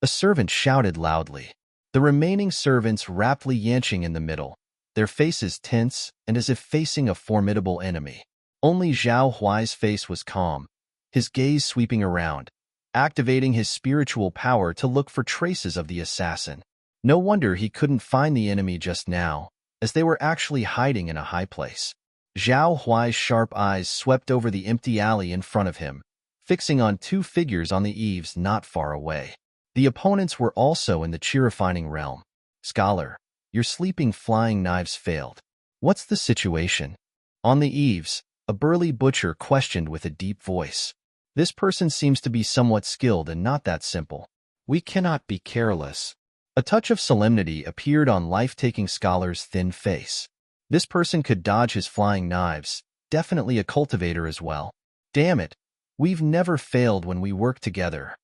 A servant shouted loudly. The remaining servants wrapped Li Yanqing in the middle, their faces tense and as if facing a formidable enemy. Only Zhao Huai's face was calm, his gaze sweeping around, activating his spiritual power to look for traces of the assassin. No wonder he couldn't find the enemy just now, as they were actually hiding in a high place. Zhao Huai's sharp eyes swept over the empty alley in front of him, fixing on 2 figures on the eaves not far away. The opponents were also in the qi refining realm. Scholar, your sleeping flying knives failed. What's the situation? On the eaves, a burly butcher questioned with a deep voice. This person seems to be somewhat skilled and not that simple. We cannot be careless. A touch of solemnity appeared on life-taking scholar's thin face. This person could dodge his flying knives, definitely a cultivator as well. Damn it, we've never failed when we work together.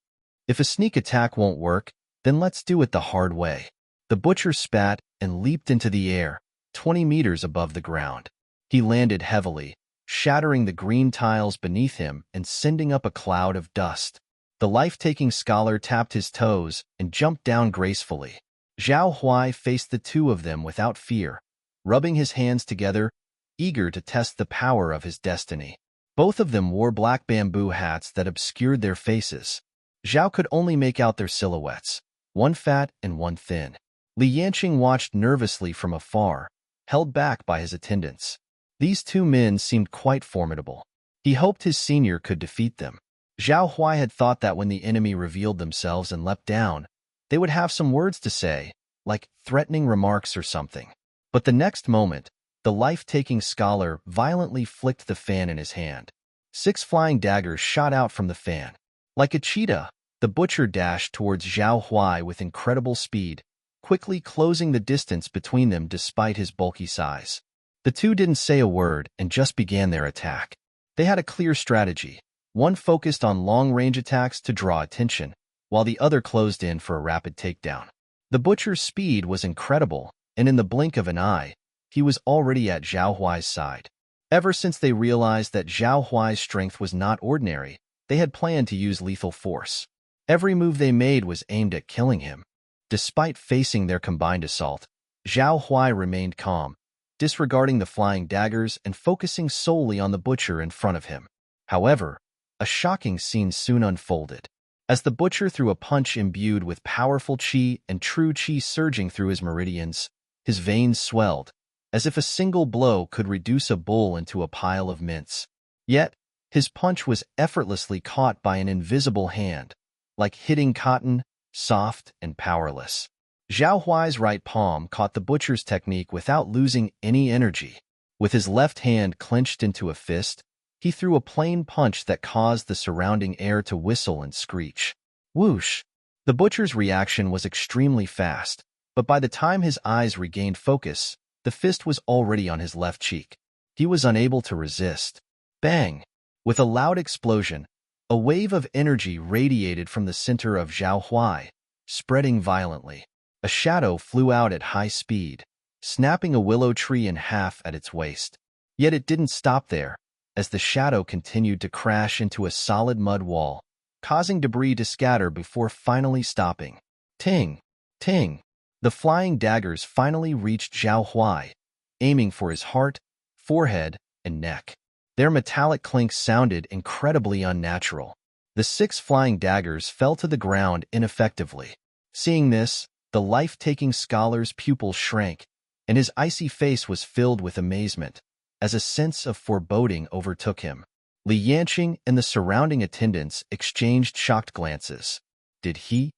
If a sneak attack won't work, then let's do it the hard way. The butcher spat and leaped into the air, 20 meters above the ground. He landed heavily, shattering the green tiles beneath him and sending up a cloud of dust. The life-taking scholar tapped his toes and jumped down gracefully. Zhao Huai faced the 2 of them without fear, rubbing his hands together, eager to test the power of his destiny. Both of them wore black bamboo hats that obscured their faces. Zhao could only make out their silhouettes, one fat and one thin. Li Yanqing watched nervously from afar, held back by his attendants. These 2 men seemed quite formidable. He hoped his senior could defeat them. Zhao Huai had thought that when the enemy revealed themselves and leapt down, they would have some words to say, like threatening remarks or something. But the next moment, the life-taking scholar violently flicked the fan in his hand. 6 flying daggers shot out from the fan. Like a cheetah, the butcher dashed towards Zhao Huai with incredible speed, quickly closing the distance between them despite his bulky size. The 2 didn't say a word and just began their attack. They had a clear strategy. One focused on long-range attacks to draw attention, while the other closed in for a rapid takedown. The butcher's speed was incredible, and in the blink of an eye, he was already at Zhao Huai's side. Ever since they realized that Zhao Huai's strength was not ordinary, they had planned to use lethal force. Every move they made was aimed at killing him. Despite facing their combined assault, Zhao Huai remained calm, disregarding the flying daggers and focusing solely on the butcher in front of him. However, a shocking scene soon unfolded. As the butcher threw a punch imbued with powerful qi and true qi surging through his meridians, his veins swelled, as if a single blow could reduce a bull into a pile of mince. Yet, his punch was effortlessly caught by an invisible hand, like hitting cotton, soft and powerless. Zhao Huai's right palm caught the butcher's technique without losing any energy. With his left hand clenched into a fist, he threw a plain punch that caused the surrounding air to whistle and screech. Whoosh! The butcher's reaction was extremely fast, but by the time his eyes regained focus, the fist was already on his left cheek. He was unable to resist. Bang! With a loud explosion, a wave of energy radiated from the center of Zhao Huai, spreading violently. A shadow flew out at high speed, snapping a willow tree in half at its waist. Yet it didn't stop there, as the shadow continued to crash into a solid mud wall, causing debris to scatter before finally stopping. Ting! Ting! The flying daggers finally reached Zhao Huai, aiming for his heart, forehead, and neck. Their metallic clinks sounded incredibly unnatural. The 6 flying daggers fell to the ground ineffectively. Seeing this, the life-taking scholar's pupils shrank, and his icy face was filled with amazement, as a sense of foreboding overtook him. Li Yanqing and the surrounding attendants exchanged shocked glances. Did he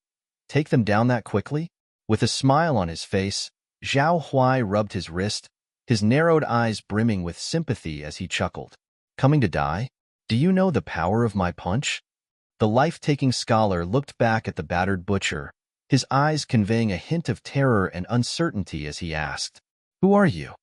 take them down that quickly? With a smile on his face, Zhao Huai rubbed his wrist, his narrowed eyes brimming with sympathy as he chuckled. Coming to die? Do you know the power of my punch? The life-taking scholar looked back at the battered butcher, his eyes conveying a hint of terror and uncertainty as he asked, "Who are you?"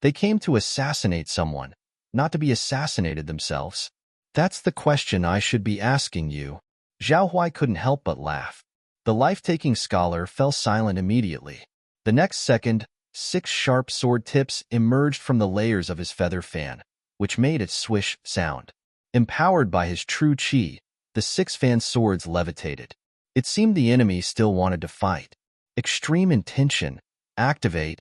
They came to assassinate someone, not to be assassinated themselves. That's the question I should be asking you. Zhao Huai couldn't help but laugh. The life-taking scholar fell silent immediately. The next second, 6 sharp sword tips emerged from the layers of his feather fan, which made a swish sound. Empowered by his true qi, the 6 fan swords levitated. It seemed the enemy still wanted to fight. Extreme intention. Activate.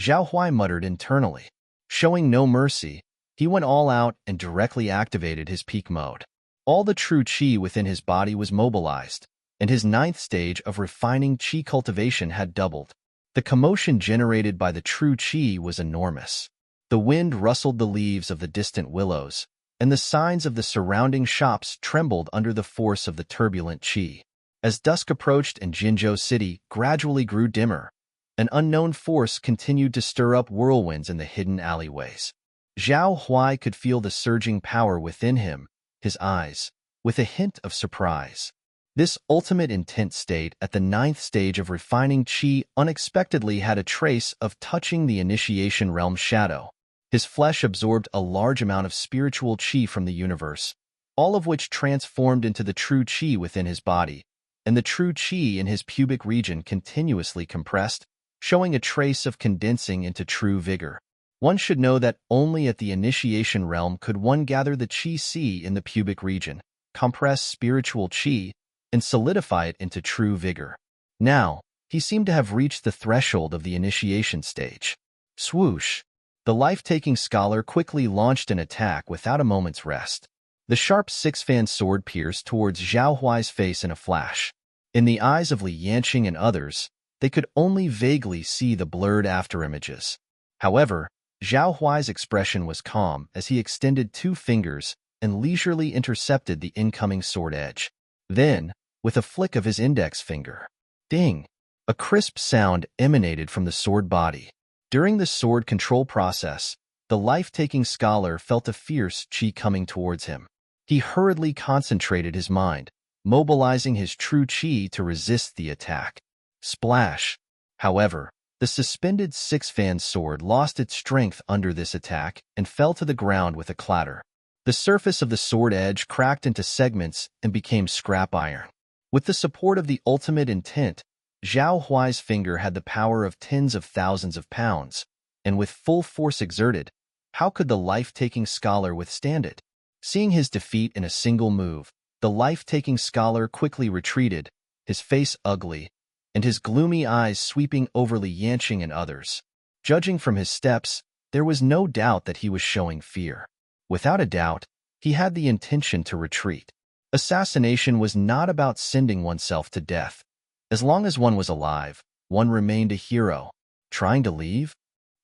Zhao Huai muttered internally. Showing no mercy, he went all out and directly activated his peak mode. All the true qi within his body was mobilized, and his 9th stage of refining qi cultivation had doubled. The commotion generated by the true qi was enormous. The wind rustled the leaves of the distant willows, and the signs of the surrounding shops trembled under the force of the turbulent qi. As dusk approached and Jinzhou City gradually grew dimmer, an unknown force continued to stir up whirlwinds in the hidden alleyways. Zhao Huai could feel the surging power within him, his eyes, with a hint of surprise. This ultimate intent state at the 9th stage of refining qi unexpectedly had a trace of touching the initiation realm shadow. His flesh absorbed a large amount of spiritual qi from the universe, all of which transformed into the true qi within his body, and the true qi in his pubic region continuously compressed, showing a trace of condensing into true vigor. One should know that only at the initiation realm could one gather the qi si in the pubic region, compress spiritual qi, and solidify it into true vigor. Now, he seemed to have reached the threshold of the initiation stage. Swoosh! The life-taking scholar quickly launched an attack without a moment's rest. The sharp 6-fan sword pierced towards Zhao Huai's face in a flash. In the eyes of Li Yanqing and others, they could only vaguely see the blurred afterimages. However, Zhao Huai's expression was calm as he extended 2 fingers and leisurely intercepted the incoming sword edge. Then, with a flick of his index finger, ding! A crisp sound emanated from the sword body. During the sword control process, the life-taking scholar felt a fierce qi coming towards him. He hurriedly concentrated his mind, mobilizing his true qi to resist the attack. Splash! However, the suspended 6-fan sword lost its strength under this attack and fell to the ground with a clatter. The surface of the sword edge cracked into segments and became scrap iron. With the support of the ultimate intent, Zhao Huai's finger had the power of tens of thousands of pounds, and with full force exerted, how could the life-taking scholar withstand it? Seeing his defeat in a single move, the life-taking scholar quickly retreated, his face ugly, and his gloomy eyes sweeping over Li Yanqing and others. Judging from his steps, there was no doubt that he was showing fear. Without a doubt, he had the intention to retreat. Assassination was not about sending oneself to death. As long as one was alive, one remained a hero. Trying to leave?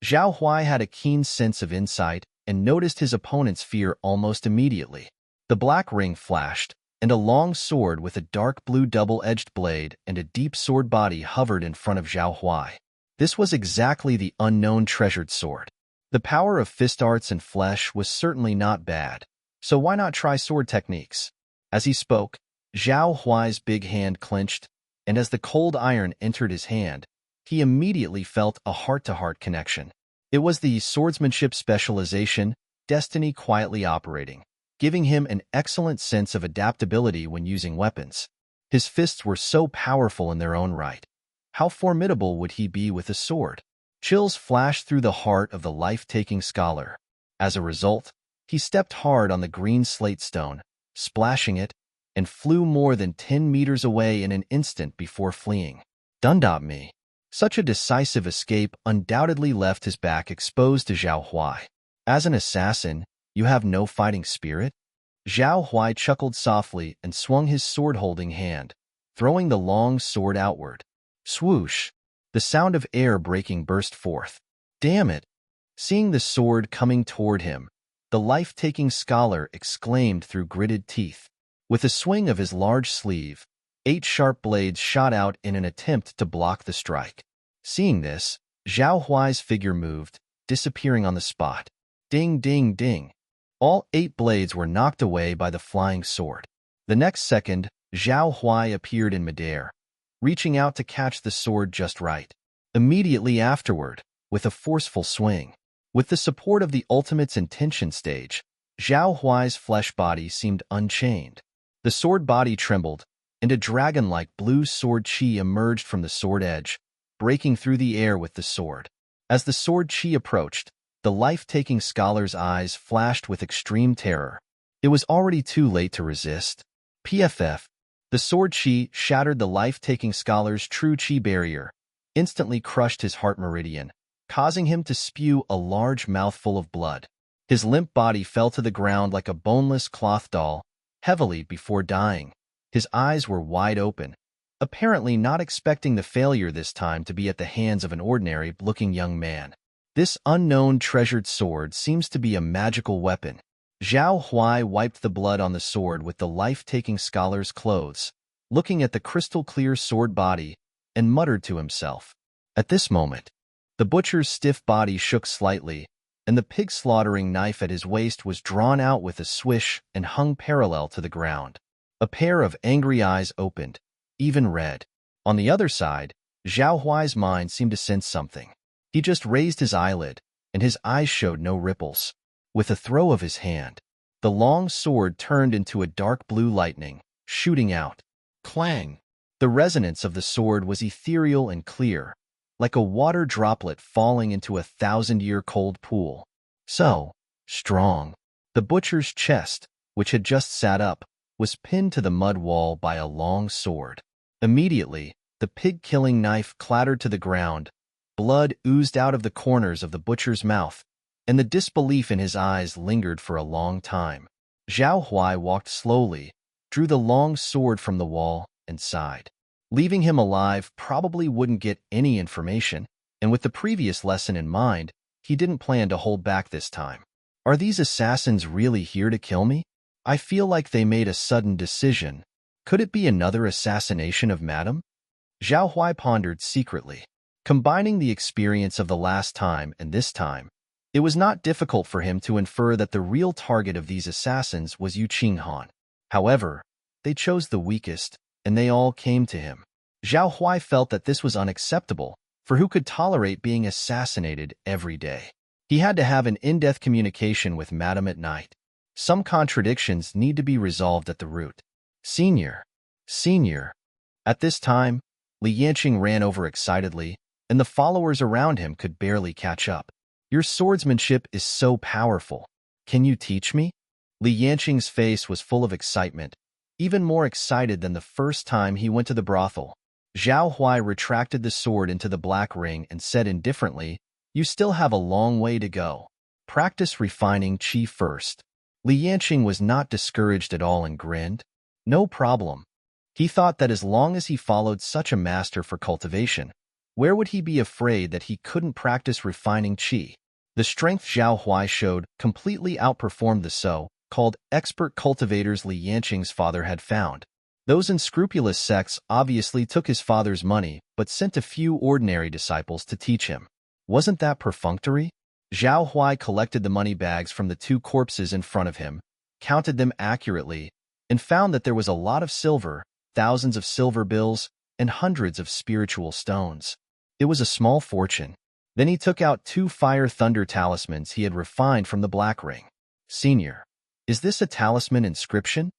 Zhao Huai had a keen sense of insight and noticed his opponent's fear almost immediately. The black ring flashed, and a long sword with a dark blue double-edged blade and a deep sword body hovered in front of Zhao Huai. This was exactly the unknown treasured sword. The power of fist arts and flesh was certainly not bad, so why not try sword techniques? As he spoke, Zhao Huai's big hand clenched, and as the cold iron entered his hand, he immediately felt a heart-to-heart connection. It was the swordsmanship specialization, destiny quietly operating, giving him an excellent sense of adaptability when using weapons. His fists were so powerful in their own right. How formidable would he be with a sword? Chills flashed through the heart of the life-taking scholar. As a result, he stepped hard on the green slate stone, splashing it, and flew more than 10 meters away in an instant before fleeing. Me. Such a decisive escape undoubtedly left his back exposed to Zhao Huai. As an assassin, you have no fighting spirit? Zhao Huai chuckled softly and swung his sword-holding hand, throwing the long sword outward. Swoosh! The sound of air breaking burst forth. Damn it! Seeing the sword coming toward him, the life-taking scholar exclaimed through gritted teeth. With a swing of his large sleeve, 8 sharp blades shot out in an attempt to block the strike. Seeing this, Zhao Huai's figure moved, disappearing on the spot. Ding, ding, ding. All 8 blades were knocked away by the flying sword. The next second, Zhao Huai appeared in midair, reaching out to catch the sword just right. Immediately afterward, with a forceful swing. With the support of the Ultimate's intention stage, Zhao Huai's flesh body seemed unchained. The sword body trembled, and a dragon-like blue sword chi emerged from the sword edge, breaking through the air with the sword. As the sword chi approached, the life-taking scholar's eyes flashed with extreme terror. It was already too late to resist. PFF. The sword chi shattered the life-taking scholar's true chi barrier, instantly crushed his heart meridian, causing him to spew a large mouthful of blood. His limp body fell to the ground like a boneless cloth doll, heavily before dying. His eyes were wide open, apparently not expecting the failure this time to be at the hands of an ordinary-looking young man. This unknown treasured sword seems to be a magical weapon. Zhao Huai wiped the blood on the sword with the life-taking scholar's clothes, looking at the crystal-clear sword body, and muttered to himself. At this moment, the butcher's stiff body shook slightly, and the pig-slaughtering knife at his waist was drawn out with a swish and hung parallel to the ground. A pair of angry eyes opened, even red. On the other side, Zhao Huai's mind seemed to sense something. He just raised his eyelid, and his eyes showed no ripples. With a throw of his hand, the long sword turned into a dark blue lightning, shooting out. Clang! The resonance of the sword was ethereal and clear, like a water droplet falling into a 1,000-year cold pool. So strong. The butcher's chest, which had just sat up, was pinned to the mud wall by a long sword. Immediately, the pig-killing knife clattered to the ground, blood oozed out of the corners of the butcher's mouth, and the disbelief in his eyes lingered for a long time. Zhao Huai walked slowly, drew the long sword from the wall, and sighed. Leaving him alive probably wouldn't get any information, and with the previous lesson in mind, he didn't plan to hold back this time. Are these assassins really here to kill me? I feel like they made a sudden decision. Could it be another assassination of Madame? Zhao Huai pondered secretly. Combining the experience of the last time and this time, it was not difficult for him to infer that the real target of these assassins was Yu Qinghan. However, they chose the weakest, and they all came to him. Zhao Huai felt that this was unacceptable, for who could tolerate being assassinated every day? He had to have an in-depth communication with Madame at night. Some contradictions need to be resolved at the root. Senior. At this time, Li Yanqing ran over excitedly, and the followers around him could barely catch up. Your swordsmanship is so powerful. Can you teach me? Li Yanqing's face was full of excitement, even more excited than the first time he went to the brothel. Zhao Huai retracted the sword into the black ring and said indifferently, "You still have a long way to go. Practice refining qi first." Li Yanqing was not discouraged at all and grinned. No problem. He thought that as long as he followed such a master for cultivation, Where would he be afraid that he couldn't practice refining qi? The strength Zhao Huai showed completely outperformed the so-called expert cultivators Li Yanqing's father had found. Those unscrupulous sects obviously took his father's money but sent a few ordinary disciples to teach him. Wasn't that perfunctory? Zhao Huai collected the money bags from the two corpses in front of him, counted them accurately, and found that there was a lot of silver, thousands of silver bills, and hundreds of spiritual stones. It was a small fortune. Then he took out 2 fire-thunder talismans he had refined from the black ring. Senior, is this a talisman inscription?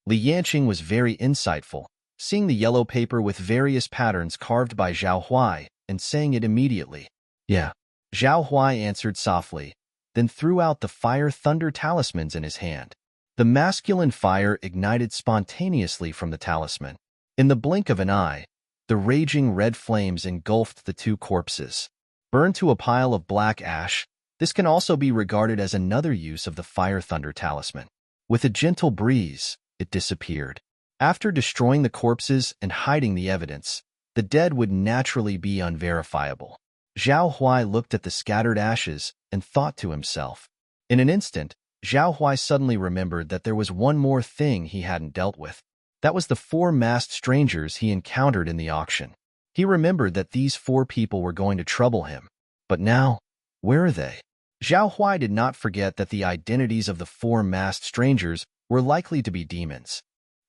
Li Yanqing was very insightful, seeing the yellow paper with various patterns carved by Zhao Huai and saying it immediately. Yeah. Zhao Huai answered softly, then threw out the fire-thunder talismans in his hand. The masculine fire ignited spontaneously from the talisman. In the blink of an eye, the raging red flames engulfed the 2 corpses. Burned to a pile of black ash, this can also be regarded as another use of the fire-thunder talisman. With a gentle breeze, it disappeared. After destroying the corpses and hiding the evidence, the dead would naturally be unverifiable. Zhao Huai looked at the scattered ashes and thought to himself. In an instant, Zhao Huai suddenly remembered that there was one more thing he hadn't dealt with. That was the 4 masked strangers he encountered in the auction. He remembered that these 4 people were going to trouble him. But now, where are they? Zhao Huai did not forget that the identities of the 4 masked strangers were likely to be demons.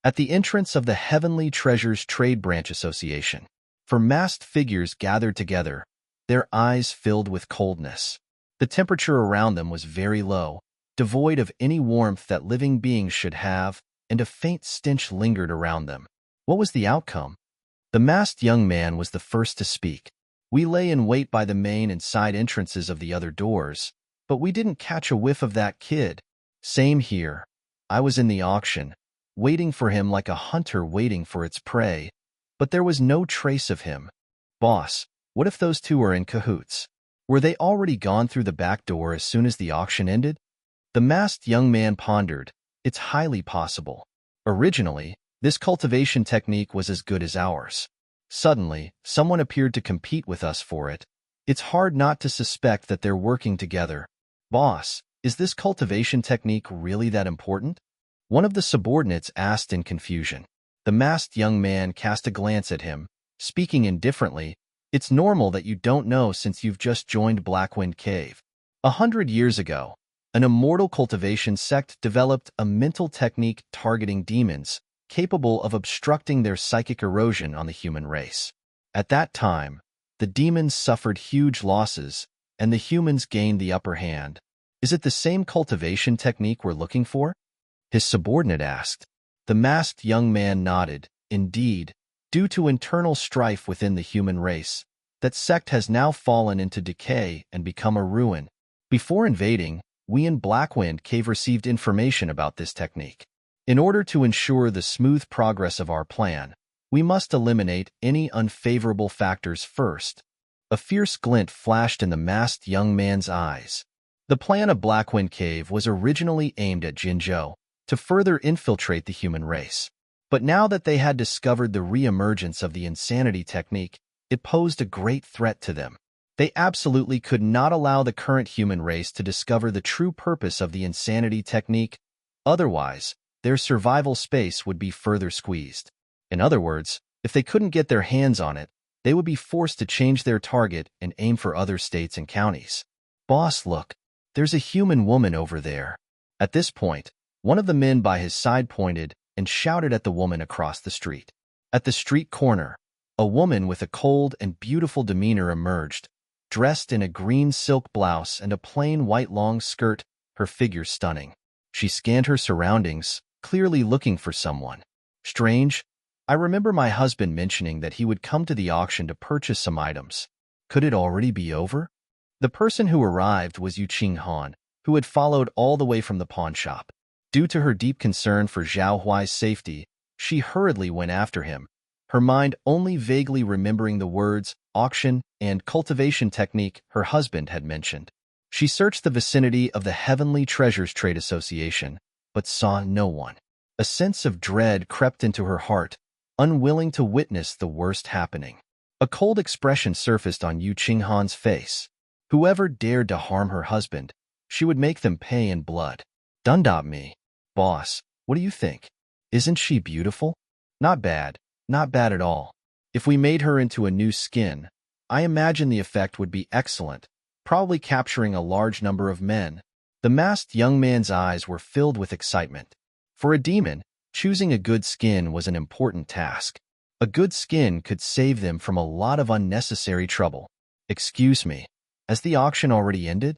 At the entrance of the Heavenly Treasures Trade Branch Association, 4 masked figures gathered together, their eyes filled with coldness. The temperature around them was very low, devoid of any warmth that living beings should have, and a faint stench lingered around them. What was the outcome? The masked young man was the first to speak. We lay in wait by the main and side entrances of the other doors, but we didn't catch a whiff of that kid. Same here. I was in the auction, waiting for him like a hunter waiting for its prey, but there was no trace of him. Boss, what if those 2 are in cahoots? Were they already gone through the back door as soon as the auction ended? The masked young man pondered. It's highly possible. Originally, this cultivation technique was as good as ours. Suddenly, someone appeared to compete with us for it. It's hard not to suspect that they're working together. Boss, is this cultivation technique really that important? One of the subordinates asked in confusion. The masked young man cast a glance at him, speaking indifferently. It's normal that you don't know since you've just joined Blackwind Cave. 100 years ago, an immortal cultivation sect developed a mental technique targeting demons, capable of obstructing their psychic erosion on the human race. At that time, the demons suffered huge losses, and the humans gained the upper hand. Is it the same cultivation technique we're looking for? His subordinate asked. The masked young man nodded. Indeed, due to internal strife within the human race, that sect has now fallen into decay and become a ruin. Before invading, we in Blackwind Cave received information about this technique. In order to ensure the smooth progress of our plan, we must eliminate any unfavorable factors first. A fierce glint flashed in the masked young man's eyes. The plan of Blackwind Cave was originally aimed at Jinzhou, to further infiltrate the human race. But now that they had discovered the re-emergence of the insanity technique, it posed a great threat to them. They absolutely could not allow the current human race to discover the true purpose of the insanity technique. Otherwise, their survival space would be further squeezed. In other words, if they couldn't get their hands on it, they would be forced to change their target and aim for other states and counties. Boss, look, there's a human woman over there. At this point, one of the men by his side pointed and shouted at the woman across the street. At the street corner, a woman with a cold and beautiful demeanor emerged, dressed in a green silk blouse and a plain white long skirt, her figure stunning. She scanned her surroundings, clearly looking for someone. Strange. I remember my husband mentioning that he would come to the auction to purchase some items. Could it already be over? The person who arrived was Yu Qing Han, who had followed all the way from the pawn shop. Due to her deep concern for Zhao Huai's safety, she hurriedly went after him, her mind only vaguely remembering the words auction and cultivation technique her husband had mentioned. She searched the vicinity of the Heavenly Treasures Trade Association, but saw no one. A sense of dread crept into her heart, unwilling to witness the worst happening. A cold expression surfaced on Yu Qinghan's face. Whoever dared to harm her husband, she would make them pay in blood. Dundop me. Boss, what do you think? Isn't she beautiful? Not bad. Not bad at all. If we made her into a new skin, I imagine the effect would be excellent, probably capturing a large number of men. The masked young man's eyes were filled with excitement. For a demon, choosing a good skin was an important task. A good skin could save them from a lot of unnecessary trouble. Excuse me, has the auction already ended?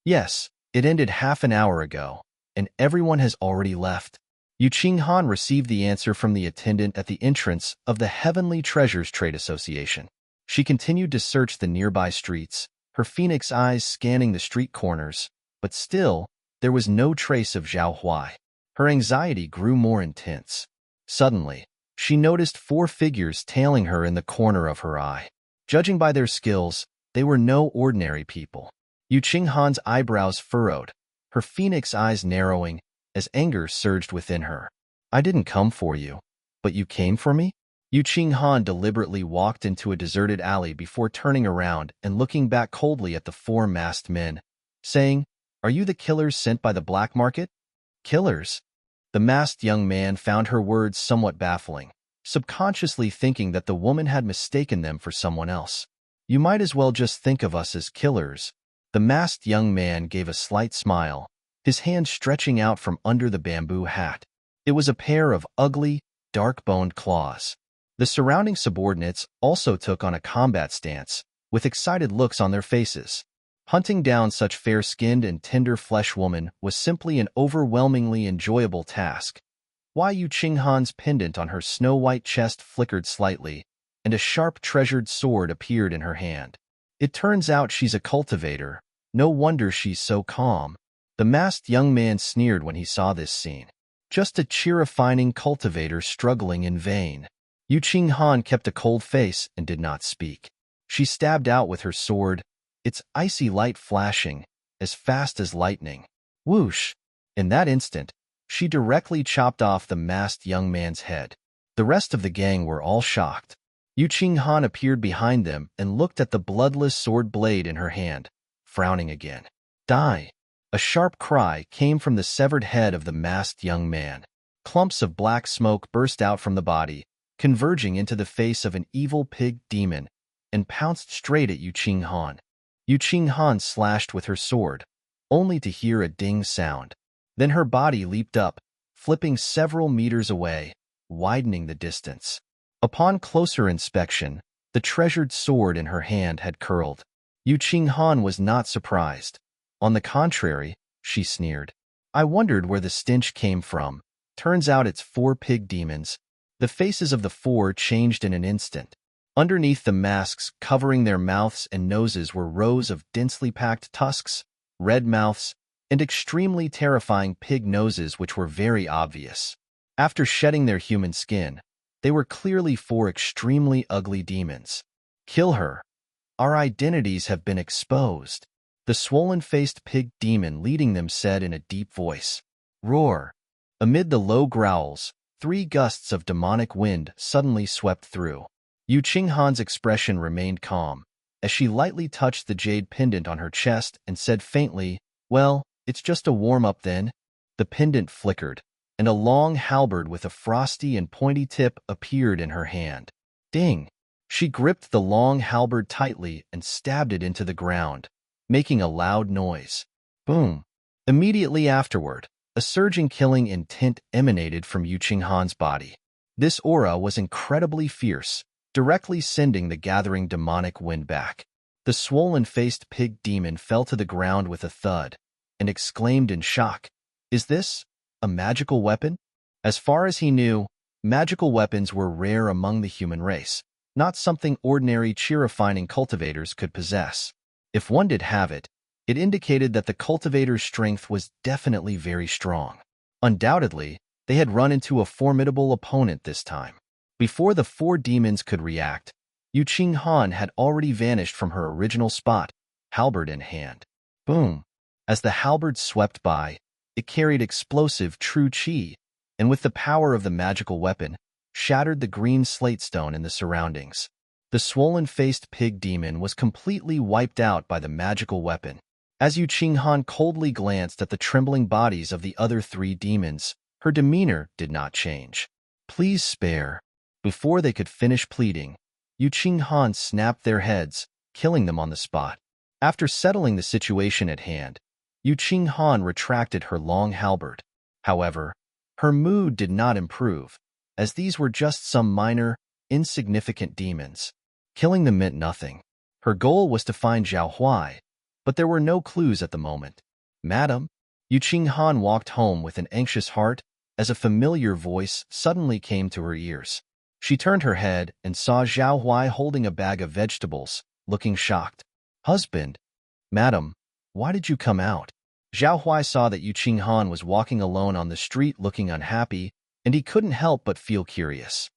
Yes, it ended half an hour ago, and everyone has already left. Yu Qinghan received the answer from the attendant at the entrance of the Heavenly Treasures Trade Association. She continued to search the nearby streets, her phoenix eyes scanning the street corners, but still, there was no trace of Zhao Huai. Her anxiety grew more intense. Suddenly, she noticed 4 figures tailing her in the corner of her eye. Judging by their skills, they were no ordinary people. Yu Qinghan's eyebrows furrowed, her phoenix eyes narrowing as anger surged within her. I didn't come for you, but you came for me? Yu Qinghan deliberately walked into a deserted alley before turning around and looking back coldly at the 4 masked men, saying, Are you the killers sent by the black market? Killers? The masked young man found her words somewhat baffling, subconsciously thinking that the woman had mistaken them for someone else. You might as well just think of us as killers. The masked young man gave a slight smile, his hand stretching out from under the bamboo hat. It was a pair of ugly, dark-boned claws. The surrounding subordinates also took on a combat stance, with excited looks on their faces. Hunting down such fair-skinned and tender-flesh woman was simply an overwhelmingly enjoyable task. Yu Qinghan's pendant on her snow-white chest flickered slightly, and a sharp treasured sword appeared in her hand. It turns out she's a cultivator. No wonder she's so calm. The masked young man sneered when he saw this scene. Just a cheerifying cultivator struggling in vain. Yu Qinghan kept a cold face and did not speak. She stabbed out with her sword, its icy light flashing, as fast as lightning. Whoosh! In that instant, she directly chopped off the masked young man's head. The rest of the gang were all shocked. Yu Qinghan appeared behind them and looked at the bloodless sword blade in her hand, frowning again. Die! A sharp cry came from the severed head of the masked young man. Clumps of black smoke burst out from the body, converging into the face of an evil pig demon, and pounced straight at Yu Qinghan. Yu Qinghan slashed with her sword, only to hear a ding sound. Then her body leaped up, flipping several meters away, widening the distance. Upon closer inspection, the treasured sword in her hand had curled. Yu Qinghan was not surprised. On the contrary, she sneered. I wondered where the stench came from. Turns out it's 4 pig demons. The faces of the 4 changed in an instant. Underneath the masks covering their mouths and noses were rows of densely packed tusks, red mouths, and extremely terrifying pig noses which were very obvious. After shedding their human skin, they were clearly 4 extremely ugly demons. Kill her. Our identities have been exposed. The swollen-faced pig demon leading them said in a deep voice. Roar! Amid the low growls, 3 gusts of demonic wind suddenly swept through. Yu Qinghan's expression remained calm, as she lightly touched the jade pendant on her chest and said faintly, Well, it's just a warm-up then. The pendant flickered, and a long halberd with a frosty and pointy tip appeared in her hand. Ding! She gripped the long halberd tightly and stabbed it into the ground, making a loud noise. Boom! Immediately afterward, a surging killing intent emanated from Yu Qinghan's body. This aura was incredibly fierce, directly sending the gathering demonic wind back. The swollen-faced pig demon fell to the ground with a thud, and exclaimed in shock, Is this a magical weapon? As far as he knew, magical weapons were rare among the human race, not something ordinary cheerifying cultivators could possess. If one did have it, it indicated that the cultivator's strength was definitely very strong. Undoubtedly, they had run into a formidable opponent this time. Before the 4 demons could react, Yu Qinghan had already vanished from her original spot, halberd in hand. Boom! As the halberd swept by, it carried explosive true qi, and with the power of the magical weapon, shattered the green slate stone in the surroundings. The swollen-faced pig demon was completely wiped out by the magical weapon. As Yu Qinghan coldly glanced at the trembling bodies of the other 3 demons, her demeanor did not change. "Please spare." Before they could finish pleading, Yu Qinghan snapped their heads, killing them on the spot. After settling the situation at hand, Yu Qinghan retracted her long halberd. However, her mood did not improve, as these were just some minor, insignificant demons. Killing them meant nothing. Her goal was to find Zhao Huai, but there were no clues at the moment. "Madam?" Yu Qinghan walked home with an anxious heart as a familiar voice suddenly came to her ears. She turned her head and saw Zhao Huai holding a bag of vegetables, looking shocked. "Husband." "Madam, why did you come out?" Zhao Huai saw that Yu Qinghan was walking alone on the street looking unhappy, and he couldn't help but feel curious.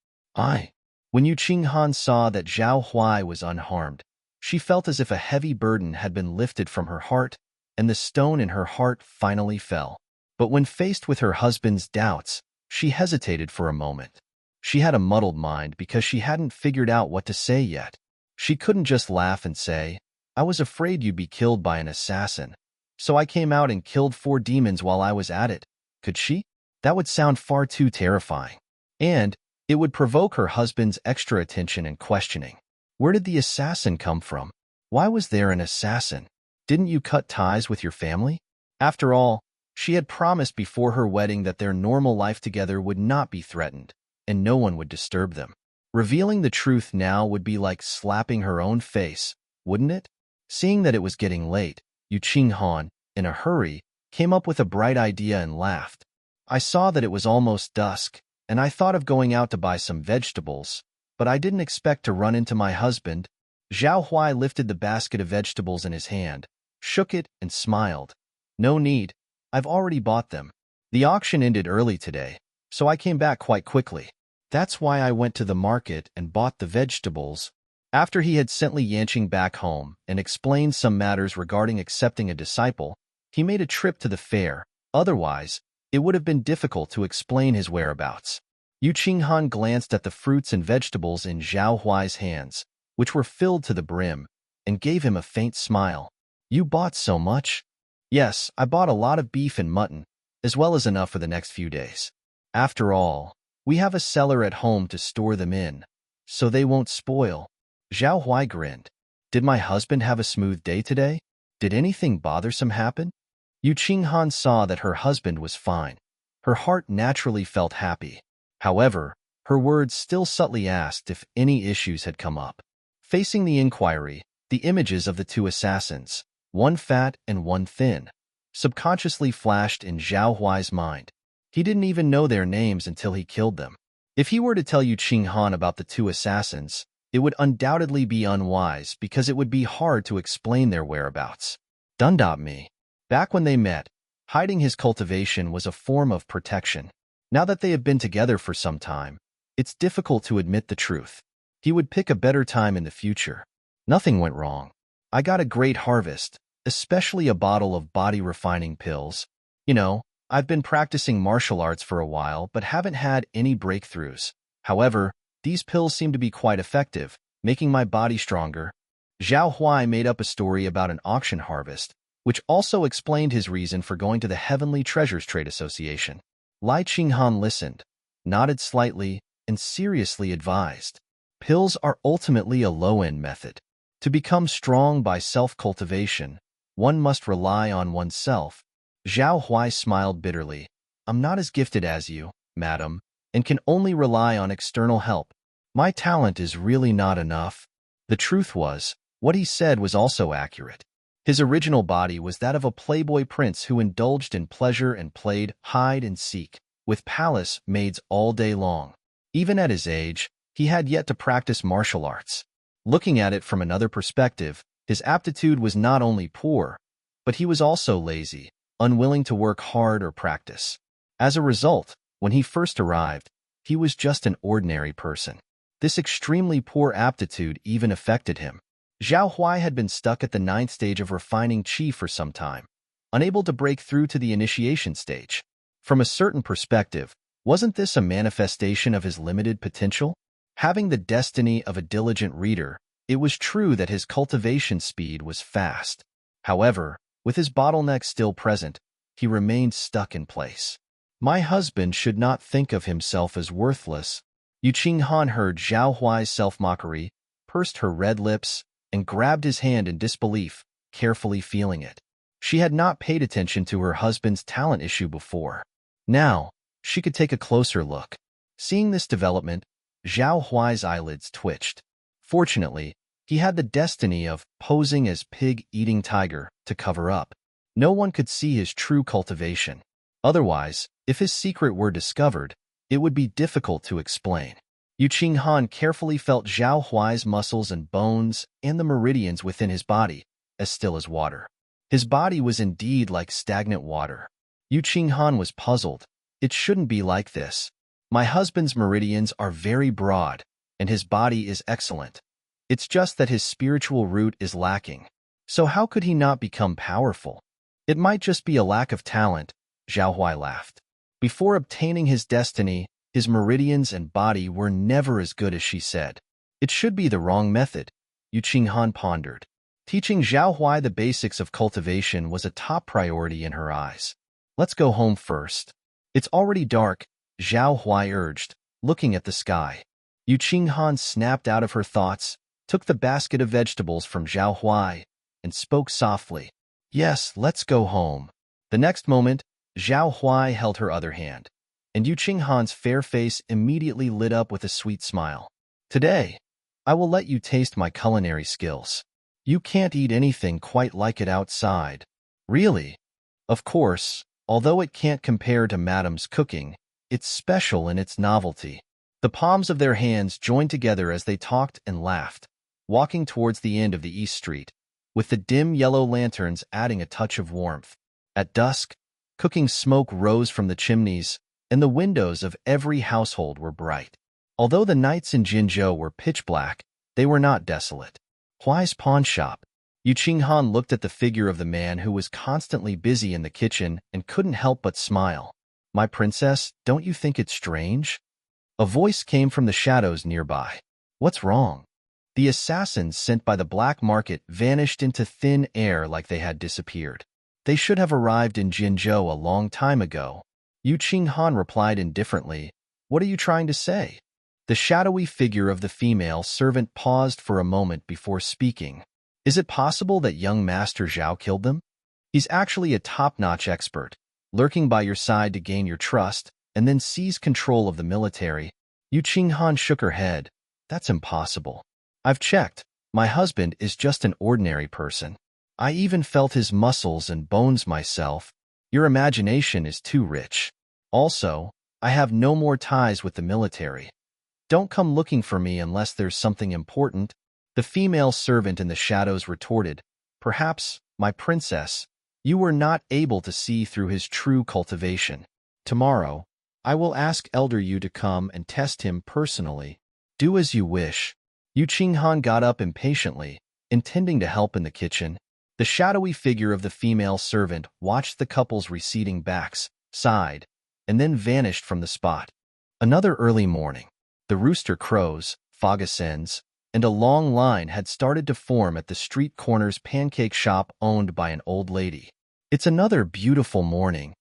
When Yu Qinghan saw that Zhao Huai was unharmed, she felt as if a heavy burden had been lifted from her heart, and the stone in her heart finally fell. But when faced with her husband's doubts, she hesitated for a moment. She had a muddled mind because she hadn't figured out what to say yet. She couldn't just laugh and say, "I was afraid you'd be killed by an assassin, so I came out and killed 4 demons while I was at it." Could she? That would sound far too terrifying. And it would provoke her husband's extra attention and questioning. Where did the assassin come from? Why was there an assassin? Didn't you cut ties with your family? After all, she had promised before her wedding that their normal life together would not be threatened, and no one would disturb them. Revealing the truth now would be like slapping her own face, wouldn't it? Seeing that it was getting late, Yu Qinghan, in a hurry, came up with a bright idea and laughed. "I saw that it was almost dusk, and I thought of going out to buy some vegetables, but I didn't expect to run into my husband." Zhao Huai lifted the basket of vegetables in his hand, shook it, and smiled. "No need. I've already bought them. The auction ended early today, so I came back quite quickly. That's why I went to the market and bought the vegetables." After he had sent Li Yanqing back home and explained some matters regarding accepting a disciple, he made a trip to the fair. Otherwise, it would have been difficult to explain his whereabouts. Yu Qinghan glanced at the fruits and vegetables in Zhao Huai's hands, which were filled to the brim, and gave him a faint smile. "You bought so much?" "Yes, I bought a lot of beef and mutton, as well as enough for the next few days. After all, we have a cellar at home to store them in, so they won't spoil." Zhao Huai grinned. "Did my husband have a smooth day today? Did anything bothersome happen?" Yu Qinghan saw that her husband was fine. Her heart naturally felt happy. However, her words still subtly asked if any issues had come up. Facing the inquiry, the images of the 2 assassins, one fat and one thin, subconsciously flashed in Zhao Huai's mind. He didn't even know their names until he killed them. If he were to tell Yu Qinghan about the 2 assassins, it would undoubtedly be unwise because it would be hard to explain their whereabouts. Me. Back when they met, hiding his cultivation was a form of protection. Now that they have been together for some time, it's difficult to admit the truth. He would pick a better time in the future. Nothing went wrong. I got a great harvest, especially a bottle of body-refining pills. I've been practicing martial arts for a while but haven't had any breakthroughs. However, these pills seem to be quite effective, making my body stronger. Zhao Huai made up a story about an auction harvest, which also explained his reason for going to the Heavenly Treasures Trade Association. Li Qinghan listened, nodded slightly, and seriously advised. Pills are ultimately a low-end method. To become strong by self-cultivation, one must rely on oneself. Zhao Huai smiled bitterly. "I'm not as gifted as you, madam, and can only rely on external help. My talent is really not enough." The truth was, what he said was also accurate. His original body was that of a playboy prince who indulged in pleasure and played hide and seek with palace maids all day long. Even at his age, he had yet to practice martial arts. Looking at it from another perspective, his aptitude was not only poor, but he was also lazy, unwilling to work hard or practice. As a result, when he first arrived, he was just an ordinary person. This extremely poor aptitude even affected him. Zhao Huai had been stuck at the 9th stage of refining qi for some time, unable to break through to the initiation stage. From a certain perspective, wasn't this a manifestation of his limited potential? Having the destiny of a diligent reader, it was true that his cultivation speed was fast. However, with his bottleneck still present, he remained stuck in place. My husband should not think of himself as worthless. Yu Qinghan heard Zhao Huai's self-mockery, pursed her red lips, and grabbed his hand in disbelief, carefully feeling it. She had not paid attention to her husband's talent issue before. Now, she could take a closer look. Seeing this development, Zhao Huai's eyelids twitched. Fortunately, he had the destiny of posing as pig-eating tiger to cover up. No one could see his true cultivation. Otherwise, if his secret were discovered, it would be difficult to explain. Yu Qinghan carefully felt Zhao Huai's muscles and bones and the meridians within his body, as still as water. His body was indeed like stagnant water. Yu Qinghan was puzzled. It shouldn't be like this. My husband's meridians are very broad, and his body is excellent. It's just that his spiritual root is lacking. So how could he not become powerful? It might just be a lack of talent, Zhao Huai laughed. Before obtaining his destiny, his meridians and body were never as good as she said. It should be the wrong method, Yu Qinghan pondered. Teaching Zhao Huai the basics of cultivation was a top priority in her eyes. Let's go home first. It's already dark, Zhao Huai urged, looking at the sky. Yu Qinghan snapped out of her thoughts, took the basket of vegetables from Zhao Huai, and spoke softly. Yes, let's go home. The next moment, Zhao Huai held her other hand, and Yu Qinghan's fair face immediately lit up with a sweet smile. Today, I will let you taste my culinary skills. You can't eat anything quite like it outside. Really? Of course, although it can't compare to Madame's cooking, it's special in its novelty. The palms of their hands joined together as they talked and laughed, walking towards the end of the East Street, with the dim yellow lanterns adding a touch of warmth. At dusk, cooking smoke rose from the chimneys, and the windows of every household were bright. Although the nights in Jinzhou were pitch black, they were not desolate. Huai's pawn shop. Yu Qinghan looked at the figure of the man who was constantly busy in the kitchen and couldn't help but smile. My princess, don't you think it's strange? A voice came from the shadows nearby. What's wrong? The assassins sent by the black market vanished into thin air like they had disappeared. They should have arrived in Jinzhou a long time ago. Yu Qinghan replied indifferently. What are you trying to say? The shadowy figure of the female servant paused for a moment before speaking. Is it possible that young Master Zhao killed them? He's actually a top-notch expert, lurking by your side to gain your trust, and then seize control of the military. Yu Qinghan shook her head. That's impossible. I've checked. My husband is just an ordinary person. I even felt his muscles and bones myself. Your imagination is too rich. Also, I have no more ties with the military. Don't come looking for me unless there's something important. The female servant in the shadows retorted. Perhaps, my princess, you were not able to see through his true cultivation. Tomorrow, I will ask Elder Yu to come and test him personally. Do as you wish. Yu Qinghan got up impatiently, intending to help in the kitchen. The shadowy figure of the female servant watched the couple's receding backs, sighed, and then vanished from the spot. Another early morning. The rooster crows, fog ascends, and a long line had started to form at the street corner's pancake shop owned by an old lady. It's another beautiful morning.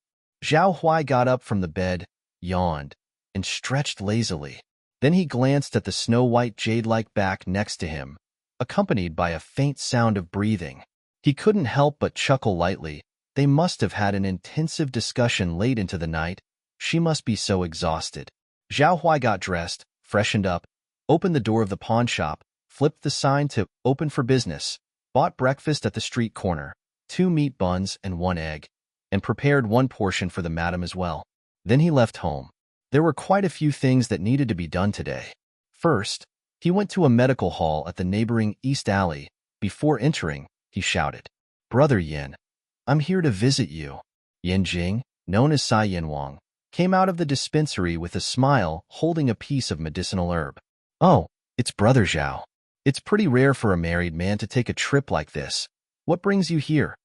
Zhao Huai got up from the bed, yawned, and stretched lazily. Then he glanced at the snow-white jade-like back next to him, accompanied by a faint sound of breathing. He couldn't help but chuckle lightly. They must have had an intensive discussion late into the night. She must be so exhausted. Zhao Huai got dressed, freshened up, opened the door of the pawn shop, flipped the sign to "Open for Business," bought breakfast at the street corner, 2 meat buns and 1 egg, and prepared 1 portion for the madam as well. Then he left home. There were quite a few things that needed to be done today. First, he went to a medical hall at the neighboring East Alley. Before entering, he shouted, "Brother Yin, I'm here to visit you." Yin Jing, known as Sai Yin Wang, came out of the dispensary with a smile, holding a piece of medicinal herb. Oh, it's Brother Zhao. It's pretty rare for a married man to take a trip like this. What brings you here?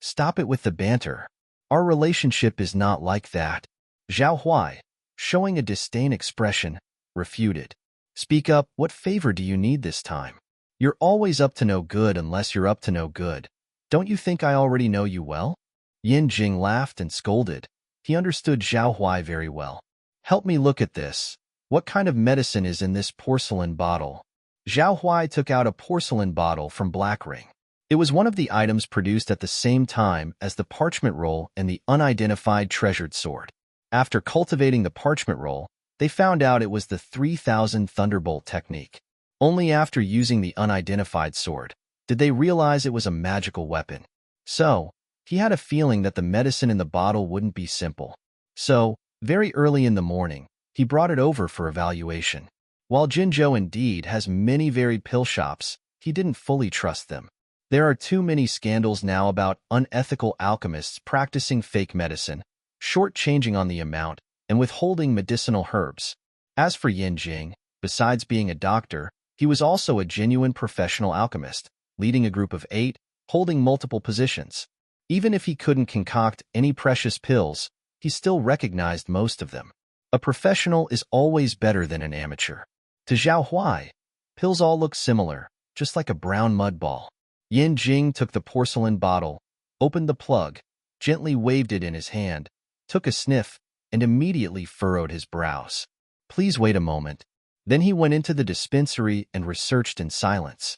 Stop it with the banter. Our relationship is not like that. Zhao Huai, showing a disdain expression, refuted. Speak up, what favor do you need this time? You're always up to no good unless you're up to no good. Don't you think I already know you well? Yin Jing laughed and scolded. He understood Zhao Huai very well. Help me look at this. What kind of medicine is in this porcelain bottle? Zhao Huai took out a porcelain bottle from Black Ring. It was one of the items produced at the same time as the parchment roll and the unidentified treasured sword. After cultivating the parchment roll, they found out it was the 3000 Thunderbolt technique. Only after using the unidentified sword did they realize it was a magical weapon. So, he had a feeling that the medicine in the bottle wouldn't be simple. So, very early in the morning, he brought it over for evaluation. While Jinzhou indeed has many varied pill shops, he didn't fully trust them. There are too many scandals now about unethical alchemists practicing fake medicine, shortchanging on the amount, and withholding medicinal herbs. As for Yin Jing, besides being a doctor, he was also a genuine professional alchemist, leading a group of 8, holding multiple positions. Even if he couldn't concoct any precious pills, he still recognized most of them. A professional is always better than an amateur. To Zhao Huai, pills all look similar, just like a brown mud ball. Yin Jing took the porcelain bottle, opened the plug, gently waved it in his hand, took a sniff, and immediately furrowed his brows. Please wait a moment. Then he went into the dispensary and researched in silence.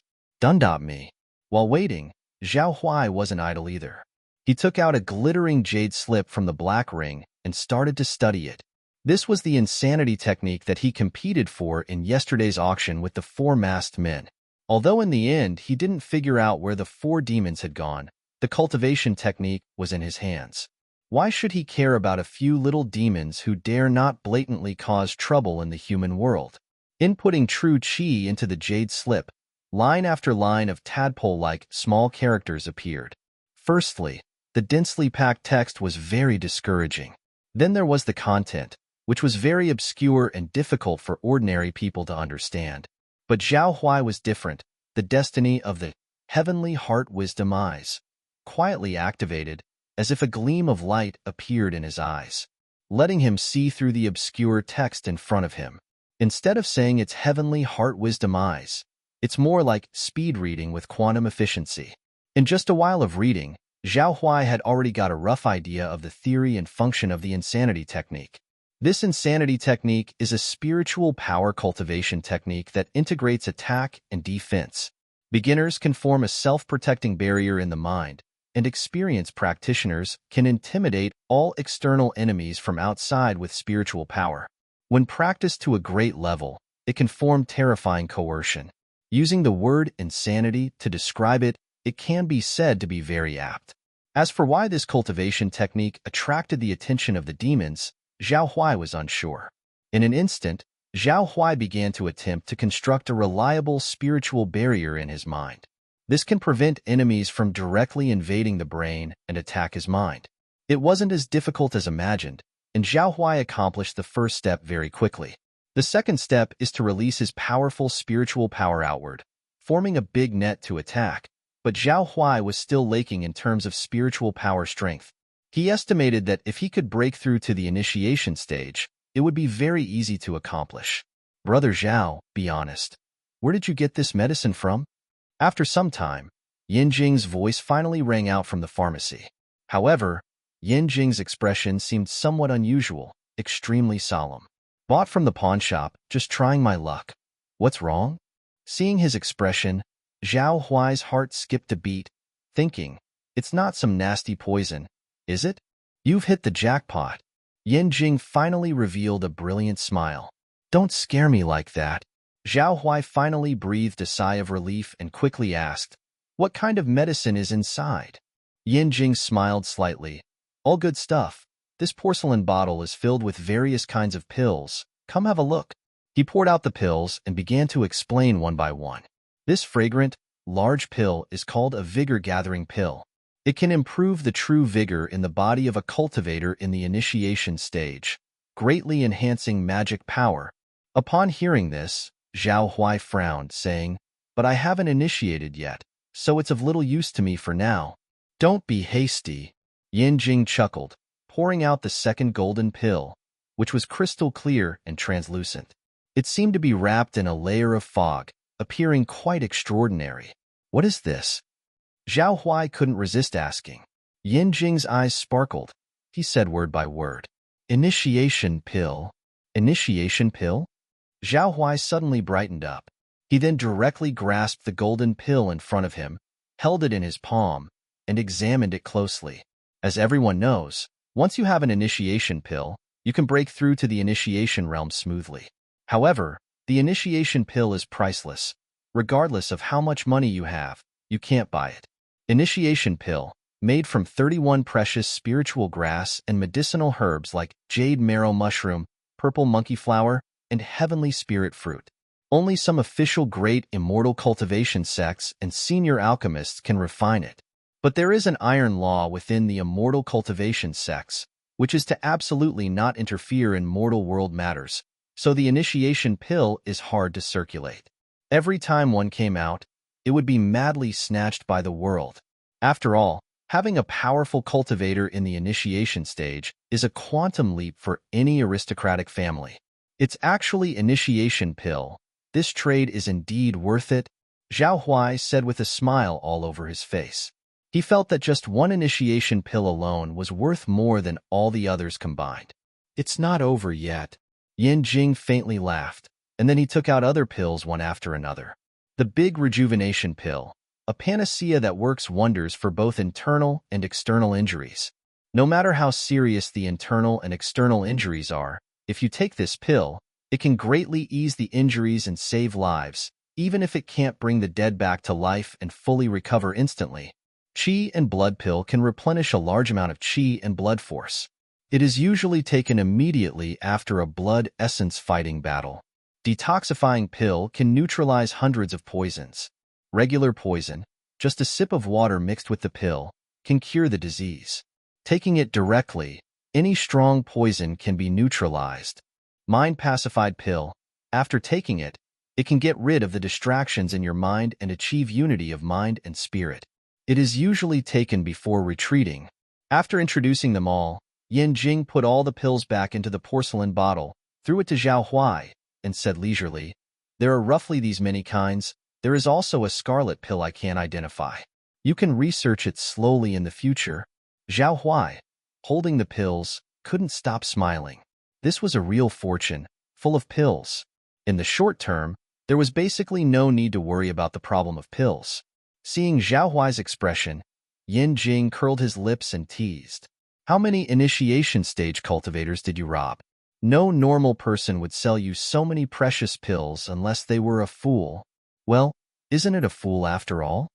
Me. While waiting, Zhao Huai wasn't idle either. He took out a glittering jade slip from the Black Ring and started to study it. This was the insanity technique that he competed for in yesterday's auction with the 4 masked men. Although in the end he didn't figure out where the 4 demons had gone, the cultivation technique was in his hands. Why should he care about a few little demons who dare not blatantly cause trouble in the human world? Inputting true chi into the jade slip, line after line of tadpole-like small characters appeared. Firstly, the densely packed text was very discouraging. Then there was the content, which was very obscure and difficult for ordinary people to understand. But Zhao Huai was different. The destiny of the heavenly heart wisdom eyes quietly activated, as if a gleam of light appeared in his eyes, letting him see through the obscure text in front of him. Instead of saying it's heavenly heart wisdom eyes, it's more like speed reading with quantum efficiency. In just a while of reading, Zhao Huai had already got a rough idea of the theory and function of the insanity technique. This insanity technique is a spiritual power cultivation technique that integrates attack and defense. Beginners can form a self-protecting barrier in the mind, and experienced practitioners can intimidate all external enemies from outside with spiritual power. When practiced to a great level, it can form terrifying coercion. Using the word insanity to describe it, it can be said to be very apt. As for why this cultivation technique attracted the attention of the demons, Zhao Huai was unsure. In an instant, Zhao Huai began to attempt to construct a reliable spiritual barrier in his mind. This can prevent enemies from directly invading the brain and attack his mind. It wasn't as difficult as imagined, and Zhao Huai accomplished the first step very quickly. The second step is to release his powerful spiritual power outward, forming a big net to attack. But Zhao Huai was still lacking in terms of spiritual power strength. He estimated that if he could break through to the initiation stage, it would be very easy to accomplish. Brother Zhao, be honest. Where did you get this medicine from? After some time, Yin Jing's voice finally rang out from the pharmacy. However, Yin Jing's expression seemed somewhat unusual, extremely solemn. Bought from the pawn shop, just trying my luck. What's wrong? Seeing his expression, Zhao Huai's heart skipped a beat, thinking, it's not some nasty poison, is it? You've hit the jackpot. Yin Jing finally revealed a brilliant smile. Don't scare me like that. Zhao Huai finally breathed a sigh of relief and quickly asked, what kind of medicine is inside? Yin Jing smiled slightly. All good stuff. This porcelain bottle is filled with various kinds of pills. Come have a look. He poured out the pills and began to explain one by one. This fragrant, large pill is called a vigor-gathering pill. It can improve the true vigor in the body of a cultivator in the initiation stage, greatly enhancing magic power. Upon hearing this, Zhao Huai frowned, saying, but I haven't initiated yet, so it's of little use to me for now. Don't be hasty. Yin Jing chuckled, pouring out the second golden pill, which was crystal clear and translucent. It seemed to be wrapped in a layer of fog, appearing quite extraordinary. What is this? Zhao Huai couldn't resist asking. Yin Jing's eyes sparkled. He said word by word. Initiation pill. Initiation pill? Zhao Huai suddenly brightened up. He then directly grasped the golden pill in front of him, held it in his palm, and examined it closely. As everyone knows, once you have an initiation pill, you can break through to the initiation realm smoothly. However, the initiation pill is priceless. Regardless of how much money you have, you can't buy it. Initiation pill, made from 31 precious spiritual grass and medicinal herbs like jade marrow mushroom, purple monkey flower, and heavenly spirit fruit. Only some official great immortal cultivation sects and senior alchemists can refine it. But there is an iron law within the immortal cultivation sects, which is to absolutely not interfere in mortal world matters, so the initiation pill is hard to circulate. Every time one came out, it would be madly snatched by the world. After all, having a powerful cultivator in the initiation stage is a quantum leap for any aristocratic family. It's actually initiation pill. This trade is indeed worth it, Zhao Huai said with a smile all over his face. He felt that just one initiation pill alone was worth more than all the others combined. It's not over yet. Yin Jing faintly laughed, and then he took out other pills one after another. The big rejuvenation pill, a panacea that works wonders for both internal and external injuries. No matter how serious the internal and external injuries are, if you take this pill, it can greatly ease the injuries and save lives, even if it can't bring the dead back to life and fully recover instantly. Qi and blood pill can replenish a large amount of qi and blood force. It is usually taken immediately after a blood essence fighting battle. Detoxifying pill can neutralize hundreds of poisons. Regular poison, just a sip of water mixed with the pill, can cure the disease. Taking it directly, any strong poison can be neutralized. Mind-pacified pill, after taking it, it can get rid of the distractions in your mind and achieve unity of mind and spirit. It is usually taken before retreating. After introducing them all, Yin Jing put all the pills back into the porcelain bottle, threw it to Zhao Huai, and said leisurely, "There are roughly these many kinds. There is also a scarlet pill I can't identify. You can research it slowly in the future." Zhao Huai, holding the pills, couldn't stop smiling. This was a real fortune, full of pills. In the short term, there was basically no need to worry about the problem of pills. Seeing Zhao Huai's expression, Yin Jing curled his lips and teased. "How many initiation stage cultivators did you rob? No normal person would sell you so many precious pills unless they were a fool." "Well, isn't it a fool after all?"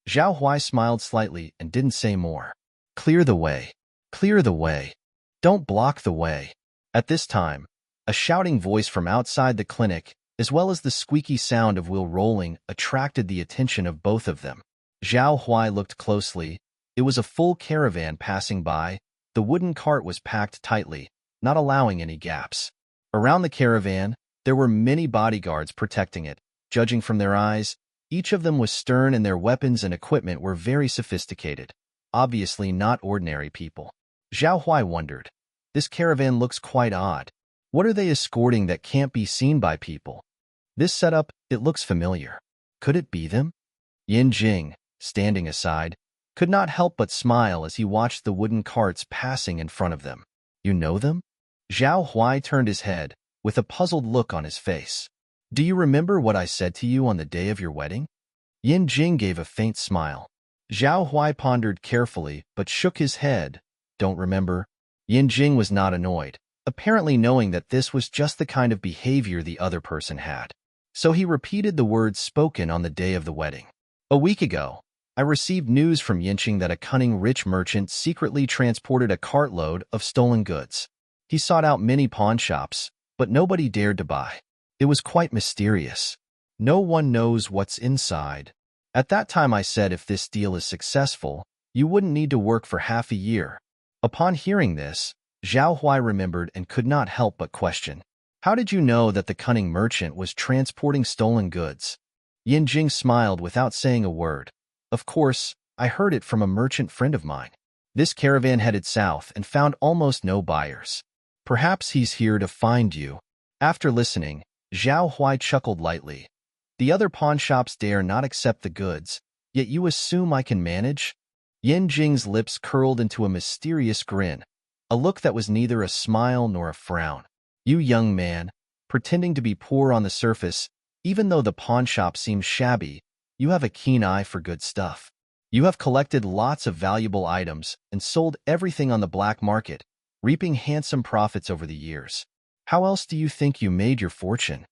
Zhao Huai smiled slightly and didn't say more. "Clear the way. Clear the way. Don't block the way." At this time, a shouting voice from outside the clinic, as well as the squeaky sound of wheel rolling, attracted the attention of both of them. Zhao Huai looked closely. It was a full caravan passing by. The wooden cart was packed tightly, not allowing any gaps. Around the caravan, there were many bodyguards protecting it. Judging from their eyes, each of them was stern and their weapons and equipment were very sophisticated. Obviously not ordinary people. Zhao Huai wondered. This caravan looks quite odd. What are they escorting that can't be seen by people? This setup, it looks familiar. Could it be them? Yin Jing, standing aside, could not help but smile as he watched the wooden carts passing in front of them. "You know them?" Zhao Huai turned his head, with a puzzled look on his face. "Do you remember what I said to you on the day of your wedding?" Yin Jing gave a faint smile. Zhao Huai pondered carefully, but shook his head. "Don't remember." Yin Jing was not annoyed, apparently knowing that this was just the kind of behavior the other person had. So he repeated the words spoken on the day of the wedding. "A week ago, I received news from Yinqing that a cunning rich merchant secretly transported a cartload of stolen goods. He sought out many pawn shops, but nobody dared to buy. It was quite mysterious. No one knows what's inside. At that time I said if this deal is successful, you wouldn't need to work for half a year." Upon hearing this, Zhao Huai remembered and could not help but question. "How did you know that the cunning merchant was transporting stolen goods?" Yin Jing smiled without saying a word. "Of course, I heard it from a merchant friend of mine. This caravan headed south and found almost no buyers. Perhaps he's here to find you." After listening, Zhao Huai chuckled lightly. The other pawnshops dare not accept the goods, yet you assume I can manage? Yin Jing's lips curled into a mysterious grin, a look that was neither a smile nor a frown. You young man, pretending to be poor on the surface, even though the pawnshop seems shabby, you have a keen eye for good stuff. You have collected lots of valuable items and sold everything on the black market, reaping handsome profits over the years. How else do you think you made your fortune?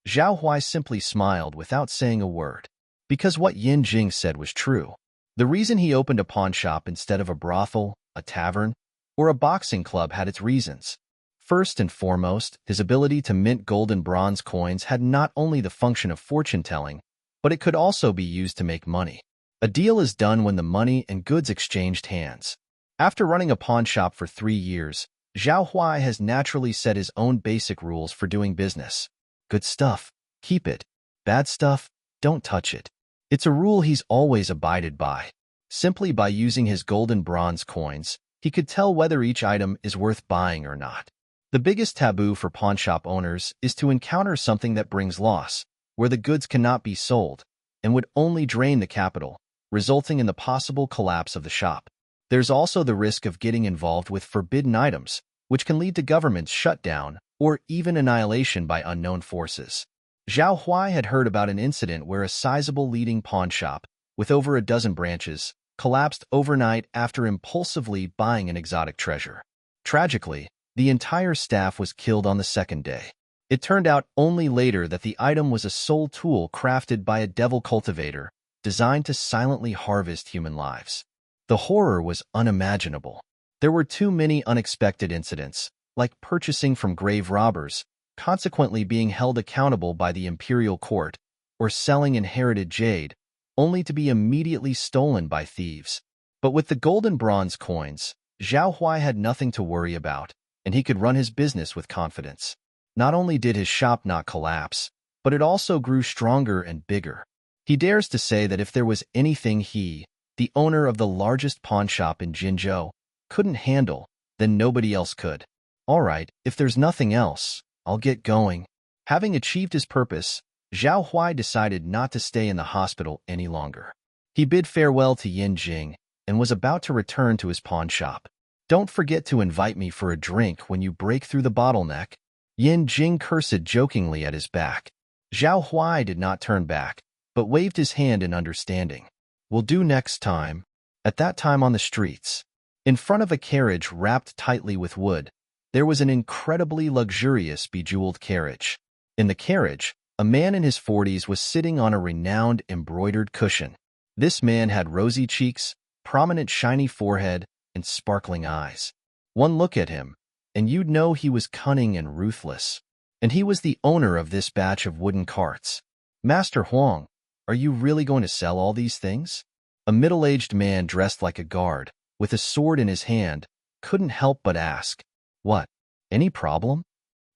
Zhao Huai simply smiled without saying a word. Because what Yin Jing said was true. The reason he opened a pawnshop instead of a brothel, a tavern, or a boxing club had its reasons. First and foremost, his ability to mint gold and bronze coins had not only the function of fortune-telling, but it could also be used to make money. A deal is done when the money and goods exchanged hands. After running a pawnshop for 3 years, Zhao Huai has naturally set his own basic rules for doing business. Good stuff, keep it. Bad stuff, don't touch it. It's a rule he's always abided by. Simply by using his gold and bronze coins, he could tell whether each item is worth buying or not. The biggest taboo for pawnshop owners is to encounter something that brings loss, where the goods cannot be sold, and would only drain the capital, resulting in the possible collapse of the shop. There's also the risk of getting involved with forbidden items, which can lead to government's shutdown or even annihilation by unknown forces. Zhao Huai had heard about an incident where a sizable leading pawnshop, with over a dozen branches, collapsed overnight after impulsively buying an exotic treasure. Tragically, the entire staff was killed on the second day. It turned out only later that the item was a soul tool crafted by a devil cultivator, designed to silently harvest human lives. The horror was unimaginable. There were too many unexpected incidents, like purchasing from grave robbers, consequently being held accountable by the imperial court, or selling inherited jade, only to be immediately stolen by thieves. But with the gold and bronze coins, Zhao Huai had nothing to worry about, and he could run his business with confidence. Not only did his shop not collapse, but it also grew stronger and bigger. He dares to say that if there was anything he, the owner of the largest pawnshop in Jinzhou, couldn't handle, then nobody else could. All right, if there's nothing else, I'll get going. Having achieved his purpose, Zhao Huai decided not to stay in the hospital any longer. He bid farewell to Yin Jing and was about to return to his pawnshop. Don't forget to invite me for a drink when you break through the bottleneck. Yin Jing cursed jokingly at his back. Zhao Huai did not turn back, but waved his hand in understanding. We'll do next time. At that time on the streets, in front of a carriage wrapped tightly with wood, there was an incredibly luxurious bejeweled carriage. In the carriage, a man in his 40s was sitting on a renowned embroidered cushion. This man had rosy cheeks, prominent shiny forehead, and sparkling eyes. One look at him, and you'd know he was cunning and ruthless. And he was the owner of this batch of wooden carts. Master Huang, are you really going to sell all these things? A middle-aged man dressed like a guard, with a sword in his hand, couldn't help but ask, "What? Any problem?"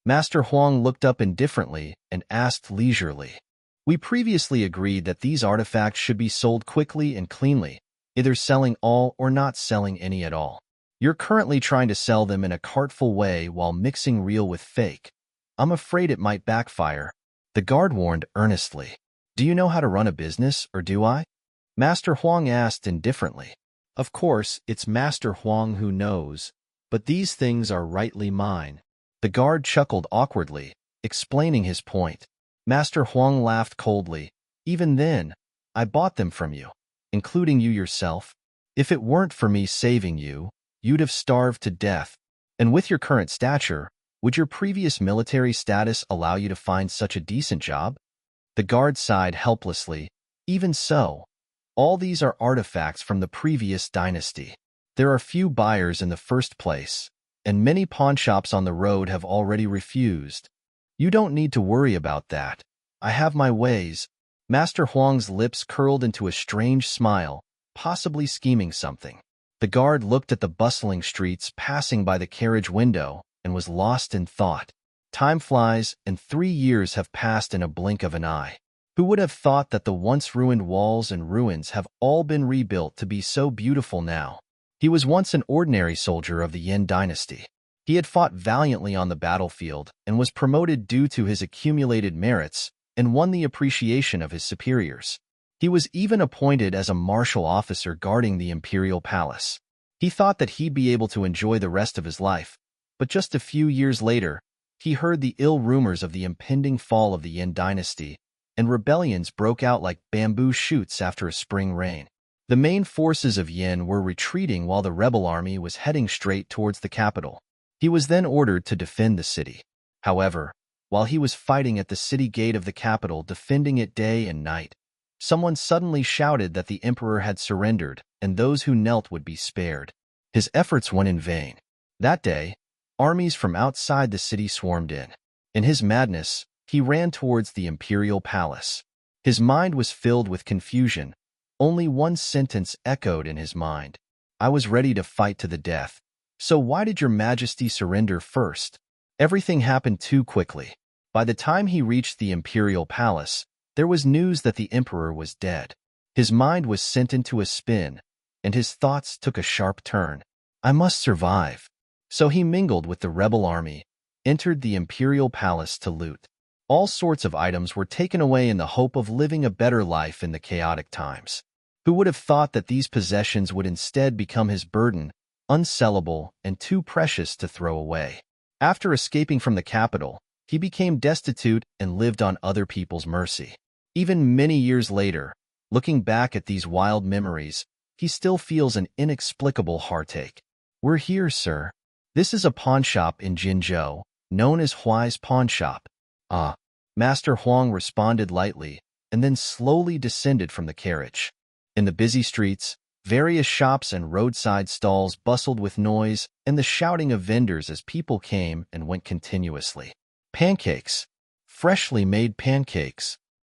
Master Huang looked up indifferently and asked leisurely, "We previously agreed that these artifacts should be sold quickly and cleanly, either selling all or not selling any at all. You're currently trying to sell them in a cartful way while mixing real with fake. I'm afraid it might backfire." The guard warned earnestly. "Do you know how to run a business, or do I?" Master Huang asked indifferently. "Of course, it's Master Huang who knows, but these things are rightly mine." The guard chuckled awkwardly, explaining his point. Master Huang laughed coldly. "Even then, I bought them from you, including you yourself. If it weren't for me saving you, you'd have starved to death. And with your current stature, would your previous military status allow you to find such a decent job?" The guard sighed helplessly. "Even so, all these are artifacts from the previous dynasty. There are few buyers in the first place, and many pawnshops on the road have already refused. You don't need to worry about that. I have my ways." Master Huang's lips curled into a strange smile, possibly scheming something. The guard looked at the bustling streets passing by the carriage window and was lost in thought. Time flies, and 3 years have passed in a blink of an eye. Who would have thought that the once ruined walls and ruins have all been rebuilt to be so beautiful now? He was once an ordinary soldier of the Yin dynasty. He had fought valiantly on the battlefield and was promoted due to his accumulated merits and won the appreciation of his superiors. He was even appointed as a martial officer guarding the imperial palace. He thought that he'd be able to enjoy the rest of his life, but just a few years later, he heard the ill rumors of the impending fall of the Yin dynasty, and rebellions broke out like bamboo shoots after a spring rain. The main forces of Yin were retreating while the rebel army was heading straight towards the capital. He was then ordered to defend the city. However, while he was fighting at the city gate of the capital, defending it day and night, someone suddenly shouted that the emperor had surrendered and those who knelt would be spared. His efforts went in vain. That day, armies from outside the city swarmed in. In his madness, he ran towards the imperial palace. His mind was filled with confusion. Only one sentence echoed in his mind. "I was ready to fight to the death. So why did your majesty surrender first?" Everything happened too quickly. By the time he reached the imperial palace, there was news that the emperor was dead. His mind was sent into a spin, and his thoughts took a sharp turn. "I must survive." So he mingled with the rebel army, entered the imperial palace to loot. All sorts of items were taken away in the hope of living a better life in the chaotic times. Who would have thought that these possessions would instead become his burden, unsellable and too precious to throw away? After escaping from the capital, he became destitute and lived on other people's mercy. Even many years later, looking back at these wild memories, he still feels an inexplicable heartache. "We're here, sir." This is a pawn shop in Jinzhou, known as Huai's pawn shop. "Ah," Master Huang responded lightly, and then slowly descended from the carriage. In the busy streets, various shops and roadside stalls bustled with noise and the shouting of vendors as people came and went continuously. Pancakes, freshly made pancakes.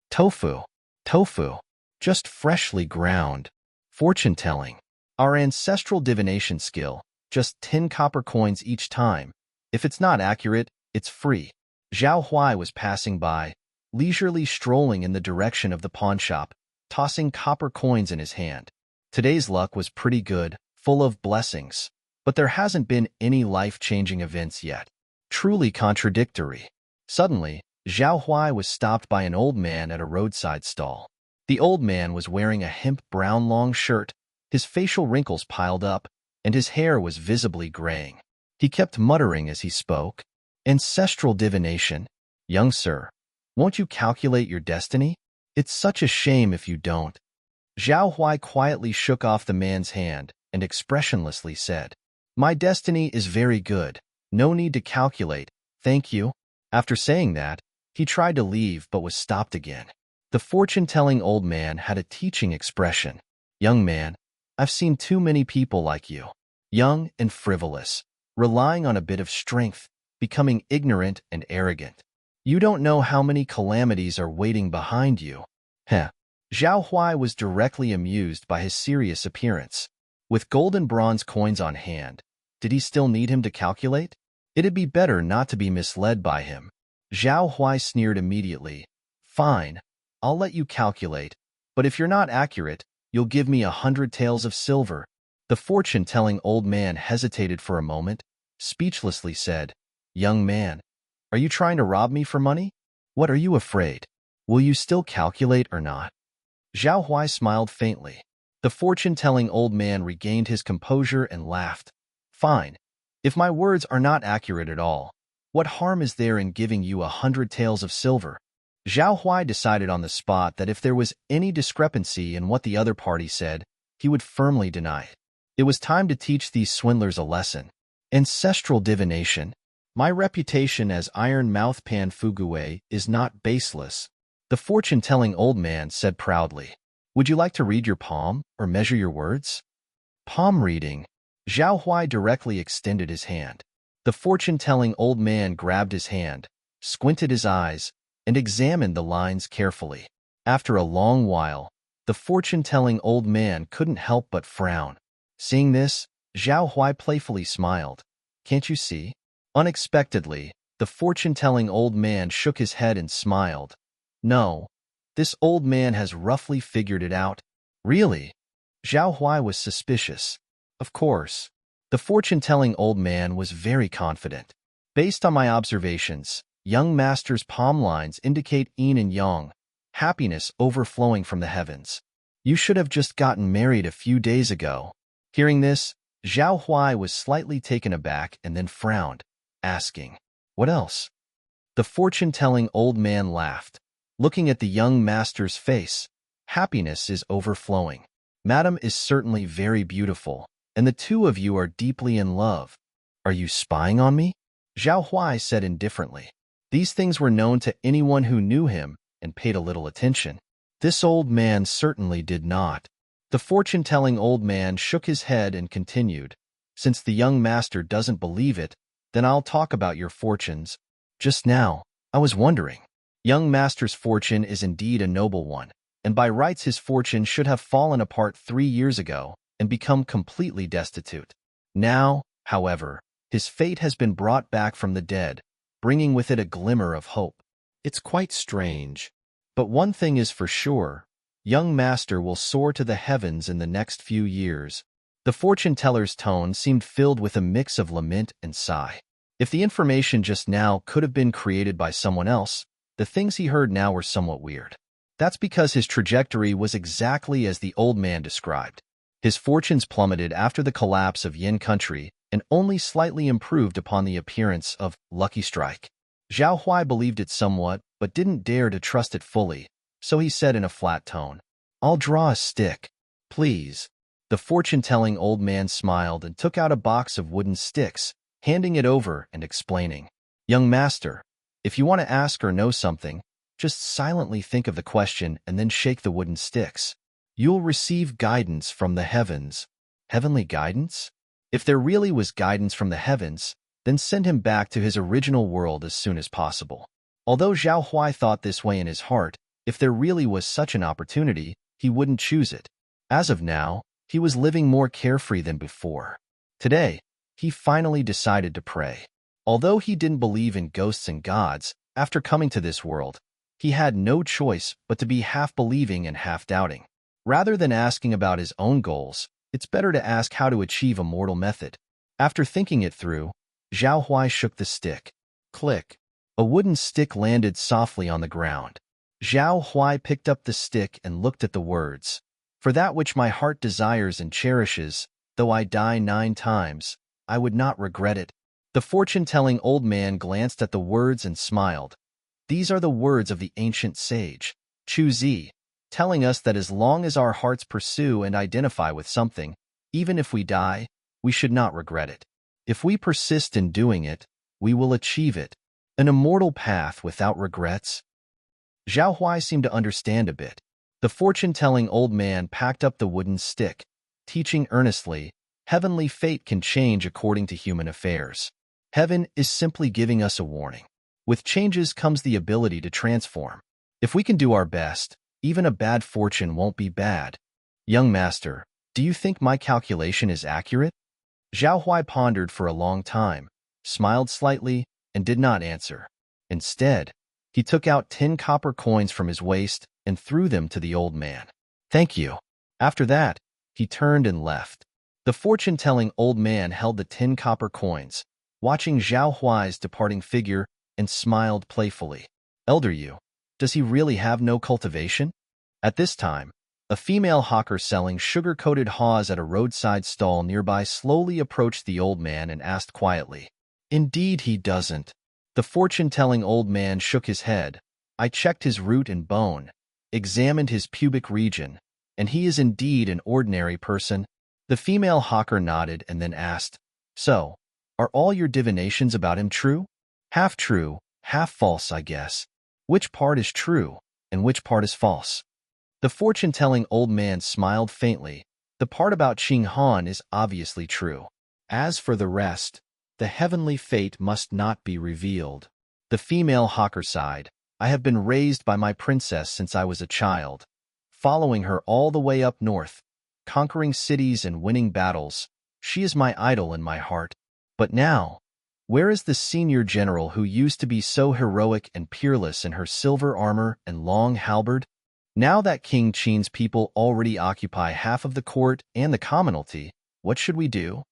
Tofu, tofu, just freshly ground. Fortune-telling. Our ancestral divination skill, just 10 copper coins each time. If it's not accurate, it's free. Zhao Huai was passing by, leisurely strolling in the direction of the pawn shop, tossing copper coins in his hand. Today's luck was pretty good, full of blessings, but there hasn't been any life-changing events yet. Truly contradictory. Suddenly, Zhao Huai was stopped by an old man at a roadside stall. The old man was wearing a hemp brown long shirt, his facial wrinkles piled up, and his hair was visibly graying. He kept muttering as he spoke. "Ancestral divination? Young sir, won't you calculate your destiny? It's such a shame if you don't." Zhao Huai quietly shook off the man's hand and expressionlessly said, "My destiny is very good. No need to calculate, thank you." After saying that, he tried to leave but was stopped again. The fortune-telling old man had a teaching expression. "Young man, I've seen too many people like you. Young and frivolous, relying on a bit of strength, becoming ignorant and arrogant. You don't know how many calamities are waiting behind you." Heh. Zhao Huai was directly amused by his serious appearance. With gold and bronze coins on hand, did he still need him to calculate? It'd be better not to be misled by him. Zhao Huai sneered immediately. "Fine, I'll let you calculate, but if you're not accurate, you'll give me 100 taels of silver." The fortune-telling old man hesitated for a moment, speechlessly said, "Young man, are you trying to rob me for money? What are you afraid? Will you still calculate or not?" Zhao Huai smiled faintly. The fortune-telling old man regained his composure and laughed. "Fine. If my words are not accurate at all, what harm is there in giving you 100 taels of silver?" Zhao Huai decided on the spot that if there was any discrepancy in what the other party said, he would firmly deny it. It was time to teach these swindlers a lesson. Ancestral divination. My reputation as Iron Mouth Pan Fugue is not baseless, the fortune-telling old man said proudly. "Would you like to read your palm or measure your words?" Palm reading. Zhao Huai directly extended his hand. The fortune-telling old man grabbed his hand, squinted his eyes, and examined the lines carefully. After a long while, the fortune-telling old man couldn't help but frown. Seeing this, Zhao Huai playfully smiled. "Can't you see?" Unexpectedly, the fortune-telling old man shook his head and smiled. "No, this old man has roughly figured it out." "Really?" Zhao Huai was suspicious. "Of course. The fortune-telling old man was very confident. Based on my observations, young master's palm lines indicate yin and yang, happiness overflowing from the heavens. You should have just gotten married a few days ago. Hearing this, Zhao Huai was slightly taken aback and then frowned, asking, "What else?" The fortune-telling old man laughed, looking at the young master's face. "Happiness is overflowing. Madam is certainly very beautiful, and the two of you are deeply in love. Are you spying on me?" Zhao Huai said indifferently. These things were known to anyone who knew him and paid a little attention. This old man certainly did not. The fortune-telling old man shook his head and continued, "Since the young master doesn't believe it, then I'll talk about your fortunes. Just now, I was wondering. Young master's fortune is indeed a noble one, and by rights his fortune should have fallen apart 3 years ago and become completely destitute. Now, however, his fate has been brought back from the dead, bringing with it a glimmer of hope. It's quite strange. But one thing is for sure, young master will soar to the heavens in the next few years." The fortune-teller's tone seemed filled with a mix of lament and sigh. If the information just now could have been created by someone else, the things he heard now were somewhat weird. That's because his trajectory was exactly as the old man described. His fortunes plummeted after the collapse of Yin country and only slightly improved upon the appearance of lucky strike. Zhao Huai believed it somewhat, but didn't dare to trust it fully, so he said in a flat tone, "I'll draw a stick, please." The fortune-telling old man smiled and took out a box of wooden sticks, handing it over and explaining, "Young master, if you want to ask or know something, just silently think of the question and then shake the wooden sticks. You'll receive guidance from the heavens." Heavenly guidance? If there really was guidance from the heavens, then send him back to his original world as soon as possible. Although Zhao Huai thought this way in his heart, if there really was such an opportunity, he wouldn't choose it. As of now, he was living more carefree than before. Today, he finally decided to pray. Although he didn't believe in ghosts and gods, after coming to this world, he had no choice but to be half believing and half doubting. Rather than asking about his own goals, it's better to ask how to achieve a mortal method. After thinking it through, Zhao Huai shook the stick. Click. A wooden stick landed softly on the ground. Zhao Huai picked up the stick and looked at the words. "For that which my heart desires and cherishes, though I die 9 times, I would not regret it." The fortune-telling old man glanced at the words and smiled. These are the words of the ancient sage, Chu Zi, telling us that as long as our hearts pursue and identify with something, even if we die, we should not regret it. If we persist in doing it, we will achieve it. An immortal path without regrets. Zhao Huai seemed to understand a bit. The fortune-telling old man packed up the wooden stick, teaching earnestly, "Heavenly fate can change according to human affairs. Heaven is simply giving us a warning. With changes comes the ability to transform. If we can do our best, even a bad fortune won't be bad." "Young master, do you think my calculation is accurate?" Zhao Huai pondered for a long time, smiled slightly, and did not answer. Instead, he took out 10 copper coins from his waist and threw them to the old man. "Thank you." After that, he turned and left. The fortune-telling old man held the 10 copper coins, watching Zhao Huai's departing figure, and smiled playfully. "Elder Yu, does he really have no cultivation?" At this time, a female hawker selling sugar-coated haws at a roadside stall nearby slowly approached the old man and asked quietly, "Indeed he doesn't." The fortune-telling old man shook his head. "I checked his root and bone, examined his pubic region, and he is indeed an ordinary person." The female hawker nodded and then asked, "So, are all your divinations about him true?" "Half true, half false, I guess." "Which part is true, and which part is false?" The fortune-telling old man smiled faintly. "The part about Qing Han is obviously true. As for the rest, the heavenly fate must not be revealed." The female hawker sighed. "I have been raised by my princess since I was a child, following her all the way up north, conquering cities and winning battles. She is my idol in my heart. But now, where is the senior general who used to be so heroic and peerless in her silver armor and long halberd? Now that King Qin's people already occupy half of the court and the commonalty, what should we do?"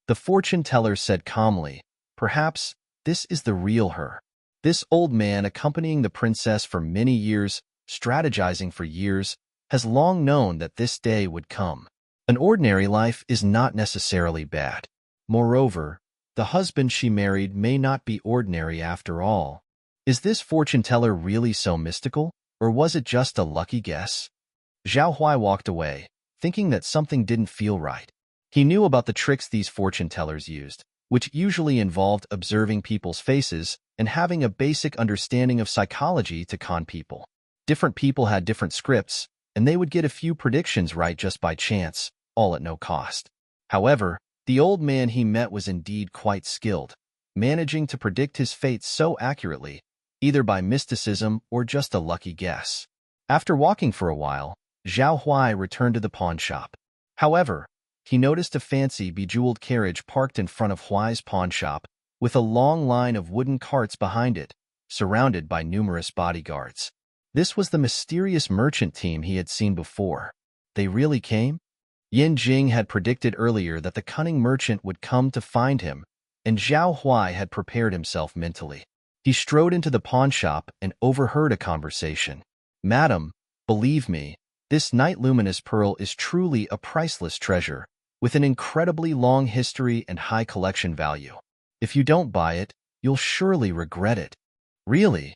The fortune teller said calmly, "Perhaps this is the real her." This old man, accompanying the princess for many years, strategizing for years, has long known that this day would come. An ordinary life is not necessarily bad. Moreover, the husband she married may not be ordinary after all. Is this fortune teller really so mystical, or was it just a lucky guess? Zhao Huai walked away, thinking that something didn't feel right. He knew about the tricks these fortune tellers used, which usually involved observing people's faces and having a basic understanding of psychology to con people. Different people had different scripts, and they would get a few predictions right just by chance, all at no cost. However, the old man he met was indeed quite skilled, managing to predict his fate so accurately, either by mysticism or just a lucky guess. After walking for a while, Zhao Huai returned to the pawn shop. However, he noticed a fancy, bejeweled carriage parked in front of Huai's pawn shop, with a long line of wooden carts behind it, surrounded by numerous bodyguards. This was the mysterious merchant team he had seen before. They really came? Yin Jing had predicted earlier that the cunning merchant would come to find him, and Zhao Huai had prepared himself mentally. He strode into the pawn shop and overheard a conversation. "Madam, believe me, this night luminous pearl is truly a priceless treasure, with an incredibly long history and high collection value. If you don't buy it, you'll surely regret it." "Really?"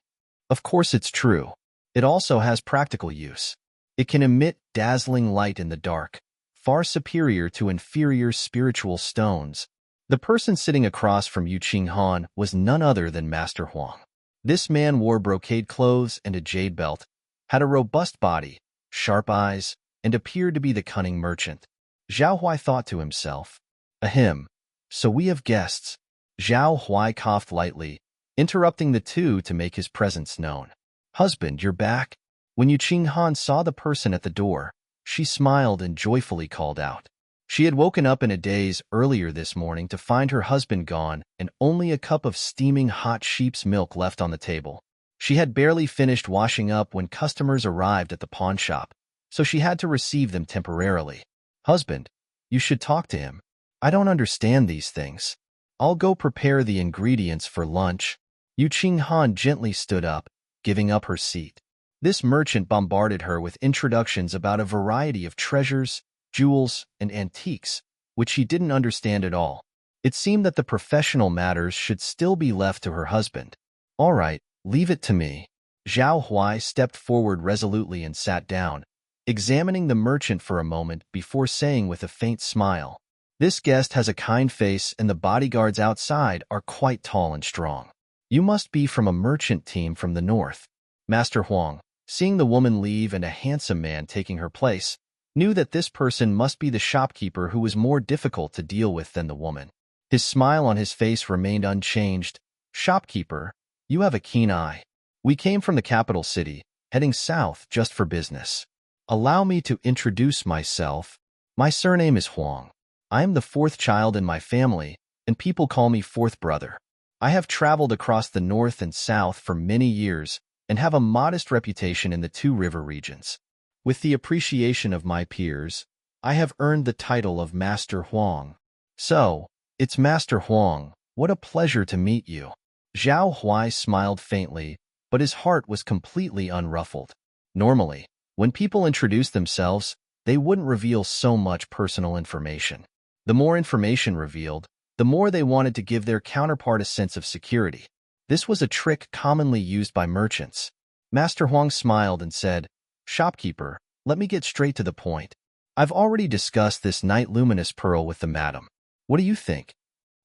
"Of course it's true. It also has practical use. It can emit dazzling light in the dark, far superior to inferior spiritual stones." The person sitting across from Yu Qinghan was none other than Master Huang. This man wore brocade clothes and a jade belt, had a robust body, sharp eyes, and appeared to be the cunning merchant. Zhao Huai thought to himself, "Ahem, so we have guests." Zhao Huai coughed lightly, interrupting the two to make his presence known. "Husband, you're back?" When Yu Qinghan saw the person at the door, she smiled and joyfully called out. She had woken up in a daze earlier this morning to find her husband gone and only a cup of steaming hot sheep's milk left on the table. She had barely finished washing up when customers arrived at the pawn shop, so she had to receive them temporarily. "Husband, you should talk to him. I don't understand these things. I'll go prepare the ingredients for lunch." Yu Qinghan gently stood up, giving up her seat. This merchant bombarded her with introductions about a variety of treasures, jewels, and antiques, which she didn't understand at all. It seemed that the professional matters should still be left to her husband. "All right, leave it to me." Zhao Huai stepped forward resolutely and sat down, examining the merchant for a moment before saying with a faint smile, "This guest has a kind face and the bodyguards outside are quite tall and strong. You must be from a merchant team from the north." Master Huang, seeing the woman leave and a handsome man taking her place, knew that this person must be the shopkeeper who was more difficult to deal with than the woman. His smile on his face remained unchanged. "Shopkeeper, you have a keen eye. We came from the capital city, heading south just for business. Allow me to introduce myself. My surname is Huang. I am the fourth child in my family, and people call me fourth brother. I have traveled across the north and south for many years and have a modest reputation in the two river regions. With the appreciation of my peers, I have earned the title of Master Huang." "So, it's Master Huang. What a pleasure to meet you." Zhao Huai smiled faintly, but his heart was completely unruffled. Normally, when people introduce themselves, they wouldn't reveal so much personal information. The more information revealed, the more they wanted to give their counterpart a sense of security. This was a trick commonly used by merchants. Master Huang smiled and said, "Shopkeeper, let me get straight to the point. I've already discussed this night luminous pearl with the madam. What do you think?"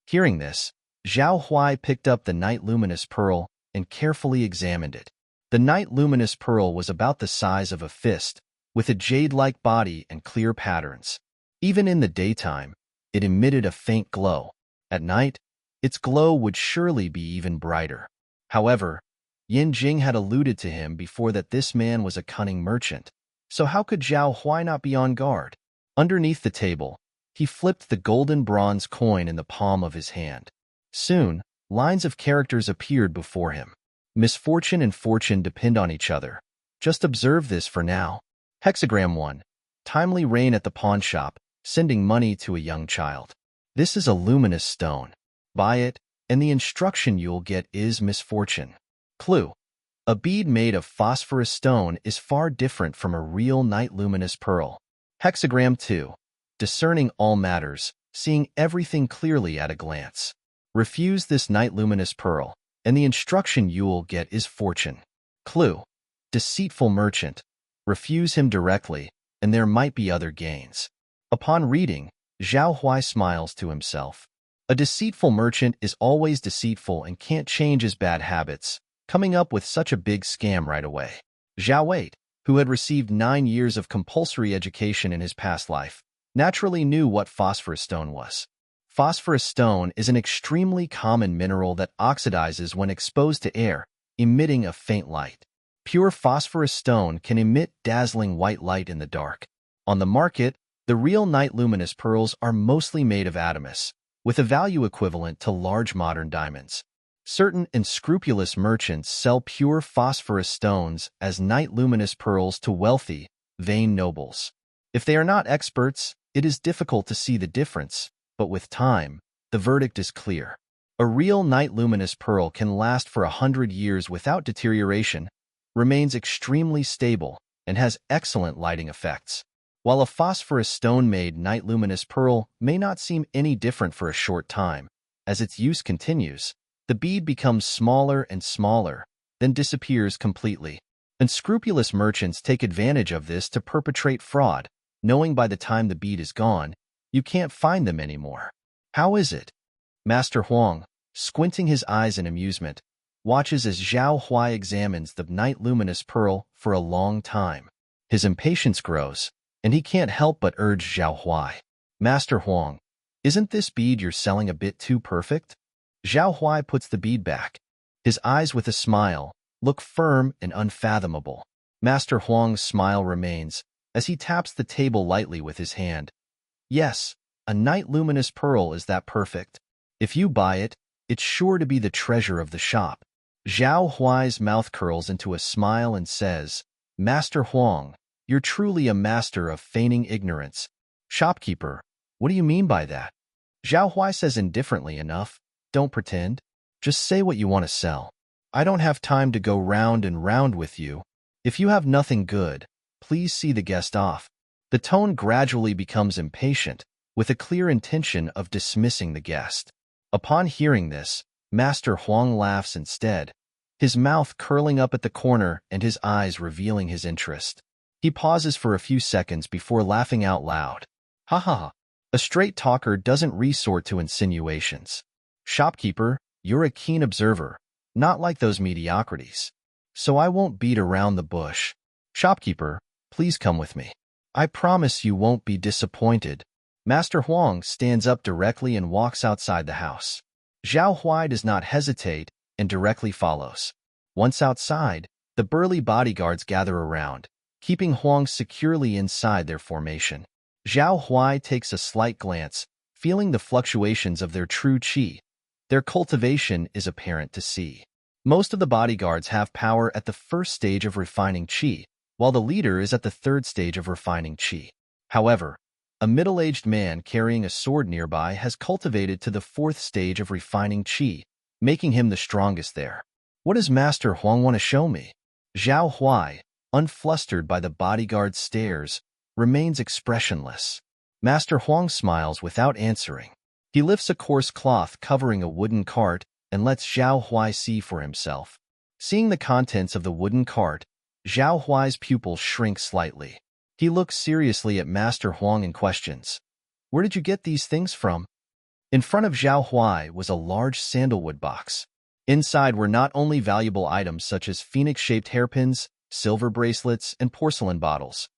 Hearing this, Zhao Huai picked up the night luminous pearl and carefully examined it. The night luminous pearl was about the size of a fist, with a jade-like body and clear patterns. Even in the daytime, it emitted a faint glow. At night, its glow would surely be even brighter. However, Yin Jing had alluded to him before that this man was a cunning merchant, so how could Zhao Huai not be on guard? Underneath the table, he flipped the golden bronze coin in the palm of his hand. Soon, lines of characters appeared before him. Misfortune and fortune depend on each other. Just observe this for now. Hexagram 1. Timely rain at the pawn shop, sending money to a young child. This is a luminous stone. Buy it, and the instruction you'll get is misfortune. Clue. A bead made of phosphorus stone is far different from a real night luminous pearl. Hexagram 2. Discerning all matters, seeing everything clearly at a glance. Refuse this night luminous pearl, and the instruction you'll get is fortune. Clue. Deceitful merchant. Refuse him directly, and there might be other gains. Upon reading, Zhao Huai smiles to himself. A deceitful merchant is always deceitful and can't change his bad habits, coming up with such a big scam right away. Zhao Wei, who had received 9 years of compulsory education in his past life, naturally knew what phosphorus stone was. Phosphorus stone is an extremely common mineral that oxidizes when exposed to air, emitting a faint light. Pure phosphorus stone can emit dazzling white light in the dark. On the market, the real night luminous pearls are mostly made of adamas, with a value equivalent to large modern diamonds. Certain unscrupulous merchants sell pure phosphorus stones as night luminous pearls to wealthy, vain nobles. If they are not experts, it is difficult to see the difference, but with time, the verdict is clear. A real night luminous pearl can last for 100 years without deterioration, remains extremely stable, and has excellent lighting effects. While a phosphorus stone-made night luminous pearl may not seem any different for a short time, as its use continues, the bead becomes smaller and smaller, then disappears completely. Unscrupulous merchants take advantage of this to perpetrate fraud, knowing by the time the bead is gone, you can't find them anymore. How is it? Master Huang, squinting his eyes in amusement, watches as Zhao Huai examines the night luminous pearl for a long time. His impatience grows, and he can't help but urge Zhao Huai. Master Huang, isn't this bead you're selling a bit too perfect? Zhao Huai puts the bead back. His eyes with a smile look firm and unfathomable. Master Huang's smile remains as he taps the table lightly with his hand. Yes, a night luminous pearl is that perfect. If you buy it, it's sure to be the treasure of the shop. Zhao Huai's mouth curls into a smile and says, Master Huang, you're truly a master of feigning ignorance. Shopkeeper, what do you mean by that? Zhao Huai says indifferently enough, don't pretend. Just say what you want to sell. I don't have time to go round and round with you. If you have nothing good, please see the guest off. The tone gradually becomes impatient, with a clear intention of dismissing the guest. Upon hearing this, Master Huang laughs instead, his mouth curling up at the corner and his eyes revealing his interest. He pauses for a few seconds before laughing out loud. Ha ha ha. A straight talker doesn't resort to insinuations. Shopkeeper, you're a keen observer, not like those mediocrities. So I won't beat around the bush. Shopkeeper, please come with me. I promise you won't be disappointed. Master Huang stands up directly and walks outside the house. Zhao Huai does not hesitate and directly follows. Once outside, the burly bodyguards gather around, keeping Huang securely inside their formation. Zhao Huai takes a slight glance, feeling the fluctuations of their true qi. Their cultivation is apparent to see. Most of the bodyguards have power at the first stage of refining qi, while the leader is at the third stage of refining qi. However, a middle-aged man carrying a sword nearby has cultivated to the fourth stage of refining qi, making him the strongest there. What does Master Huang want to show me? Zhao Huai, unflustered by the bodyguard's stares, remains expressionless. Master Huang smiles without answering. He lifts a coarse cloth covering a wooden cart and lets Zhao Huai see for himself. Seeing the contents of the wooden cart, Zhao Huai's pupils shrink slightly. He looks seriously at Master Huang and questions, Where did you get these things from? In front of Zhao Huai was a large sandalwood box. Inside were not only valuable items such as phoenix-shaped hairpins, silver bracelets, and porcelain bottles.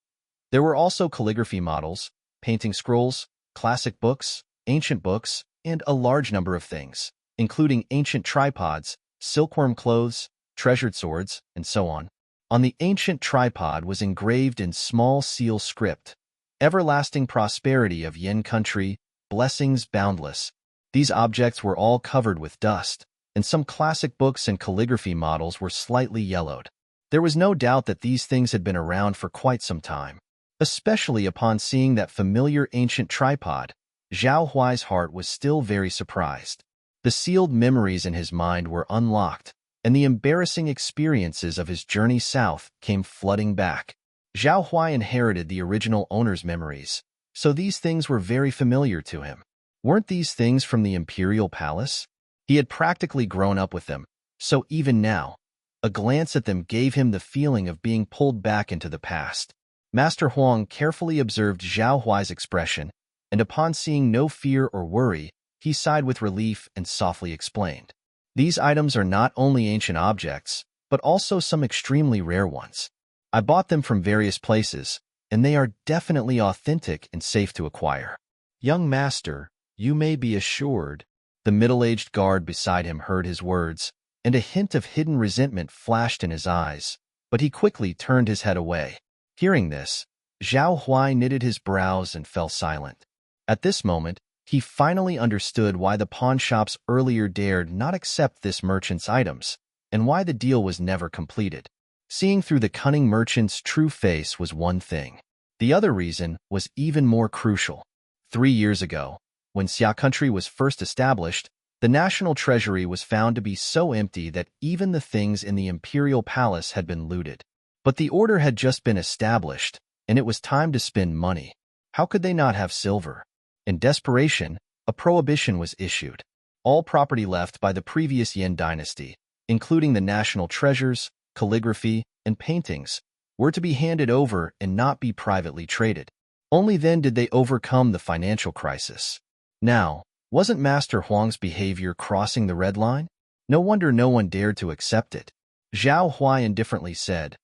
There were also calligraphy models, painting scrolls, classic books, ancient books, and a large number of things, including ancient tripods, silkworm clothes, treasured swords, and so on. On the ancient tripod was engraved in small seal script, Everlasting prosperity of Yin country, blessings boundless. These objects were all covered with dust, and some classic books and calligraphy models were slightly yellowed. There was no doubt that these things had been around for quite some time. Especially upon seeing that familiar ancient tripod, Zhao Huai's heart was still very surprised. The sealed memories in his mind were unlocked, and the embarrassing experiences of his journey south came flooding back. Zhao Huai inherited the original owner's memories, so these things were very familiar to him. Weren't these things from the imperial palace? He had practically grown up with them, so even now, a glance at them gave him the feeling of being pulled back into the past. Master Huang carefully observed Zhao Huai's expression, and upon seeing no fear or worry, he sighed with relief and softly explained. These items are not only ancient objects, but also some extremely rare ones. I bought them from various places, and they are definitely authentic and safe to acquire. Young master, you may be assured. The middle-aged guard beside him heard his words, and a hint of hidden resentment flashed in his eyes, but he quickly turned his head away. Hearing this, Zhao Huai knitted his brows and fell silent. At this moment, he finally understood why the pawnshops earlier dared not accept this merchant's items, and why the deal was never completed. Seeing through the cunning merchant's true face was one thing. The other reason was even more crucial. 3 years ago, when Xia country was first established, the national treasury was found to be so empty that even the things in the imperial palace had been looted. But the order had just been established, and it was time to spend money. How could they not have silver? In desperation, a prohibition was issued. All property left by the previous Yin dynasty, including the national treasures, calligraphy, and paintings, were to be handed over and not be privately traded. Only then did they overcome the financial crisis. Now, wasn't Master Huang's behavior crossing the red line? No wonder no one dared to accept it. Zhao Huai indifferently said,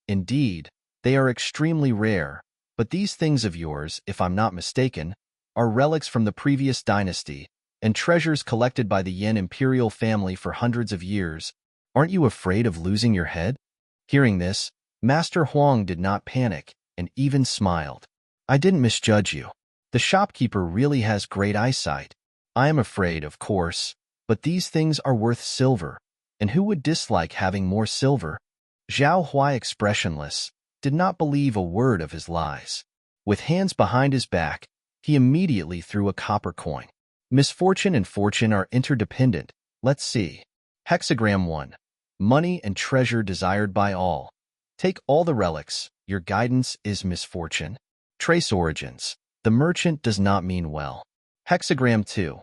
"Indeed, they are extremely rare, but these things of yours, if I'm not mistaken, are relics from the previous dynasty and treasures collected by the Yin imperial family for hundreds of years. Aren't you afraid of losing your head?" Hearing this, Master Huang did not panic and even smiled. "I didn't misjudge you. The shopkeeper really has great eyesight. I am afraid, of course, but these things are worth silver, and who would dislike having more silver?" Zhao Huai, expressionless, did not believe a word of his lies. With hands behind his back, he immediately threw a copper coin. Misfortune and fortune are interdependent. Let's see. Hexagram 1. Money and treasure desired by all. Take all the relics. Your guidance is misfortune. Trace origins. The merchant does not mean well. Hexagram 2.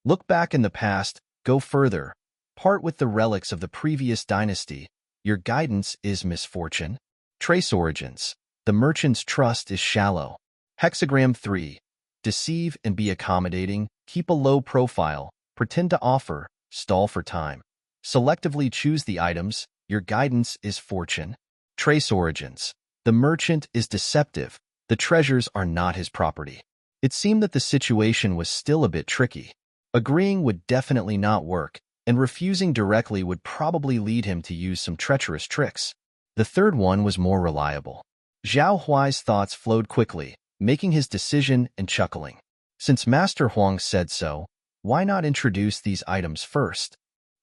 Look back in the past, go further. Part with the relics of the previous dynasty. Your guidance is misfortune. Trace origins. The merchant's trust is shallow. Hexagram 3. Deceive and be accommodating. Keep a low profile. Pretend to offer. Stall for time. Selectively choose the items. Your guidance is fortune. Trace origins. The merchant is deceptive. The treasures are not his property. It seemed that the situation was still a bit tricky. Agreeing would definitely not work, and refusing directly would probably lead him to use some treacherous tricks. The third one was more reliable. Zhao Huai's thoughts flowed quickly, making his decision and chuckling. Since Master Huang said so, why not introduce these items first?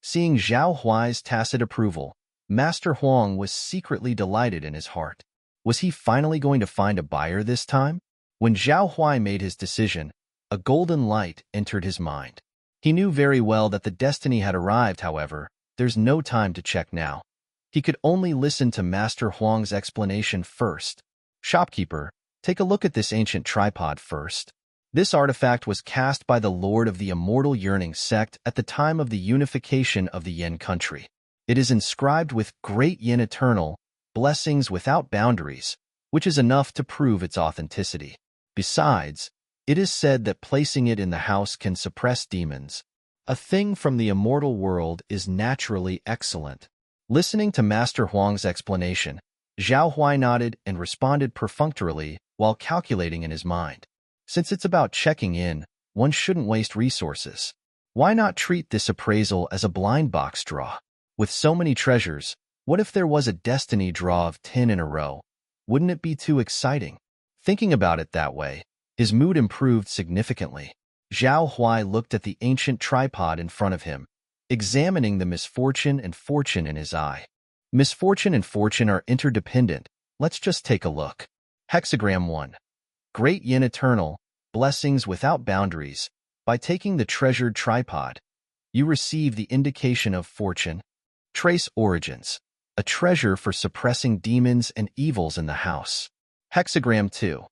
Seeing Zhao Huai's tacit approval, Master Huang was secretly delighted in his heart. Was he finally going to find a buyer this time? When Zhao Huai made his decision, a golden light entered his mind. He knew very well that the destiny had arrived, however, there's no time to check now. He could only listen to Master Huang's explanation first. Shopkeeper, take a look at this ancient tripod first. This artifact was cast by the Lord of the Immortal Yearning sect at the time of the unification of the Yin country. It is inscribed with Great Yin Eternal, blessings without boundaries, which is enough to prove its authenticity. Besides, it is said that placing it in the house can suppress demons. A thing from the immortal world is naturally excellent. Listening to Master Huang's explanation, Zhao Huai nodded and responded perfunctorily while calculating in his mind. Since it's about checking in, one shouldn't waste resources. Why not treat this appraisal as a blind box draw? With so many treasures, what if there was a destiny draw of 10 in a row? Wouldn't it be too exciting? Thinking about it that way, his mood improved significantly. Zhao Huai looked at the ancient tripod in front of him, examining the misfortune and fortune in his eye. Misfortune and fortune are interdependent. Let's just take a look. Hexagram 1. Great Yin Eternal, blessings without boundaries. By taking the treasured tripod, you receive the indication of fortune. Trace origins, a treasure for suppressing demons and evils in the house. Hexagram 2.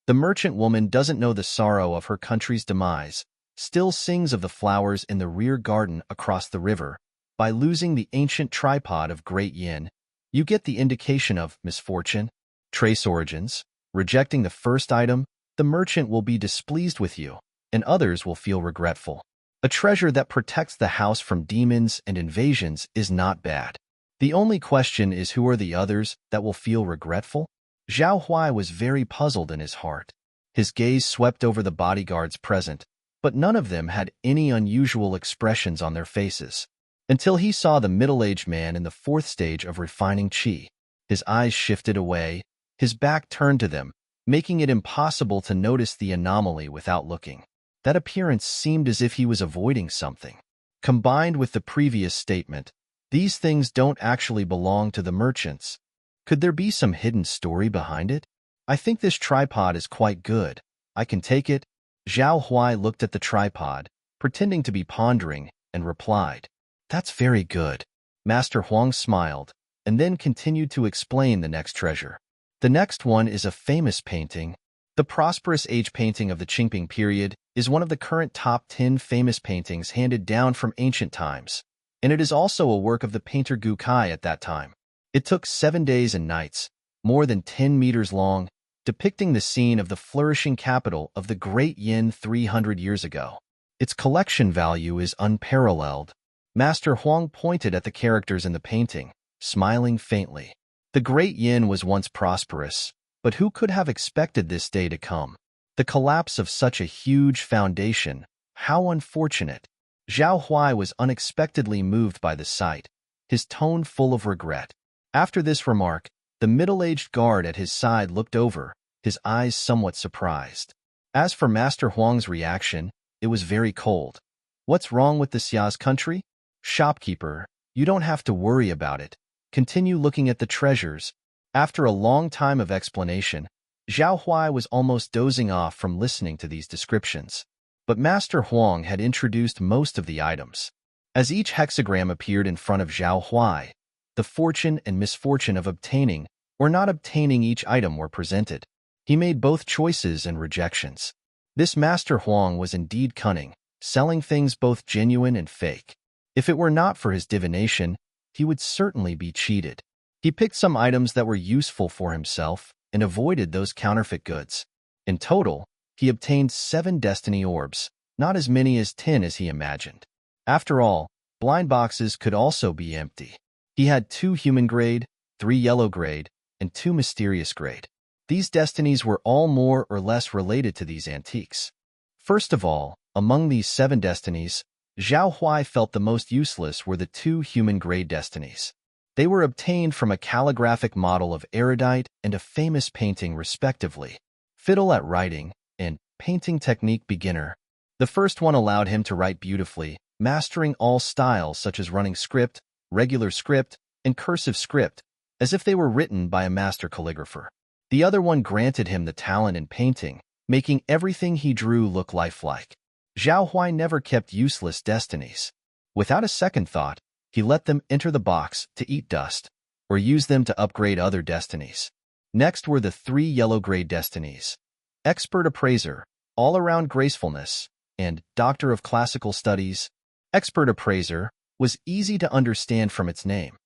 The merchant woman doesn't know the sorrow of her country's demise, still sings of the flowers in the rear garden across the river. By losing the ancient tripod of great yin, you get the indication of misfortune. Trace origins, rejecting the first item, the merchant will be displeased with you, and others will feel regretful. A treasure that protects the house from demons and invasions is not bad. The only question is, who are the others that will feel regretful? Zhao Huai was very puzzled in his heart. His gaze swept over the bodyguards present, but none of them had any unusual expressions on their faces. Until he saw the middle-aged man in the fourth stage of refining qi. His eyes shifted away, his back turned to them, making it impossible to notice the anomaly without looking. That appearance seemed as if he was avoiding something. Combined with the previous statement, these things don't actually belong to the merchants. Could there be some hidden story behind it? I think this tripod is quite good. I can take it. Zhao Huai looked at the tripod, pretending to be pondering, and replied, "That's very good." Master Huang smiled, and then continued to explain the next treasure. The next one is a famous painting. The Prosperous Age painting of the Qingping period is one of the current top 10 famous paintings handed down from ancient times, and it is also a work of the painter Gu Kai at that time. It took 7 days and nights, more than 10 meters long, depicting the scene of the flourishing capital of the Great Yin 300 years ago. Its collection value is unparalleled. Master Huang pointed at the characters in the painting, smiling faintly. The Great Yin was once prosperous, but who could have expected this day to come? The collapse of such a huge foundation, how unfortunate. Zhao Huai was unexpectedly moved by the sight, his tone full of regret. After this remark, the middle-aged guard at his side looked over, his eyes somewhat surprised. As for Master Huang's reaction, it was very cold. "What's wrong with the Xia's country?" "Shopkeeper, you don't have to worry about it. Continue looking at the treasures." After a long time of explanation, Zhao Huai was almost dozing off from listening to these descriptions. But Master Huang had introduced most of the items. As each hexagram appeared in front of Zhao Huai, the fortune and misfortune of obtaining or not obtaining each item were presented. He made both choices and rejections. This Master Huang was indeed cunning, selling things both genuine and fake. If it were not for his divination, he would certainly be cheated. He picked some items that were useful for himself and avoided those counterfeit goods. In total, he obtained 7 destiny orbs, not as many as 10 as he imagined. After all, blind boxes could also be empty. He had 2 human grade, 3 yellow grade, and 2 mysterious grade. These destinies were all more or less related to these antiques. First of all, among these 7 destinies, Zhao Huai felt the most useless were the 2 human grade destinies. They were obtained from a calligraphic model of erudite and a famous painting respectively, Fiddle at Writing and Painting Technique Beginner. The first one allowed him to write beautifully, mastering all styles such as running script, regular script, and cursive script, as if they were written by a master calligrapher. The other one granted him the talent in painting, making everything he drew look lifelike. Zhao Huai never kept useless destinies. Without a second thought, he let them enter the box to eat dust, or use them to upgrade other destinies. Next were the 3 yellow grade destinies: Expert Appraiser, All-Around Gracefulness, and Doctor of Classical Studies. Expert Appraiser was easy to understand from its name.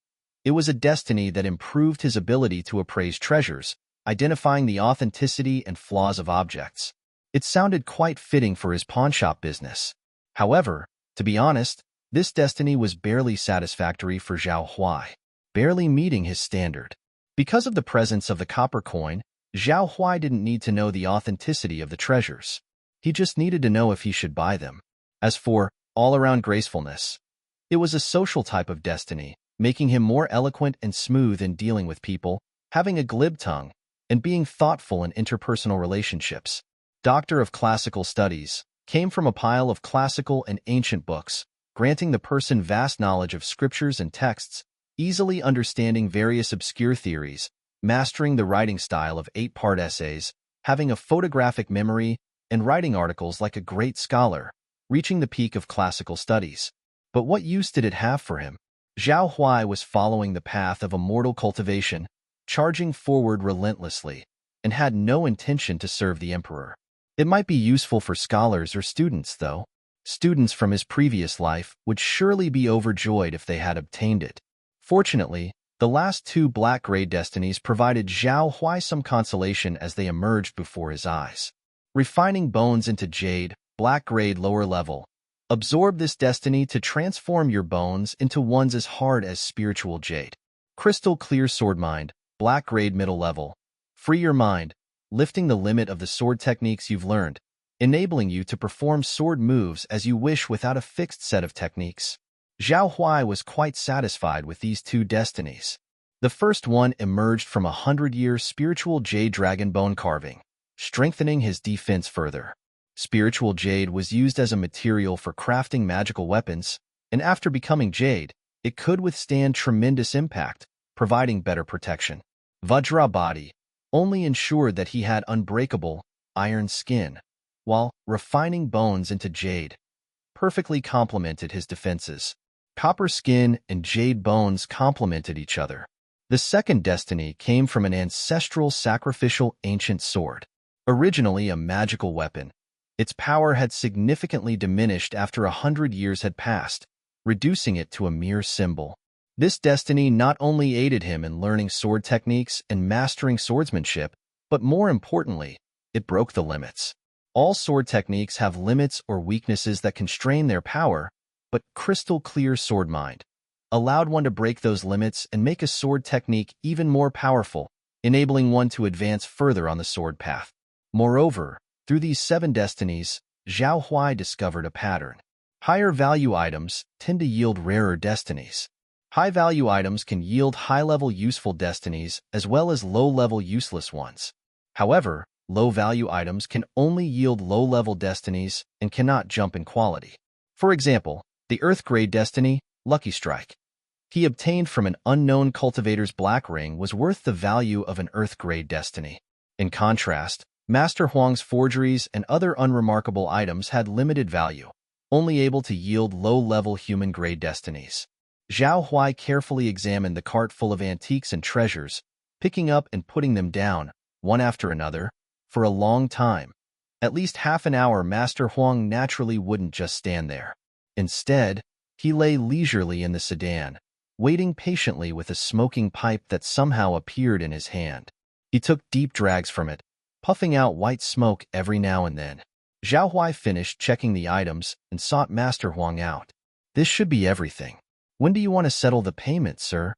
It was a destiny that improved his ability to appraise treasures, identifying the authenticity and flaws of objects. It sounded quite fitting for his pawnshop business. However, to be honest, this destiny was barely satisfactory for Zhao Huai, barely meeting his standard. Because of the presence of the copper coin, Zhao Huai didn't need to know the authenticity of the treasures. He just needed to know if he should buy them. As for all-around gracefulness, it was a social type of destiny, making him more eloquent and smooth in dealing with people, having a glib tongue, and being thoughtful in interpersonal relationships. Doctor of Classical Studies came from a pile of classical and ancient books, granting the person vast knowledge of scriptures and texts, easily understanding various obscure theories, mastering the writing style of 8-part essays, having a photographic memory, and writing articles like a great scholar, reaching the peak of classical studies. But what use did it have for him? Zhao Huai was following the path of immortal cultivation, charging forward relentlessly, and had no intention to serve the emperor. It might be useful for scholars or students, though. Students from his previous life would surely be overjoyed if they had obtained it. Fortunately, the last two black-grade destinies provided Zhao Huai some consolation as they emerged before his eyes. Refining bones into jade, black-grade lower level. Absorb this destiny to transform your bones into ones as hard as spiritual jade. Crystal clear sword mind, black-grade middle level. Free your mind, lifting the limit of the sword techniques you've learned, enabling you to perform sword moves as you wish without a fixed set of techniques. Zhao Huai was quite satisfied with these two destinies. The first one emerged from 100-year spiritual jade dragon bone carving, strengthening his defense further. Spiritual jade was used as a material for crafting magical weapons, and after becoming jade, it could withstand tremendous impact, providing better protection. Vajra body only ensured that he had unbreakable, iron skin, while refining bones into jade perfectly complemented his defenses. Copper skin and jade bones complemented each other. The second destiny came from an ancestral sacrificial ancient sword. Originally a magical weapon, its power had significantly diminished after 100 years had passed, reducing it to a mere symbol. This destiny not only aided him in learning sword techniques and mastering swordsmanship, but more importantly, it broke the limits. All sword techniques have limits or weaknesses that constrain their power, but crystal clear sword mind allowed one to break those limits and make a sword technique even more powerful, enabling one to advance further on the sword path. Moreover, through these 7 destinies, Zhao Huai discovered a pattern. Higher value items tend to yield rarer destinies. High-value items can yield high-level useful destinies as well as low-level useless ones. However, low-value items can only yield low-level destinies and cannot jump in quality. For example, the Earth-grade destiny, Lucky Strike, he obtained from an unknown cultivator's black ring was worth the value of an Earth-grade destiny. In contrast, Master Huang's forgeries and other unremarkable items had limited value, only able to yield low-level human-grade destinies. Zhao Huai carefully examined the cart full of antiques and treasures, picking up and putting them down, one after another, for a long time. At least half an hour Master Huang naturally wouldn't just stand there. Instead, he lay leisurely in the sedan, waiting patiently with a smoking pipe that somehow appeared in his hand. He took deep drags from it, puffing out white smoke every now and then. Zhao Huai finished checking the items and sought Master Huang out. "This should be everything. When do you want to settle the payment, sir?"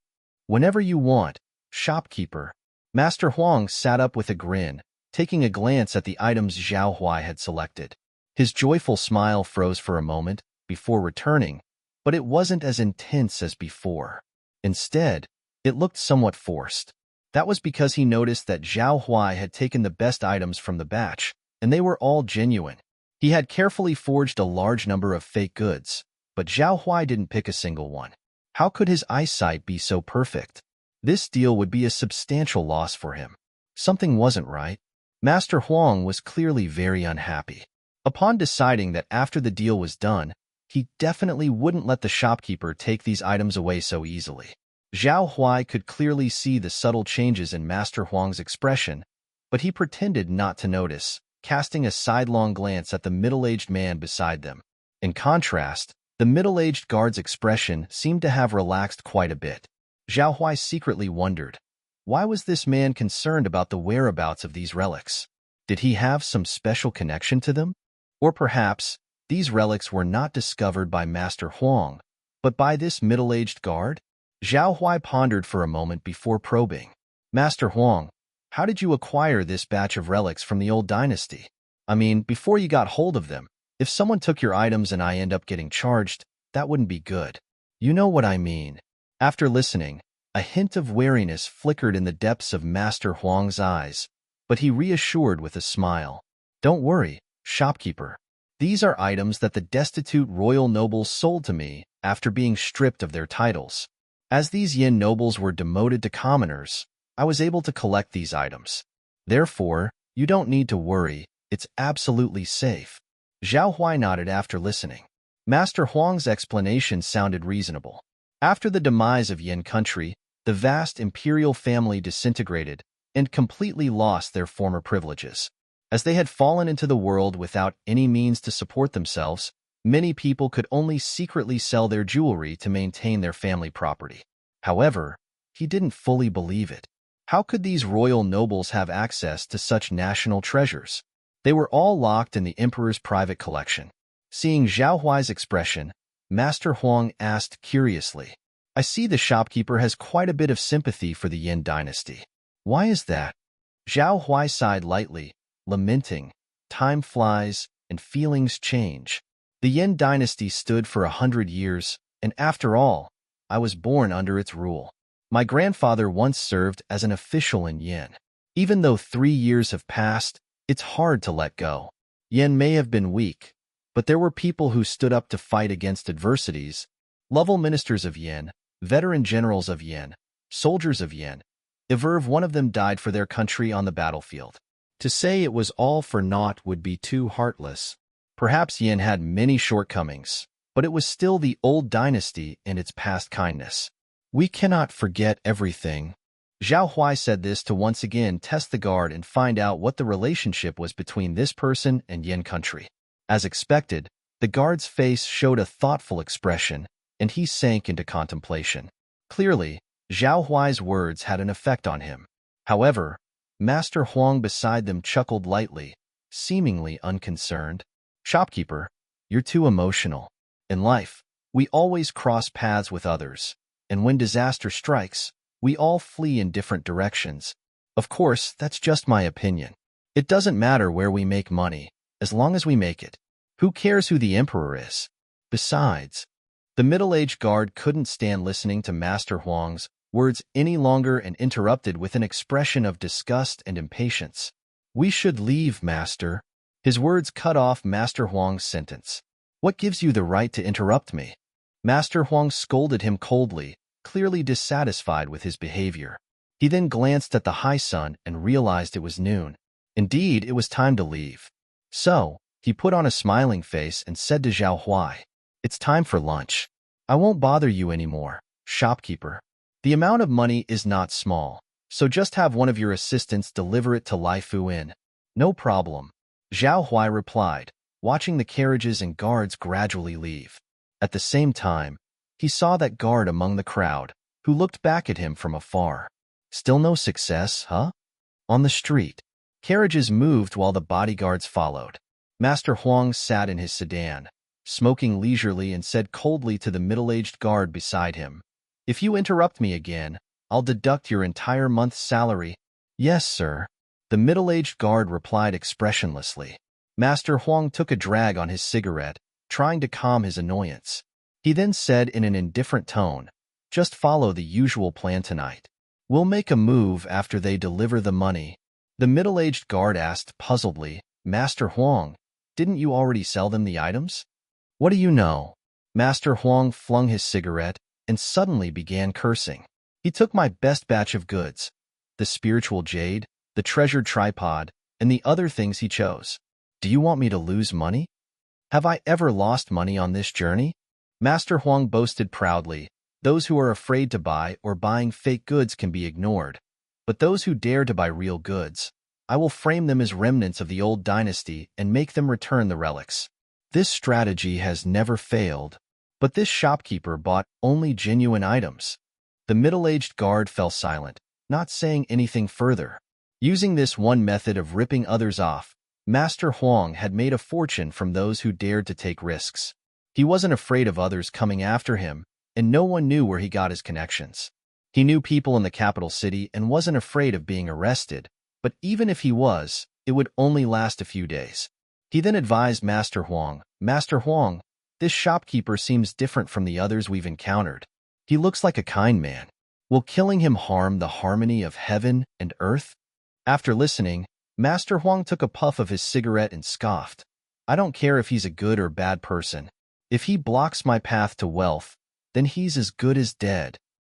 "Whenever you want, shopkeeper." Master Huang sat up with a grin, taking a glance at the items Zhao Huai had selected. His joyful smile froze for a moment before returning, but it wasn't as intense as before. Instead, it looked somewhat forced. That was because he noticed that Zhao Huai had taken the best items from the batch, and they were all genuine. He had carefully forged a large number of fake goods, but Zhao Huai didn't pick a single one. How could his eyesight be so perfect? This deal would be a substantial loss for him. Something wasn't right. Master Huang was clearly very unhappy. Upon deciding that after the deal was done, he definitely wouldn't let the shopkeeper take these items away so easily. Zhao Huai could clearly see the subtle changes in Master Huang's expression, but he pretended not to notice, casting a sidelong glance at the middle-aged man beside them. In contrast, the middle-aged guard's expression seemed to have relaxed quite a bit. Zhao Huai secretly wondered, why was this man concerned about the whereabouts of these relics? Did he have some special connection to them? Or perhaps, these relics were not discovered by Master Huang, but by this middle-aged guard? Zhao Huai pondered for a moment before probing. "Master Huang, how did you acquire this batch of relics from the old dynasty? I mean, before you got hold of them. If someone took your items and I end up getting charged, that wouldn't be good. You know what I mean." After listening, a hint of wariness flickered in the depths of Master Huang's eyes, but he reassured with a smile. "Don't worry, shopkeeper. These are items that the destitute royal nobles sold to me after being stripped of their titles. As these Yin nobles were demoted to commoners, I was able to collect these items. Therefore, you don't need to worry, It's absolutely safe. Zhao Huai nodded after listening. Master Huang's explanation sounded reasonable. After the demise of Yin country, the vast imperial family disintegrated and completely lost their former privileges. As they had fallen into the world without any means to support themselves, many people could only secretly sell their jewelry to maintain their family property. However, he didn't fully believe it. How could these royal nobles have access to such national treasures? They were all locked in the emperor's private collection. Seeing Zhao Huai's expression, Master Huang asked curiously, I see the shopkeeper has quite a bit of sympathy for the Yin dynasty. Why is that? Zhao Huai sighed lightly, lamenting, time flies and feelings change. The Yin dynasty stood for 100 years, and after all, I was born under its rule. My grandfather once served as an official in Yin. Even though 3 years have passed, it's hard to let go. Yin may have been weak, but there were people who stood up to fight against adversities. Level ministers of Yin, veteran generals of Yin, soldiers of Yin. One of them died for their country on the battlefield. To say it was all for naught would be too heartless. Perhaps Yin had many shortcomings, but it was still the old dynasty and its past kindness. We cannot forget everything. Zhao Huai said this to once again test the guard and find out what the relationship was between this person and Yin country. As expected, the guard's face showed a thoughtful expression, and he sank into contemplation. Clearly, Zhao Huai's words had an effect on him. However, Master Huang beside them chuckled lightly, seemingly unconcerned. Shopkeeper, you're too emotional. In life, we always cross paths with others, and when disaster strikes, we all flee in different directions. Of course, that's just my opinion. It doesn't matter where we make money, as long as we make it. Who cares who the emperor is? Besides, the middle-aged guard couldn't stand listening to Master Huang's words any longer and interrupted with an expression of disgust and impatience. We should leave, Master. His words cut off Master Huang's sentence. What gives you the right to interrupt me? Master Huang scolded him coldly, clearly dissatisfied with his behavior. He then glanced at the high sun and realized it was noon. Indeed, it was time to leave. So, he put on a smiling face and said to Zhao Huai, It's time for lunch. I won't bother you anymore, shopkeeper. The amount of money is not small, so just have one of your assistants deliver it to Lai Fu Inn. No problem. Zhao Huai replied, watching the carriages and guards gradually leave. At the same time, he saw that guard among the crowd, who looked back at him from afar. Still no success, huh? On the street, carriages moved while the bodyguards followed. Master Huang sat in his sedan, smoking leisurely and said coldly to the middle-aged guard beside him, If you interrupt me again, I'll deduct your entire month's salary. Yes, sir. The middle-aged guard replied expressionlessly. Master Huang took a drag on his cigarette, trying to calm his annoyance. He then said in an indifferent tone, Just follow the usual plan tonight. We'll make a move after they deliver the money. The middle-aged guard asked puzzledly, Master Huang, didn't you already sell them the items? What do you know? Master Huang flung his cigarette and suddenly began cursing. He took my best batch of goods, the spiritual jade, the treasured tripod, and the other things he chose. Do you want me to lose money? Have I ever lost money on this journey? Master Huang boasted proudly, Those who are afraid to buy or buying fake goods can be ignored, but those who dare to buy real goods, I will frame them as remnants of the old dynasty and make them return the relics. This strategy has never failed, but this shopkeeper bought only genuine items. The middle-aged guard fell silent, not saying anything further. Using this one method of ripping others off, Master Huang had made a fortune from those who dared to take risks. He wasn't afraid of others coming after him, and no one knew where he got his connections. He knew people in the capital city and wasn't afraid of being arrested, but even if he was, it would only last a few days. He then advised Master Huang, Master Huang, this shopkeeper seems different from the others we've encountered. He looks like a kind man. Will killing him harm the harmony of heaven and earth? After listening, Master Huang took a puff of his cigarette and scoffed. I don't care if he's a good or bad person. If he blocks my path to wealth, then he's as good as dead.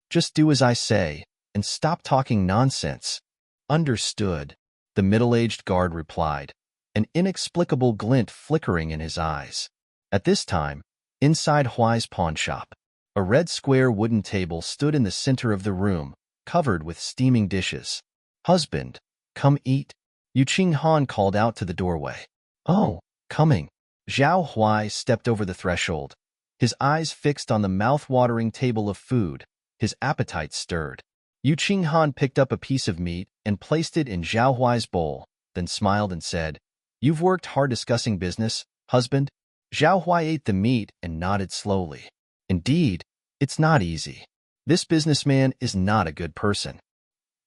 Just do as I say, and stop talking nonsense. Understood, the middle-aged guard replied. an inexplicable glint flickering in his eyes. At this time, inside Huai's pawn shop, a red square wooden table stood in the center of the room, covered with steaming dishes. "Husband, come eat," Yu Qinghan called out to the doorway. "Oh, coming." Zhao Huai stepped over the threshold, his eyes fixed on the mouth-watering table of food, his appetite stirred. Yu Qinghan picked up a piece of meat and placed it in Zhao Huai's bowl, then smiled and said, "You've worked hard discussing business, husband?" Zhao Huai ate the meat and nodded slowly. "Indeed, it's not easy. This businessman is not a good person.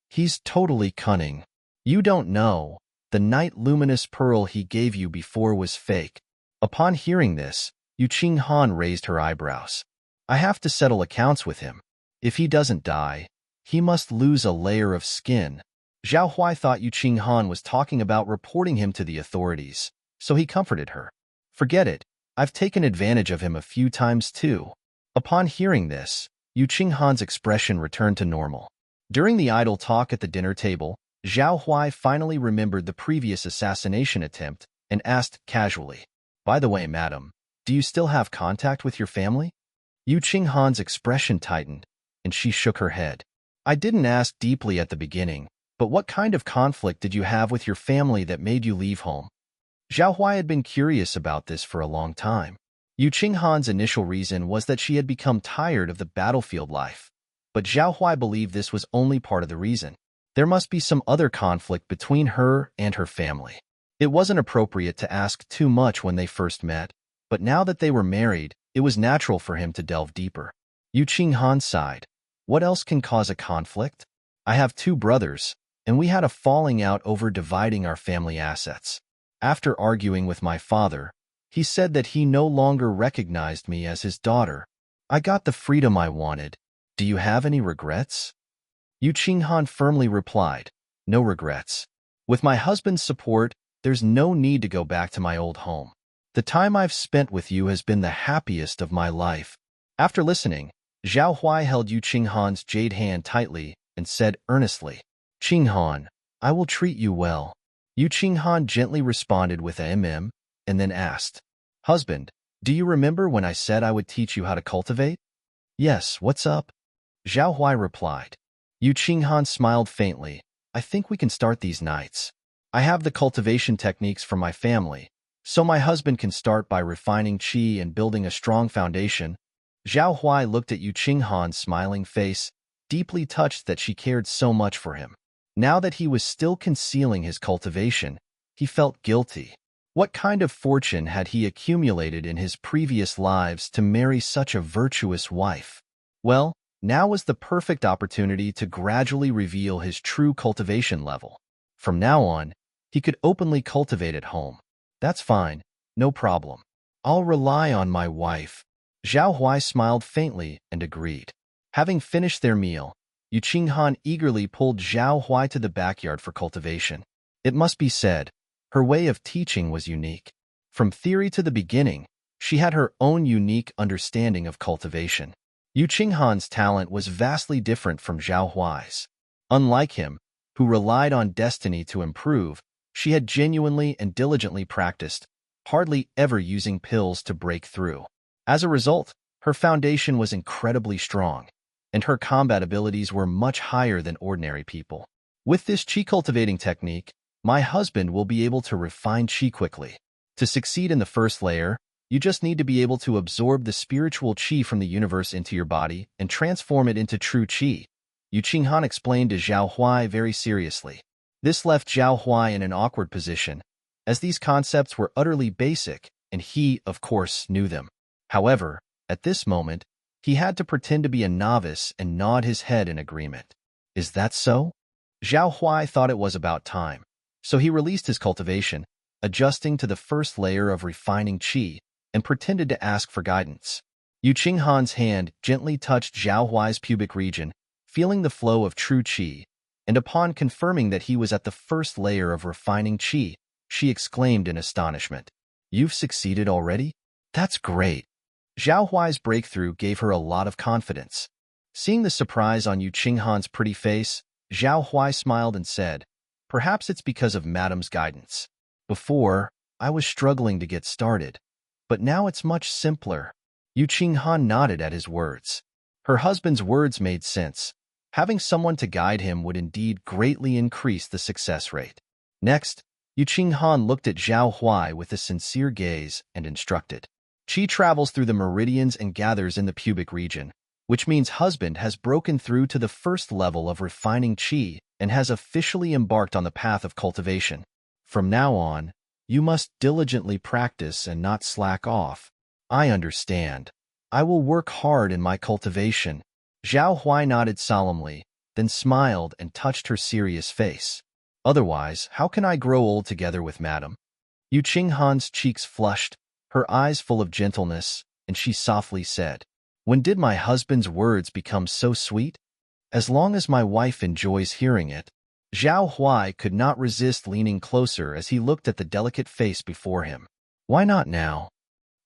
He's totally cunning. You don't know. The night luminous pearl he gave you before was fake." Upon hearing this, Yu Qinghan raised her eyebrows. "I have to settle accounts with him. If he doesn't die, he must lose a layer of skin." Zhao Huai thought Yu Qinghan was talking about reporting him to the authorities, so he comforted her. "Forget it. I've taken advantage of him a few times too." Upon hearing this, Yu Qinghan's expression returned to normal. During the idle talk at the dinner table, Zhao Huai finally remembered the previous assassination attempt and asked casually, "By the way, madam, do you still have contact with your family?" Yu Qinghan's expression tightened, and she shook her head. "I didn't ask deeply at the beginning, but what kind of conflict did you have with your family that made you leave home?" Zhao Huai had been curious about this for a long time. Yu Qinghan's initial reason was that she had become tired of the battlefield life, but Zhao Huai believed this was only part of the reason. There must be some other conflict between her and her family. It wasn't appropriate to ask too much when they first met, but now that they were married, it was natural for him to delve deeper. Yu Qinghan sighed. "What else can cause a conflict? I have 2 brothers, and we had a falling out over dividing our family assets. After arguing with my father, he said that he no longer recognized me as his daughter. I got the freedom I wanted. Do you have any regrets?" Yu Qinghan firmly replied, "No regrets. With my husband's support, there's no need to go back to my old home. The time I've spent with you has been the happiest of my life." After listening, Zhao Huai held Yu Qinghan's jade hand tightly and said earnestly, "Qinghan, I will treat you well." Yu Qinghan gently responded with a and then asked, "Husband, do you remember when I said I would teach you how to cultivate?" "Yes, what's up?" Zhao Huai replied. Yu Qinghan smiled faintly. "I think we can start these nights. I have the cultivation techniques from my family, so my husband can start by refining qi and building a strong foundation." Zhao Huai looked at Yu Qinghan's smiling face, deeply touched that she cared so much for him. Now that he was still concealing his cultivation, he felt guilty. What kind of fortune had he accumulated in his previous lives to marry such a virtuous wife? Well, now was the perfect opportunity to gradually reveal his true cultivation level. From now on, he could openly cultivate at home. "That's fine, no problem. I'll rely on my wife." Zhao Huai smiled faintly and agreed. Having finished their meal, Yu Qinghan eagerly pulled Zhao Huai to the backyard for cultivation. It must be said, her way of teaching was unique. From theory to the beginning, she had her own unique understanding of cultivation. Yu Qinghan's talent was vastly different from Zhao Huai's. Unlike him, who relied on destiny to improve, she had genuinely and diligently practiced, hardly ever using pills to break through. As a result, her foundation was incredibly strong, and her combat abilities were much higher than ordinary people. With this qi cultivating technique, my husband will be able to refine qi quickly. To succeed in the first layer, you just need to be able to absorb the spiritual qi from the universe into your body and transform it into true qi, Yu Qinghan explained to Zhao Huai very seriously. This left Zhao Huai in an awkward position, as these concepts were utterly basic, and he, of course, knew them. However, at this moment, he had to pretend to be a novice and nod his head in agreement. "Is that so?" Zhao Huai thought it was about time, so he released his cultivation, adjusting to the first layer of refining qi, and pretended to ask for guidance. Yu Qinghan's hand gently touched Zhao Huai's pubic region, feeling the flow of true qi, and upon confirming that he was at the first layer of refining qi, she exclaimed in astonishment, "You've succeeded already? That's great." Zhao Huai's breakthrough gave her a lot of confidence. Seeing the surprise on Yu Qinghan's pretty face, Zhao Huai smiled and said, "Perhaps it's because of Madam's guidance." Before, I was struggling to get started, but now it's much simpler. Yu Qinghan nodded at his words. Her husband's words made sense. Having someone to guide him would indeed greatly increase the success rate. Next, Yu Qinghan looked at Zhao Huai with a sincere gaze and instructed. Qi travels through the meridians and gathers in the pubic region, which means husband has broken through to the first level of refining qi and has officially embarked on the path of cultivation. From now on, you must diligently practice and not slack off. I understand. I will work hard in my cultivation. Zhao Huai nodded solemnly, then smiled and touched her serious face. Otherwise, how can I grow old together with Madam? Yu Qinghan's cheeks flushed, her eyes full of gentleness, and she softly said, When did my husband's words become so sweet? As long as my wife enjoys hearing it. Zhao Huai could not resist leaning closer as he looked at the delicate face before him. Why not now?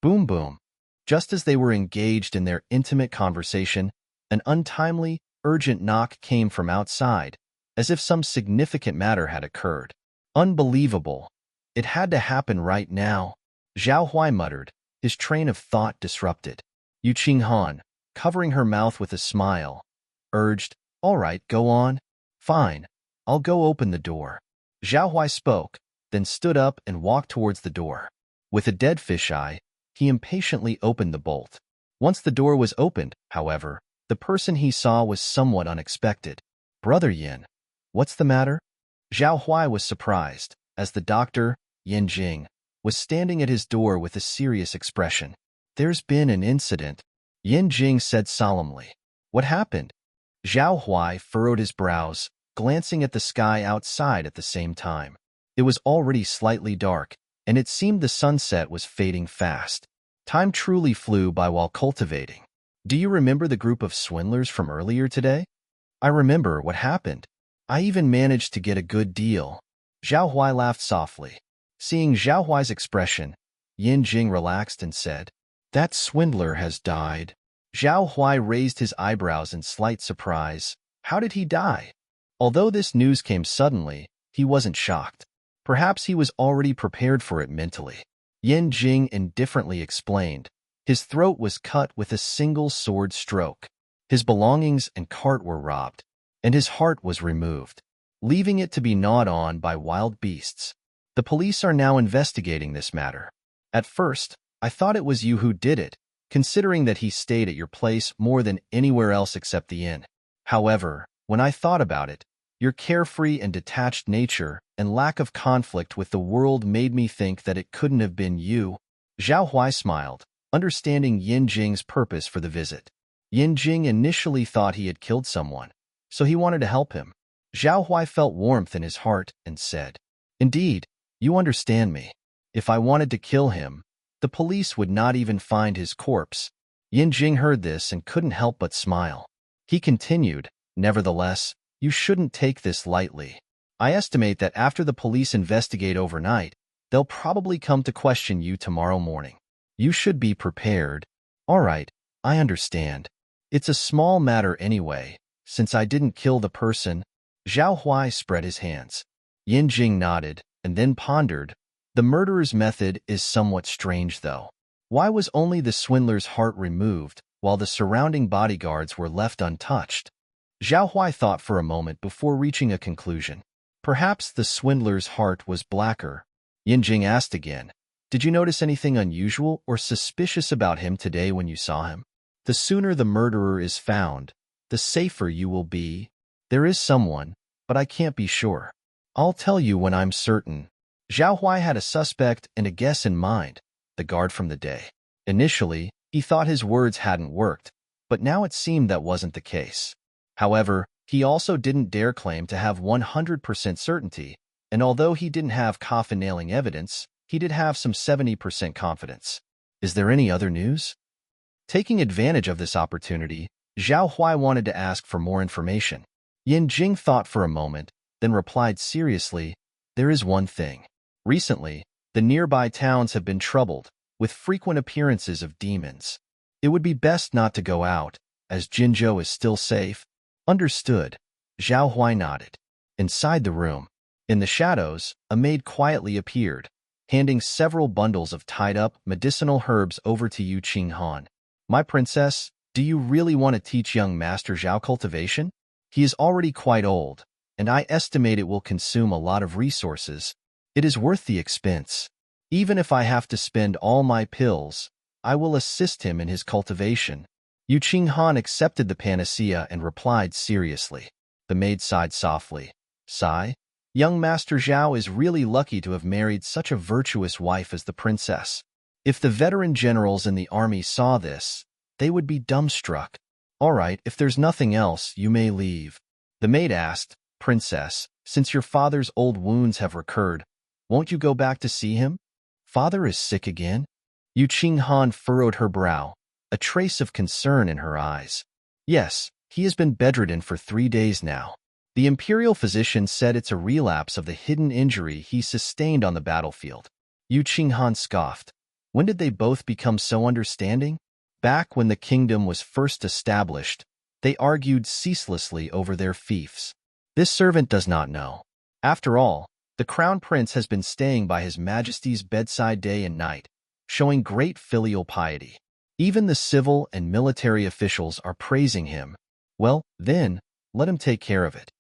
Boom boom. Just as they were engaged in their intimate conversation, an untimely, urgent knock came from outside, as if some significant matter had occurred. Unbelievable. It had to happen right now. Zhao Huai muttered, his train of thought disrupted. Yu Qinghan, covering her mouth with a smile, urged, All right, go on. Fine. I'll go open the door. Zhao Huai spoke, then stood up and walked towards the door. With a dead fish eye, he impatiently opened the bolt. Once the door was opened, however, the person he saw was somewhat unexpected. Brother Yin, what's the matter? Zhao Huai was surprised, as the doctor, Yin Jing, was standing at his door with a serious expression. There's been an incident, Yin Jing said solemnly. What happened? Zhao Huai furrowed his brows, glancing at the sky outside at the same time. It was already slightly dark, and it seemed the sunset was fading fast. Time truly flew by while cultivating. Do you remember the group of swindlers from earlier today? I remember what happened. I even managed to get a good deal. Zhao Huai laughed softly. Seeing Zhao Huai's expression, Yin Jing relaxed and said, That swindler has died. Zhao Huai raised his eyebrows in slight surprise. How did he die? Although this news came suddenly, he wasn't shocked. Perhaps he was already prepared for it mentally. Yin Jing indifferently explained. His throat was cut with a single sword stroke. His belongings and cart were robbed, and his heart was removed, leaving it to be gnawed on by wild beasts. The police are now investigating this matter. At first, I thought it was you who did it, considering that he stayed at your place more than anywhere else except the inn. However, when I thought about it, your carefree and detached nature and lack of conflict with the world made me think that it couldn't have been you. Zhao Huai smiled, understanding Yin Jing's purpose for the visit. Yin Jing initially thought he had killed someone, so he wanted to help him. Zhao Huai felt warmth in his heart and said, Indeed, you understand me. If I wanted to kill him, the police would not even find his corpse. Yin Jing heard this and couldn't help but smile. He continued, Nevertheless, you shouldn't take this lightly. I estimate that after the police investigate overnight, they'll probably come to question you tomorrow morning. You should be prepared. All right, I understand. It's a small matter anyway, since I didn't kill the person. Zhao Huai spread his hands. Yin Jing nodded, and then pondered. The murderer's method is somewhat strange, though. Why was only the swindler's heart removed, while the surrounding bodyguards were left untouched? Zhao Huai thought for a moment before reaching a conclusion. Perhaps the swindler's heart was blacker. Yin Jing asked again, Did you notice anything unusual or suspicious about him today when you saw him? The sooner the murderer is found, the safer you will be. There is someone, but I can't be sure. I'll tell you when I'm certain. Zhao Huai had a suspect and a guess in mind, the guard from the day. Initially, he thought his words hadn't worked, but now it seemed that wasn't the case. However, he also didn't dare claim to have 100% certainty, and although he didn't have coffin-nailing evidence, he did have some 70% confidence. Is there any other news? Taking advantage of this opportunity, Zhao Huai wanted to ask for more information. Yin Jing thought for a moment, then replied seriously, There is one thing. Recently, the nearby towns have been troubled, with frequent appearances of demons. It would be best not to go out, as Jinzhou is still safe. Understood. Zhao Huai nodded. Inside the room, In the shadows, a maid quietly appeared, handing several bundles of tied-up medicinal herbs over to Yu Qinghan. My princess, do you really want to teach young Master Zhao cultivation? He is already quite old, and I estimate it will consume a lot of resources. It is worth the expense. Even if I have to spend all my pills, I will assist him in his cultivation. Yu Qinghan accepted the panacea and replied seriously. The maid sighed softly. Sigh? Young Master Zhao is really lucky to have married such a virtuous wife as the princess. If the veteran generals in the army saw this, they would be dumbstruck. All right, if there's nothing else, you may leave. The maid asked, Princess, since your father's old wounds have recurred, won't you go back to see him? Father is sick again? Yu Qinghan furrowed her brow, a trace of concern in her eyes. Yes, he has been bedridden for 3 days now. The imperial physician said it's a relapse of the hidden injury he sustained on the battlefield. Yu Qinghan scoffed. When did they both become so understanding? Back when the kingdom was first established, they argued ceaselessly over their fiefs. This servant does not know. After all, the crown prince has been staying by his majesty's bedside day and night, showing great filial piety. Even the civil and military officials are praising him. Well, then, let him take care of it.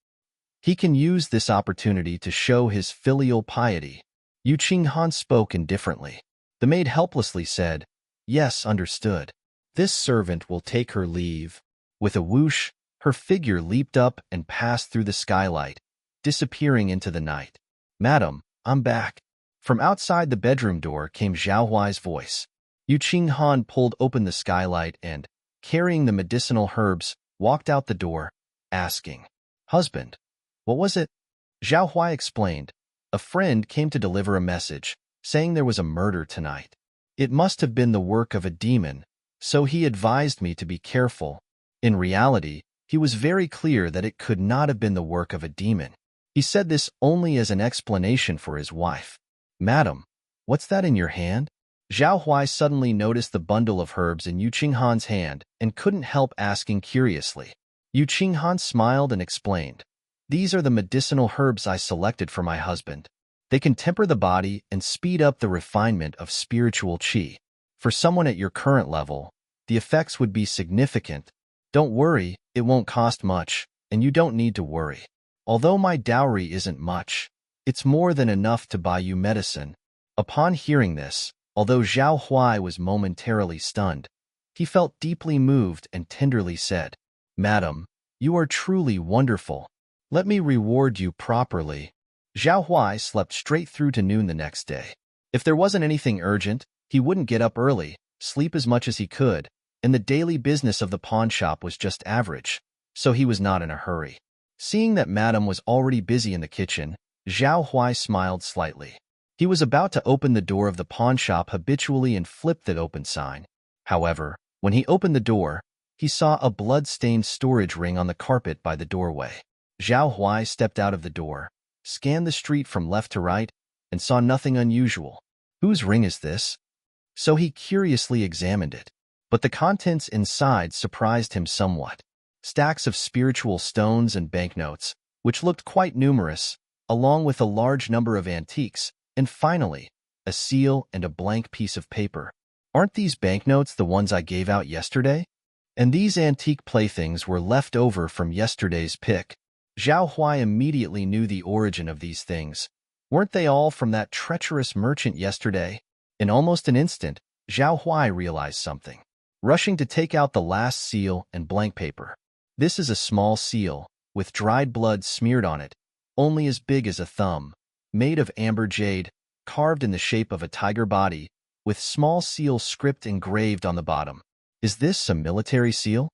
He can use this opportunity to show his filial piety. Yu Qinghan spoke indifferently. The maid helplessly said, Yes, understood. This servant will take her leave. With a whoosh, her figure leaped up and passed through the skylight, disappearing into the night. Madam, I'm back. From outside the bedroom door came Zhao Huai's voice. Yu Qinghan pulled open the skylight and, carrying the medicinal herbs, walked out the door, asking, Husband, what was it? Zhao Huai explained. A friend came to deliver a message, saying there was a murder tonight. It must have been the work of a demon, so he advised me to be careful. In reality, he was very clear that it could not have been the work of a demon. He said this only as an explanation for his wife. Madam, what's that in your hand? Zhao Huai suddenly noticed the bundle of herbs in Yu Qinghan's hand and couldn't help asking curiously. Yu Qinghan smiled and explained. These are the medicinal herbs I selected for my husband. They can temper the body and speed up the refinement of spiritual qi. For someone at your current level, the effects would be significant. Don't worry, it won't cost much, and you don't need to worry. Although my dowry isn't much, it's more than enough to buy you medicine. Upon hearing this, although Zhao Huai was momentarily stunned, he felt deeply moved and tenderly said, Madam, you are truly wonderful. Let me reward you properly. Zhao Huai slept straight through to noon the next day. If there wasn't anything urgent, he wouldn't get up early, sleep as much as he could, and the daily business of the pawn shop was just average, so he was not in a hurry. Seeing that Madam was already busy in the kitchen, Zhao Huai smiled slightly. He was about to open the door of the pawn shop habitually and flip the open sign. However, when he opened the door, he saw a blood-stained storage ring on the carpet by the doorway. Zhao Huai stepped out of the door, scanned the street from left to right, and saw nothing unusual. Whose ring is this? So he curiously examined it. But the contents inside surprised him somewhat. Stacks of spiritual stones and banknotes, which looked quite numerous, along with a large number of antiques, and finally, a seal and a blank piece of paper. Aren't these banknotes the ones I gave out yesterday? And these antique playthings were left over from yesterday's pick. Zhao Huai immediately knew the origin of these things. Weren't they all from that treacherous merchant yesterday? In almost an instant, Zhao Huai realized something. Rushing to take out the last seal and blank paper. This is a small seal, with dried blood smeared on it, only as big as a thumb, made of amber jade, carved in the shape of a tiger body, with small seal script engraved on the bottom. Is this a military seal?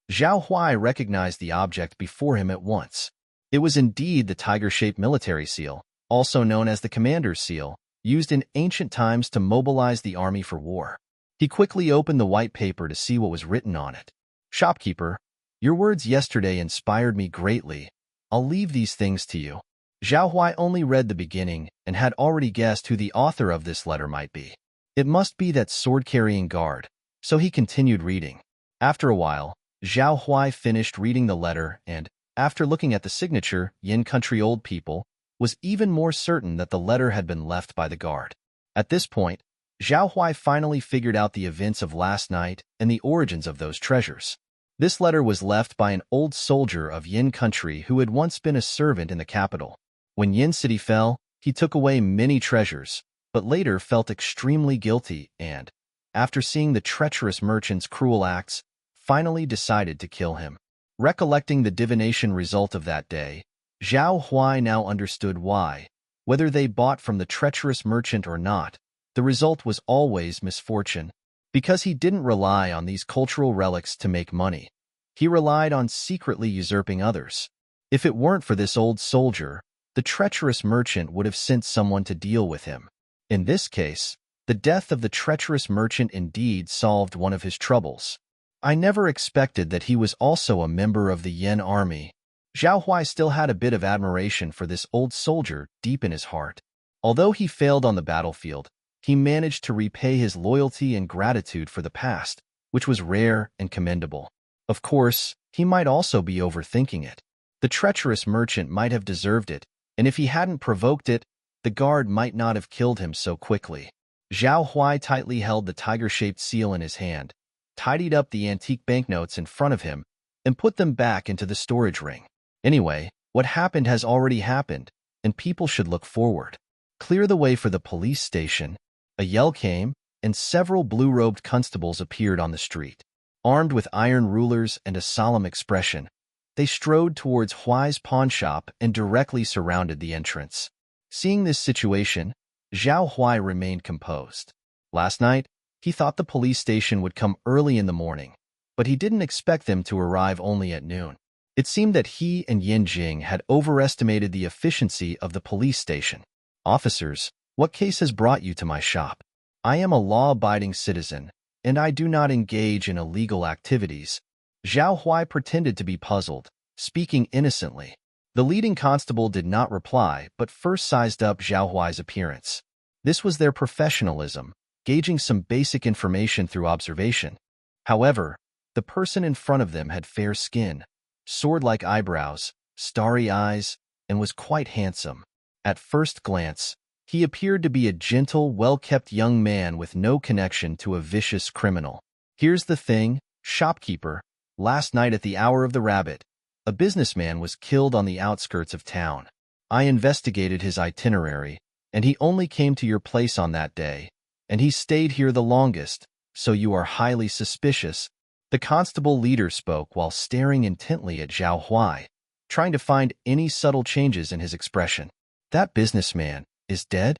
Zhao Huai recognized the object before him at once. It was indeed the tiger-shaped military seal, also known as the commander's seal, used in ancient times to mobilize the army for war. He quickly opened the white paper to see what was written on it. Shopkeeper, your words yesterday inspired me greatly. I'll leave these things to you. Zhao Huai only read the beginning and had already guessed who the author of this letter might be. It must be that sword-carrying guard, so he continued reading. After a while, Zhao Huai finished reading the letter and, after looking at the signature, Yin Country Old People, was even more certain that the letter had been left by the guard. At this point, Zhao Huai finally figured out the events of last night and the origins of those treasures. This letter was left by an old soldier of Yin country who had once been a servant in the capital. When Yin City fell, he took away many treasures, but later felt extremely guilty and, after seeing the treacherous merchant's cruel acts, finally decided to kill him. Recollecting the divination result of that day, Zhao Huai now understood why, whether they bought from the treacherous merchant or not, the result was always misfortune. Because he didn't rely on these cultural relics to make money, he relied on secretly usurping others. If it weren't for this old soldier, the treacherous merchant would have sent someone to deal with him. In this case, the death of the treacherous merchant indeed solved one of his troubles. I never expected that he was also a member of the Yen army. Zhao Huai still had a bit of admiration for this old soldier deep in his heart. Although he failed on the battlefield, he managed to repay his loyalty and gratitude for the past, which was rare and commendable. Of course, he might also be overthinking it. The treacherous merchant might have deserved it, and if he hadn't provoked it, the guard might not have killed him so quickly. Zhao Huai tightly held the tiger-shaped seal in his hand, tidied up the antique banknotes in front of him, and put them back into the storage ring. Anyway, what happened has already happened, and people should look forward. Clear the way for the police station. A yell came, and several blue-robed constables appeared on the street. Armed with iron rulers and a solemn expression, they strode towards Huai's pawn shop and directly surrounded the entrance. Seeing this situation, Zhao Huai remained composed. Last night, he thought the police station would come early in the morning, but he didn't expect them to arrive only at noon. It seemed that he and Yin Jing had overestimated the efficiency of the police station. Officers, what case has brought you to my shop? I am a law-abiding citizen, and I do not engage in illegal activities. Zhao Huai pretended to be puzzled, speaking innocently. The leading constable did not reply, but first sized up Zhao Huai's appearance. This was their professionalism, gauging some basic information through observation. However, the person in front of them had fair skin, sword-like eyebrows, starry eyes, and was quite handsome. At first glance, he appeared to be a gentle, well-kept young man with no connection to a vicious criminal. Here's the thing, shopkeeper. Last night at the hour of the rabbit, a businessman was killed on the outskirts of town. I investigated his itinerary, and he only came to your place on that day, and he stayed here the longest, so you are highly suspicious. The constable leader spoke while staring intently at Zhao Huai, trying to find any subtle changes in his expression. That businessman is dead?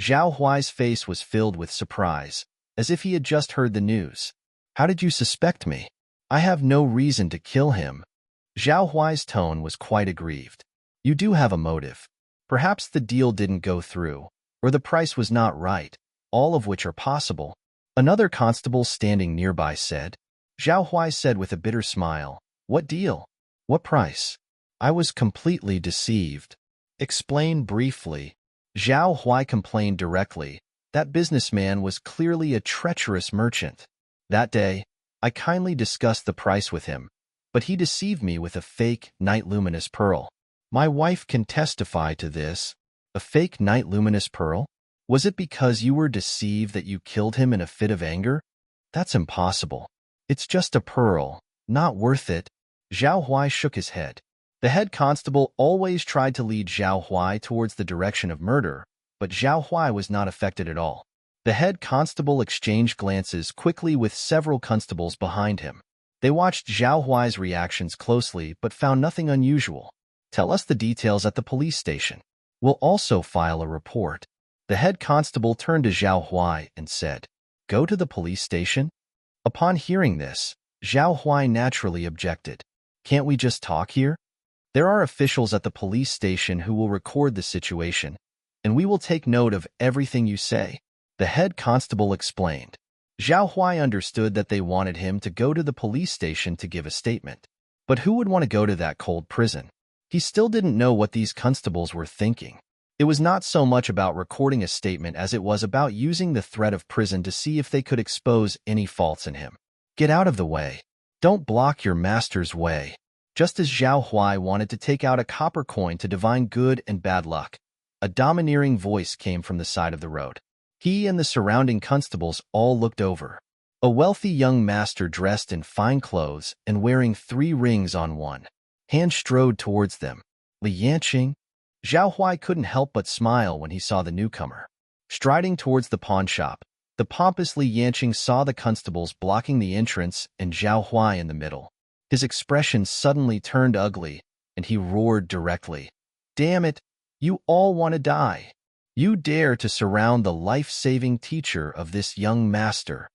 Zhao Huai's face was filled with surprise, as if he had just heard the news. How did you suspect me? I have no reason to kill him. Zhao Huai's tone was quite aggrieved. You do have a motive. Perhaps the deal didn't go through, or the price was not right, all of which are possible. Another constable standing nearby said. Zhao Huai said with a bitter smile, What deal? What price? I was completely deceived. Explain briefly. Zhao Huai complained directly. That businessman was clearly a treacherous merchant. That day, I kindly discussed the price with him, but he deceived me with a fake night luminous pearl. My wife can testify to this. A fake night luminous pearl? Was it because you were deceived that you killed him in a fit of anger? That's impossible. It's just a pearl, not worth it. Zhao Huai shook his head. The head constable always tried to lead Zhao Huai towards the direction of murder, but Zhao Huai was not affected at all. The head constable exchanged glances quickly with several constables behind him. They watched Zhao Huai's reactions closely but found nothing unusual. Tell us the details at the police station. We'll also file a report. The head constable turned to Zhao Huai and said, Go to the police station? Upon hearing this, Zhao Huai naturally objected. Can't we just talk here? There are officials at the police station who will record the situation, and we will take note of everything you say. The head constable explained. Zhao Huai understood that they wanted him to go to the police station to give a statement. But who would want to go to that cold prison? He still didn't know what these constables were thinking. It was not so much about recording a statement as it was about using the threat of prison to see if they could expose any faults in him. Get out of the way. Don't block your master's way. Just as Zhao Huai wanted to take out a copper coin to divine good and bad luck, a domineering voice came from the side of the road. He and the surrounding constables all looked over. A wealthy young master dressed in fine clothes and wearing 3 rings on one hand strode towards them. Li Yanqing? Zhao Huai couldn't help but smile when he saw the newcomer. Striding towards the pawn shop, the pompous Li Yanqing saw the constables blocking the entrance and Zhao Huai in the middle. His expression suddenly turned ugly, and he roared directly. "Damn it! You all want to die! You dare to surround the life-saving teacher of this young master!"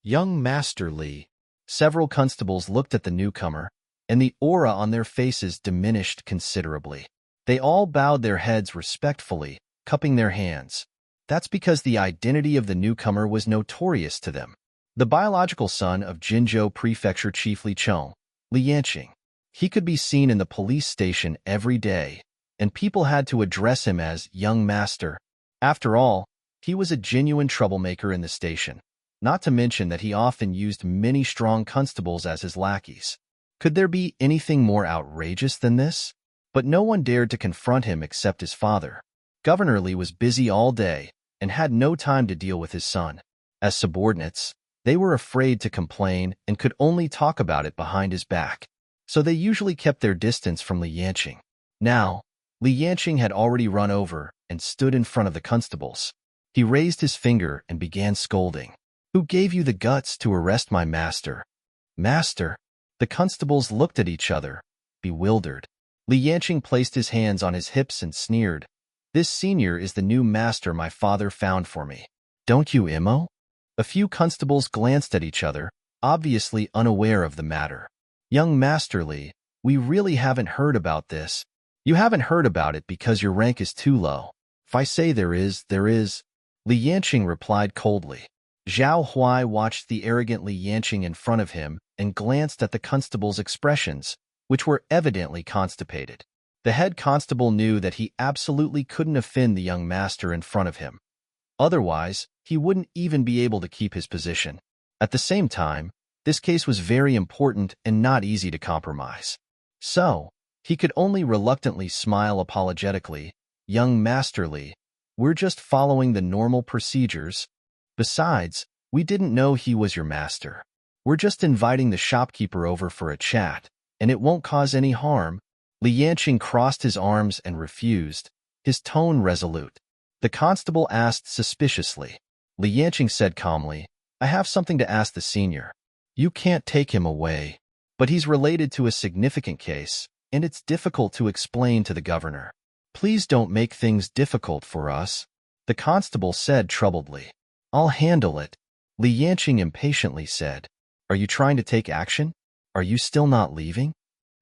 Young Master Li. Several constables looked at the newcomer, and the aura on their faces diminished considerably. They all bowed their heads respectfully, cupping their hands. That's because the identity of the newcomer was notorious to them. The biological son of Jinzhou Prefecture Chief Li Chong, Li Yanqing. He could be seen in the police station every day, and people had to address him as young master. After all, he was a genuine troublemaker in the station, not to mention that he often used many strong constables as his lackeys. Could there be anything more outrageous than this? But no one dared to confront him except his father. Governor Li was busy all day and had no time to deal with his son. As subordinates, they were afraid to complain and could only talk about it behind his back, so they usually kept their distance from Li Yanqing. Now, Li Yanqing had already run over and stood in front of the constables. He raised his finger and began scolding. "Who gave you the guts to arrest my master?" "Master?" The constables looked at each other, bewildered. Li Yanqing placed his hands on his hips and sneered. "This senior is the new master my father found for me. Don't you imo?" A few constables glanced at each other, obviously unaware of the matter. "Young Master Li, we really haven't heard about this." "You haven't heard about it because your rank is too low. If I say there is, there is," Li Yanqing replied coldly. Zhao Huai watched the arrogant Li Yanqing in front of him and glanced at the constable's expressions, which were evidently constipated. The head constable knew that he absolutely couldn't offend the young master in front of him. Otherwise, he wouldn't even be able to keep his position. At the same time, this case was very important and not easy to compromise. So, he could only reluctantly smile apologetically. "Young Master Li, we're just following the normal procedures. Besides, we didn't know he was your master. We're just inviting the shopkeeper over for a chat, and it won't cause any harm." Li Yanqing crossed his arms and refused, his tone resolute. The constable asked suspiciously. Li Yanqing said calmly, "I have something to ask the senior." "You can't take him away. But he's related to a significant case, and it's difficult to explain to the governor." "Please don't make things difficult for us," the constable said troubledly. "I'll handle it," Li Yanqing impatiently said. "Are you trying to take action? Are you still not leaving?"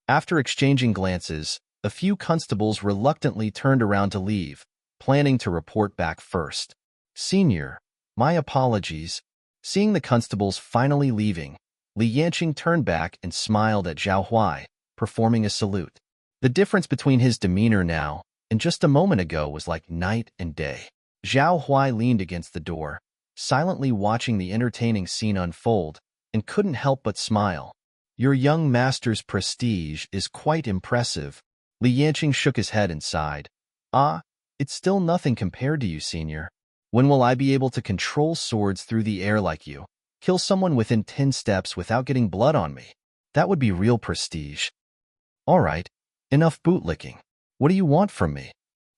After exchanging glances, a few constables reluctantly turned around to leave, planning to report back first. "Senior, my apologies." Seeing the constables finally leaving, Li Yanqing turned back and smiled at Zhao Huai, performing a salute. The difference between his demeanor now and just a moment ago was like night and day. Zhao Huai leaned against the door, silently watching the entertaining scene unfold, and couldn't help but smile. "Your young master's prestige is quite impressive." Li Yanqing shook his head and sighed. "Ah, it's still nothing compared to you, senior. When will I be able to control swords through the air like you? Kill someone within 10 steps without getting blood on me? That would be real prestige." "All right, enough bootlicking. What do you want from me?"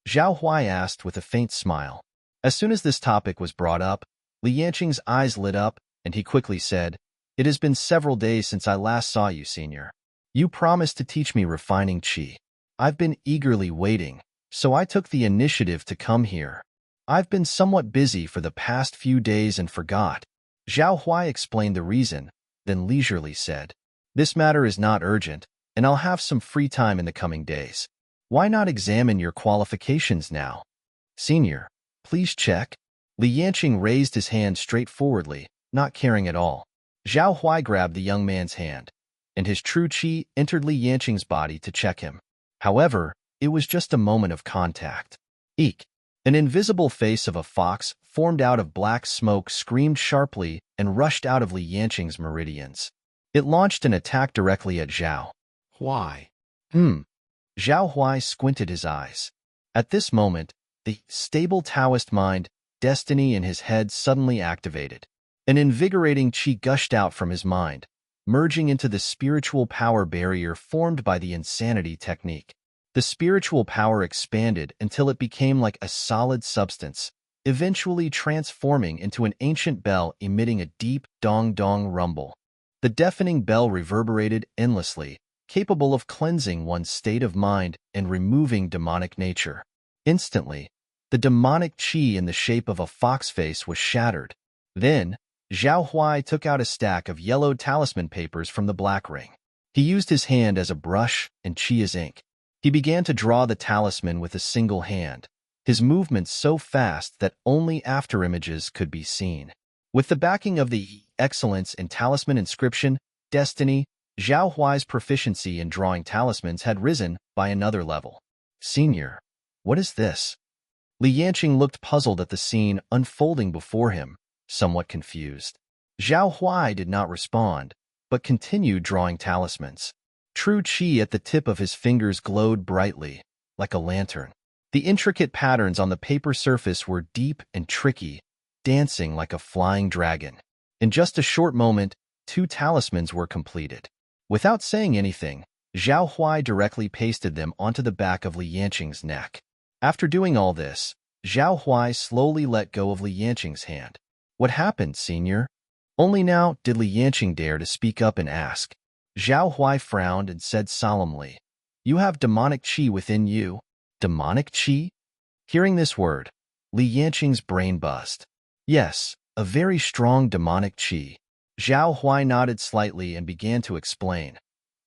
Zhao Huai asked with a faint smile. As soon as this topic was brought up, Li Yanqing's eyes lit up, and he quickly said, "It has been several days since I last saw you, senior. You promised to teach me refining qi. I've been eagerly waiting, so I took the initiative to come here. I've been somewhat busy for the past few days and forgot." Zhao Huai explained the reason, then leisurely said, "This matter is not urgent, and I'll have some free time in the coming days. Why not examine your qualifications now?" "Senior, please check." Li Yanqing raised his hand straightforwardly, not caring at all. Zhao Huai grabbed the young man's hand, and his true qi entered Li Yanqing's body to check him. However, it was just a moment of contact. Eek! An invisible face of a fox formed out of black smoke screamed sharply and rushed out of Li Yanqing's meridians. It launched an attack directly at Zhao Why? Hmm. Zhao Huai squinted his eyes. At this moment, the stable Taoist mind, destiny in his head suddenly activated. An invigorating qi gushed out from his mind, merging into the spiritual power barrier formed by the insanity technique. The spiritual power expanded until it became like a solid substance, eventually transforming into an ancient bell emitting a deep dong-dong rumble. The deafening bell reverberated endlessly, capable of cleansing one's state of mind and removing demonic nature. Instantly, the demonic qi in the shape of a fox face was shattered. Then, Zhao Huai took out a stack of yellowed talisman papers from the black ring. He used his hand as a brush and qi as ink. He began to draw the talisman with a single hand, his movements so fast that only afterimages could be seen. With the backing of the excellence in talisman inscription, destiny, Zhao Huai's proficiency in drawing talismans had risen by another level. Senior, what is this? Li Yanqing looked puzzled at the scene unfolding before him, somewhat confused. Zhao Huai did not respond, but continued drawing talismans. True qi at the tip of his fingers glowed brightly, like a lantern. The intricate patterns on the paper surface were deep and tricky, dancing like a flying dragon. In just a short moment, 2 talismans were completed. Without saying anything, Zhao Huai directly pasted them onto the back of Li Yanqing's neck. After doing all this, Zhao Huai slowly let go of Li Yanqing's hand. What happened, senior? Only now did Li Yanqing dare to speak up and ask. Zhao Huai frowned and said solemnly, "You have demonic qi within you." Demonic qi? Hearing this word, Li Yanqing's brain buzzed. Yes, a very strong demonic qi. Zhao Huai nodded slightly and began to explain.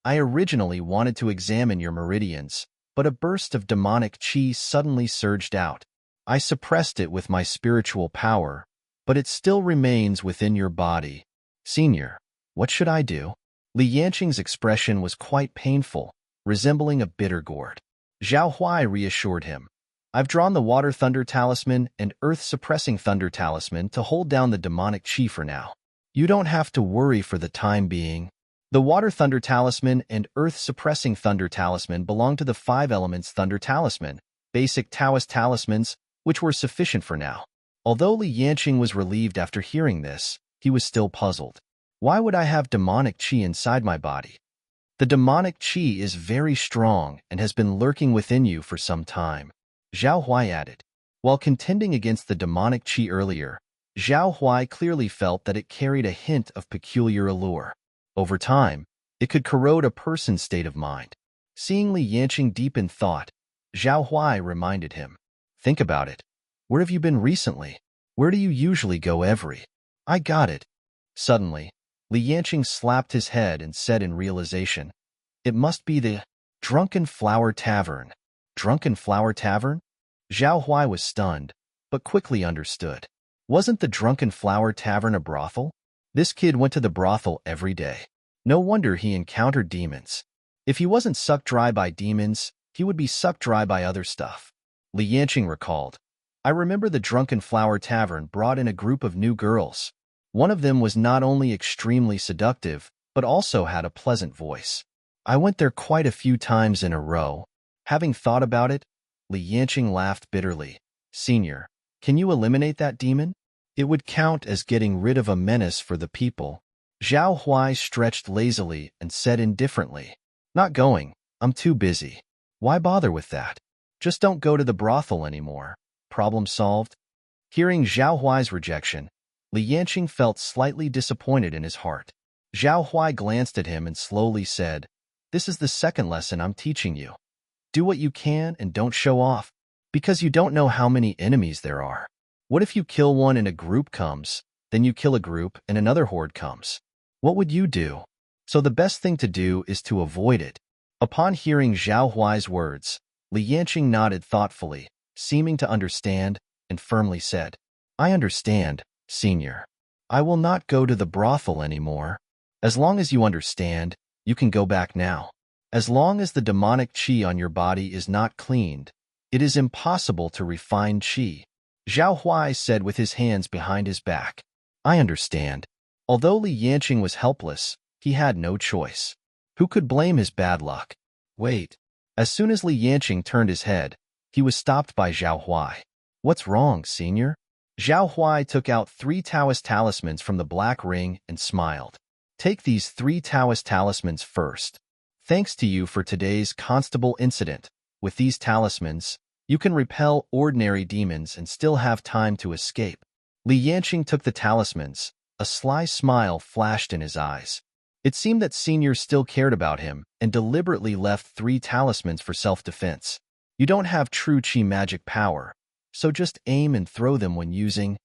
I originally wanted to examine your meridians, but a burst of demonic qi suddenly surged out. I suppressed it with my spiritual power, but it still remains within your body. Senior, what should I do? Li Yanqing's expression was quite painful, resembling a bitter gourd. Zhao Huai reassured him. I've drawn the Water Thunder Talisman and Earth Suppressing Thunder Talisman to hold down the demonic qi for now. You don't have to worry for the time being. The Water Thunder Talisman and Earth Suppressing Thunder Talisman belong to the 5 Elements Thunder Talisman, basic Taoist talismans, which were sufficient for now. Although Li Yanqing was relieved after hearing this, he was still puzzled. Why would I have demonic qi inside my body? The demonic qi is very strong and has been lurking within you for some time, Zhao Huai added. While contending against the demonic qi earlier, Zhao Huai clearly felt that it carried a hint of peculiar allure. Over time, it could corrode a person's state of mind. Seeing Li Yanqing deep in thought, Zhao Huai reminded him. Think about it. Where have you been recently? Where do you usually go every? I got it. Suddenly, Li Yanqing slapped his head and said in realization, it must be the Drunken Flower Tavern. Drunken Flower Tavern? Zhao Huai was stunned, but quickly understood. Wasn't the Drunken Flower Tavern a brothel? This kid went to the brothel every day. No wonder he encountered demons. If he wasn't sucked dry by demons, he would be sucked dry by other stuff. Li Yanqing recalled. I remember the Drunken Flower Tavern brought in a group of new girls. One of them was not only extremely seductive, but also had a pleasant voice. I went there quite a few times in a row. Having thought about it, Li Yanqing laughed bitterly. Senior, can you eliminate that demon? It would count as getting rid of a menace for the people. Zhao Huai stretched lazily and said indifferently, Not going, I'm too busy. Why bother with that? Just don't go to the brothel anymore. Problem solved? Hearing Zhao Huai's rejection, Li Yanqing felt slightly disappointed in his heart. Zhao Huai glanced at him and slowly said, This is the second lesson I'm teaching you. Do what you can and don't show off, because you don't know how many enemies there are. What if you kill one and a group comes, then you kill a group and another horde comes? What would you do? So the best thing to do is to avoid it. Upon hearing Zhao Huai's words, Li Yanqing nodded thoughtfully, seeming to understand, and firmly said, I understand, Senior. I will not go to the brothel anymore. As long as you understand, you can go back now. As long as the demonic qi on your body is not cleaned, it is impossible to refine qi. Zhao Huai said with his hands behind his back. I understand. Although Li Yanqing was helpless, he had no choice. Who could blame his bad luck? Wait, As soon as Li Yanqing turned his head, he was stopped by Zhao Huai. What's wrong, senior? Zhao Huai took out 3 Taoist talismans from the black ring and smiled. Take these 3 Taoist talismans first. Thanks to you for today's constable incident. With these talismans, you can repel ordinary demons and still have time to escape. Li Yanqing took the talismans. A sly smile flashed in his eyes. It seemed that Senior still cared about him and deliberately left 3 talismans for self-defense. You don't have true Qi magic power, so just aim and throw them when using.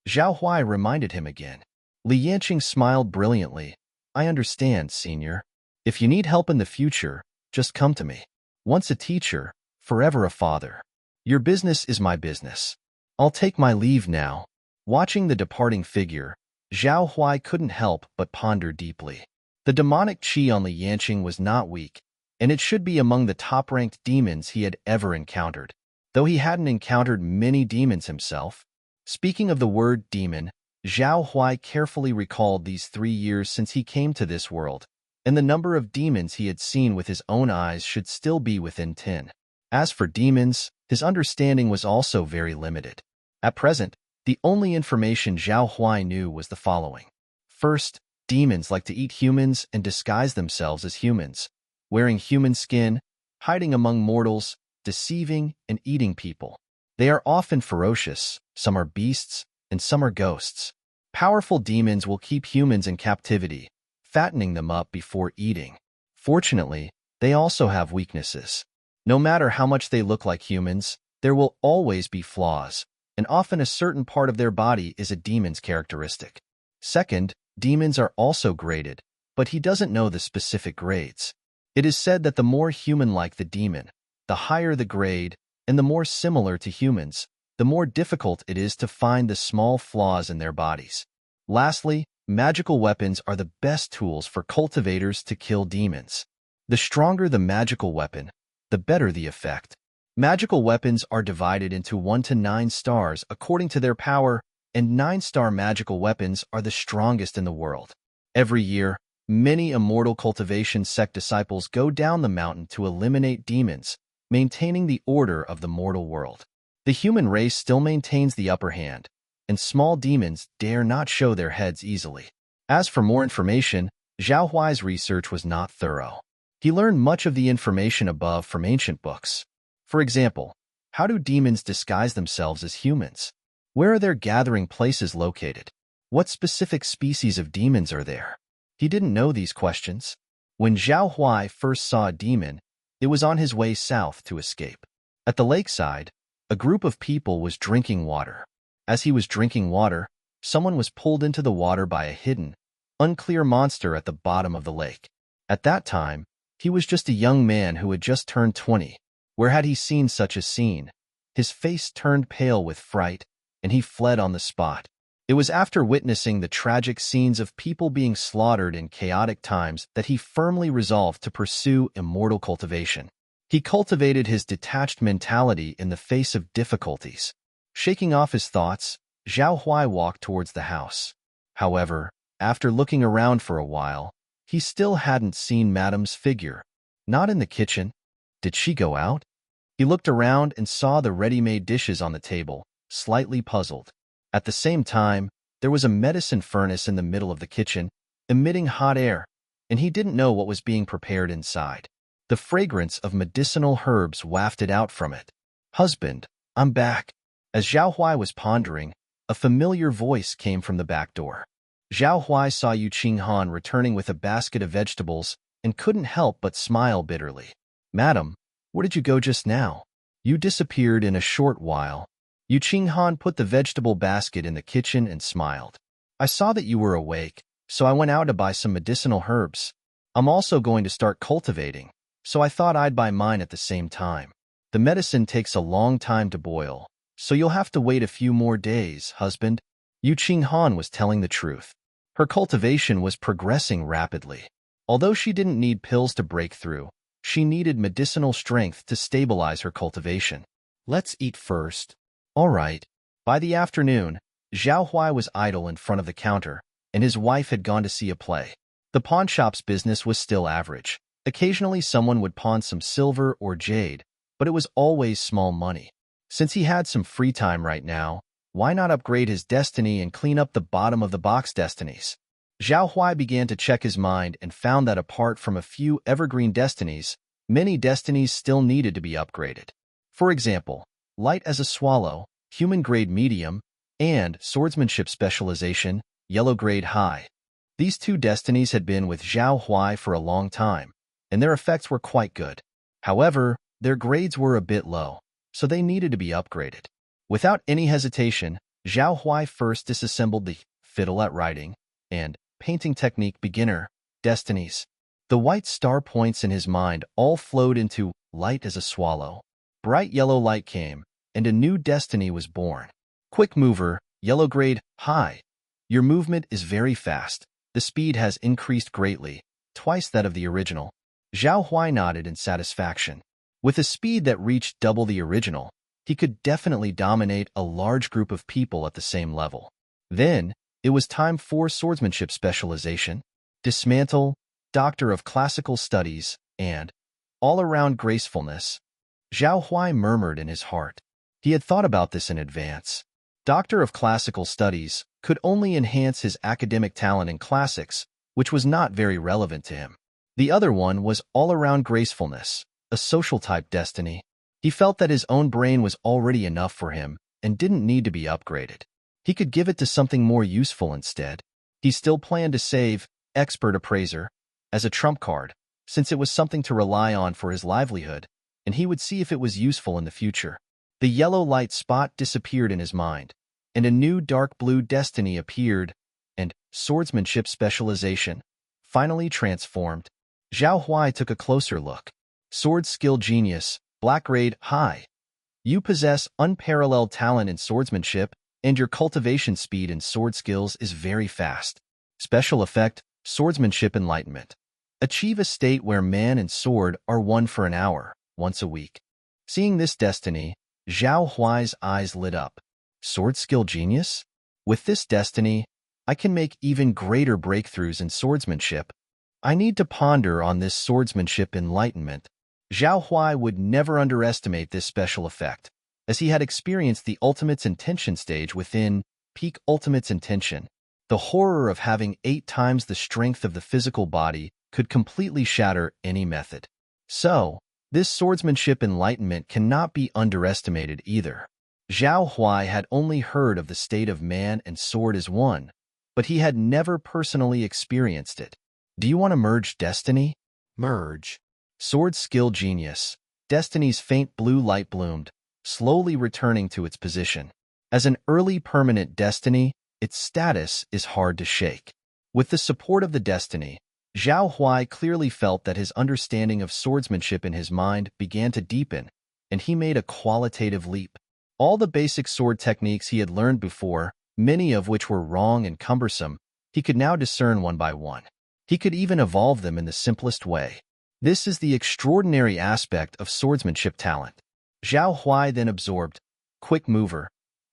Zhao Huai reminded him again. Li Yanqing smiled brilliantly. I understand, Senior. If you need help in the future, just come to me. Once a teacher, forever a father. Your business is my business. I'll take my leave now. Watching the departing figure, Zhao Huai couldn't help but ponder deeply. The demonic qi on Li Yanqing was not weak, and it should be among the top-ranked demons he had ever encountered, though he hadn't encountered many demons himself. Speaking of the word demon, Zhao Huai carefully recalled these 3 years since he came to this world, and the number of demons he had seen with his own eyes should still be within 10. As for demons, his understanding was also very limited. At present, the only information Zhao Huai knew was the following. First, demons like to eat humans and disguise themselves as humans, wearing human skin, hiding among mortals, deceiving and eating people. They are often ferocious, some are beasts, and some are ghosts. Powerful demons will keep humans in captivity, fattening them up before eating. Fortunately, they also have weaknesses. No matter how much they look like humans, there will always be flaws, and often a certain part of their body is a demon's characteristic. Second, demons are also graded, but he doesn't know the specific grades. It is said that the more human-like the demon, the higher the grade, and the more similar to humans, the more difficult it is to find the small flaws in their bodies. Lastly, magical weapons are the best tools for cultivators to kill demons. The stronger the magical weapon, the better the effect. Magical weapons are divided into 1 to 9 stars according to their power, and 9-star magical weapons are the strongest in the world. Every year, many immortal cultivation sect disciples go down the mountain to eliminate demons, maintaining the order of the mortal world. The human race still maintains the upper hand, and small demons dare not show their heads easily. As for more information, Zhao Huai's research was not thorough. He learned much of the information above from ancient books. For example, how do demons disguise themselves as humans? Where are their gathering places located? What specific species of demons are there? He didn't know these questions. When Zhao Huai first saw a demon, it was on his way south to escape. At the lakeside, a group of people was drinking water. As he was drinking water, someone was pulled into the water by a hidden, unclear monster at the bottom of the lake. At that time, he was just a young man who had just turned 20. Where had he seen such a scene? His face turned pale with fright, and he fled on the spot. It was after witnessing the tragic scenes of people being slaughtered in chaotic times that he firmly resolved to pursue immortal cultivation. He cultivated his detached mentality in the face of difficulties. Shaking off his thoughts, Zhao Huai walked towards the house. However, after looking around for a while, he still hadn't seen Madam's figure. Not in the kitchen. Did she go out? He looked around and saw the ready-made dishes on the table, slightly puzzled. At the same time, there was a medicine furnace in the middle of the kitchen, emitting hot air, and he didn't know what was being prepared inside. The fragrance of medicinal herbs wafted out from it. Husband, I'm back. As Zhao Huai was pondering, a familiar voice came from the back door. Zhao Huai saw Yu Qinghan returning with a basket of vegetables and couldn't help but smile bitterly. Madam, where did you go just now? You disappeared in a short while. Yu Qinghan put the vegetable basket in the kitchen and smiled. I saw that you were awake, so I went out to buy some medicinal herbs. I'm also going to start cultivating, so I thought I'd buy mine at the same time. The medicine takes a long time to boil, so you'll have to wait a few more days, husband. Yu Qinghan was telling the truth. Her cultivation was progressing rapidly. Although she didn't need pills to break through, she needed medicinal strength to stabilize her cultivation. Let's eat first. All right. By the afternoon, Zhao Huai was idle in front of the counter, and his wife had gone to see a play. The pawnshop's business was still average. Occasionally someone would pawn some silver or jade, but it was always small money. Since he had some free time right now, why not upgrade his destiny and clean up the bottom of the box destinies? Zhao Huai began to check his mind and found that apart from a few evergreen destinies, many destinies still needed to be upgraded. For example, light as a swallow, human grade medium, and swordsmanship specialization, yellow grade high. These two destinies had been with Zhao Huai for a long time, and their effects were quite good. However, their grades were a bit low, so they needed to be upgraded. Without any hesitation, Zhao Huai first disassembled the fiddle at writing and painting technique beginner destinies. The white star points in his mind all flowed into light as a swallow. Bright yellow light came, and a new destiny was born. Quick mover, yellow grade, high. Your movement is very fast. The speed has increased greatly, twice that of the original. Zhao Huai nodded in satisfaction. With a speed that reached double the original, he could definitely dominate a large group of people at the same level. Then, it was time for swordsmanship specialization, dismantle, doctor of classical studies, and all-around gracefulness. Zhao Huai murmured in his heart. He had thought about this in advance. Doctor of classical studies could only enhance his academic talent in classics, which was not very relevant to him. The other one was all-around gracefulness, a social-type destiny. He felt that his own brain was already enough for him and didn't need to be upgraded. He could give it to something more useful instead. He still planned to save Expert Appraiser as a trump card, since it was something to rely on for his livelihood, and he would see if it was useful in the future. The yellow light spot disappeared in his mind, and a new dark blue destiny appeared, and swordsmanship specialization finally transformed. Zhao Huai took a closer look. Sword skill genius, black grade, high. You possess unparalleled talent in swordsmanship, and your cultivation speed in sword skills is very fast. Special effect, swordsmanship enlightenment. Achieve a state where man and sword are one for an hour, once a week. Seeing this destiny, Zhao Huai's eyes lit up. Sword skill genius? With this destiny, I can make even greater breakthroughs in swordsmanship. I need to ponder on this swordsmanship enlightenment. Zhao Huai would never underestimate this special effect, as he had experienced the Ultimate's Intention stage within Peak Ultimate's Intention. The horror of having 8 times the strength of the physical body could completely shatter any method. So, this swordsmanship enlightenment cannot be underestimated either. Zhao Huai had only heard of the state of man and sword as one, but he had never personally experienced it. Do you want to merge destiny? Merge. Sword skill genius. Destiny's faint blue light bloomed, slowly returning to its position. As an early permanent destiny, its status is hard to shake. With the support of the destiny, Zhao Huai clearly felt that his understanding of swordsmanship in his mind began to deepen, and he made a qualitative leap. All the basic sword techniques he had learned before, many of which were wrong and cumbersome, he could now discern one by one. He could even evolve them in the simplest way. This is the extraordinary aspect of swordsmanship talent. Zhao Huai then absorbed quick mover,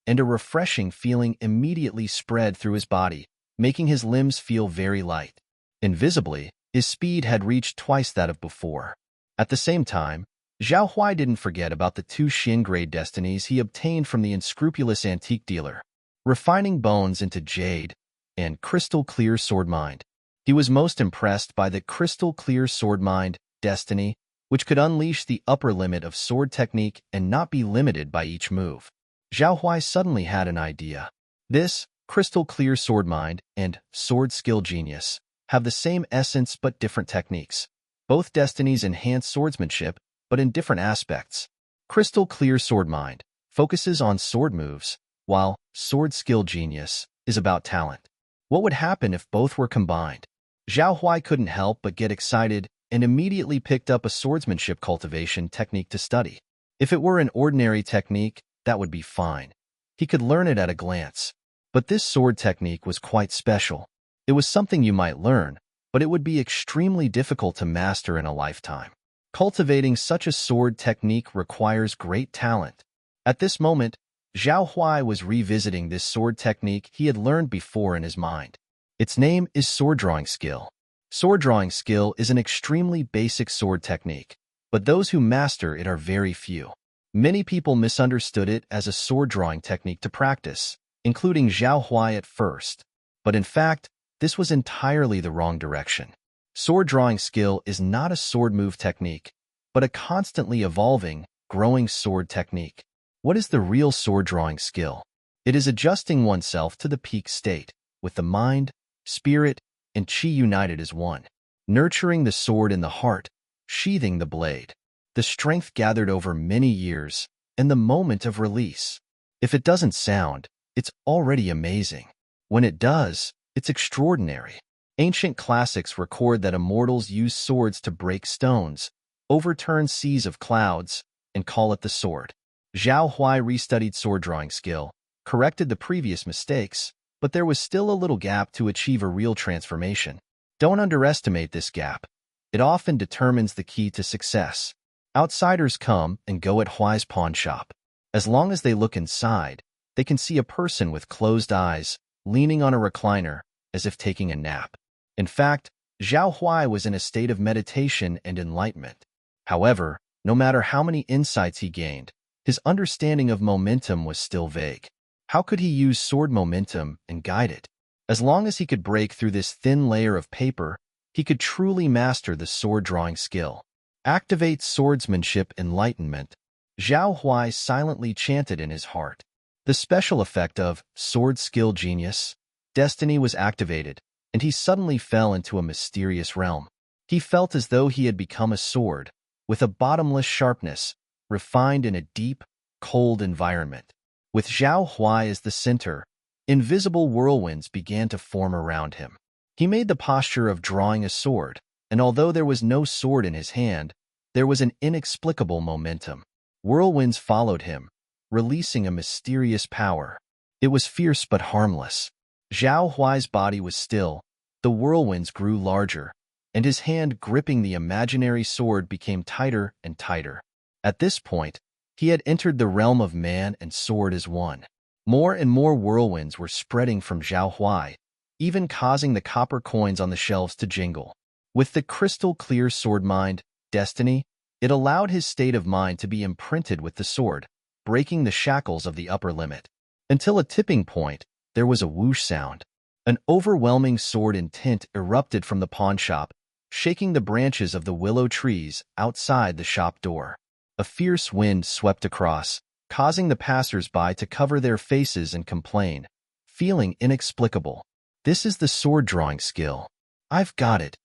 and a refreshing feeling immediately spread through his body, making his limbs feel very light. Invisibly, his speed had reached twice that of before. At the same time, Zhao Huai didn't forget about the 2 Xin-grade destinies he obtained from the unscrupulous antique dealer, refining bones into jade and crystal clear sword mind. He was most impressed by the crystal clear sword mind destiny, which could unleash the upper limit of sword technique and not be limited by each move. Zhao Huai suddenly had an idea. This crystal clear sword mind and sword skill genius have the same essence but different techniques. Both destinies enhance swordsmanship, but in different aspects. Crystal clear sword mind focuses on sword moves, while sword skill genius is about talent. What would happen if both were combined? Zhao Huai couldn't help but get excited and immediately picked up a swordsmanship cultivation technique to study. If it were an ordinary technique, that would be fine. He could learn it at a glance. But this sword technique was quite special. It was something you might learn, but it would be extremely difficult to master in a lifetime. Cultivating such a sword technique requires great talent. At this moment, Zhao Huai was revisiting this sword technique he had learned before in his mind. Its name is sword drawing skill. Sword drawing skill is an extremely basic sword technique, but those who master it are very few. Many people misunderstood it as a sword drawing technique to practice, including Zhao Huai at first. But in fact, this was entirely the wrong direction. Sword drawing skill is not a sword move technique, but a constantly evolving, growing sword technique. What is the real sword drawing skill? It is adjusting oneself to the peak state, with the mind, spirit, and chi united as one. Nurturing the sword in the heart, sheathing the blade. The strength gathered over many years, and the moment of release. If it doesn't sound, it's already amazing. When it does, it's extraordinary. Ancient classics record that immortals used swords to break stones, overturn seas of clouds, and call it the sword. Zhao Huai restudied sword drawing skill, corrected the previous mistakes, but there was still a little gap to achieve a real transformation. Don't underestimate this gap. It often determines the key to success. Outsiders come and go at Huai's pawn shop. As long as they look inside, they can see a person with closed eyes, leaning on a recliner, as if taking a nap. In fact, Zhao Huai was in a state of meditation and enlightenment. However, no matter how many insights he gained, his understanding of momentum was still vague. How could he use sword momentum and guide it? As long as he could break through this thin layer of paper, he could truly master the sword drawing skill. Activate swordsmanship enlightenment. Zhao Huai silently chanted in his heart. The special effect of sword skill genius, destiny was activated, and he suddenly fell into a mysterious realm. He felt as though he had become a sword, with a bottomless sharpness, refined in a deep, cold environment. With Zhao Huai as the center, invisible whirlwinds began to form around him. He made the posture of drawing a sword, and although there was no sword in his hand, there was an inexplicable momentum. Whirlwinds followed him, releasing a mysterious power. It was fierce but harmless. Zhao Huai's body was still, the whirlwinds grew larger, and his hand gripping the imaginary sword became tighter and tighter. At this point, he had entered the realm of man and sword as one. More and more whirlwinds were spreading from Zhao Huai, even causing the copper coins on the shelves to jingle. With the crystal-clear sword mind, destiny, it allowed his state of mind to be imprinted with the sword, breaking the shackles of the upper limit. Until a tipping point, there was a whoosh sound. An overwhelming sword intent erupted from the pawn shop, shaking the branches of the willow trees outside the shop door. A fierce wind swept across, causing the passers-by to cover their faces and complain, feeling inexplicable. This is the sword drawing skill. I've got it.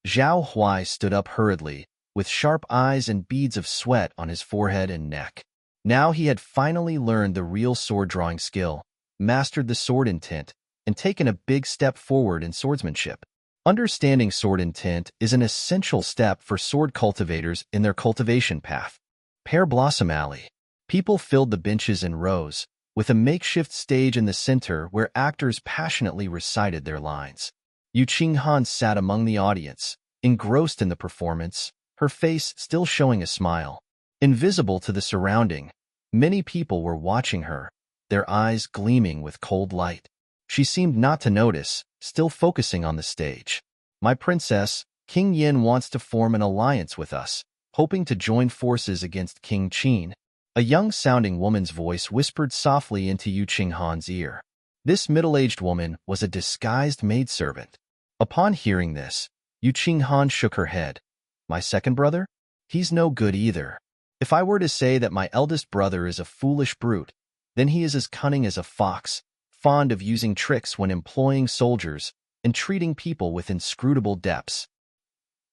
Zhao Huai stood up hurriedly, with sharp eyes and beads of sweat on his forehead and neck. Now he had finally learned the real sword drawing skill, mastered the sword intent, and taken a big step forward in swordsmanship. Understanding sword intent is an essential step for sword cultivators in their cultivation path. Pear Blossom Alley. People filled the benches in rows, with a makeshift stage in the center where actors passionately recited their lines. Yu Qinghan sat among the audience, engrossed in the performance, her face still showing a smile. Invisible to the surrounding, many people were watching her, their eyes gleaming with cold light. She seemed not to notice, still focusing on the stage. My princess, King Yin wants to form an alliance with us, hoping to join forces against King Qin. A young-sounding woman's voice whispered softly into Yu Qinghan's ear. This middle-aged woman was a disguised maidservant. Upon hearing this, Yu Qinghan shook her head. My second brother? He's no good either. If I were to say that my eldest brother is a foolish brute, then he is as cunning as a fox, fond of using tricks when employing soldiers and treating people with inscrutable depths.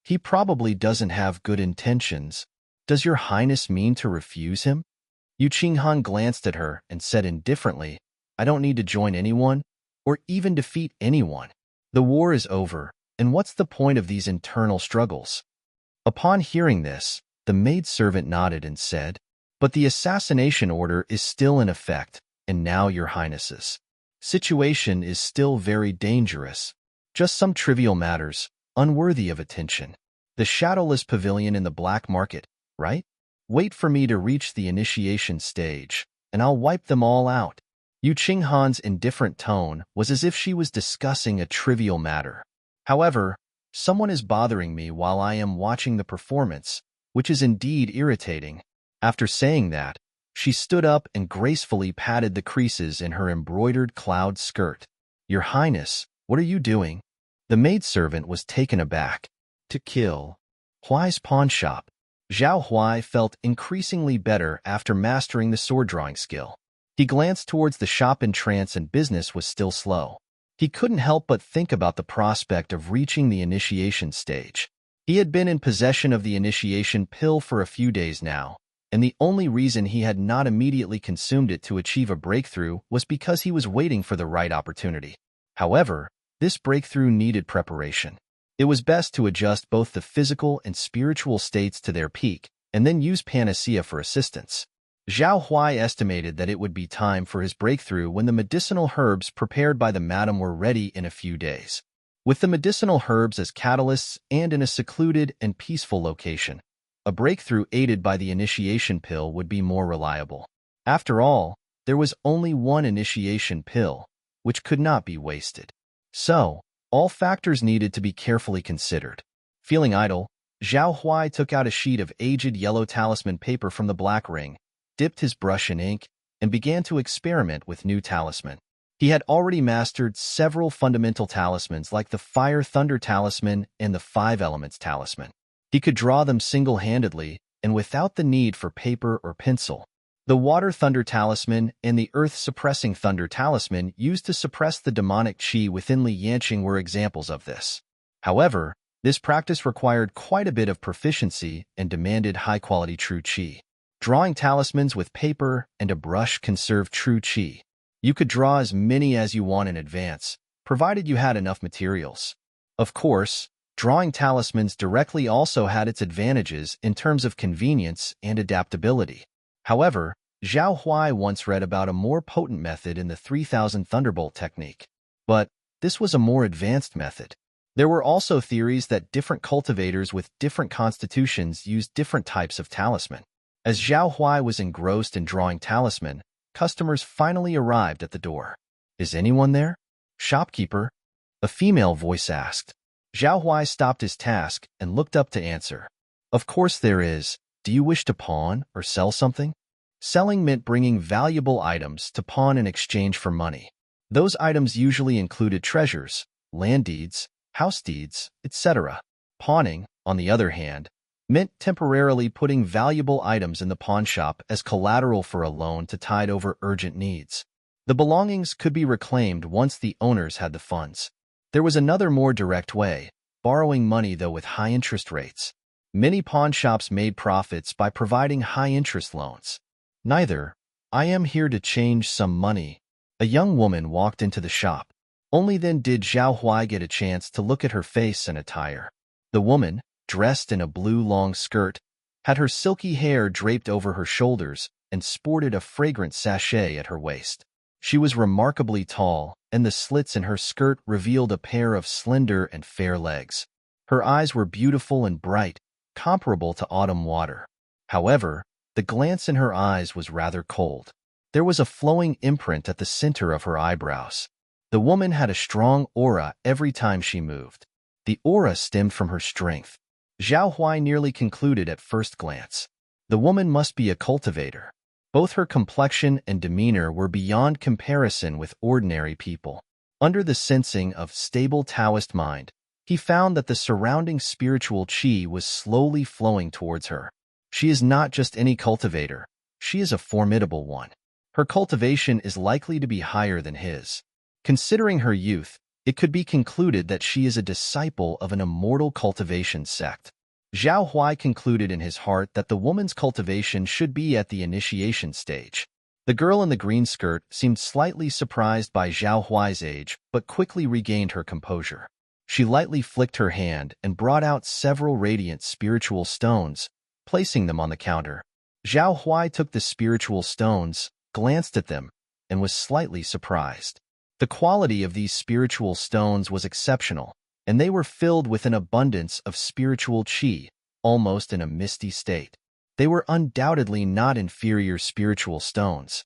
He probably doesn't have good intentions. Does your highness mean to refuse him? Yu Qinghan glanced at her and said indifferently, I don't need to join anyone, or even defeat anyone. The war is over, and what's the point of these internal struggles? Upon hearing this, the maidservant nodded and said, But the assassination order is still in effect, and now your highnesses. Situation is still very dangerous. Just some trivial matters, unworthy of attention. The shadowless pavilion in the black market, right? Wait for me to reach the initiation stage, and I'll wipe them all out. Yu Qinghan's indifferent tone was as if she was discussing a trivial matter. However, Someone is bothering me while I am watching the performance, which is indeed irritating. After saying that, she stood up and gracefully patted the creases in her embroidered cloud skirt. Your Highness, what are you doing? The maidservant was taken aback. To kill. Huai's pawn shop. Zhao Huai felt increasingly better after mastering the sword-drawing skill. He glanced towards the shop in trance and business was still slow. He couldn't help but think about the prospect of reaching the initiation stage. He had been in possession of the initiation pill for a few days now, and the only reason he had not immediately consumed it to achieve a breakthrough was because he was waiting for the right opportunity. However, this breakthrough needed preparation. It was best to adjust both the physical and spiritual states to their peak, and then use panacea for assistance. Zhao Huai estimated that it would be time for his breakthrough when the medicinal herbs prepared by the madam were ready in a few days. With the medicinal herbs as catalysts and in a secluded and peaceful location, a breakthrough aided by the initiation pill would be more reliable. After all, there was only one initiation pill, which could not be wasted. So, all factors needed to be carefully considered. Feeling idle, Zhao Huai took out a sheet of aged yellow talisman paper from the black ring, dipped his brush in ink, and began to experiment with new talisman. He had already mastered several fundamental talismans like the Fire Thunder Talisman and the Five Elements Talisman. He could draw them single-handedly and without the need for paper or pencil. The Water Thunder Talisman and the Earth Suppressing Thunder Talisman used to suppress the demonic qi within Li Yanqing were examples of this. However, this practice required quite a bit of proficiency and demanded high-quality true qi. Drawing talismans with paper and a brush conserved true qi. You could draw as many as you want in advance, provided you had enough materials. Of course, drawing talismans directly also had its advantages in terms of convenience and adaptability. However, Zhao Huai once read about a more potent method in the 3000 Thunderbolt technique. But this was a more advanced method. There were also theories that different cultivators with different constitutions used different types of talisman. As Zhao Huai was engrossed in drawing talisman, customers finally arrived at the door. Is anyone there? Shopkeeper? A female voice asked. Zhao Huai stopped his task and looked up to answer. Of course there is. Do you wish to pawn or sell something? Selling meant bringing valuable items to pawn in exchange for money. Those items usually included treasures, land deeds, house deeds, etc. Pawning, on the other hand, meant temporarily putting valuable items in the pawn shop as collateral for a loan to tide over urgent needs. The belongings could be reclaimed once the owners had the funds. There was another more direct way, borrowing money though with high interest rates. Many pawn shops made profits by providing high-interest loans. Neither. I am here to change some money. A young woman walked into the shop. Only then did Zhao Huai get a chance to look at her face and attire. The woman, dressed in a blue long skirt, had her silky hair draped over her shoulders and sported a fragrant sachet at her waist. She was remarkably tall, and the slits in her skirt revealed a pair of slender and fair legs. Her eyes were beautiful and bright, comparable to autumn water. However, the glance in her eyes was rather cold. There was a flowing imprint at the center of her eyebrows. The woman had a strong aura every time she moved. The aura stemmed from her strength. Zhao Huai nearly concluded at first glance. The woman must be a cultivator. Both her complexion and demeanor were beyond comparison with ordinary people. Under the sensing of stable Taoist mind, he found that the surrounding spiritual qi was slowly flowing towards her. She is not just any cultivator. She is a formidable one. Her cultivation is likely to be higher than his. Considering her youth, it could be concluded that she is a disciple of an immortal cultivation sect. Zhao Huai concluded in his heart that the woman's cultivation should be at the initiation stage. The girl in the green skirt seemed slightly surprised by Zhao Huai's age, but quickly regained her composure. She lightly flicked her hand and brought out several radiant spiritual stones, placing them on the counter. Zhao Huai took the spiritual stones, glanced at them, and was slightly surprised. The quality of these spiritual stones was exceptional, and they were filled with an abundance of spiritual qi, almost in a misty state. They were undoubtedly not inferior spiritual stones.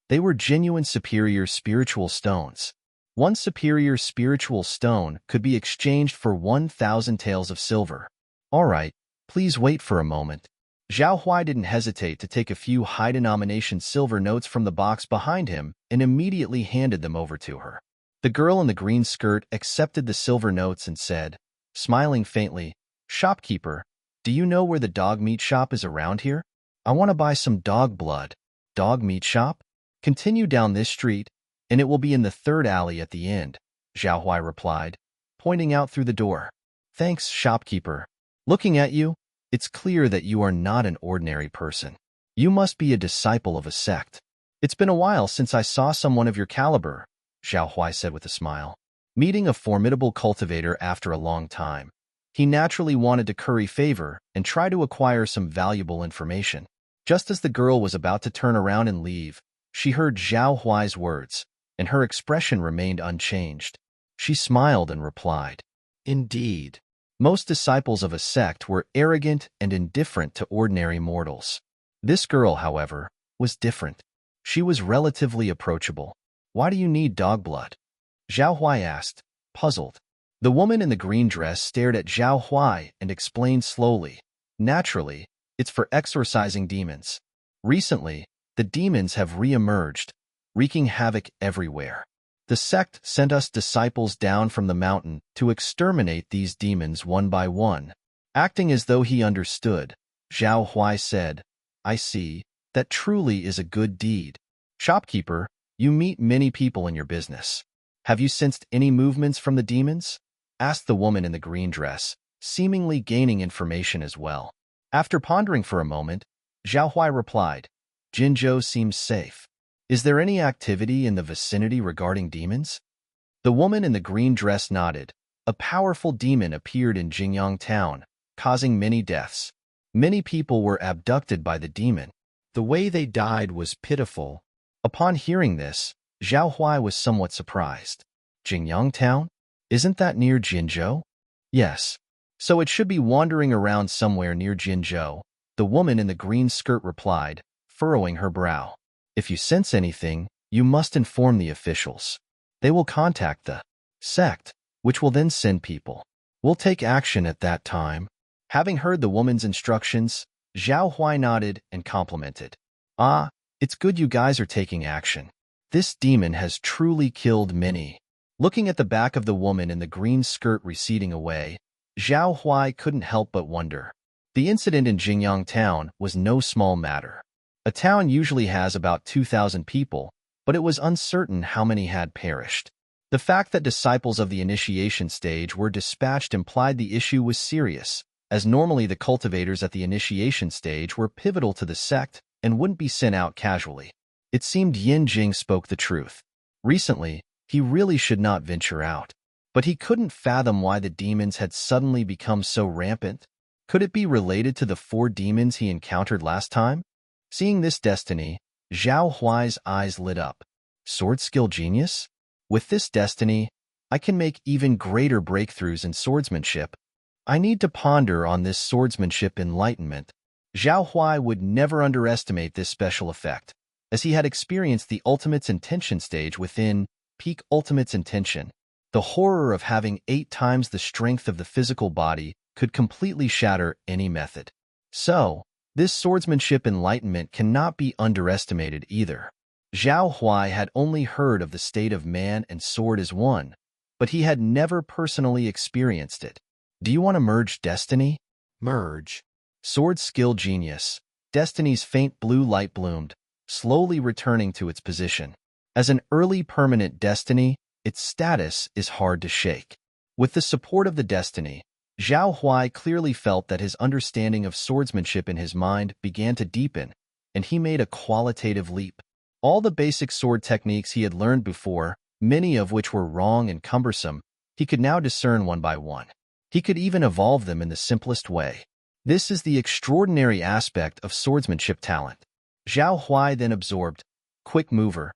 They were genuine superior spiritual stones. One superior spiritual stone could be exchanged for 1,000 taels of silver. All right, please wait for a moment. Zhao Huai didn't hesitate to take a few high-denomination silver notes from the box behind him and immediately handed them over to her. The girl in the green skirt accepted the silver notes and said, smiling faintly, "Shopkeeper, do you know where the dog meat shop is around here? I want to buy some dog blood." Dog meat shop? Continue down this street, and it will be in the third alley at the end, Zhao Huai replied, pointing out through the door. Thanks, shopkeeper. Looking at you, it's clear that you are not an ordinary person. You must be a disciple of a sect. It's been a while since I saw someone of your caliber, Zhao Huai said with a smile. Meeting a formidable cultivator after a long time, he naturally wanted to curry favor and try to acquire some valuable information. Just as the girl was about to turn around and leave, she heard Zhao Huai's words, and her expression remained unchanged. She smiled and replied, "Indeed." Most disciples of a sect were arrogant and indifferent to ordinary mortals. This girl, however, was different. She was relatively approachable. "Why do you need dog blood?" Zhao Huai asked, puzzled. The woman in the green dress stared at Zhao Huai and explained slowly, "Naturally, it's for exorcising demons. Recently, the demons have re-emerged, wreaking havoc everywhere. The sect sent us disciples down from the mountain to exterminate these demons one by one." Acting as though he understood, Zhao Huai said, "I see, that truly is a good deed. Shopkeeper, you meet many people in your business. Have you sensed any movements from the demons?" asked the woman in the green dress, seemingly gaining information as well. After pondering for a moment, Zhao Huai replied, "Jinzhou seems safe. Is there any activity in the vicinity regarding demons?" The woman in the green dress nodded. A powerful demon appeared in Jingyang town, causing many deaths. Many people were abducted by the demon. The way they died was pitiful. Upon hearing this, Zhao Huai was somewhat surprised. Jingyang town? Isn't that near Jinzhou? Yes. So it should be wandering around somewhere near Jinzhou, the woman in the green skirt replied, furrowing her brow. "If you sense anything, you must inform the officials. They will contact the sect, which will then send people. We'll take action at that time." Having heard the woman's instructions, Zhao Huai nodded and complimented. "Ah, it's good you guys are taking action. This demon has truly killed many." Looking at the back of the woman in the green skirt receding away, Zhao Huai couldn't help but wonder. The incident in Jingyang town was no small matter. A town usually has about 2,000 people, but it was uncertain how many had perished. The fact that disciples of the initiation stage were dispatched implied the issue was serious, as normally the cultivators at the initiation stage were pivotal to the sect and wouldn't be sent out casually. It seemed Yin Jing spoke the truth. Recently, he really should not venture out. But he couldn't fathom why the demons had suddenly become so rampant. Could it be related to the 4 demons he encountered last time? Seeing this destiny, Zhao Huai's eyes lit up. Sword skill genius? With this destiny, I can make even greater breakthroughs in swordsmanship. I need to ponder on this swordsmanship enlightenment. Zhao Huai would never underestimate this special effect, as he had experienced the Ultimate's Intention stage within Peak Ultimate's Intention. The horror of having 8 times the strength of the physical body could completely shatter any method. So, this swordsmanship enlightenment cannot be underestimated either. Zhao Huai had only heard of the state of man and sword as one, but he had never personally experienced it. Do you want to merge destiny? Merge. Sword skill genius. Destiny's faint blue light bloomed, slowly returning to its position. As an early permanent destiny, its status is hard to shake. With the support of the destiny, Zhao Huai clearly felt that his understanding of swordsmanship in his mind began to deepen, and he made a qualitative leap. All the basic sword techniques he had learned before, many of which were wrong and cumbersome, he could now discern one by one. He could even evolve them in the simplest way. This is the extraordinary aspect of swordsmanship talent. Zhao Huai then absorbed, quick mover,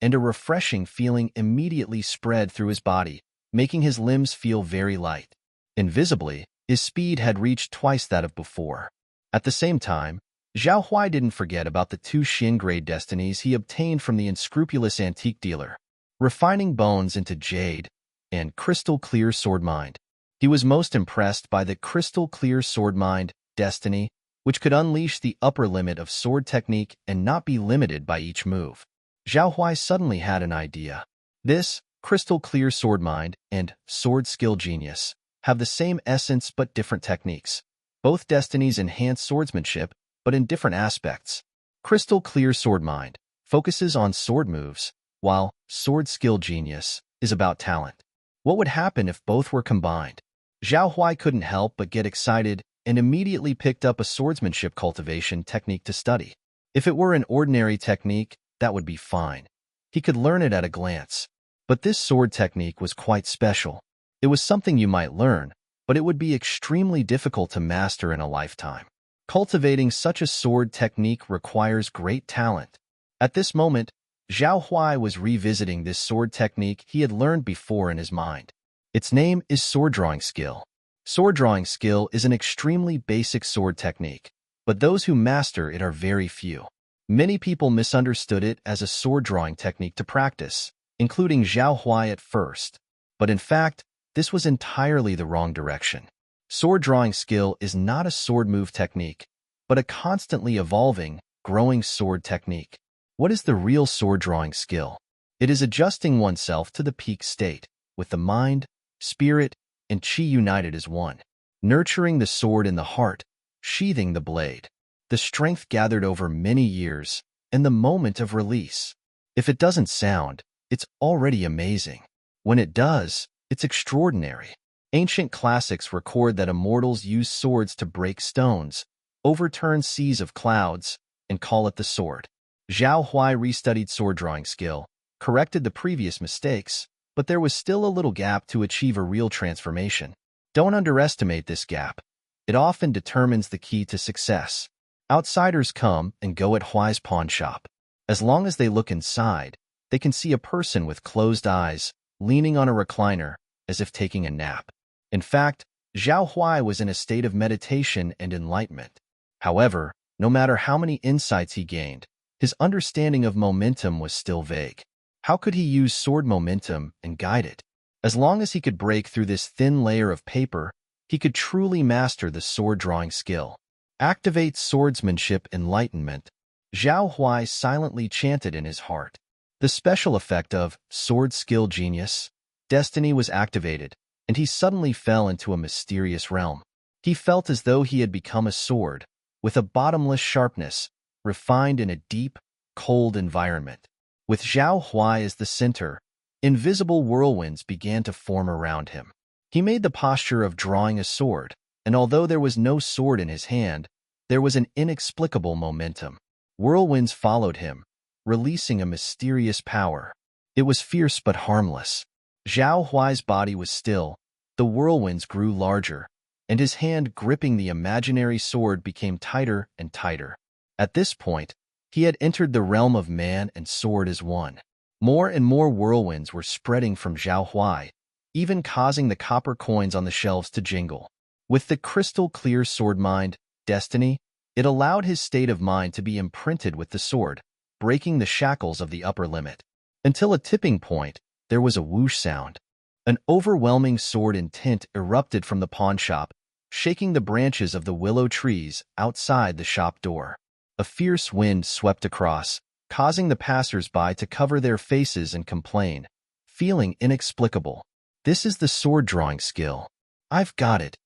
and a refreshing feeling immediately spread through his body, making his limbs feel very light. Invisibly, his speed had reached twice that of before. At the same time, Zhao Huai didn't forget about the 2 Xin grade destinies he obtained from the unscrupulous antique dealer. refining bones into jade, and crystal-clear sword mind. He was most impressed by the crystal-clear sword mind, destiny, which could unleash the upper limit of sword technique and not be limited by each move. Zhao Huai suddenly had an idea. This crystal-clear sword mind and sword skill genius have the same essence but different techniques. Both destinies enhance swordsmanship, but in different aspects. Crystal Clear Sword Mind focuses on sword moves, while Sword Skill Genius is about talent. What would happen if both were combined? Zhao Huai couldn't help but get excited and immediately picked up a swordsmanship cultivation technique to study. If it were an ordinary technique, that would be fine. He could learn it at a glance. But this sword technique was quite special. It was something you might learn, but it would be extremely difficult to master in a lifetime. Cultivating such a sword technique requires great talent. At this moment, Zhao Huai was revisiting this sword technique he had learned before in his mind. Its name is sword drawing skill. Sword drawing skill is an extremely basic sword technique, but those who master it are very few. Many people misunderstood it as a sword drawing technique to practice, including Zhao Huai at first. But in fact, this was entirely the wrong direction. Sword drawing skill is not a sword move technique, but a constantly evolving, growing sword technique. What is the real sword drawing skill? It is adjusting oneself to the peak state, with the mind, spirit, and chi united as one. Nurturing the sword in the heart, sheathing the blade. The strength gathered over many years, and the moment of release. If it doesn't sound, it's already amazing. When it does, it's extraordinary. Ancient classics record that immortals used swords to break stones, overturn seas of clouds, and call it the sword. Zhao Huai restudied sword drawing skill, corrected the previous mistakes, but there was still a little gap to achieve a real transformation. Don't underestimate this gap. It often determines the key to success. Outsiders come and go at Huai's pawn shop. As long as they look inside, they can see a person with closed eyes, leaning on a recliner, as if taking a nap. In fact, Zhao Huai was in a state of meditation and enlightenment. However, no matter how many insights he gained, his understanding of momentum was still vague. How could he use sword momentum and guide it? As long as he could break through this thin layer of paper, he could truly master the sword drawing skill. Activate swordsmanship enlightenment, Zhao Huai silently chanted in his heart. The special effect of sword skill genius, destiny was activated, and he suddenly fell into a mysterious realm. He felt as though he had become a sword, with a bottomless sharpness, refined in a deep, cold environment. With Zhao Huai as the center, invisible whirlwinds began to form around him. He made the posture of drawing a sword, and although there was no sword in his hand, there was an inexplicable momentum. Whirlwinds followed him, releasing a mysterious power. It was fierce but harmless. Zhao Huai's body was still, the whirlwinds grew larger, and his hand gripping the imaginary sword became tighter and tighter. At this point, he had entered the realm of man and sword as one. More and more whirlwinds were spreading from Zhao Huai, even causing the copper coins on the shelves to jingle. With the crystal-clear sword mind, destiny, it allowed his state of mind to be imprinted with the sword, breaking the shackles of the upper limit. Until a tipping point, there was a whoosh sound. An overwhelming sword intent erupted from the pawn shop, shaking the branches of the willow trees outside the shop door. A fierce wind swept across, causing the passers-by to cover their faces and complain, feeling inexplicable. This is the sword drawing skill. I've got it.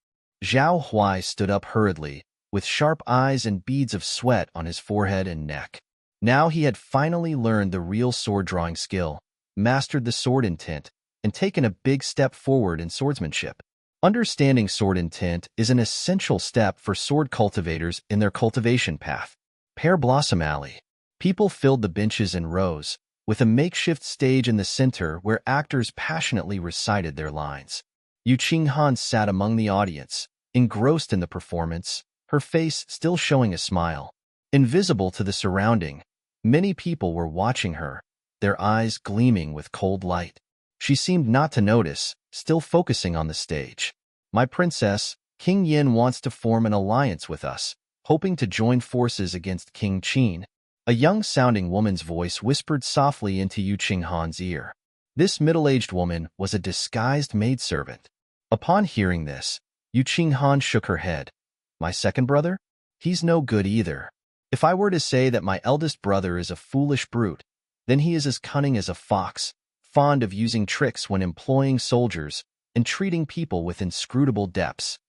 Zhao Huai stood up hurriedly, with sharp eyes and beads of sweat on his forehead and neck. Now he had finally learned the real sword drawing skill, mastered the sword intent, and taken a big step forward in swordsmanship. Understanding sword intent is an essential step for sword cultivators in their cultivation path. Pear Blossom Alley. People filled the benches in rows, with a makeshift stage in the center where actors passionately recited their lines. Yu Qinghan sat among the audience, engrossed in the performance, her face still showing a smile. Invisible to the surrounding, many people were watching her, their eyes gleaming with cold light. She seemed not to notice, still focusing on the stage. My princess, King Yin wants to form an alliance with us, hoping to join forces against King Qin. A young-sounding woman's voice whispered softly into Yu Qinghan's ear. This middle-aged woman was a disguised maidservant. Upon hearing this, Yu Qinghan shook her head. My second brother? He's no good either. If I were to say that my eldest brother is a foolish brute, then he is as cunning as a fox, fond of using tricks when employing soldiers and treating people with inscrutable depths.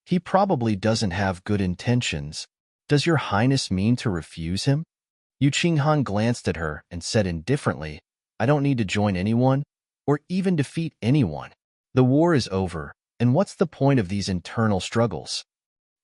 He probably doesn't have good intentions. Does your highness mean to refuse him? Yu Qinghan glanced at her and said indifferently, I don't need to join anyone, or even defeat anyone. The war is over, and what's the point of these internal struggles?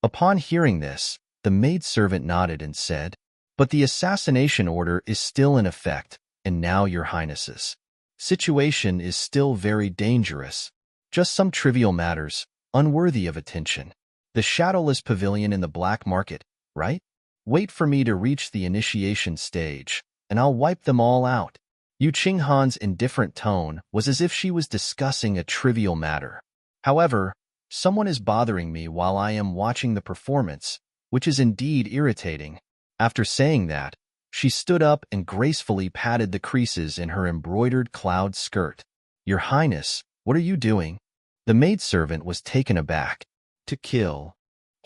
Upon hearing this, the maidservant nodded and said, But the assassination order is still in effect, and now your highnesses. Situation is still very dangerous. Just some trivial matters, unworthy of attention. The shadowless pavilion in the black market, right? Wait for me to reach the initiation stage, and I'll wipe them all out. Yu Qinghan's indifferent tone was as if she was discussing a trivial matter. However, someone is bothering me while I am watching the performance, which is indeed irritating. After saying that, she stood up and gracefully patted the creases in her embroidered cloud skirt. Your Highness, what are you doing? The maidservant was taken aback. To kill.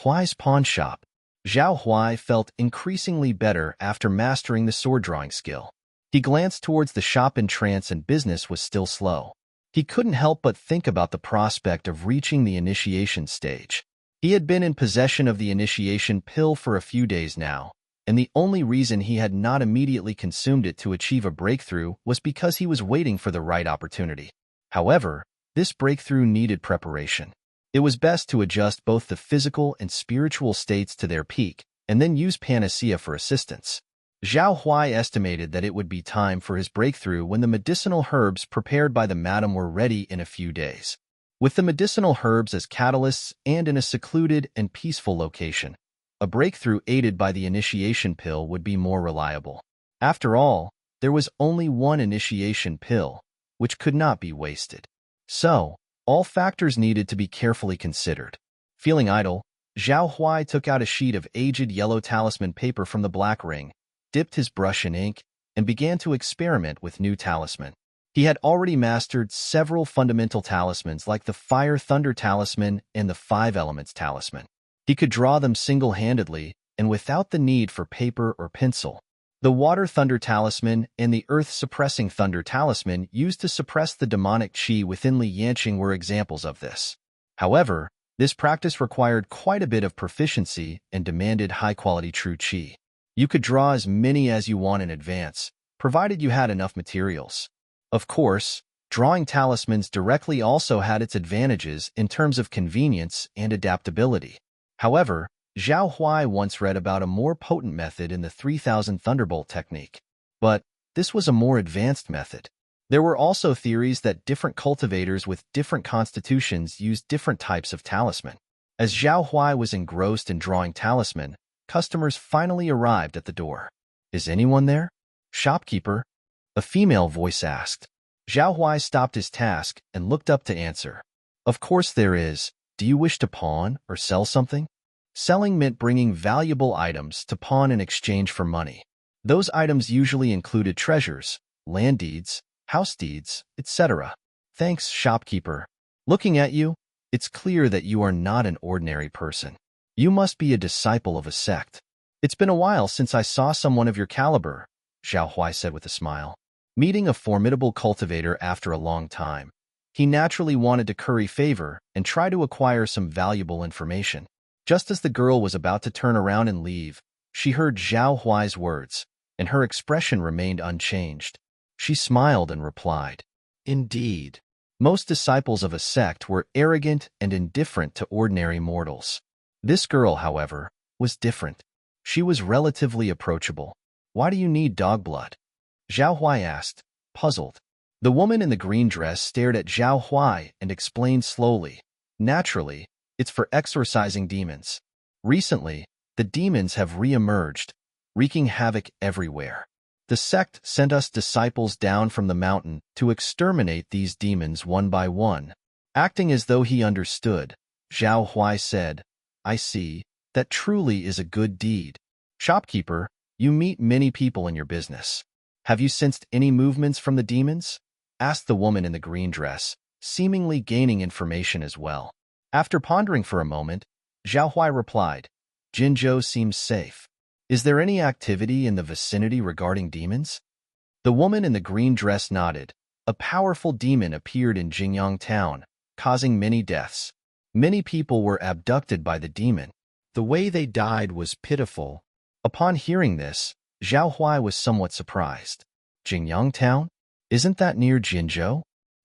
Huai's pawnshop. Zhao Huai felt increasingly better after mastering the sword-drawing skill. He glanced towards the shop in trance and business was still slow. He couldn't help but think about the prospect of reaching the initiation stage. He had been in possession of the initiation pill for a few days now, and the only reason he had not immediately consumed it to achieve a breakthrough was because he was waiting for the right opportunity. However, this breakthrough needed preparation. It was best to adjust both the physical and spiritual states to their peak, and then use panacea for assistance. Zhao Huai estimated that it would be time for his breakthrough when the medicinal herbs prepared by the madam were ready in a few days. With the medicinal herbs as catalysts and in a secluded and peaceful location, a breakthrough aided by the initiation pill would be more reliable. After all, there was only one initiation pill, which could not be wasted. So, all factors needed to be carefully considered. Feeling idle, Zhao Huai took out a sheet of aged yellow talisman paper from the black ring, dipped his brush in ink, and began to experiment with new talisman. He had already mastered several fundamental talismans like the Fire Thunder Talisman and the Five Elements Talisman. He could draw them single-handedly and without the need for paper or pencil. The Water Thunder Talisman and the Earth Suppressing Thunder Talisman used to suppress the demonic qi within Li Yanqing were examples of this. However, this practice required quite a bit of proficiency and demanded high-quality true qi. You could draw as many as you want in advance, provided you had enough materials. Of course, drawing talismans directly also had its advantages in terms of convenience and adaptability. However, Zhao Huai once read about a more potent method in the 3000 Thunderbolt technique. But this was a more advanced method. There were also theories that different cultivators with different constitutions used different types of talisman. As Zhao Huai was engrossed in drawing talisman, customers finally arrived at the door. Is anyone there? Shopkeeper? A female voice asked. Zhao Huai stopped his task and looked up to answer. Of course there is. Do you wish to pawn or sell something? Selling meant bringing valuable items to pawn in exchange for money. Those items usually included treasures, land deeds, house deeds, etc. Thanks, shopkeeper. Looking at you, it's clear that you are not an ordinary person. You must be a disciple of a sect. It's been a while since I saw someone of your caliber, Zhao Huai said with a smile. Meeting a formidable cultivator after a long time, he naturally wanted to curry favor and try to acquire some valuable information. Just as the girl was about to turn around and leave, she heard Zhao Huai's words, and her expression remained unchanged. She smiled and replied, Indeed. Most disciples of a sect were arrogant and indifferent to ordinary mortals. This girl, however, was different. She was relatively approachable. Why do you need dog blood? Zhao Huai asked, puzzled. The woman in the green dress stared at Zhao Huai and explained slowly, Naturally, it's for exorcising demons. Recently, the demons have re-emerged, wreaking havoc everywhere. The sect sent us disciples down from the mountain to exterminate these demons one by one. Acting as though he understood, Zhao Huai said, I see, that truly is a good deed. Shopkeeper, you meet many people in your business. Have you sensed any movements from the demons? asked the woman in the green dress, seemingly gaining information as well. After pondering for a moment, Zhao Huai replied, Jinzhou seems safe. Is there any activity in the vicinity regarding demons? The woman in the green dress nodded. A powerful demon appeared in Jingyang town, causing many deaths. Many people were abducted by the demon. The way they died was pitiful. Upon hearing this, Zhao Huai was somewhat surprised. Jingyang town? Isn't that near Jinzhou?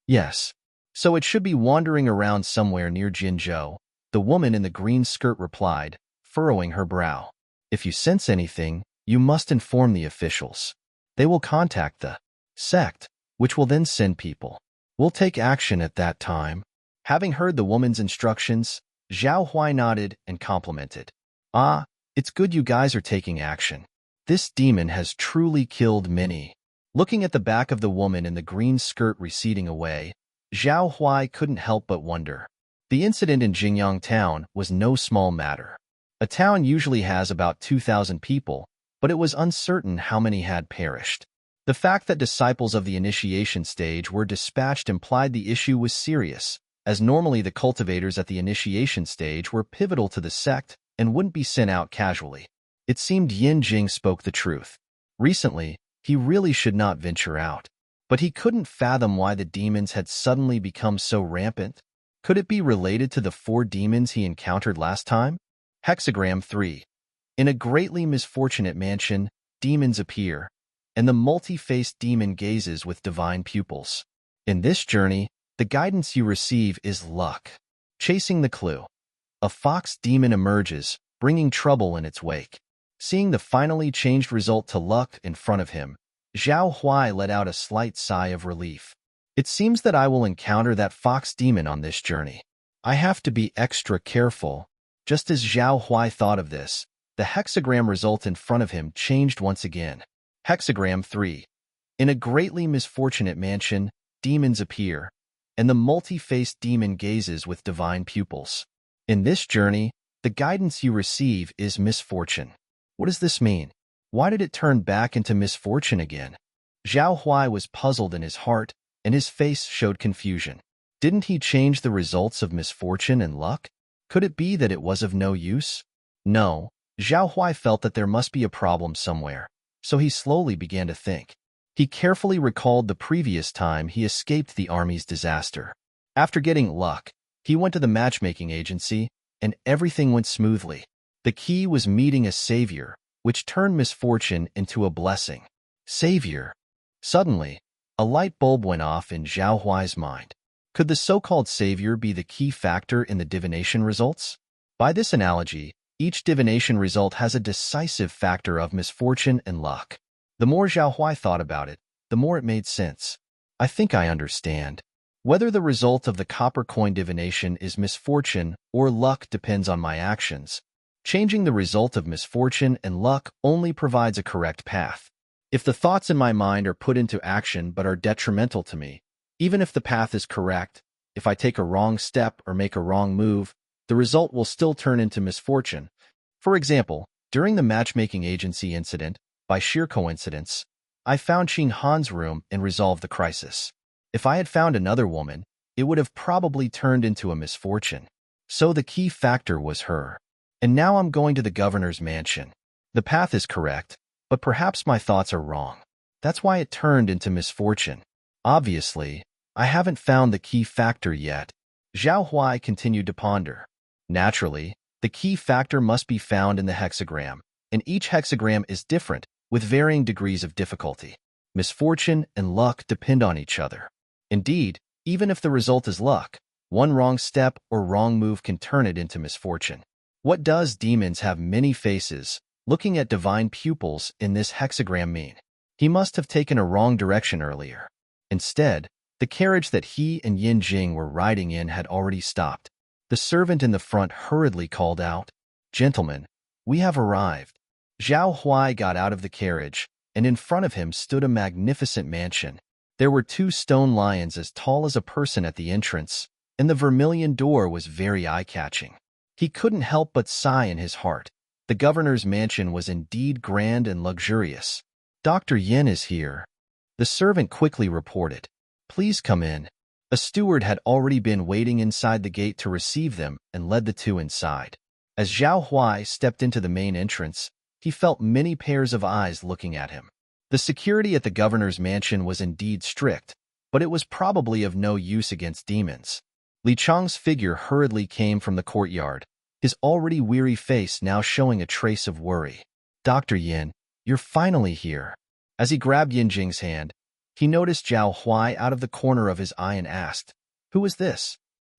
Yes. So it should be wandering around somewhere near Jinzhou, the woman in the green skirt replied, furrowing her brow. If you sense anything, you must inform the officials. They will contact the sect, which will then send people. We'll take action at that time. Having heard the woman's instructions, Zhao Huai nodded and complimented. Ah, it's good you guys are taking action. This demon has truly killed many. Looking at the back of the woman in the green skirt receding away, Zhao Huai couldn't help but wonder. The incident in Jingyang town was no small matter. A town usually has about 2,000 people, but it was uncertain how many had perished. The fact that disciples of the initiation stage were dispatched implied the issue was serious, as normally the cultivators at the initiation stage were pivotal to the sect and wouldn't be sent out casually. It seemed Yin Jing spoke the truth. Recently, he really should not venture out. But he couldn't fathom why the demons had suddenly become so rampant. Could it be related to the 4 demons he encountered last time? Hexagram 3. In a greatly misfortunate mansion, demons appear, and the multi-faced demon gazes with divine pupils. In this journey, the guidance you receive is luck. Chasing the clue. A fox demon emerges, bringing trouble in its wake. Seeing the finally changed result to luck in front of him, Zhao Huai let out a slight sigh of relief. It seems that I will encounter that fox demon on this journey. I have to be extra careful. Just as Zhao Huai thought of this, the hexagram result in front of him changed once again. Hexagram 3. In a greatly misfortunate mansion, demons appear, and the multi-faced demon gazes with divine pupils. In this journey, the guidance you receive is misfortune. What does this mean? Why did it turn back into misfortune again? Zhao Huai was puzzled in his heart, and his face showed confusion. Didn't he change the results of misfortune and luck? Could it be that it was of no use? No, Zhao Huai felt that there must be a problem somewhere, so he slowly began to think. He carefully recalled the previous time he escaped the army's disaster. After getting luck, he went to the matchmaking agency, and everything went smoothly. The key was meeting a savior, which turned misfortune into a blessing. Savior. Suddenly, a light bulb went off in Zhao Huai's mind. Could the so-called savior be the key factor in the divination results? By this analogy, each divination result has a decisive factor of misfortune and luck. The more Zhao Huai thought about it, the more it made sense. I think I understand. Whether the result of the copper coin divination is misfortune or luck depends on my actions. Changing the result of misfortune and luck only provides a correct path. If the thoughts in my mind are put into action but are detrimental to me, even if the path is correct, if I take a wrong step or make a wrong move, the result will still turn into misfortune. For example, during the matchmaking agency incident, by sheer coincidence, I found Qing Han's room and resolved the crisis. If I had found another woman, it would have probably turned into a misfortune. So the key factor was her. And now I'm going to the governor's mansion. The path is correct, but perhaps my thoughts are wrong. That's why it turned into misfortune. Obviously, I haven't found the key factor yet. Zhao Huai continued to ponder. Naturally, the key factor must be found in the hexagram, and each hexagram is different, with varying degrees of difficulty. Misfortune and luck depend on each other. Indeed, even if the result is luck, one wrong step or wrong move can turn it into misfortune. What does demons have many faces, looking at divine pupils in this hexagram mean? He must have taken a wrong direction earlier. Instead, the carriage that he and Yin Jing were riding in had already stopped. The servant in the front hurriedly called out, "Gentlemen, we have arrived." Zhao Huai got out of the carriage, and in front of him stood a magnificent mansion. There were 2 stone lions as tall as a person at the entrance, and the vermilion door was very eye-catching. He couldn't help but sigh in his heart. The governor's mansion was indeed grand and luxurious. "Dr. Yin is here," the servant quickly reported. Please come in. A steward had already been waiting inside the gate to receive them and led the two inside. As Zhao Huai stepped into the main entrance, he felt many pairs of eyes looking at him. The security at the governor's mansion was indeed strict, but it was probably of no use against demons. Li Chang's figure hurriedly came from the courtyard, his already weary face now showing a trace of worry. Dr. Yin, you're finally here. As he grabbed Yin Jing's hand, he noticed Zhao Huai out of the corner of his eye and asked, "Who is this?"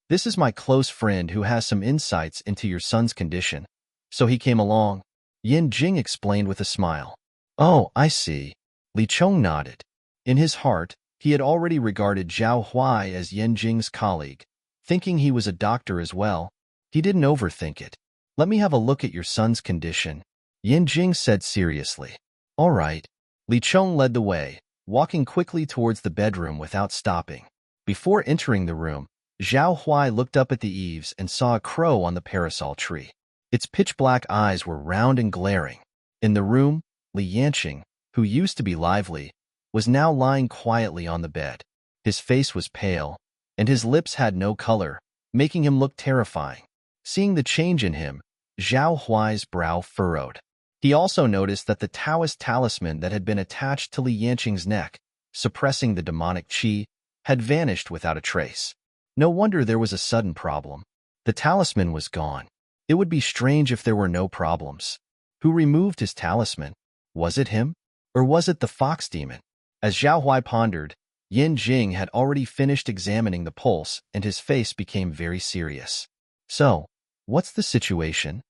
"This is my close friend who has some insights into your son's condition. So he came along," Yin Jing explained with a smile. "Oh, I see." Li Chong nodded. In his heart, he had already regarded Zhao Huai as Yin Jing's colleague, thinking he was a doctor as well. He didn't overthink it. "Let me have a look at your son's condition," Yin Jing said seriously. "All right." Li Chong led the way, walking quickly towards the bedroom without stopping. Before entering the room, Zhao Huai looked up at the eaves and saw a crow on the parasol tree. Its pitch-black eyes were round and glaring. In the room, Li Yanqing, who used to be lively, was now lying quietly on the bed. His face was pale, and his lips had no color, making him look terrifying. Seeing the change in him, Zhao Huai's brow furrowed. He also noticed that the Taoist talisman that had been attached to Li Yanqing's neck, suppressing the demonic qi, had vanished without a trace. No wonder there was a sudden problem. The talisman was gone. It would be strange if there were no problems. Who removed his talisman? Was it him? Or was it the fox demon? As Zhao Huai pondered, Yin Jing had already finished examining the pulse and his face became very serious. "So, what's the situation?"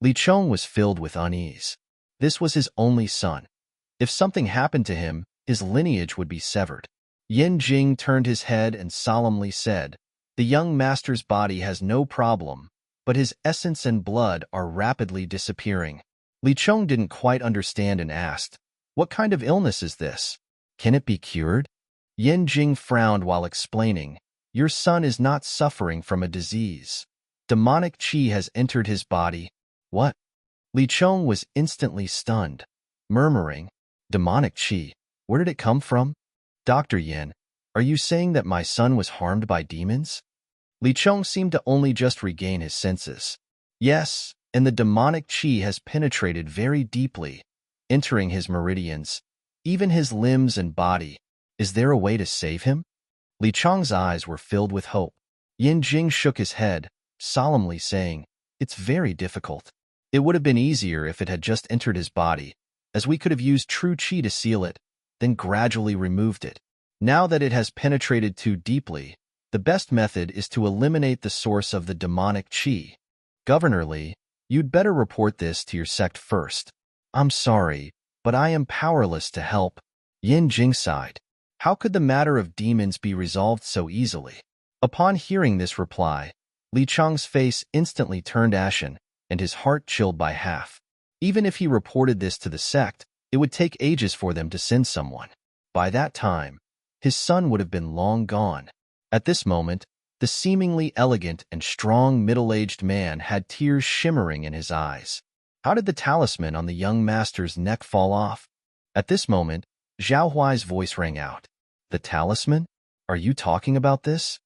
Li Chong was filled with unease. This was his only son. If something happened to him, his lineage would be severed. Yin Jing turned his head and solemnly said, "The young master's body has no problem, but his essence and blood are rapidly disappearing." Li Chong didn't quite understand and asked, "What kind of illness is this? Can it be cured?" Yin Jing frowned while explaining, "Your son is not suffering from a disease. Demonic qi has entered his body." "What?" Li Chong was instantly stunned, murmuring, "Demonic qi? Where did it come from?" "Dr. Yin, are you saying that my son was harmed by demons?" Li Chong seemed to only just regain his senses. "Yes, and the demonic qi has penetrated very deeply, entering his meridians, even his limbs and body. Is there a way to save him?" Li Chong's eyes were filled with hope. Yin Jing shook his head, solemnly saying, "It's very difficult. It would have been easier if it had just entered his body, as we could have used true qi to seal it, then gradually removed it. Now that it has penetrated too deeply, the best method is to eliminate the source of the demonic qi. Governor Li, you'd better report this to your sect first." "I'm sorry, but I am powerless to help." Yin Jing sighed. How could the matter of demons be resolved so easily? Upon hearing this reply, Li Chang's face instantly turned ashen, and his heart chilled by half. Even if he reported this to the sect, it would take ages for them to send someone. By that time, his son would have been long gone. At this moment, the seemingly elegant and strong middle-aged man had tears shimmering in his eyes. How did the talisman on the young master's neck fall off? At this moment, Zhao Huai's voice rang out. "The talisman? Are you talking about this?"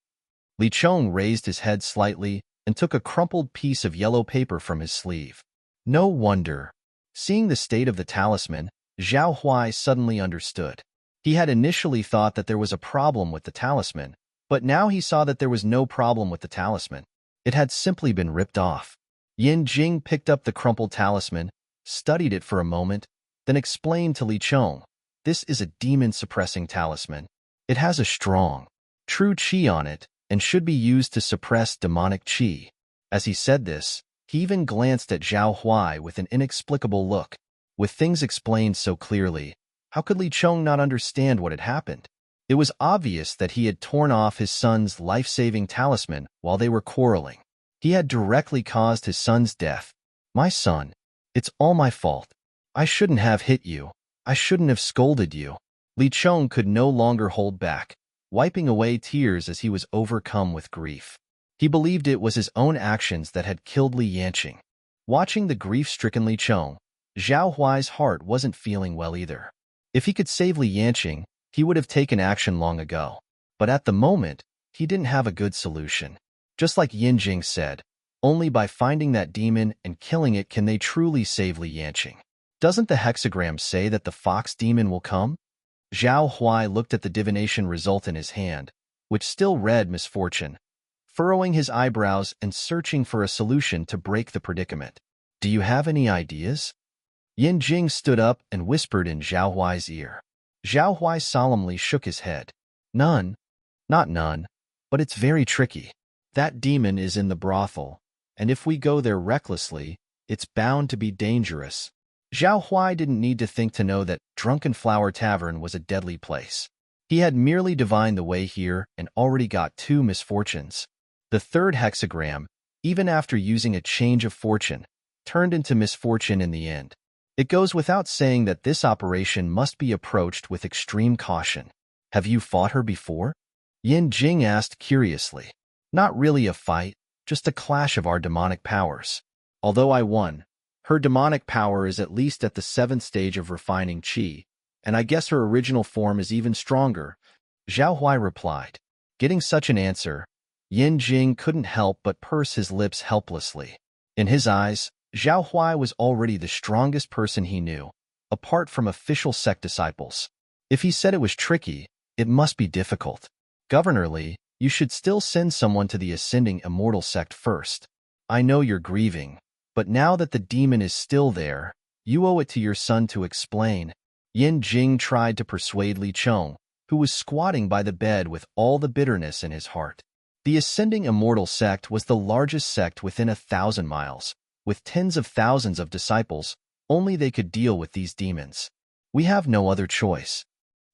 Li Chong raised his head slightly and took a crumpled piece of yellow paper from his sleeve. No wonder. Seeing the state of the talisman, Zhao Huai suddenly understood. He had initially thought that there was a problem with the talisman, but now he saw that there was no problem with the talisman. It had simply been ripped off. Yin Jing picked up the crumpled talisman, studied it for a moment, then explained to Li Chong, "This is a demon-suppressing talisman. It has a strong, true qi on it, and should be used to suppress demonic qi." As he said this, he even glanced at Zhao Huai with an inexplicable look. With things explained so clearly, how could Li Chong not understand what had happened? It was obvious that he had torn off his son's life-saving talisman while they were quarreling. He had directly caused his son's death. "My son, it's all my fault. I shouldn't have hit you. I shouldn't have scolded you." Li Chong could no longer hold back, wiping away tears as he was overcome with grief. He believed it was his own actions that had killed Li Yanqing. Watching the grief-stricken Li Chong, Zhao Huai's heart wasn't feeling well either. If he could save Li Yanqing, he would have taken action long ago. But at the moment, he didn't have a good solution. Just like Yin Jing said, only by finding that demon and killing it can they truly save Li Yanqing. Doesn't the hexagram say that the fox demon will come? Zhao Huai looked at the divination result in his hand, which still read misfortune, furrowing his eyebrows and searching for a solution to break the predicament. Do you have any ideas? Yin Jing stood up and whispered in Zhao Huai's ear. Zhao Huai solemnly shook his head. None. Not none. But it's very tricky. That demon is in the brothel, and if we go there recklessly, it's bound to be dangerous. Zhao Huai didn't need to think to know that Drunken Flower Tavern was a deadly place. He had merely divined the way here and already got 2 misfortunes. The third hexagram, even after using a change of fortune, turned into misfortune in the end. It goes without saying that this operation must be approached with extreme caution. Have you fought her before? Yin Jing asked curiously. Not really a fight, just a clash of our demonic powers. Although I won, her demonic power is at least at the 7th stage of refining qi, and I guess her original form is even stronger, Zhao Huai replied. Getting such an answer, Yin Jing couldn't help but purse his lips helplessly. In his eyes, Zhao Huai was already the strongest person he knew, apart from official sect disciples. If he said it was tricky, it must be difficult. Governor Li, you should still send someone to the Ascending Immortal sect first. I know you're grieving, but now that the demon is still there, you owe it to your son to explain. Yin Jing tried to persuade Li Chong, who was squatting by the bed with all the bitterness in his heart. The Ascending Immortal sect was the largest sect within 1,000 miles. With tens of thousands of disciples, only they could deal with these demons. We have no other choice.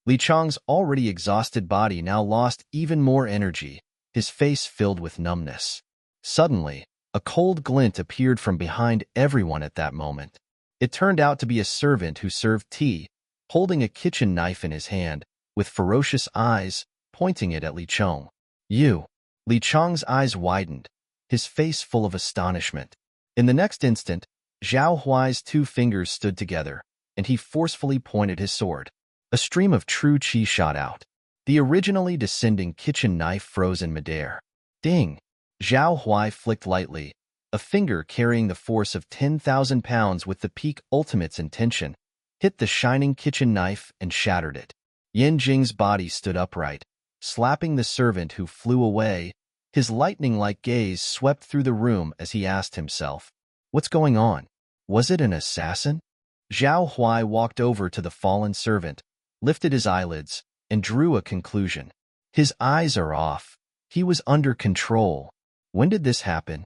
Li Chong's already exhausted body now lost even more energy, his face filled with numbness. Suddenly, a cold glint appeared from behind everyone at that moment. It turned out to be a servant who served tea, holding a kitchen knife in his hand, with ferocious eyes, pointing it at Li Chong. You! Li Chong's eyes widened, his face full of astonishment. In the next instant, Zhao Huai's 2 fingers stood together, and he forcefully pointed his sword. A stream of true qi shot out. The originally descending kitchen knife froze in midair. Ding! Zhao Huai flicked lightly, a finger carrying the force of 10,000 pounds with the peak ultimate's intention, hit the shining kitchen knife and shattered it. Yin Jing's body stood upright, slapping the servant who flew away. His lightning-like gaze swept through the room as he asked himself, what's going on? Was it an assassin? Zhao Huai walked over to the fallen servant, lifted his eyelids, and drew a conclusion. His eyes are off. He was under control. When did this happen?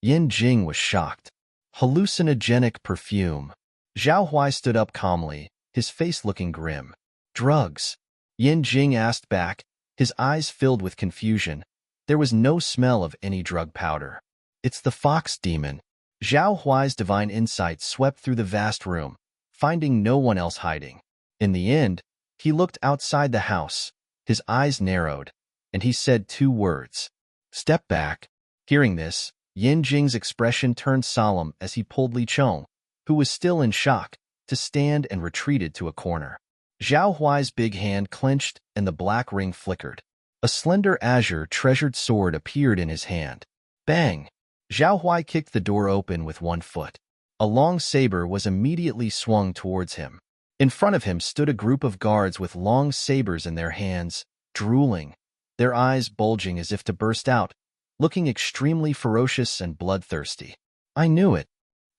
Yin Jing was shocked. Hallucinogenic perfume. Zhao Huai stood up calmly, his face looking grim. Drugs? Yin Jing asked back, his eyes filled with confusion. There was no smell of any drug powder. It's the fox demon. Zhao Huai's divine insight swept through the vast room, finding no one else hiding. In the end, he looked outside the house, his eyes narrowed, and he said 2 words. Step back. Hearing this, Yin Jing's expression turned solemn as he pulled Li Chong, who was still in shock, to stand and retreated to a corner. Zhao Huai's big hand clenched and the black ring flickered. A slender azure treasured sword appeared in his hand. Bang! Zhao Huai kicked the door open with 1 foot. A long saber was immediately swung towards him. In front of him stood a group of guards with long sabers in their hands, drooling, their eyes bulging as if to burst out, looking extremely ferocious and bloodthirsty. I knew it.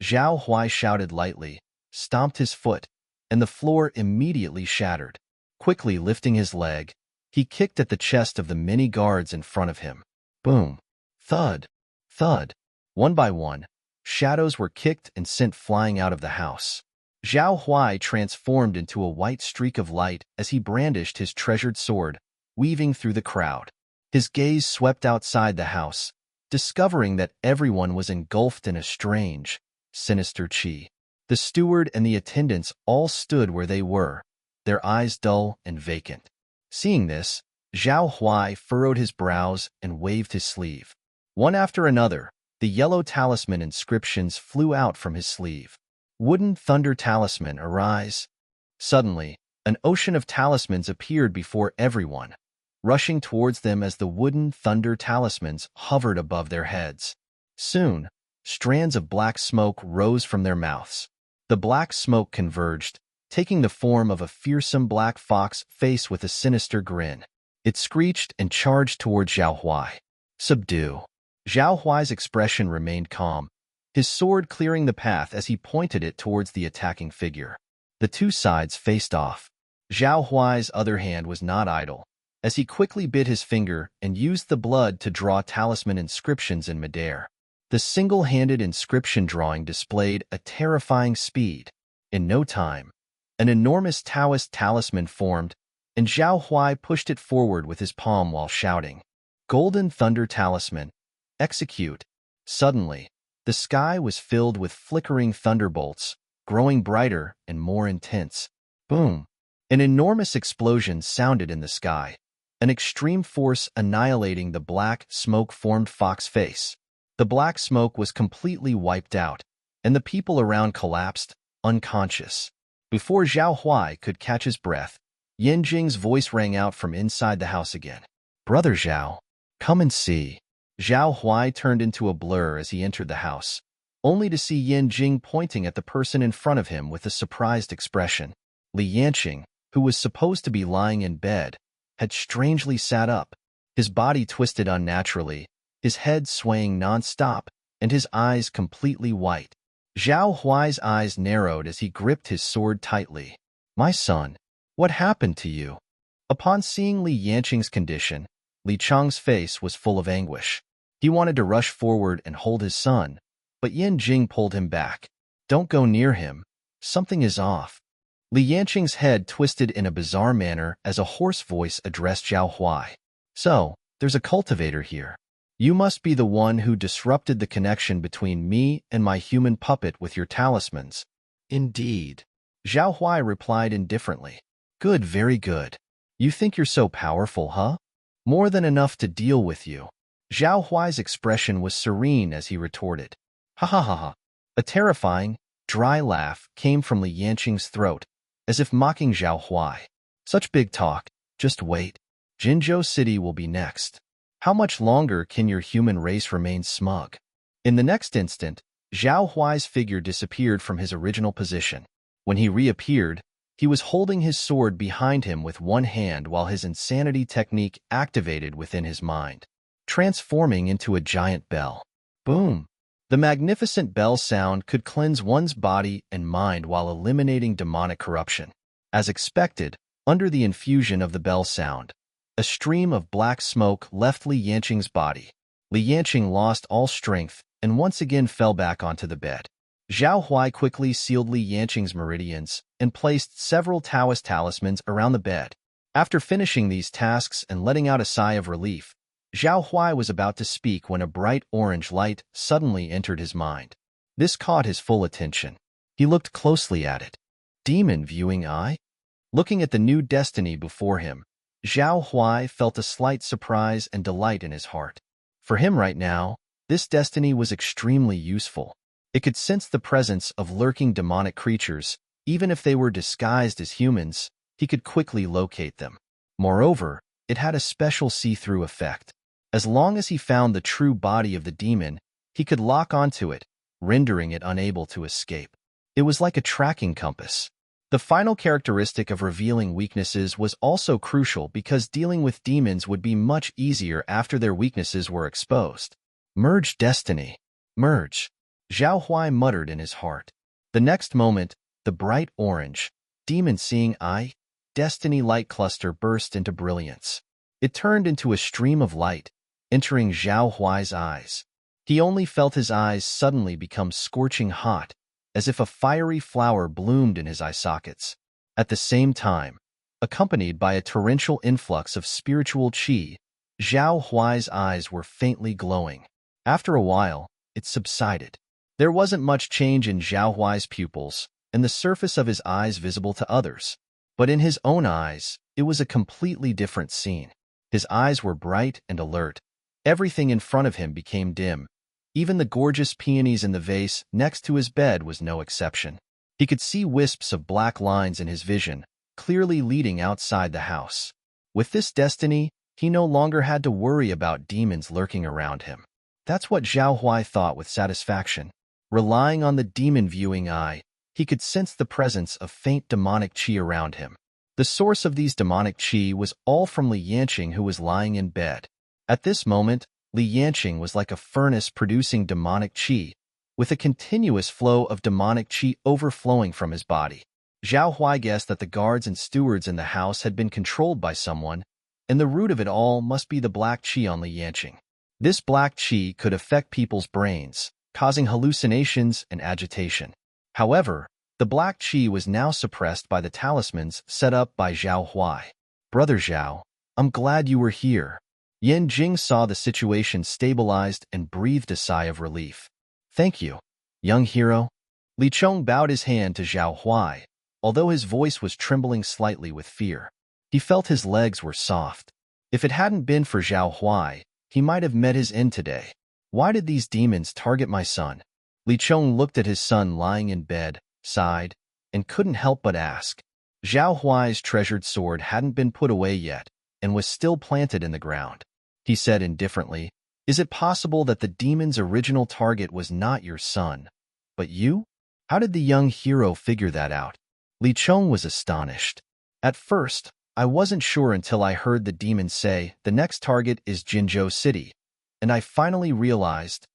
Zhao Huai shouted lightly, stomped his foot, and the floor immediately shattered. Quickly lifting his leg, he kicked at the chest of the many guards in front of him. Boom! Thud! Thud! One by one, shadows were kicked and sent flying out of the house. Zhao Huai transformed into a white streak of light as he brandished his treasured sword, weaving through the crowd. His gaze swept outside the house, discovering that everyone was engulfed in a strange, sinister qi. The steward and the attendants all stood where they were, their eyes dull and vacant. Seeing this, Zhao Huai furrowed his brows and waved his sleeve. One after another, the yellow talisman inscriptions flew out from his sleeve. Wooden thunder talisman, arise. Suddenly, an ocean of talismans appeared before everyone. rushing towards them as the wooden thunder talismans hovered above their heads. Soon, strands of black smoke rose from their mouths. The black smoke converged, taking the form of a fearsome black fox face with a sinister grin. It screeched and charged toward Zhao Huai. Subdue. Zhao Huai's expression remained calm, his sword clearing the path as he pointed it towards the attacking figure. The two sides faced off. Zhao Huai's other hand was not idle, as he quickly bit his finger and used the blood to draw talisman inscriptions in midair. The single-handed inscription drawing displayed a terrifying speed. In no time, an enormous Taoist talisman formed, and Zhao Huai pushed it forward with his palm while shouting, "Golden Thunder Talisman, execute!" Suddenly, the sky was filled with flickering thunderbolts, growing brighter and more intense. Boom! An enormous explosion sounded in the sky, an extreme force annihilating the black, smoke-formed fox face. The black smoke was completely wiped out, and the people around collapsed, unconscious. Before Zhao Huai could catch his breath, Yin Jing's voice rang out from inside the house again. "Brother Zhao, come and see." Zhao Huai turned into a blur as he entered the house, only to see Yin Jing pointing at the person in front of him with a surprised expression. Li Yanqing, who was supposed to be lying in bed, had strangely sat up, his body twisted unnaturally, his head swaying non-stop, and his eyes completely white. Zhao Huai's eyes narrowed as he gripped his sword tightly. "My son, what happened to you?" Upon seeing Li Yanqing's condition, Li Chang's face was full of anguish. He wanted to rush forward and hold his son, but Yin Jing pulled him back. "Don't go near him. Something is off." Li Yanqing's head twisted in a bizarre manner as a hoarse voice addressed Zhao Huai. "So, there's a cultivator here. You must be the one who disrupted the connection between me and my human puppet with your talismans." "Indeed." Zhao Huai replied indifferently. "Good, very good. You think you're so powerful, huh? More than enough to deal with you." Zhao Huai's expression was serene as he retorted, "Ha ha ha ha." A terrifying, dry laugh came from Li Yanqing's throat, as if mocking Zhao Huai. "Such big talk. Just wait. Jinzhou City will be next. How much longer can your human race remain smug?" In the next instant, Zhao Huai's figure disappeared from his original position. When he reappeared, he was holding his sword behind him with one hand while his insanity technique activated within his mind, transforming into a giant bell. Boom! The magnificent bell sound could cleanse one's body and mind while eliminating demonic corruption. As expected, under the infusion of the bell sound, a stream of black smoke left Li Yanqing's body. Li Yanqing lost all strength and once again fell back onto the bed. Zhao Huai quickly sealed Li Yanqing's meridians and placed several Taoist talismans around the bed. After finishing these tasks and letting out a sigh of relief, Zhao Huai was about to speak when a bright orange light suddenly entered his mind. This caught his full attention. He looked closely at it. Demon viewing eye? Looking at the new destiny before him, Zhao Huai felt a slight surprise and delight in his heart. For him right now, this destiny was extremely useful. It could sense the presence of lurking demonic creatures. Even if they were disguised as humans, he could quickly locate them. Moreover, it had a special see-through effect. As long as he found the true body of the demon, he could lock onto it, rendering it unable to escape. It was like a tracking compass. The final characteristic of revealing weaknesses was also crucial because dealing with demons would be much easier after their weaknesses were exposed. Merge destiny. Merge. Zhao Huai muttered in his heart. The next moment, the bright orange, demon-seeing eye, destiny light cluster burst into brilliance. It turned into a stream of light, entering Zhao Huai's eyes. He only felt his eyes suddenly become scorching hot, as if a fiery flower bloomed in his eye sockets. At the same time, accompanied by a torrential influx of spiritual qi, Zhao Huai's eyes were faintly glowing. After a while, it subsided. There wasn't much change in Zhao Huai's pupils, and the surface of his eyes visible to others. But in his own eyes, it was a completely different scene. His eyes were bright and alert. Everything in front of him became dim. Even the gorgeous peonies in the vase next to his bed was no exception. He could see wisps of black lines in his vision, clearly leading outside the house. With this destiny, He no longer had to worry about demons lurking around him. That's what Zhao Huai thought with satisfaction. Relying on the demon viewing eye, he could sense the presence of faint demonic qi around him. The source of these demonic qi was all from Li Yanqing, who was lying in bed. At this moment, Li Yanqing was like a furnace producing demonic qi, with a continuous flow of demonic qi overflowing from his body. Zhao Huai guessed that the guards and stewards in the house had been controlled by someone, and the root of it all must be the black qi on Li Yanqing. This black qi could affect people's brains, causing hallucinations and agitation. However, the black qi was now suppressed by the talismans set up by Zhao Huai. Brother Zhao, I'm glad you were here. Yan Jing saw the situation stabilized and breathed a sigh of relief. Thank you, young hero. Li Chong bowed his hand to Zhao Huai, although his voice was trembling slightly with fear. He felt his legs were soft. If it hadn't been for Zhao Huai, he might have met his end today. Why did these demons target my son? Li Chong looked at his son lying in bed, sighed, and couldn't help but ask. Zhao Huai's treasured sword hadn't been put away yet and was still planted in the ground. He said indifferently, "Is it possible that the demon's original target was not your son, but you? How did the young hero figure that out?" Li Chong was astonished. At first, I wasn't sure until I heard the demon say, "The next target is Jinzhou City," and I finally realized.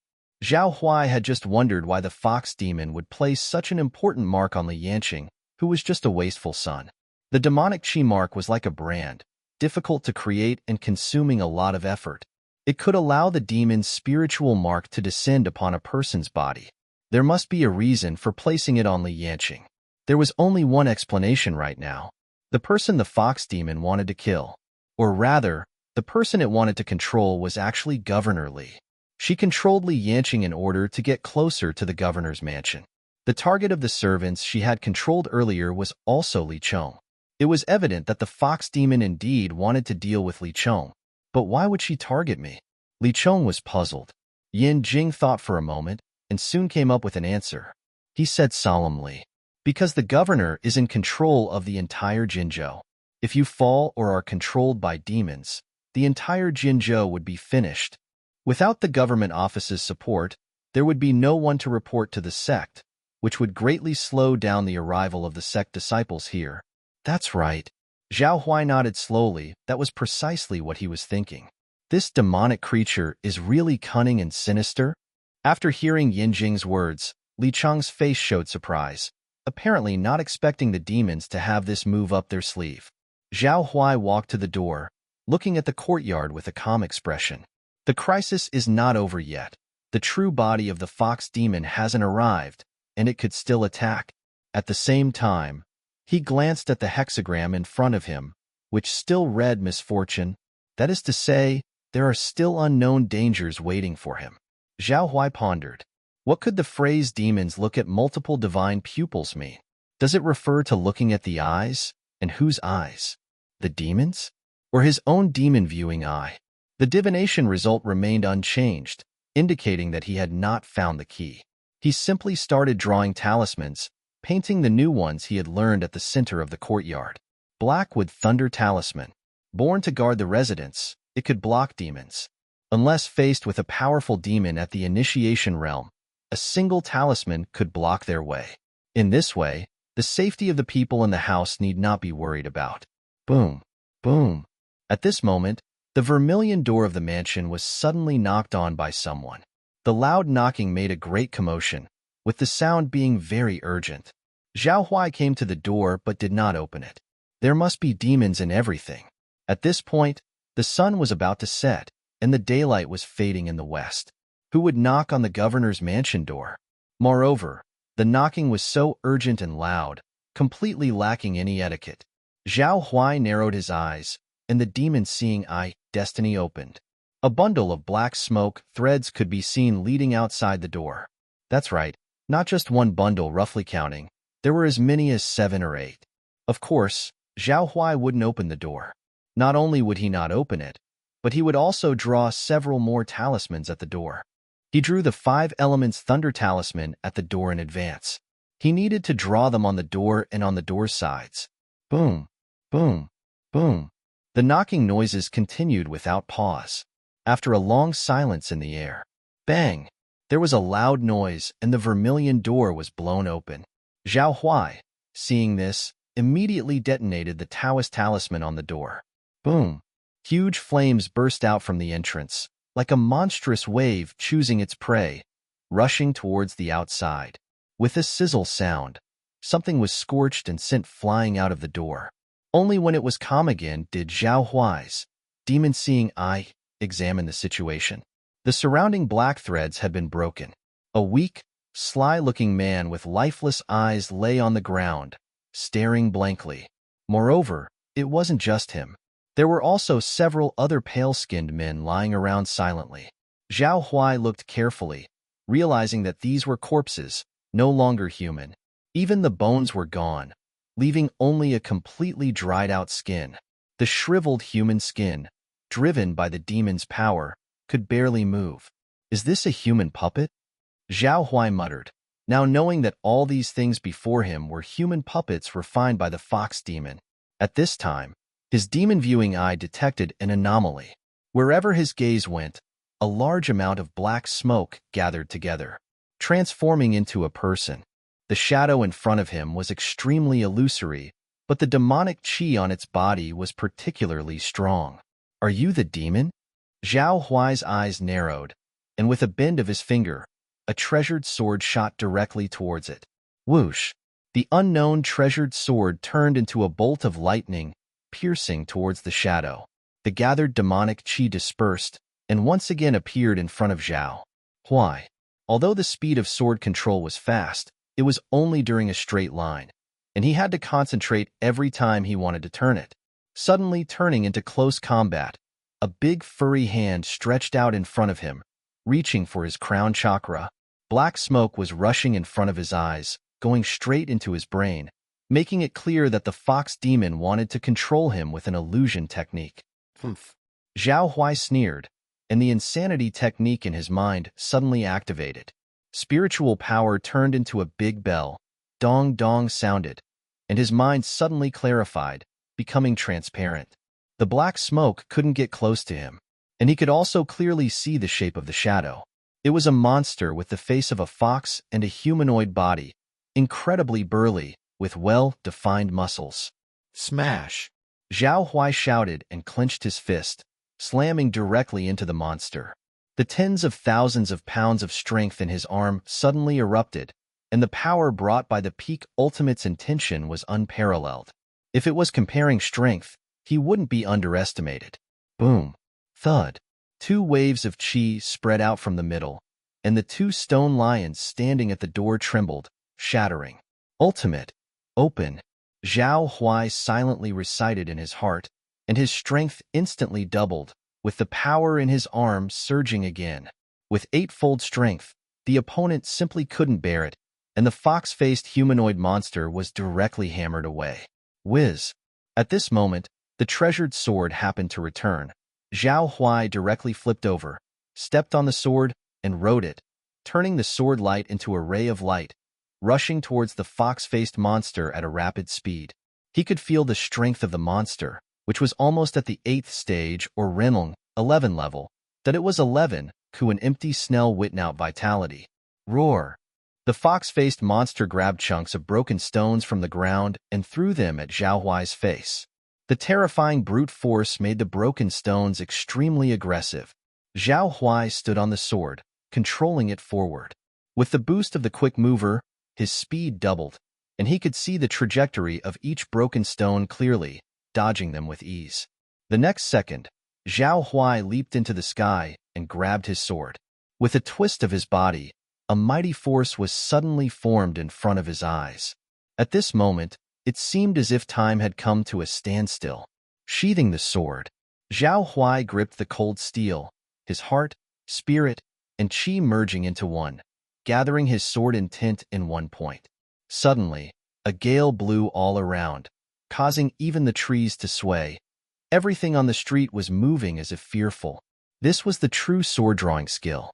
Zhao Huai had just wondered why the fox demon would place such an important mark on Li Yanqing, who was just a wasteful son. The demonic qi mark was like a brand, difficult to create and consuming a lot of effort. It could allow the demon's spiritual mark to descend upon a person's body. There must be a reason for placing it on Li Yanqing. There was only one explanation right now. The person the fox demon wanted to kill, or rather, the person it wanted to control, was actually Governor Li. She controlled Li Yanqing in order to get closer to the governor's mansion. The target of the servants she had controlled earlier was also Li Chong. It was evident that the fox demon indeed wanted to deal with Li Chong. But why would she target me? Li Chong was puzzled. Yan Jing thought for a moment and soon came up with an answer. He said solemnly, "Because the governor is in control of the entire Jinzhou. If you fall or are controlled by demons, the entire Jinzhou would be finished. Without the government office's support, there would be no one to report to the sect, which would greatly slow down the arrival of the sect disciples here." That's right. Zhao Huai nodded slowly. That was precisely what he was thinking. This demonic creature is really cunning and sinister. After hearing Yin Jing's words, Li Chong's face showed surprise, apparently not expecting the demons to have this move up their sleeve. Zhao Huai walked to the door, looking at the courtyard with a calm expression. The crisis is not over yet. The true body of the fox demon hasn't arrived, and it could still attack. At the same time, he glanced at the hexagram in front of him, which still read misfortune. That is to say, there are still unknown dangers waiting for him. Zhao Huai pondered. What could the phrase "demons look at multiple divine pupils" mean? Does it refer to looking at the eyes? And whose eyes? The demons? Or his own demon viewing eye? The divination result remained unchanged, indicating that he had not found the key. He simply started drawing talismans, painting the new ones he had learned at the center of the courtyard. Blackwood Thunder Talisman. Born to guard the residence, it could block demons. Unless faced with a powerful demon at the initiation realm, a single talisman could block their way. In this way, the safety of the people in the house need not be worried about. Boom, boom. At this moment, the vermilion door of the mansion was suddenly knocked on by someone. The loud knocking made a great commotion, with the sound being very urgent. Zhao Huai came to the door but did not open it. There must be demons in everything. At this point, the sun was about to set, and the daylight was fading in the west. Who would knock on the governor's mansion door? Moreover, the knocking was so urgent and loud, completely lacking any etiquette. Zhao Huai narrowed his eyes, and the demon-seeing eye, destiny, opened. A bundle of black smoke threads could be seen leading outside the door. That's right, not just one bundle roughly counting. There were as many as 7 or 8. Of course, Zhao Huai wouldn't open the door. Not only would he not open it, but he would also draw several more talismans at the door. He drew the 5 elements thunder talisman at the door in advance. He needed to draw them on the door and on the door sides. Boom, boom, boom. The knocking noises continued without pause. After a long silence in the air, bang! There was a loud noise, and the vermilion door was blown open. Zhao Huai, seeing this, immediately detonated the Taoist talisman on the door. Boom! Huge flames burst out from the entrance, like a monstrous wave choosing its prey, rushing towards the outside. With a sizzle sound, something was scorched and sent flying out of the door. Only when it was calm again did Zhao Huai's demon-seeing eye examine the situation. The surrounding black threads had been broken. A weak, sly-looking man with lifeless eyes lay on the ground, staring blankly. Moreover, it wasn't just him. There were also several other pale-skinned men lying around silently. Zhao Huai looked carefully, realizing that these were corpses, no longer human. Even the bones were gone, leaving only a completely dried-out skin. The shriveled human skin, driven by the demon's power, could barely move. Is this a human puppet? Zhao Huai muttered, now knowing that all these things before him were human puppets refined by the fox demon. At this time, his demon-viewing eye detected an anomaly. Wherever his gaze went, a large amount of black smoke gathered together, transforming into a person. The shadow in front of him was extremely illusory, but the demonic qi on its body was particularly strong. Are you the demon? Zhao Huai's eyes narrowed, and with a bend of his finger, a treasured sword shot directly towards it. Whoosh! The unknown treasured sword turned into a bolt of lightning, piercing towards the shadow. The gathered demonic qi dispersed, and once again appeared in front of Zhao Huai. Although the speed of sword control was fast, it was only during a straight line, and he had to concentrate every time he wanted to turn it. Suddenly turning into close combat, a big furry hand stretched out in front of him, reaching for his crown chakra. Black smoke was rushing in front of his eyes, going straight into his brain, making it clear that the fox demon wanted to control him with an illusion technique. Humph. Zhao Huai sneered, and the insanity technique in his mind suddenly activated. Spiritual power turned into a big bell. Dong dong sounded, and his mind suddenly clarified, becoming transparent. The black smoke couldn't get close to him, and he could also clearly see the shape of the shadow. It was a monster with the face of a fox and a humanoid body, incredibly burly, with well-defined muscles. Smash! Zhao Huai shouted and clenched his fist, slamming directly into the monster. The tens of thousands of pounds of strength in his arm suddenly erupted, and the power brought by the peak ultimate's intention was unparalleled. If it was comparing strength, he wouldn't be underestimated. Boom! Thud! 2 waves of qi spread out from the middle, and the 2 stone lions standing at the door trembled, shattering. Ultimate! Open! Zhao Huai silently recited in his heart, and his strength instantly doubled, with the power in his arm surging again. With 8-fold strength, the opponent simply couldn't bear it, and the fox-faced humanoid monster was directly hammered away. Whiz! At this moment, the treasured sword happened to return. Zhao Huai directly flipped over, stepped on the sword, and rode it, turning the sword light into a ray of light, rushing towards the fox-faced monster at a rapid speed. He could feel the strength of the monster, which was almost at the 8th stage or Renlong 11 level, that it was 11, ku an empty Snell Witnout vitality. Roar! The fox-faced monster grabbed chunks of broken stones from the ground and threw them at Zhao Huai's face. The terrifying brute force made the broken stones extremely aggressive. Zhao Huai stood on the sword, controlling it forward. With the boost of the quick mover, his speed doubled, and he could see the trajectory of each broken stone clearly, dodging them with ease. The next second, Zhao Huai leaped into the sky and grabbed his sword. With a twist of his body, a mighty force was suddenly formed in front of his eyes. At this moment, it seemed as if time had come to a standstill. Sheathing the sword, Zhao Huai gripped the cold steel, his heart, spirit, and qi merging into one, gathering his sword intent in one point. Suddenly, a gale blew all around, causing even the trees to sway. Everything on the street was moving as if fearful. This was the true sword-drawing skill.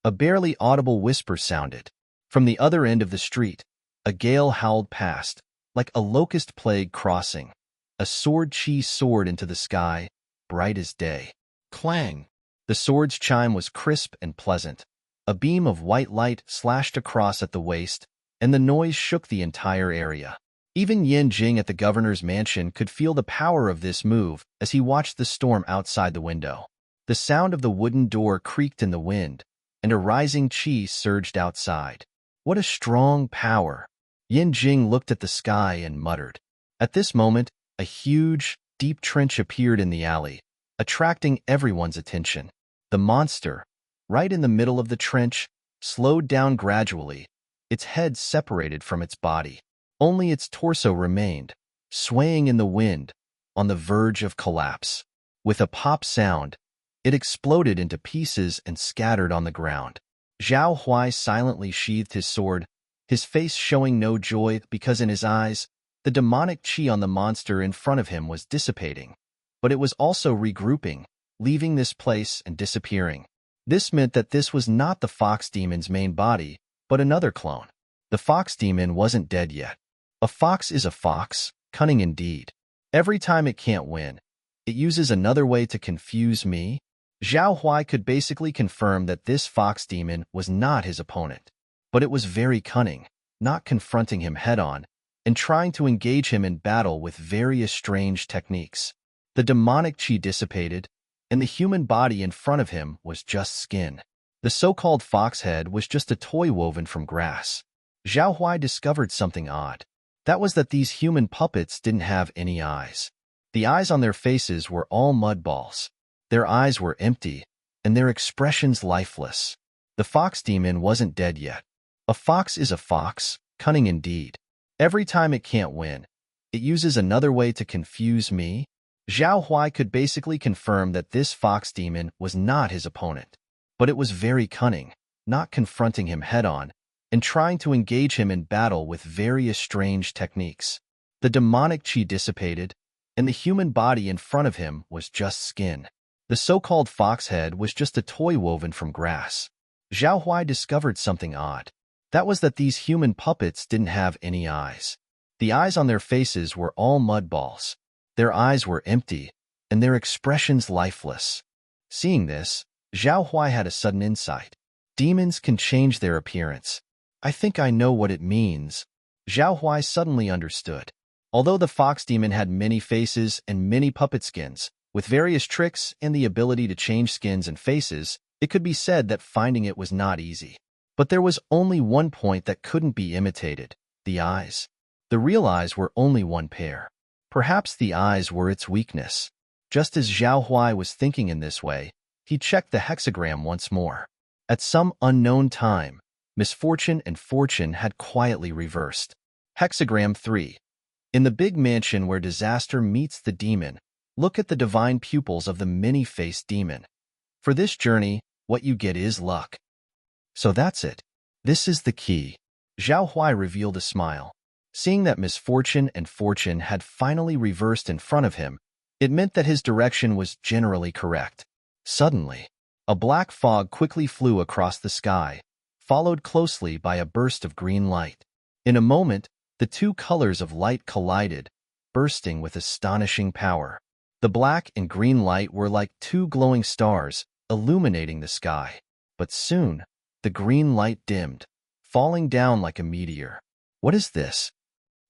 A barely audible whisper sounded. From the other end of the street, a gale howled past, like a locust plague crossing. A sword chi soared into the sky, bright as day. Clang! The sword's chime was crisp and pleasant. A beam of white light slashed across at the waist, and the noise shook the entire area. Even Yin Jing at the governor's mansion could feel the power of this move as he watched the storm outside the window. The sound of the wooden door creaked in the wind, and a rising chi surged outside. What a strong power! Yin Jing looked at the sky and muttered. At this moment, a huge, deep trench appeared in the alley, attracting everyone's attention. The monster, right in the middle of the trench, slowed down gradually, its head separated from its body. Only its torso remained, swaying in the wind, on the verge of collapse. With a pop sound, it exploded into pieces and scattered on the ground. Zhao Huai silently sheathed his sword, his face showing no joy because in his eyes, the demonic chi on the monster in front of him was dissipating. But it was also regrouping, leaving this place and disappearing. This meant that this was not the fox demon's main body, but another clone. The fox demon wasn't dead yet. A fox is a fox, cunning indeed. Every time it can't win, it uses another way to confuse me. Zhao Huai could basically confirm that this fox demon was not his opponent. But it was very cunning, not confronting him head-on, and trying to engage him in battle with various strange techniques. The demonic chi dissipated, and the human body in front of him was just skin. The so-called fox head was just a toy woven from grass. Zhao Huai discovered something odd. That was that these human puppets didn't have any eyes. The eyes on their faces were all mud balls. Their eyes were empty, and their expressions lifeless. The fox demon wasn't dead yet. A fox is a fox, cunning indeed. Every time it can't win, it uses another way to confuse me. Zhao Huai could basically confirm that this fox demon was not his opponent. But it was very cunning, not confronting him head-on, and trying to engage him in battle with various strange techniques. The demonic chi dissipated, and the human body in front of him was just skin. The so-called fox head was just a toy woven from grass. Zhao Huai discovered something odd. That was that these human puppets didn't have any eyes. The eyes on their faces were all mud balls. Their eyes were empty, and their expressions lifeless. Seeing this, Zhao Huai had a sudden insight. Demons can change their appearance. I think I know what it means. Zhao Huai suddenly understood. Although the fox demon had many faces and many puppet skins, with various tricks and the ability to change skins and faces, it could be said that finding it was not easy. But there was only one point that couldn't be imitated: the eyes. The real eyes were only one pair. Perhaps the eyes were its weakness. Just as Zhao Huai was thinking in this way, he checked the hexagram once more. At some unknown time, misfortune and fortune had quietly reversed. Hexagram 3. In the big mansion where disaster meets the demon, look at the divine pupils of the many-faced demon. For this journey, what you get is luck. So that's it. This is the key. Zhao Huai revealed a smile. Seeing that misfortune and fortune had finally reversed in front of him, it meant that his direction was generally correct. Suddenly, a black fog quickly flew across the sky, followed closely by a burst of green light. In a moment, the two colors of light collided, bursting with astonishing power. The black and green light were like two glowing stars, illuminating the sky. But soon, the green light dimmed, falling down like a meteor. What is this?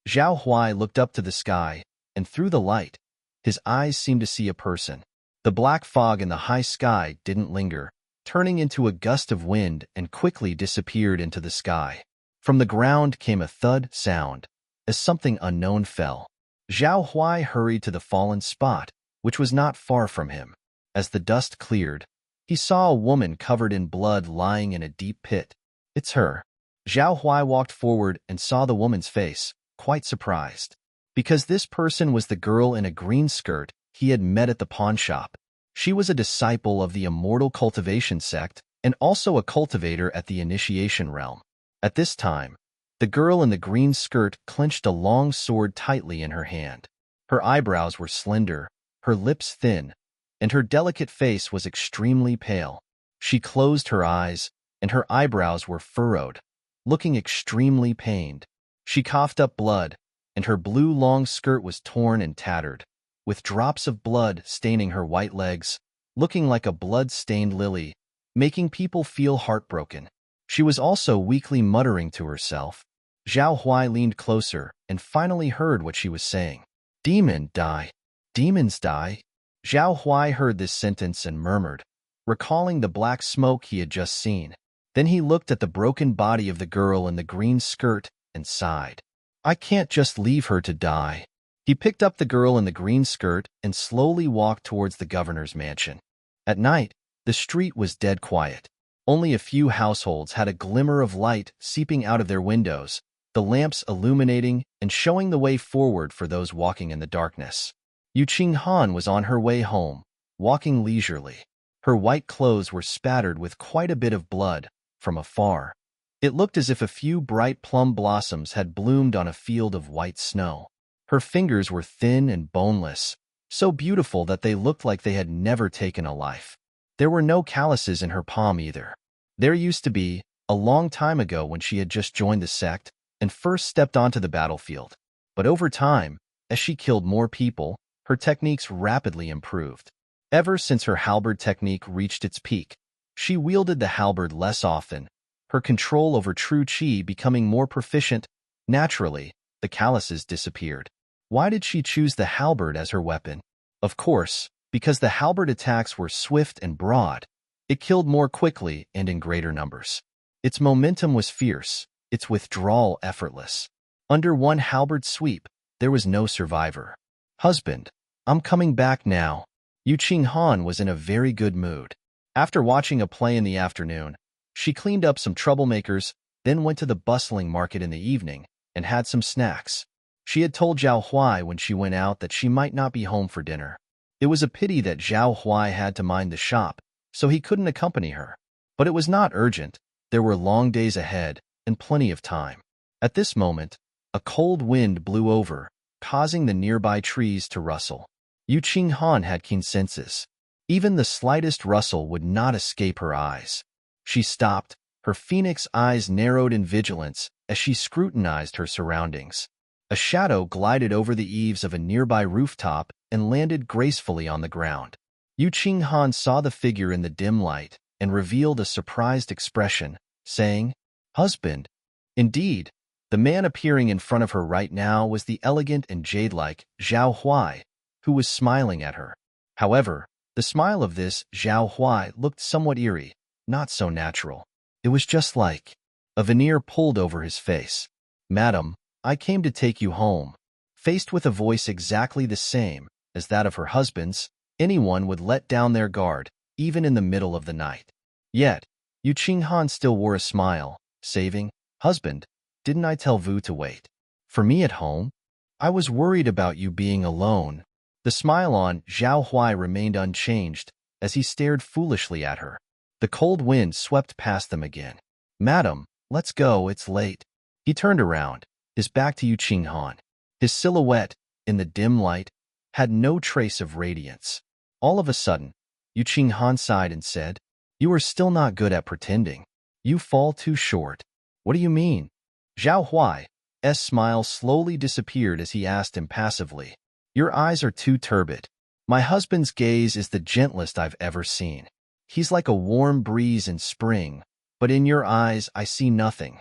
Zhao Huai looked up to the sky, and through the light, his eyes seemed to see a person. The black fog in the high sky didn't linger, turning into a gust of wind and quickly disappeared into the sky. From the ground came a thud sound, as something unknown fell. Zhao Huai hurried to the fallen spot, which was not far from him. As the dust cleared, he saw a woman covered in blood lying in a deep pit. It's her. Zhao Huai walked forward and saw the woman's face, quite surprised. Because this person was the girl in a green skirt he had met at the pawn shop. She was a disciple of the Immortal Cultivation sect and also a cultivator at the initiation realm. At this time, the girl in the green skirt clenched a long sword tightly in her hand. Her eyebrows were slender, her lips thin, and her delicate face was extremely pale. She closed her eyes, and her eyebrows were furrowed, looking extremely pained. She coughed up blood, and her blue long skirt was torn and tattered, with drops of blood staining her white legs, looking like a blood-stained lily, making people feel heartbroken. She was also weakly muttering to herself. Zhao Huai leaned closer and finally heard what she was saying. Demon die. Demons die. Zhao Huai heard this sentence and murmured, recalling the black smoke he had just seen. Then he looked at the broken body of the girl in the green skirt and sighed. I can't just leave her to die. He picked up the girl in the green skirt and slowly walked towards the governor's mansion. At night, the street was dead quiet. Only a few households had a glimmer of light seeping out of their windows, the lamps illuminating and showing the way forward for those walking in the darkness. Yu Qinghan was on her way home, walking leisurely. Her white clothes were spattered with quite a bit of blood. From afar, it looked as if a few bright plum blossoms had bloomed on a field of white snow. Her fingers were thin and boneless, so beautiful that they looked like they had never taken a life. There were no calluses in her palm either. There used to be, a long time ago when she had just joined the sect and first stepped onto the battlefield. But over time, as she killed more people, her techniques rapidly improved. Ever since her halberd technique reached its peak, she wielded the halberd less often, her control over true qi becoming more proficient. Naturally, the calluses disappeared. Why did she choose the halberd as her weapon? Of course, because the halberd attacks were swift and broad. It killed more quickly and in greater numbers. Its momentum was fierce, its withdrawal effortless. Under one halberd sweep, there was no survivor. Husband, I'm coming back now. Yu Qinghan was in a very good mood. After watching a play in the afternoon, she cleaned up some troublemakers, then went to the bustling market in the evening and had some snacks. She had told Zhao Huai when she went out that she might not be home for dinner. It was a pity that Zhao Huai had to mind the shop, so he couldn't accompany her. But it was not urgent. There were long days ahead and plenty of time. At this moment, a cold wind blew over, causing the nearby trees to rustle. Yu Qinghan had keen senses. Even the slightest rustle would not escape her eyes. She stopped, her phoenix eyes narrowed in vigilance as she scrutinized her surroundings. A shadow glided over the eaves of a nearby rooftop and landed gracefully on the ground. Yu Qinghan saw the figure in the dim light and revealed a surprised expression, saying, Husband. Indeed, the man appearing in front of her right now was the elegant and jade-like Zhao Huai, who was smiling at her. However, the smile of this Zhao Huai looked somewhat eerie, not so natural. It was just like a veneer pulled over his face. Madam, I came to take you home. Faced with a voice exactly the same as that of her husband's, anyone would let down their guard, even in the middle of the night. Yet, Yu Qinghan still wore a smile, saving, Husband, didn't I tell Vu to wait for me at home? I was worried about you being alone. The smile on Zhao Huai remained unchanged as he stared foolishly at her. The cold wind swept past them again. Madam, let's go, it's late. He turned around, his back to Yu Qinghan. His silhouette, in the dim light, had no trace of radiance. All of a sudden, Yu Qinghan sighed and said, You are still not good at pretending. You fall too short. What do you mean? Zhao Huai's smile slowly disappeared as he asked impassively. Your eyes are too turbid. My husband's gaze is the gentlest I've ever seen. He's like a warm breeze in spring, but in your eyes I see nothing.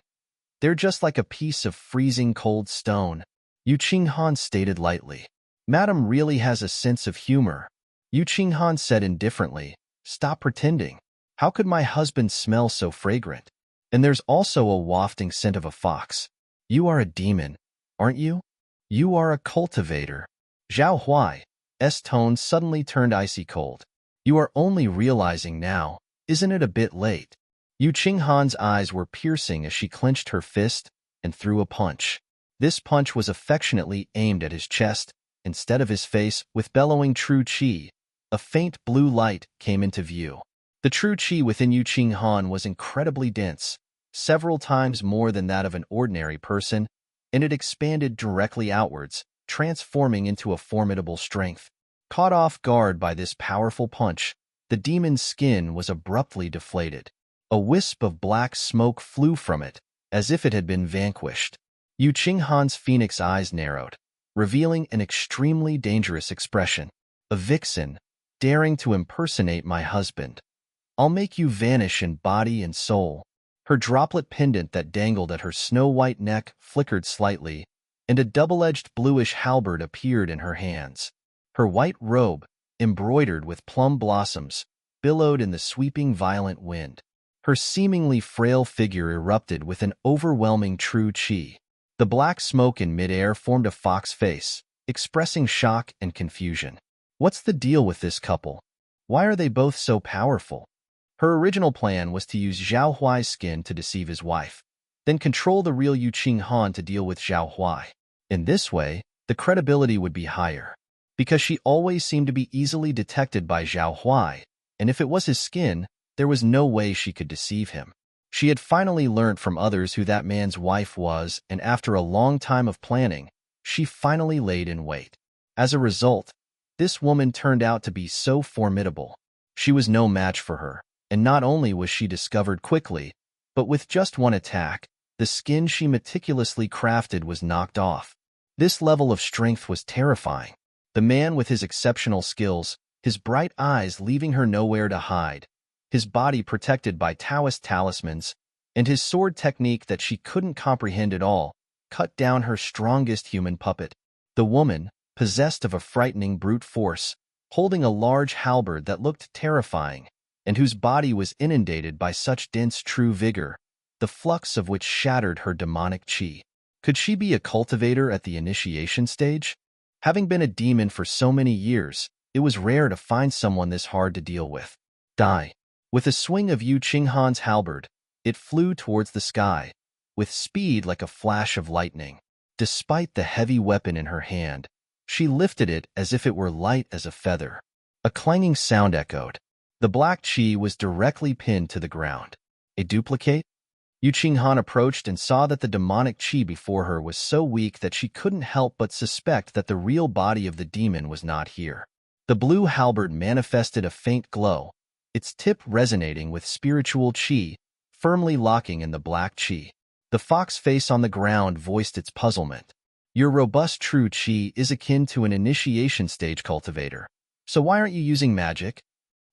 They're just like a piece of freezing cold stone. Yu Qinghan stated lightly. Madam really has a sense of humor. Yu Qinghan said indifferently, Stop pretending. How could my husband smell so fragrant? And there's also a wafting scent of a fox. You are a demon, aren't you? You are a cultivator. Zhao Huai's tone suddenly turned icy cold. You are only realizing now, isn't it a bit late? Yu Qinghan's eyes were piercing as she clenched her fist and threw a punch. This punch was affectionately aimed at his chest instead of his face. With bellowing true qi, a faint blue light came into view. The true qi within Yu Qinghan was incredibly dense, several times more than that of an ordinary person, and it expanded directly outwards, transforming into a formidable strength. Caught off guard by this powerful punch, the demon's skin was abruptly deflated. A wisp of black smoke flew from it, as if it had been vanquished. Yu Qinghan's phoenix eyes narrowed, revealing an extremely dangerous expression. A vixen, daring to impersonate my husband. I'll make you vanish in body and soul. Her droplet pendant that dangled at her snow-white neck flickered slightly, and a double-edged bluish halberd appeared in her hands. Her white robe, embroidered with plum blossoms, billowed in the sweeping violent wind. Her seemingly frail figure erupted with an overwhelming true qi. The black smoke in midair formed a fox face, expressing shock and confusion. What's the deal with this couple? Why are they both so powerful? Her original plan was to use Zhao Huai's skin to deceive his wife, then control the real Yu Qinghan to deal with Zhao Huai. In this way, the credibility would be higher, because she always seemed to be easily detected by Zhao Huai, and if it was his skin, there was no way she could deceive him. She had finally learnt from others who that man's wife was, and after a long time of planning, she finally laid in wait. As a result, this woman turned out to be so formidable. She was no match for her, and not only was she discovered quickly, but with just one attack, the skin she meticulously crafted was knocked off. This level of strength was terrifying. The man with his exceptional skills, his bright eyes leaving her nowhere to hide, his body protected by Taoist talismans, and his sword technique that she couldn't comprehend at all, cut down her strongest human puppet. The woman, possessed of a frightening brute force, holding a large halberd that looked terrifying, and whose body was inundated by such dense true vigor, the flux of which shattered her demonic qi. Could she be a cultivator at the initiation stage? Having been a demon for so many years, it was rare to find someone this hard to deal with. Die. With a swing of Yu Qinghan's halberd, it flew towards the sky, with speed like a flash of lightning. Despite the heavy weapon in her hand, she lifted it as if it were light as a feather. A clanging sound echoed. The black qi was directly pinned to the ground. A duplicate? Yu Qinghan approached and saw that the demonic qi before her was so weak that she couldn't help but suspect that the real body of the demon was not here. The blue halberd manifested a faint glow, its tip resonating with spiritual qi, firmly locking in the black qi. The fox face on the ground voiced its puzzlement. Your robust true qi is akin to an initiation stage cultivator. So why aren't you using magic?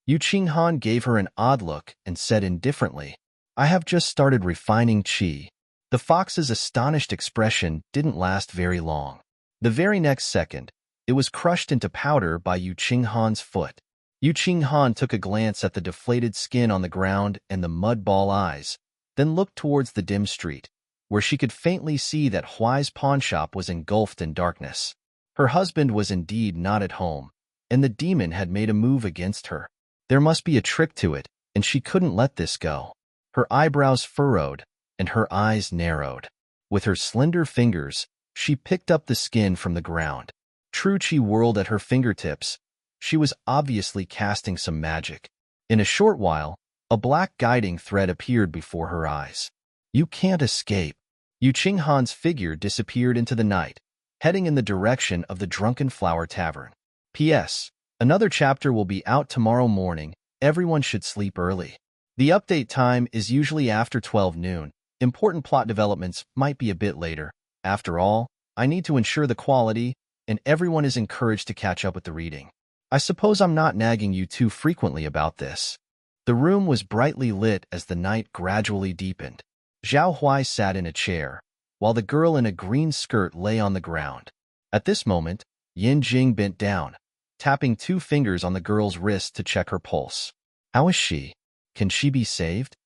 Yu Qinghan gave her an odd look and said indifferently, I have just started refining qi. The fox's astonished expression didn't last very long. The very next second, it was crushed into powder by Yu Qinghan's foot. Yu Qinghan took a glance at the deflated skin on the ground and the mud-ball eyes, then looked towards the dim street, where she could faintly see that Huai's pawnshop was engulfed in darkness. Her husband was indeed not at home, and the demon had made a move against her. There must be a trick to it, and she couldn't let this go. Her eyebrows furrowed, and her eyes narrowed. With her slender fingers, she picked up the skin from the ground. True qi whirled at her fingertips. She was obviously casting some magic. In a short while, a black guiding thread appeared before her eyes. You can't escape. Yu Qinghan's figure disappeared into the night, heading in the direction of the Drunken Flower Tavern. P.S. Another chapter will be out tomorrow morning. Everyone should sleep early. The update time is usually after 12 noon. Important plot developments might be a bit later. After all, I need to ensure the quality, and everyone is encouraged to catch up with the reading. I suppose I'm not nagging you too frequently about this. The room was brightly lit as the night gradually deepened. Zhao Huai sat in a chair, while the girl in a green skirt lay on the ground. At this moment, Yin Jing bent down, tapping 2 fingers on the girl's wrist to check her pulse. How is she? Can she be saved?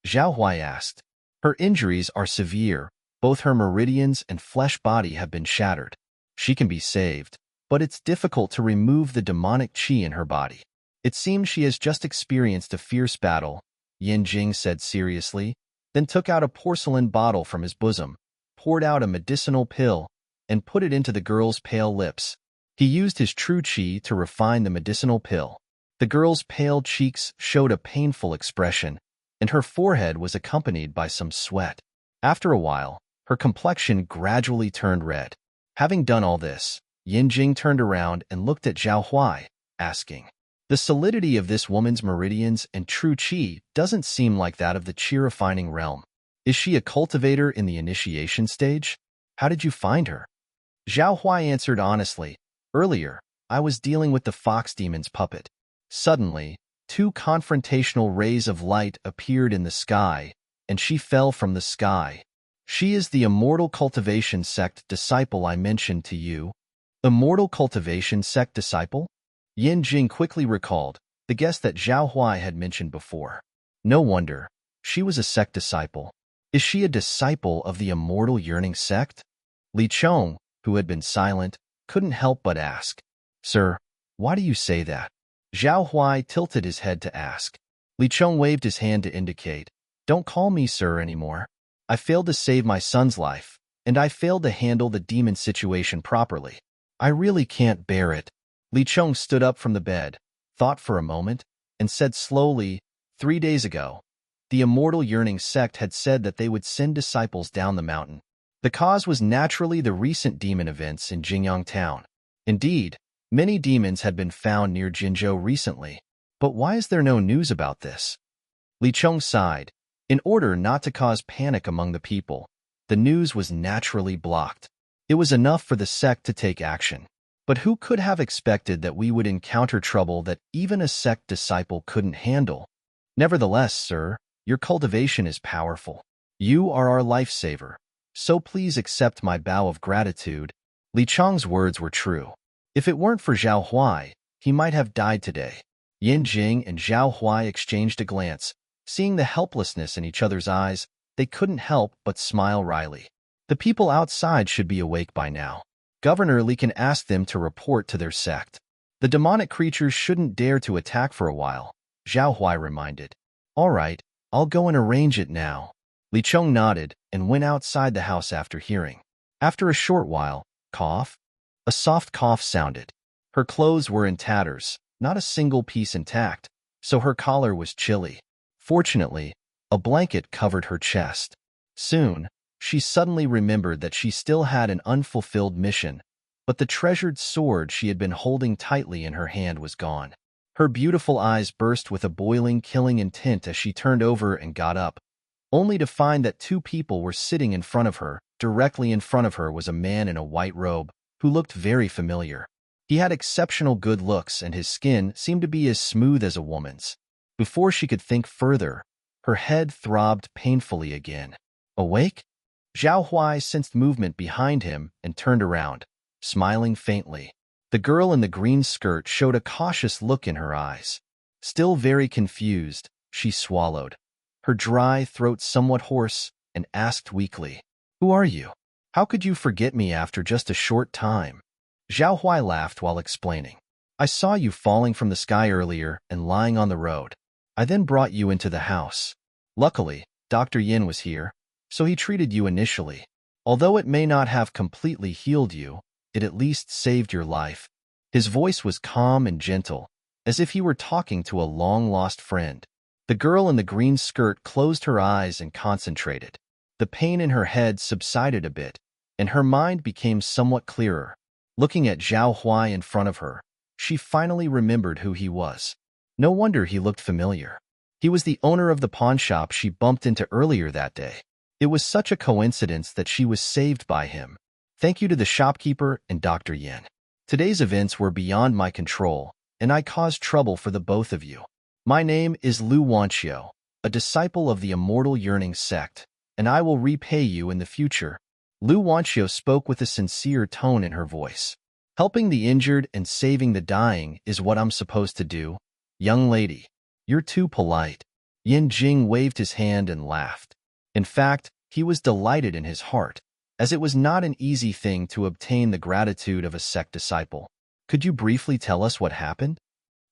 Zhao Huai asked. Her injuries are severe. Both her meridians and flesh body have been shattered. She can be saved, but it's difficult to remove the demonic qi in her body. It seems she has just experienced a fierce battle, Yin Jing said seriously, then took out a porcelain bottle from his bosom, poured out a medicinal pill, and put it into the girl's pale lips. He used his true qi to refine the medicinal pill. The girl's pale cheeks showed a painful expression, and her forehead was accompanied by some sweat. After a while, her complexion gradually turned red. Having done all this, Yin Jing turned around and looked at Zhao Huai, asking, the solidity of this woman's meridians and true qi doesn't seem like that of the qi refining realm. Is she a cultivator in the initiation stage? How did you find her? Zhao Huai answered honestly. Earlier, I was dealing with the fox demon's puppet. Suddenly, two confrontational rays of light appeared in the sky, and she fell from the sky. She is the Immortal Cultivation sect disciple I mentioned to you. Immortal Cultivation sect disciple? Yin Jing quickly recalled, the guest that Zhao Huai had mentioned before. No wonder. She was a sect disciple. Is she a disciple of the Immortal Yearning sect? Li Chong, who had been silent, couldn't help but ask. Sir, why do you say that? Zhao Huai tilted his head to ask. Li Chong waved his hand to indicate, Don't call me sir anymore. I failed to save my son's life, and I failed to handle the demon situation properly. I really can't bear it. Li Chong stood up from the bed, thought for a moment, and said slowly, 3 days ago, the Immortal Yearning sect had said that they would send disciples down the mountain. The cause was naturally the recent demon events in Jingyang Town. Indeed, many demons had been found near Jinzhou recently. But why is there no news about this? Li Chong sighed. In order not to cause panic among the people, the news was naturally blocked. It was enough for the sect to take action. But who could have expected that we would encounter trouble that even a sect disciple couldn't handle? Nevertheless, sir, your cultivation is powerful. You are our lifesaver. So please accept my bow of gratitude. Li Chong's words were true. If it weren't for Zhao Huai, he might have died today. Yin Jing and Zhao Huai exchanged a glance. Seeing the helplessness in each other's eyes, they couldn't help but smile wryly. The people outside should be awake by now. Governor Li can ask them to report to their sect. The demonic creatures shouldn't dare to attack for a while, Zhao Huai reminded. All right, I'll go and arrange it now. Li Chong nodded and went outside the house after hearing. After a short while, cough? A soft cough sounded. Her clothes were in tatters, not a single piece intact, so her collar was chilly. Fortunately, a blanket covered her chest. Soon, she suddenly remembered that she still had an unfulfilled mission, but the treasured sword she had been holding tightly in her hand was gone. Her beautiful eyes burst with a boiling, killing intent as she turned over and got up, only to find that two people were sitting in front of her. Directly in front of her was a man in a white robe, who looked very familiar. He had exceptional good looks and his skin seemed to be as smooth as a woman's. Before she could think further, her head throbbed painfully again. Awake? Zhao Huai sensed movement behind him and turned around, smiling faintly. The girl in the green skirt showed a cautious look in her eyes. Still very confused, she swallowed, her dry throat somewhat hoarse, and asked weakly, Who are you? How could you forget me after just a short time? Zhao Huai laughed while explaining. I saw you falling from the sky earlier and lying on the road. I then brought you into the house. Luckily, Dr. Yin was here, so he treated you initially. Although it may not have completely healed you, it at least saved your life. His voice was calm and gentle, as if he were talking to a long-lost friend. The girl in the green skirt closed her eyes and concentrated. The pain in her head subsided a bit, and her mind became somewhat clearer. Looking at Zhao Huai in front of her, she finally remembered who he was. No wonder he looked familiar. He was the owner of the pawn shop she bumped into earlier that day. It was such a coincidence that she was saved by him. Thank you to the shopkeeper and Dr. Yin. Today's events were beyond my control, and I caused trouble for the both of you. My name is Lu Wanqiu, a disciple of the Immortal Yearning sect, and I will repay you in the future. Lu Wanqiu spoke with a sincere tone in her voice. Helping the injured and saving the dying is what I'm supposed to do. Young lady, you're too polite. Yin Jing waved his hand and laughed. In fact, he was delighted in his heart, as it was not an easy thing to obtain the gratitude of a sect disciple. Could you briefly tell us what happened?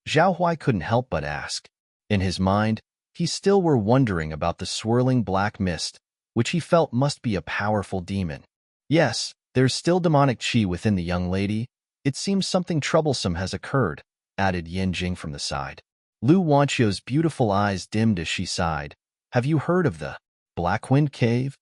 Zhao Huai couldn't help but ask. In his mind, he still were wondering about the swirling black mist, which he felt must be a powerful demon. Yes, there's still demonic qi within the young lady. It seems something troublesome has occurred, added Yin Jing from the side. Lu Wanqiu's beautiful eyes dimmed as she sighed. Have you heard of the Black Wind Cave?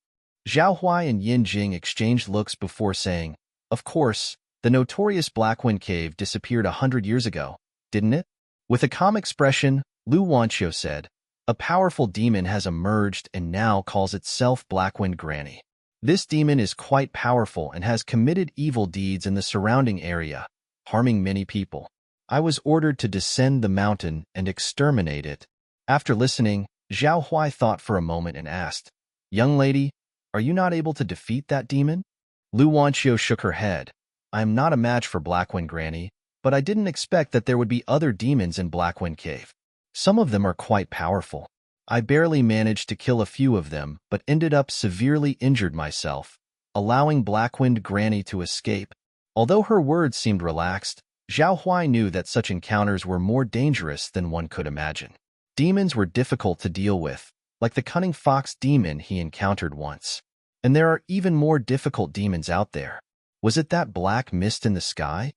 Zhao Huai and Yin Jing exchanged looks before saying, Of course, the notorious Black Wind Cave disappeared 100 years ago, didn't it? With a calm expression, Lu Wanqiu said, A powerful demon has emerged and now calls itself Blackwind Granny. This demon is quite powerful and has committed evil deeds in the surrounding area, harming many people. I was ordered to descend the mountain and exterminate it. After listening, Zhao Huai thought for a moment and asked, "Young lady, are you not able to defeat that demon?" Lu Wanqiu shook her head. "I am not a match for Blackwind, Granny, but I didn't expect that there would be other demons in Blackwind Cave. Some of them are quite powerful. I barely managed to kill a few of them, but ended up severely injured myself, allowing Blackwind Granny to escape." Although her words seemed relaxed, Zhao Huai knew that such encounters were more dangerous than one could imagine. Demons were difficult to deal with, like the cunning fox demon he encountered once. And there are even more difficult demons out there. Was it that black mist in the sky?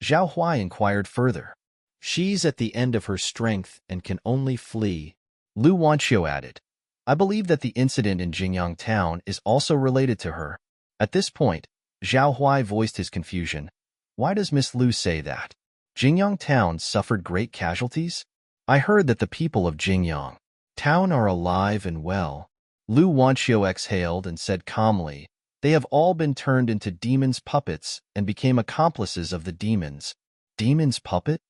Zhao Huai inquired further. "She's at the end of her strength and can only flee," Lu Wanqiu added. "I believe that the incident in Jingyang Town is also related to her." At this point, Zhao Huai voiced his confusion. "Why does Miss Lu say that? Jingyang Town suffered great casualties? I heard that the people of Jingyang Town are alive and well." Lu Wanqiu exhaled and said calmly, "They have all been turned into demons' puppets and became accomplices of the demons." Demon's puppet?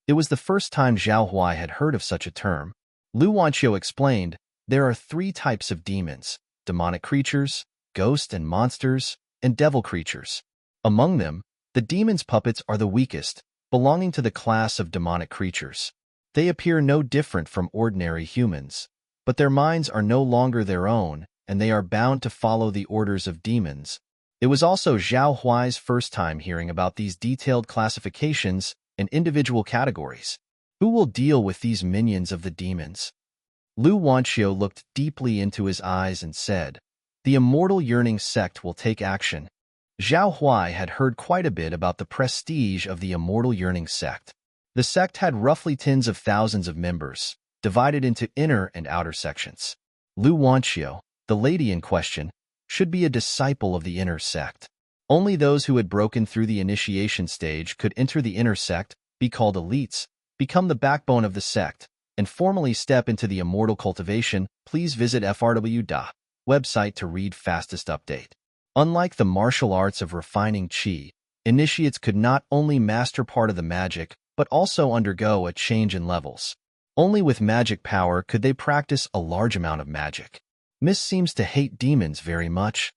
It was the first time Zhao Huai had heard of such a term. Lu Wanqiu explained, "There are 3 types of demons: demonic creatures, ghost and monsters, and devil creatures. Among them, the demon's puppets are the weakest, belonging to the class of demonic creatures. They appear no different from ordinary humans, but their minds are no longer their own, and they are bound to follow the orders of demons." It was also Zhao Huai's first time hearing about these detailed classifications and individual categories. Who will deal with these minions of the demons? Lu Wanqiu looked deeply into his eyes and said, "The Immortal Yearning Sect will take action." Zhao Huai had heard quite a bit about the prestige of the Immortal Yearning Sect. The sect had roughly tens of thousands of members, divided into inner and outer sections. Lu Wanqiu, the lady in question, should be a disciple of the inner sect. Only those who had broken through the initiation stage could enter the inner sect, be called elites, become the backbone of the sect, and formally step into the immortal cultivation. Please visit FRW website to read fastest update. Unlike the martial arts of refining qi, initiates could not only master part of the magic, but also undergo a change in levels. Only with magic power could they practice a large amount of magic. Miss seems to hate demons very much.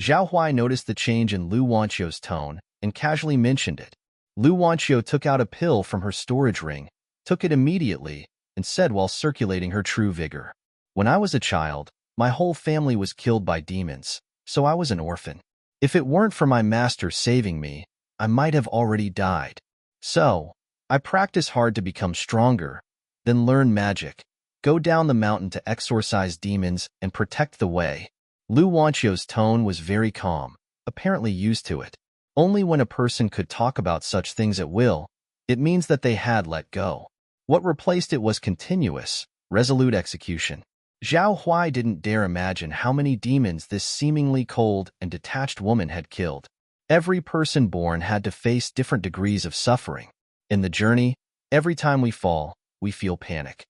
Zhao Huai noticed the change in Lu Wanqiu's tone and casually mentioned it. Lu Wanqiu took out a pill from her storage ring, took it immediately, and said while circulating her true vigor, "When I was a child, my whole family was killed by demons, so I was an orphan. If it weren't for my master saving me, I might have already died. So, I practice hard to become stronger, then learn magic, go down the mountain to exorcise demons and protect the way." Lu Wanqiu's tone was very calm, apparently used to it. Only when a person could talk about such things at will, it means that they had let go. What replaced it was continuous, resolute execution. Zhao Huai didn't dare imagine how many demons this seemingly cold and detached woman had killed. Every person born had to face different degrees of suffering. In the journey, every time we fall, we feel panic.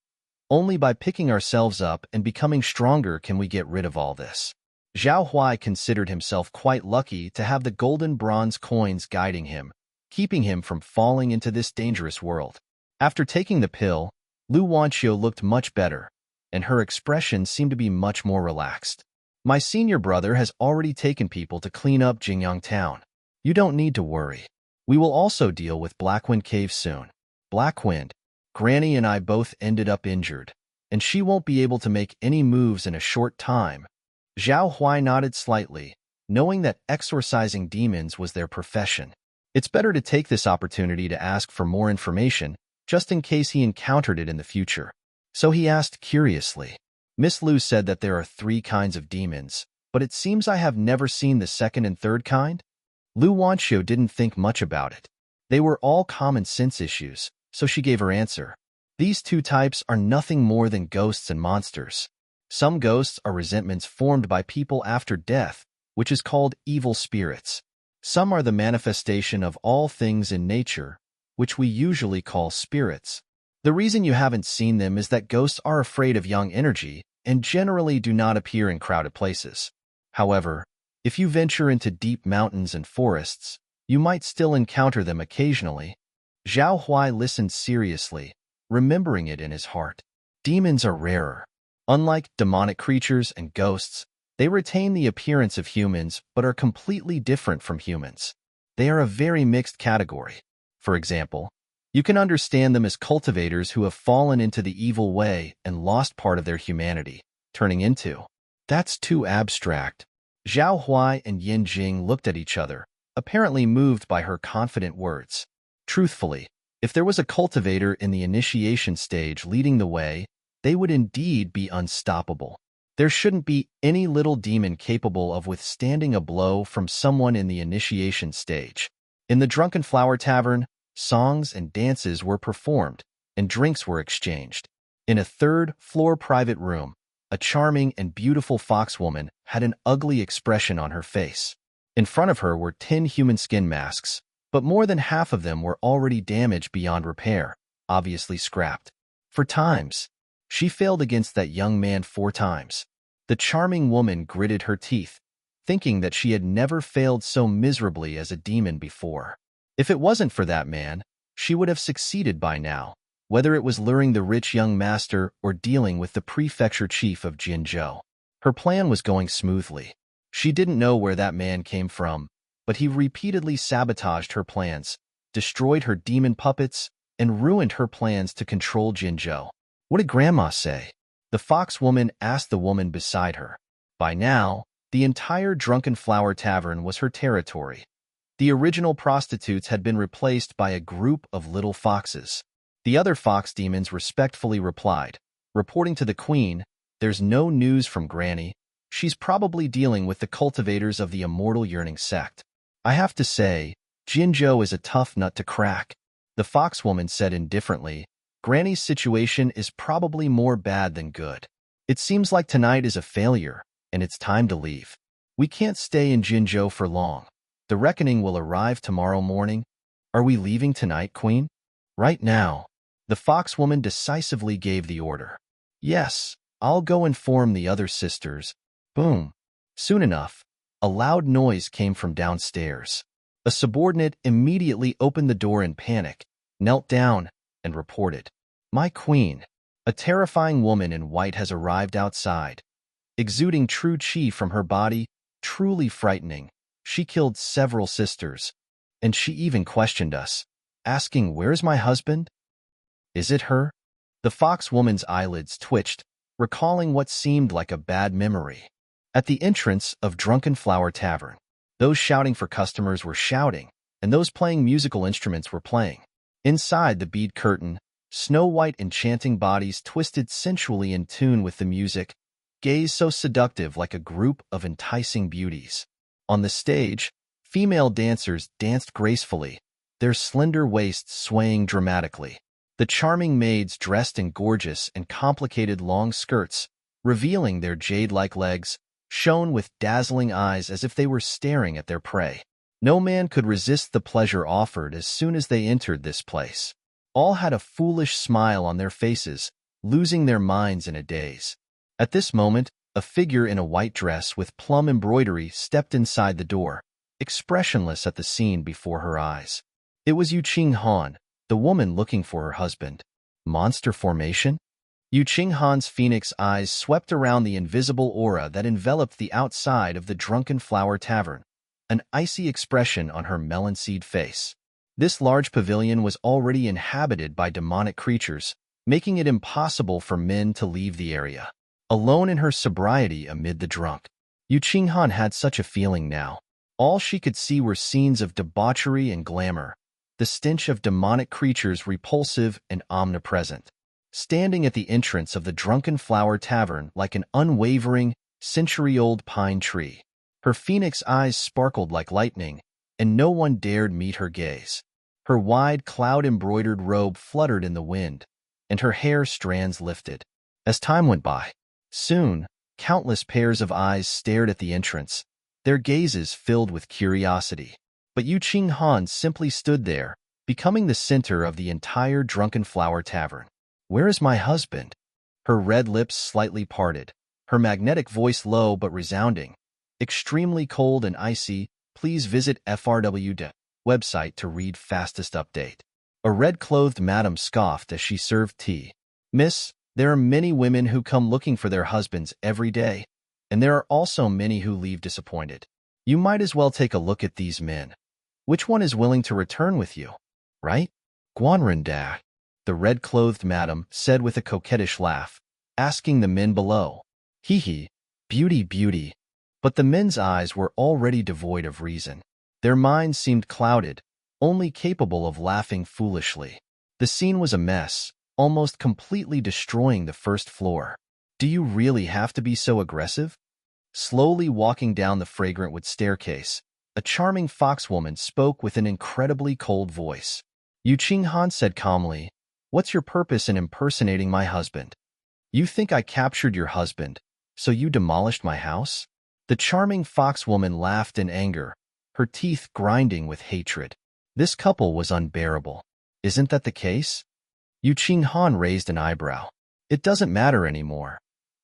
Only by picking ourselves up and becoming stronger can we get rid of all this. Zhao Huai considered himself quite lucky to have the golden bronze coins guiding him, keeping him from falling into this dangerous world. After taking the pill, Lu Wanqiu looked much better, and her expression seemed to be much more relaxed. "My senior brother has already taken people to clean up Jingyang Town. You don't need to worry. We will also deal with Blackwind Cave soon." Blackwind, Granny and I both ended up injured, and she won't be able to make any moves in a short time. Zhao Huai nodded slightly, knowing that exorcising demons was their profession. It's better to take this opportunity to ask for more information, just in case he encountered it in the future. So he asked curiously. "Miss Lu said that there are 3 kinds of demons, but it seems I have never seen the second and third kind?" Lu Wanqiu didn't think much about it. They were all common sense issues, so she gave her answer. "These 2 types are nothing more than ghosts and monsters. Some ghosts are resentments formed by people after death, which is called evil spirits. Some are the manifestation of all things in nature, which we usually call spirits. The reason you haven't seen them is that ghosts are afraid of young energy and generally do not appear in crowded places. However, If you venture into deep mountains and forests, you might still encounter them occasionally. Zhao Huai listened seriously, remembering it in his heart. Demons are rarer. Unlike demonic creatures and ghosts, they retain the appearance of humans but are completely different from humans. They are a very mixed category. For example, you can understand them as cultivators who have fallen into the evil way and lost part of their humanity, turning into. That's too abstract. Zhao Huai and Yin Jing looked at each other, apparently moved by her confident words. Truthfully, if there was a cultivator in the initiation stage leading the way, they would indeed be unstoppable. There shouldn't be any little demon capable of withstanding a blow from someone in the initiation stage. In the Drunken Flower Tavern, songs and dances were performed, and drinks were exchanged. In a third-floor private room, a charming and beautiful foxwoman had an ugly expression on her face. In front of her were 10 human skin masks, but more than half of them were already damaged beyond repair, obviously scrapped. For times, she failed against that young man 4 times. The charming woman gritted her teeth, thinking that she had never failed so miserably as a demon before. If it wasn't for that man, she would have succeeded by now, whether it was luring the rich young master or dealing with the prefecture chief of Jinzhou. Her plan was going smoothly. She didn't know where that man came from, but he repeatedly sabotaged her plans, destroyed her demon puppets, and ruined her plans to control Jinzhou. What did Grandma say? The foxwoman asked the woman beside her. By now, the entire Drunken Flower Tavern was her territory. The original prostitutes had been replaced by a group of little foxes. The other fox demons respectfully replied, reporting to the queen, "There's no news from Granny. She's probably dealing with the cultivators of the Immortal Yearning sect." I have to say, Jinzhou is a tough nut to crack. The foxwoman said indifferently, "Granny's situation is probably more bad than good. It seems like tonight is a failure, and it's time to leave. We can't stay in Jinzhou for long. The reckoning will arrive tomorrow morning. Are we leaving tonight, Queen?" "Right now." The foxwoman decisively gave the order. "Yes, I'll go inform the other sisters." Boom. Soon enough, a loud noise came from downstairs. A subordinate immediately opened the door in panic, knelt down, and reported, "My queen, a terrifying woman in white has arrived outside, exuding true chi from her body, truly frightening. She killed several sisters, and she even questioned us, asking, 'Where's my husband?' Is it her?" The foxwoman's eyelids twitched, recalling what seemed like a bad memory. At the entrance of Drunken Flower Tavern, those shouting for customers were shouting, and those playing musical instruments were playing. Inside the bead curtain, snow-white enchanting bodies twisted sensually in tune with the music, gaze so seductive like a group of enticing beauties. On the stage, female dancers danced gracefully, their slender waists swaying dramatically. The charming maids dressed in gorgeous and complicated long skirts, revealing their jade-like legs, shone with dazzling eyes as if they were staring at their prey. No man could resist the pleasure offered as soon as they entered this place. All had a foolish smile on their faces, losing their minds in a daze. At this moment, a figure in a white dress with plum embroidery stepped inside the door, expressionless at the scene before her eyes. It was Yu Qing Han, the woman looking for her husband. Monster formation? Yu Qing Han's phoenix eyes swept around the invisible aura that enveloped the outside of the Drunken Flower Tavern, an icy expression on her melon-seed face. This large pavilion was already inhabited by demonic creatures, making it impossible for men to leave the area. Alone in her sobriety amid the drunk, Yu Qing Han had such a feeling now. All she could see were scenes of debauchery and glamour, the stench of demonic creatures repulsive and omnipresent. Standing at the entrance of the Drunken Flower Tavern like an unwavering, century-old pine tree, her phoenix eyes sparkled like lightning, and no one dared meet her gaze. Her wide, cloud-embroidered robe fluttered in the wind, and her hair strands lifted. As time went by, soon, countless pairs of eyes stared at the entrance, their gazes filled with curiosity. But Yu Qing Han simply stood there, becoming the center of the entire Drunken Flower Tavern. "Where is my husband?" Her red lips slightly parted, her magnetic voice low but resounding. extremely cold and icy. Please visit FRW website to read fastest update. A red-clothed madam scoffed as she served tea. Miss, there are many women who come looking for their husbands every day, and there are also many who leave disappointed. You might as well take a look at these men. Which one is willing to return with you, right? Guanranda, the red-clothed madam said with a coquettish laugh, asking the men below. Hee hee, beauty, beauty. But the men's eyes were already devoid of reason. Their minds seemed clouded, only capable of laughing foolishly. The scene was a mess, almost completely destroying the first floor. Do you really have to be so aggressive? Slowly walking down the fragrant wood staircase, a charming foxwoman spoke with an incredibly cold voice. Yu Qinghan said calmly, "What's your purpose in impersonating my husband? You think I captured your husband, so you demolished my house?" The charming foxwoman laughed in anger, her teeth grinding with hatred. This couple was unbearable. Isn't that the case? Yu Qinghan raised an eyebrow. It doesn't matter anymore.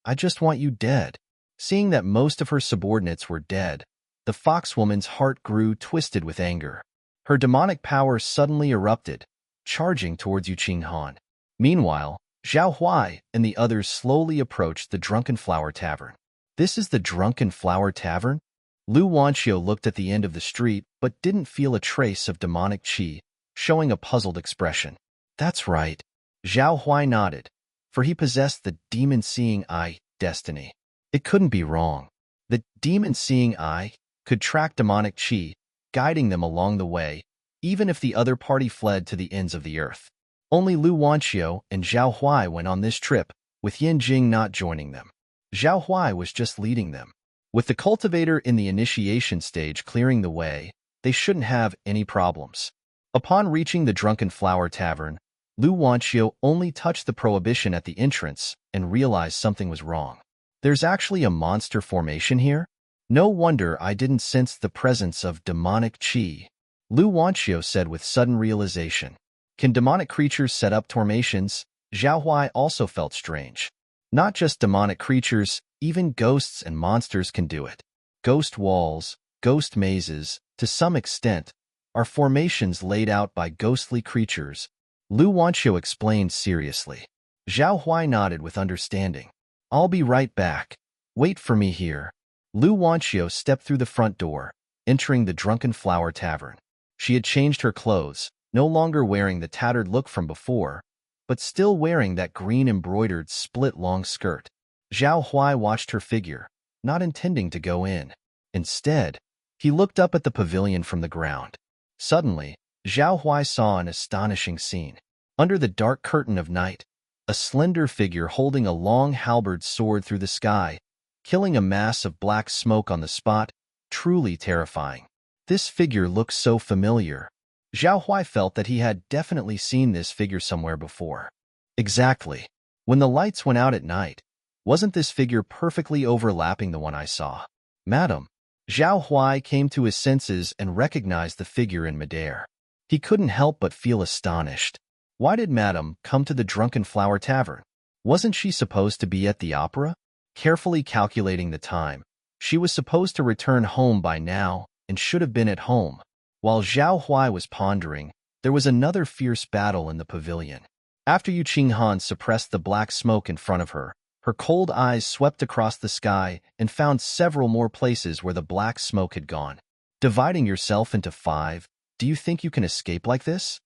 I just want you dead. Seeing that most of her subordinates were dead, the foxwoman's heart grew twisted with anger. Her demonic power suddenly erupted, charging towards Yu Qinghan. Meanwhile, Zhao Huai and the others slowly approached the Drunken Flower Tavern. This is the Drunken Flower Tavern? Lu Wanqiu looked at the end of the street but didn't feel a trace of demonic qi, showing a puzzled expression. That's right. Zhao Huai nodded, for he possessed the demon-seeing eye, destiny. It couldn't be wrong. The demon-seeing eye could track demonic qi, guiding them along the way, even if the other party fled to the ends of the earth. Only Lu Wanqiu and Zhao Huai went on this trip, with Yin Jing not joining them. Zhao Huai was just leading them. With the cultivator in the initiation stage clearing the way, they shouldn't have any problems. Upon reaching the Drunken Flower Tavern, Lu Wanqiu only touched the prohibition at the entrance and realized something was wrong. There's actually a monster formation here? No wonder I didn't sense the presence of demonic qi. Lu Wanqiu said with sudden realization. Can demonic creatures set up formations? Zhao Huai also felt strange. Not just demonic creatures, even ghosts and monsters can do it. Ghost walls, ghost mazes, to some extent, are formations laid out by ghostly creatures. Lu Wanqiu explained seriously. Zhao Huai nodded with understanding. I'll be right back. Wait for me here. Lu Wanqiu stepped through the front door, entering the Drunken Flower Tavern. She had changed her clothes, no longer wearing the tattered look from before, but still wearing that green embroidered split-long skirt. Zhao Huai watched her figure, not intending to go in. Instead, he looked up at the pavilion from the ground. Suddenly, Zhao Huai saw an astonishing scene. Under the dark curtain of night, a slender figure holding a long halberd soared through the sky, killing a mass of black smoke on the spot, truly terrifying. This figure looked so familiar. Zhao Huai felt that he had definitely seen this figure somewhere before. Exactly. When the lights went out at night, wasn't this figure perfectly overlapping the one I saw? Madam. Zhao Huai came to his senses and recognized the figure in midair. He couldn't help but feel astonished. Why did Madam come to the Drunken Flower Tavern? Wasn't she supposed to be at the opera? Carefully calculating the time, she was supposed to return home by now and should have been at home. While Zhao Huai was pondering, there was another fierce battle in the pavilion. After Yu Qinghan suppressed the black smoke in front of her, her cold eyes swept across the sky and found several more places where the black smoke had gone. Dividing yourself into 5, do you think you can escape like this?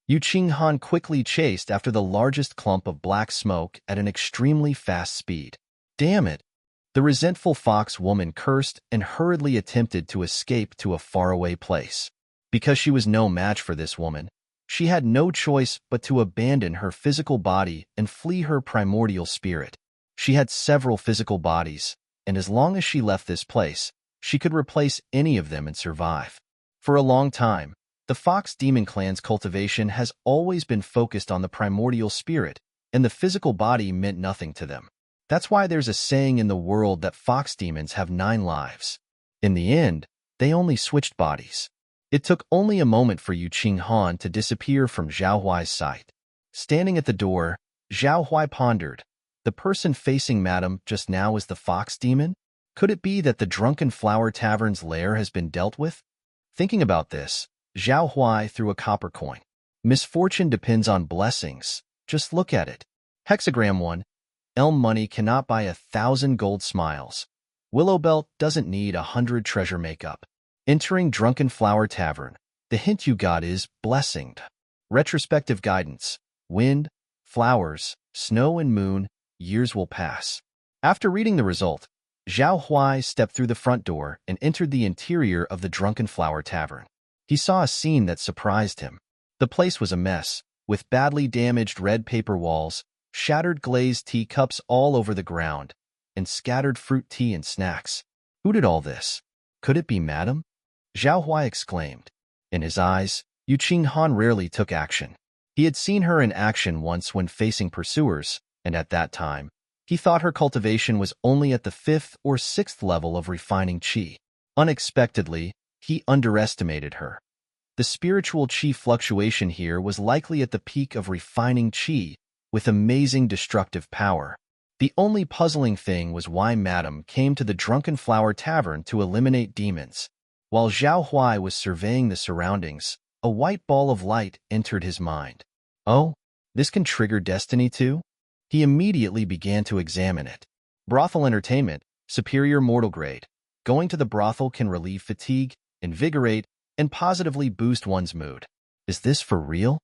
Yu Qinghan quickly chased after the largest clump of black smoke at an extremely fast speed. Damn it! The resentful fox woman cursed and hurriedly attempted to escape to a faraway place. Because she was no match for this woman, she had no choice but to abandon her physical body and flee her primordial spirit. She had several physical bodies, and as long as she left this place, she could replace any of them and survive. For a long time, the Fox Demon Clan's cultivation has always been focused on the primordial spirit, and the physical body meant nothing to them. That's why there's a saying in the world that fox demons have 9 lives. In the end, they only switched bodies. It took only a moment for Yu Qinghan to disappear from Zhao Huai's sight. Standing at the door, Zhao Huai pondered. The person facing Madam just now is the fox demon? Could it be that the Drunken Flower Tavern's lair has been dealt with? Thinking about this, Zhao Huai threw a copper coin. Misfortune depends on blessings. Just look at it. Hexagram 1. Elm money cannot buy 1,000 gold smiles. Willow belt doesn't need 100 treasure makeup. Entering Drunken Flower Tavern. The hint you got is blessinged. Retrospective guidance. Wind, flowers, snow and moon, years will pass. After reading the result, Zhao Huai stepped through the front door and entered the interior of the Drunken Flower Tavern. He saw a scene that surprised him. The place was a mess, with badly damaged red paper walls, shattered glazed teacups all over the ground, and scattered fruit tea and snacks. Who did all this? Could it be Madame? Zhao Huai exclaimed. In his eyes, Yu Qinghan rarely took action. He had seen her in action once when facing pursuers, and at that time, he thought her cultivation was only at the 5th or 6th level of refining qi. Unexpectedly, he underestimated her. The spiritual qi fluctuation here was likely at the peak of refining qi, with amazing destructive power. The only puzzling thing was why Madame came to the Drunken Flower Tavern to eliminate demons. While Zhao Huai was surveying the surroundings, a white ball of light entered his mind. Oh, this can trigger destiny too? He immediately began to examine it. Brothel entertainment, superior mortal grade. Going to the brothel can relieve fatigue, invigorate, and positively boost one's mood. Is this for real?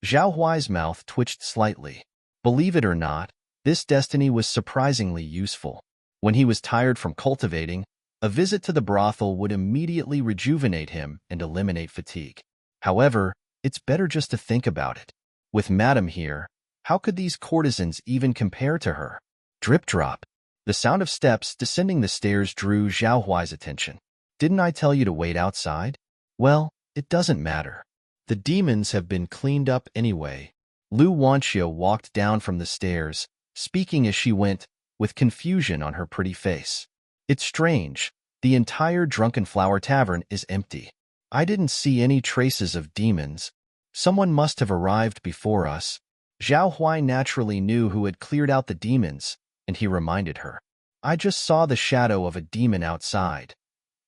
Zhao Huai's mouth twitched slightly. Believe it or not, this destiny was surprisingly useful. When he was tired from cultivating, a visit to the brothel would immediately rejuvenate him and eliminate fatigue. However, it's better just to think about it. With Madame here, how could these courtesans even compare to her? Drip drop. The sound of steps descending the stairs drew Zhao Huai's attention. Didn't I tell you to wait outside? Well, it doesn't matter. The demons have been cleaned up anyway. Lu Wanxiu walked down from the stairs, speaking as she went, with confusion on her pretty face. It's strange. The entire Drunken Flower Tavern is empty. I didn't see any traces of demons. Someone must have arrived before us. Zhao Huai naturally knew who had cleared out the demons, and he reminded her. I just saw the shadow of a demon outside.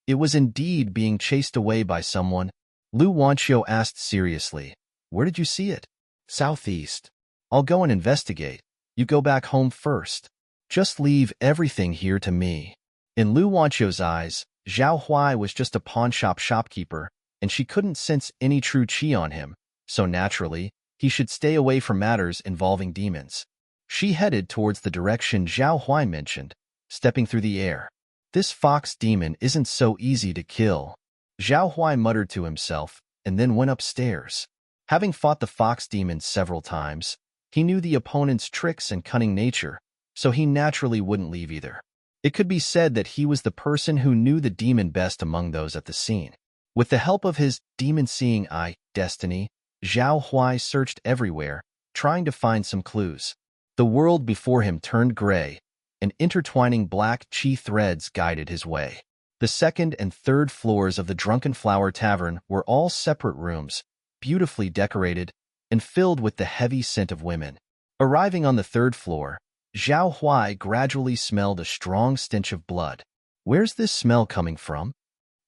It was indeed being chased away by someone. Lu Wanxiu asked seriously, Where did you see it? Southeast. I'll go and investigate. You go back home first. Just leave everything here to me. In Lu Wanxiu's eyes, Zhao Huai was just a pawnshop shopkeeper, and she couldn't sense any true qi on him, so naturally, he should stay away from matters involving demons. She headed towards the direction Zhao Huai mentioned, stepping through the air. This fox demon isn't so easy to kill. Zhao Huai muttered to himself, and then went upstairs. Having fought the fox demon several times, he knew the opponent's tricks and cunning nature, so he naturally wouldn't leave either. It could be said that he was the person who knew the demon best among those at the scene. With the help of his demon-seeing eye, destiny, Zhao Huai searched everywhere, trying to find some clues. The world before him turned gray, and intertwining black qi threads guided his way. The second and third floors of the Drunken Flower Tavern were all separate rooms, beautifully decorated, and filled with the heavy scent of women. Arriving on the third floor, Zhao Huai gradually smelled a strong stench of blood. Where's this smell coming from?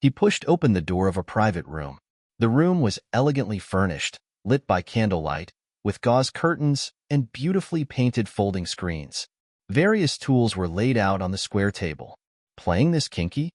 He pushed open the door of a private room. The room was elegantly furnished, lit by candlelight, with gauze curtains and beautifully painted folding screens. Various tools were laid out on the square table. Playing this kinky?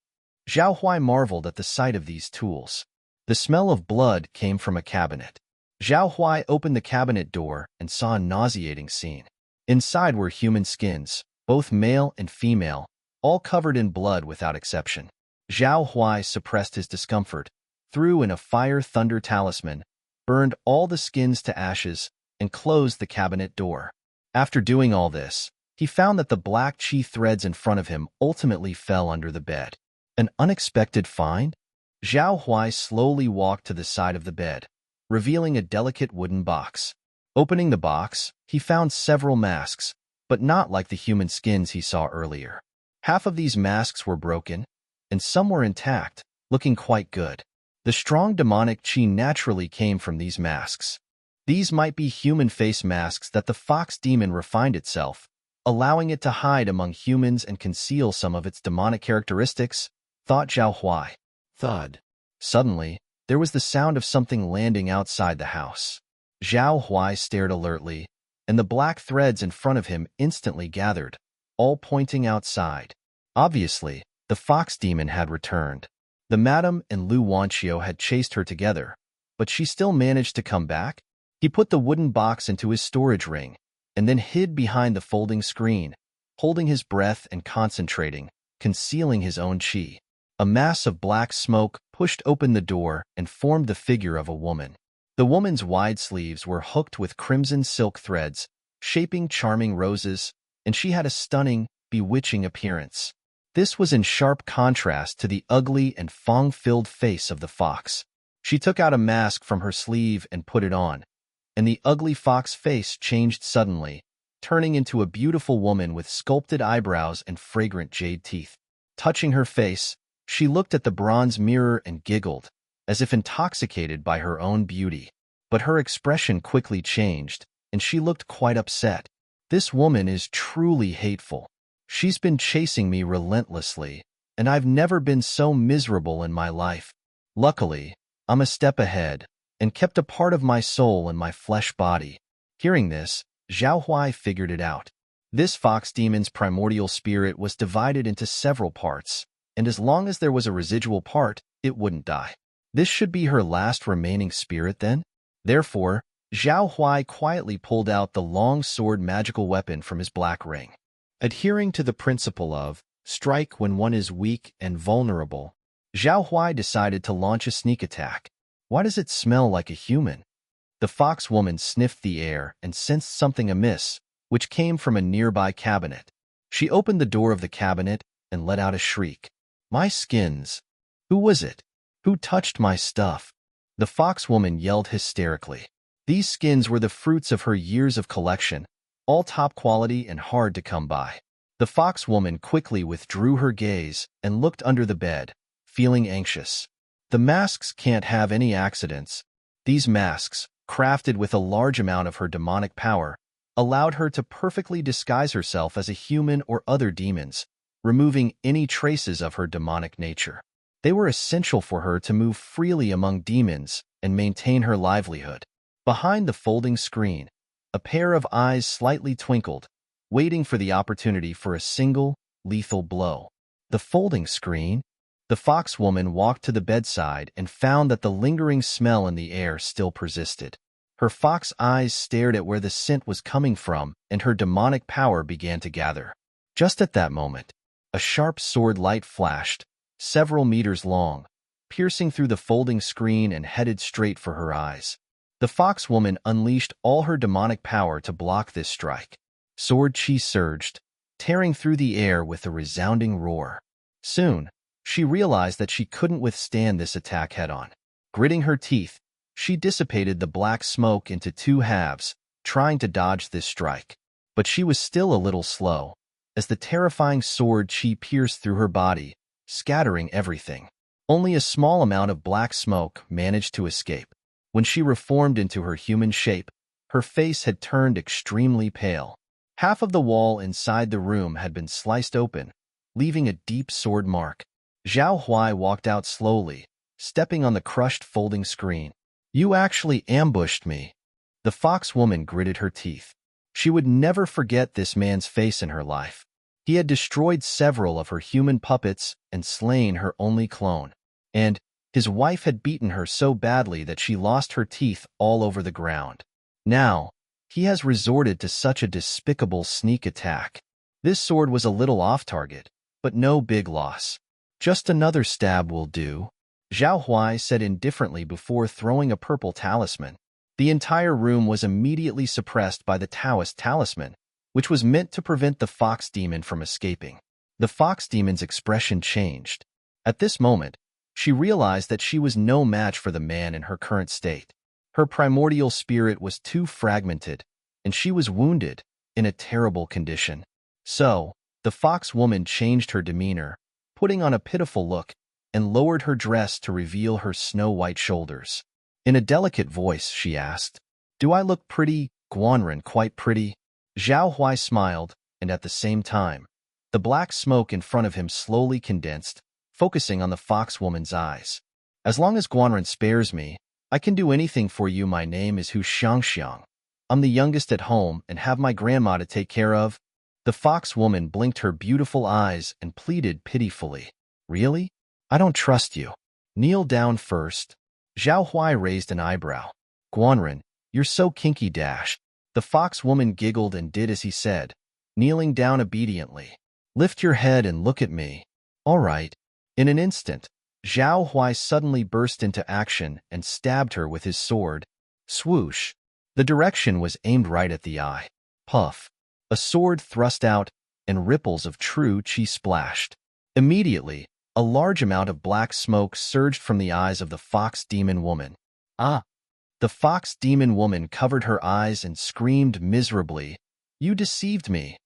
Zhao Huai marveled at the sight of these tools. The smell of blood came from a cabinet. Zhao Huai opened the cabinet door and saw a nauseating scene. Inside were human skins, both male and female, all covered in blood without exception. Zhao Huai suppressed his discomfort, threw in a fire thunder talisman, burned all the skins to ashes, and closed the cabinet door. After doing all this, he found that the black qi threads in front of him ultimately fell under the bed. An unexpected find? Zhao Huai slowly walked to the side of the bed, revealing a delicate wooden box. Opening the box, he found several masks, but not like the human skins he saw earlier. Half of these masks were broken, and some were intact, looking quite good. The strong demonic qi naturally came from these masks. These might be human face masks that the fox demon refined itself, allowing it to hide among humans and conceal some of its demonic characteristics, thought Zhao Huai. Thud. Suddenly, there was the sound of something landing outside the house. Zhao Huai stared alertly, and the black threads in front of him instantly gathered, all pointing outside. Obviously, the fox demon had returned. The madam and Lu Wanqiu had chased her together, but she still managed to come back. He put the wooden box into his storage ring, and then hid behind the folding screen, holding his breath and concentrating, concealing his own qi. A mass of black smoke pushed open the door and formed the figure of a woman. The woman's wide sleeves were hooked with crimson silk threads, shaping charming roses, and she had a stunning, bewitching appearance. This was in sharp contrast to the ugly and fang-filled face of the fox. She took out a mask from her sleeve and put it on, and the ugly fox face changed suddenly, turning into a beautiful woman with sculpted eyebrows and fragrant jade teeth. Touching her face, she looked at the bronze mirror and giggled, as if intoxicated by her own beauty. But her expression quickly changed, and she looked quite upset. This woman is truly hateful. She's been chasing me relentlessly, and I've never been so miserable in my life. Luckily, I'm a step ahead, and kept a part of my soul in my flesh body. Hearing this, Zhao Huai figured it out. This fox demon's primordial spirit was divided into several parts, and as long as there was a residual part, it wouldn't die. This should be her last remaining spirit then? Therefore, Zhao Huai quietly pulled out the long sword magical weapon from his black ring. Adhering to the principle of strike when one is weak and vulnerable, Zhao Huai decided to launch a sneak attack. Why does it smell like a human? The fox woman sniffed the air and sensed something amiss, which came from a nearby cabinet. She opened the door of the cabinet and let out a shriek. My skins! Who was it? Who touched my stuff? The fox woman yelled hysterically. These skins were the fruits of her years of collection, all top quality and hard to come by. The fox woman quickly withdrew her gaze and looked under the bed, feeling anxious. The masks can't have any accidents. These masks, crafted with a large amount of her demonic power, allowed her to perfectly disguise herself as a human or other demons, removing any traces of her demonic nature. They were essential for her to move freely among demons and maintain her livelihood. Behind the folding screen, a pair of eyes slightly twinkled, waiting for the opportunity for a single, lethal blow. The folding screen? The fox woman walked to the bedside and found that the lingering smell in the air still persisted. Her fox eyes stared at where the scent was coming from, and her demonic power began to gather. Just at that moment, a sharp sword light flashed, several meters long, piercing through the folding screen and headed straight for her eyes. The fox woman unleashed all her demonic power to block this strike. Sword chi surged, tearing through the air with a resounding roar. Soon, she realized that she couldn't withstand this attack head-on. Gritting her teeth, she dissipated the black smoke into two halves, trying to dodge this strike. But she was still a little slow, as the terrifying sword chi pierced through her body, scattering everything. Only a small amount of black smoke managed to escape. When she reformed into her human shape, her face had turned extremely pale. Half of the wall inside the room had been sliced open, leaving a deep sword mark. Zhao Huai walked out slowly, stepping on the crushed folding screen. You actually ambushed me. The fox woman gritted her teeth. She would never forget this man's face in her life. He had destroyed several of her human puppets and slain her only clone. And his wife had beaten her so badly that she lost her teeth all over the ground. Now, he has resorted to such a despicable sneak attack. This sword was a little off target, but no big loss. Just another stab will do, Zhao Huai said indifferently before throwing a purple talisman. The entire room was immediately suppressed by the Taoist talisman, which was meant to prevent the fox demon from escaping. The fox demon's expression changed. At this moment, she realized that she was no match for the man in her current state. Her primordial spirit was too fragmented, and she was wounded, in a terrible condition. So, the fox woman changed her demeanor, putting on a pitiful look, and lowered her dress to reveal her snow-white shoulders. In a delicate voice, she asked, Do I look pretty, Guanren, quite pretty? Zhao Huai smiled, and at the same time, the black smoke in front of him slowly condensed, focusing on the fox woman's eyes. As long as Guanren spares me, I can do anything for you. My name is Hu Xiangxiang. I'm the youngest at home and have my grandma to take care of. The fox woman blinked her beautiful eyes and pleaded pitifully. Really? I don't trust you. Kneel down first. Zhao Huai raised an eyebrow. Guanren, you're so kinky dash. The fox woman giggled and did as he said, kneeling down obediently. Lift your head and look at me. All right. In an instant, Zhao Huai suddenly burst into action and stabbed her with his sword. Swoosh. The direction was aimed right at the eye. Puff. A sword thrust out, and ripples of true qi splashed. Immediately, a large amount of black smoke surged from the eyes of the fox demon woman. Ah! The fox demon woman covered her eyes and screamed miserably, You deceived me.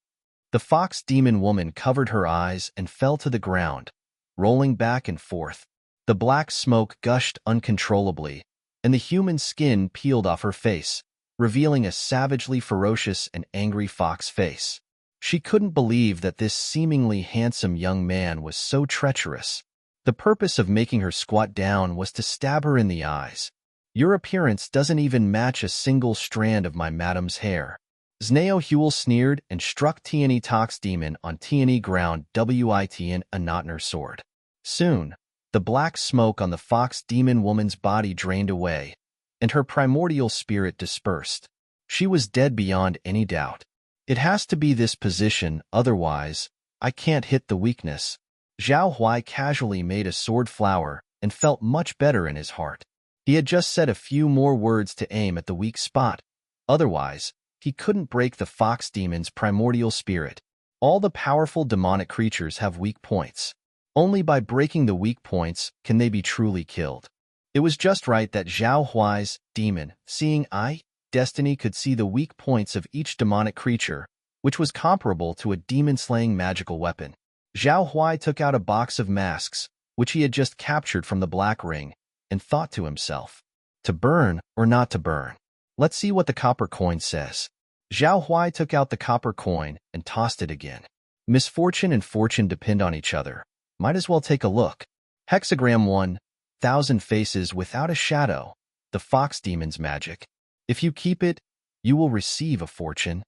The fox demon woman covered her eyes and fell to the ground, rolling back and forth. The black smoke gushed uncontrollably, and the human skin peeled off her face, revealing a savagely ferocious and angry fox face. She couldn't believe that this seemingly handsome young man was so treacherous. The purpose of making her squat down was to stab her in the eyes. Your appearance doesn't even match a single strand of my madam's hair. Znao Huel sneered and struck Tianyi Tox Demon on Tianyi ground Witian a Notner sword. Soon, the black smoke on the fox demon woman's body drained away, and her primordial spirit dispersed. She was dead beyond any doubt. It has to be this position, otherwise, I can't hit the weakness. Zhao Huai casually made a sword flower and felt much better in his heart. He had just said a few more words to aim at the weak spot. Otherwise, he couldn't break the fox demon's primordial spirit. All the powerful demonic creatures have weak points. Only by breaking the weak points can they be truly killed. It was just right that Zhao Huai's demon, seeing eye, destiny could see the weak points of each demonic creature, which was comparable to a demon-slaying magical weapon. Zhao Huai took out a box of masks, which he had just captured from the Black Ring, and thought to himself, to burn or not to burn? Let's see what the copper coin says. Zhao Huai took out the copper coin and tossed it again. Misfortune and fortune depend on each other. Might as well take a look. Hexagram 1,000 faces without a shadow. The fox demon's magic. If you keep it, you will receive a fortune.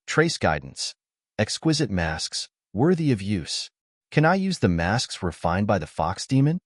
Trace guidance. Exquisite masks, worthy of use. Can I use the masks refined by the fox demon?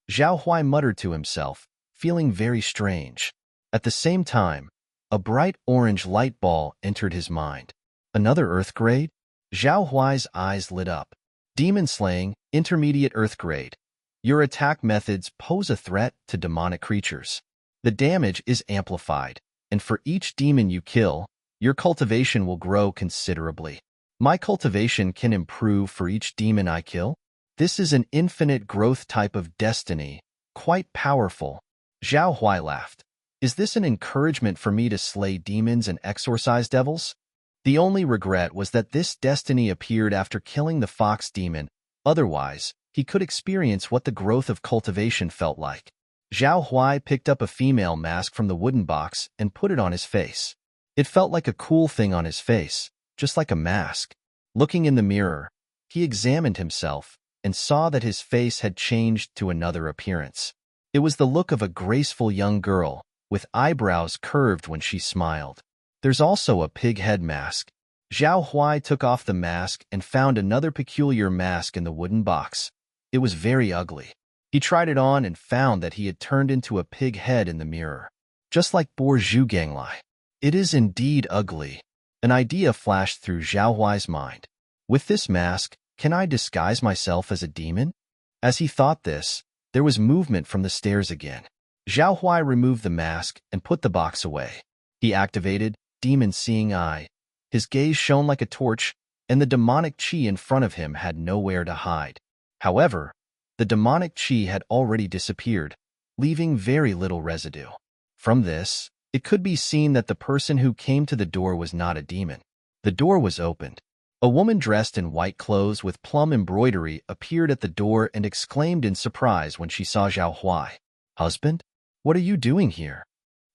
Zhao Huai muttered to himself, feeling very strange. At the same time, a bright orange light ball entered his mind. Another Earth grade? Zhao Huai's eyes lit up. Demon slaying, intermediate Earth grade. Your attack methods pose a threat to demonic creatures. The damage is amplified, and for each demon you kill, your cultivation will grow considerably. My cultivation can improve for each demon I kill. This is an infinite growth type of destiny, quite powerful. Zhao Huai laughed. Is this an encouragement for me to slay demons and exorcise devils? The only regret was that this destiny appeared after killing the fox demon. Otherwise, he could experience what the growth of cultivation felt like. Zhao Huai picked up a female mask from the wooden box and put it on his face. It felt like a cool thing on his face, just like a mask. Looking in the mirror, he examined himself and saw that his face had changed to another appearance. It was the look of a graceful young girl, with eyebrows curved when she smiled. There's also a pig head mask. Zhao Huai took off the mask and found another peculiar mask in the wooden box. It was very ugly. He tried it on and found that he had turned into a pig head in the mirror. Just like Bo Zhu Ganglai. It is indeed ugly. An idea flashed through Zhao Huai's mind. With this mask, can I disguise myself as a demon? As he thought this, there was movement from the stairs again. Zhao Huai removed the mask and put the box away. He activated Demon Seeing Eye. His gaze shone like a torch, and the demonic qi in front of him had nowhere to hide. However, the demonic qi had already disappeared, leaving very little residue. From this, it could be seen that the person who came to the door was not a demon. The door was opened. A woman dressed in white clothes with plum embroidery appeared at the door and exclaimed in surprise when she saw Zhao Huai. Husband? What are you doing here?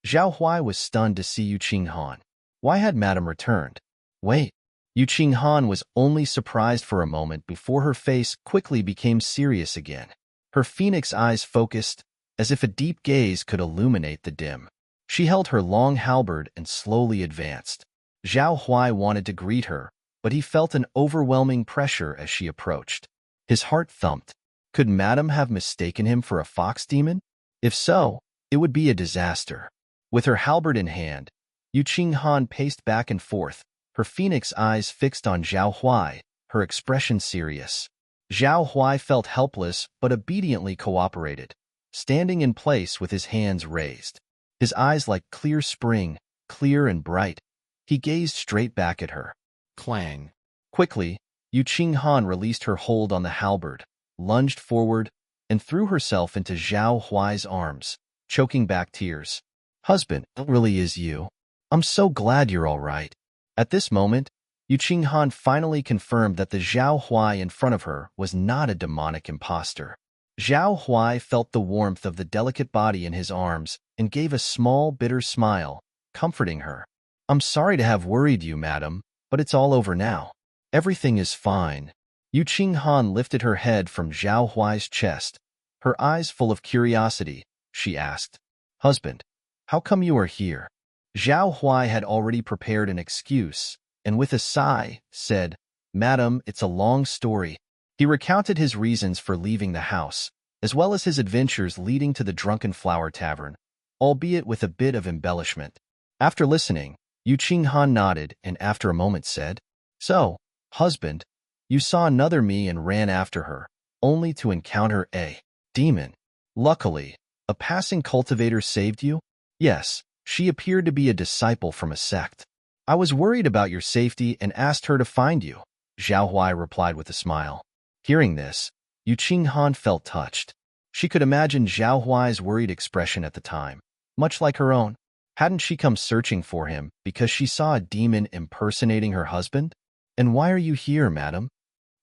Zhao Huai was stunned to see Yu Qinghan. Why had Madame returned? Wait, Yu Qinghan was only surprised for a moment before her face quickly became serious again. Her phoenix eyes focused, as if a deep gaze could illuminate the dim. She held her long halberd and slowly advanced. Zhao Huai wanted to greet her, but he felt an overwhelming pressure as she approached. His heart thumped. Could Madame have mistaken him for a fox demon? If so, it would be a disaster. With her halberd in hand, Yu Qinghan paced back and forth, her phoenix eyes fixed on Zhao Huai, her expression serious. Zhao Huai felt helpless but obediently cooperated, standing in place with his hands raised. His eyes like clear spring, clear and bright. He gazed straight back at her. Clang. Quickly, Yu Qinghan released her hold on the halberd, lunged forward, and threw herself into Zhao Huai's arms, choking back tears. Husband, it really is you. I'm so glad you're all right. At this moment, Yu Qinghan finally confirmed that the Zhao Huai in front of her was not a demonic impostor. Zhao Huai felt the warmth of the delicate body in his arms and gave a small, bitter smile, comforting her. I'm sorry to have worried you, madam, but it's all over now. Everything is fine. Yu Qinghan lifted her head from Zhao Huai's chest. Her eyes full of curiosity, she asked, Husband, how come you are here? Zhao Huai had already prepared an excuse, and with a sigh, said, Madam, it's a long story. He recounted his reasons for leaving the house, as well as his adventures leading to the Drunken Flower Tavern, albeit with a bit of embellishment. After listening, Yu Qinghan nodded and after a moment said, So, husband, you saw another me and ran after her, only to encounter a demon. Luckily, a passing cultivator saved you? Yes, she appeared to be a disciple from a sect. I was worried about your safety and asked her to find you, Zhao Huai replied with a smile. Hearing this, Yu Qinghan felt touched. She could imagine Zhao Huai's worried expression at the time, much like her own. Hadn't she come searching for him because she saw a demon impersonating her husband? And why are you here, madam?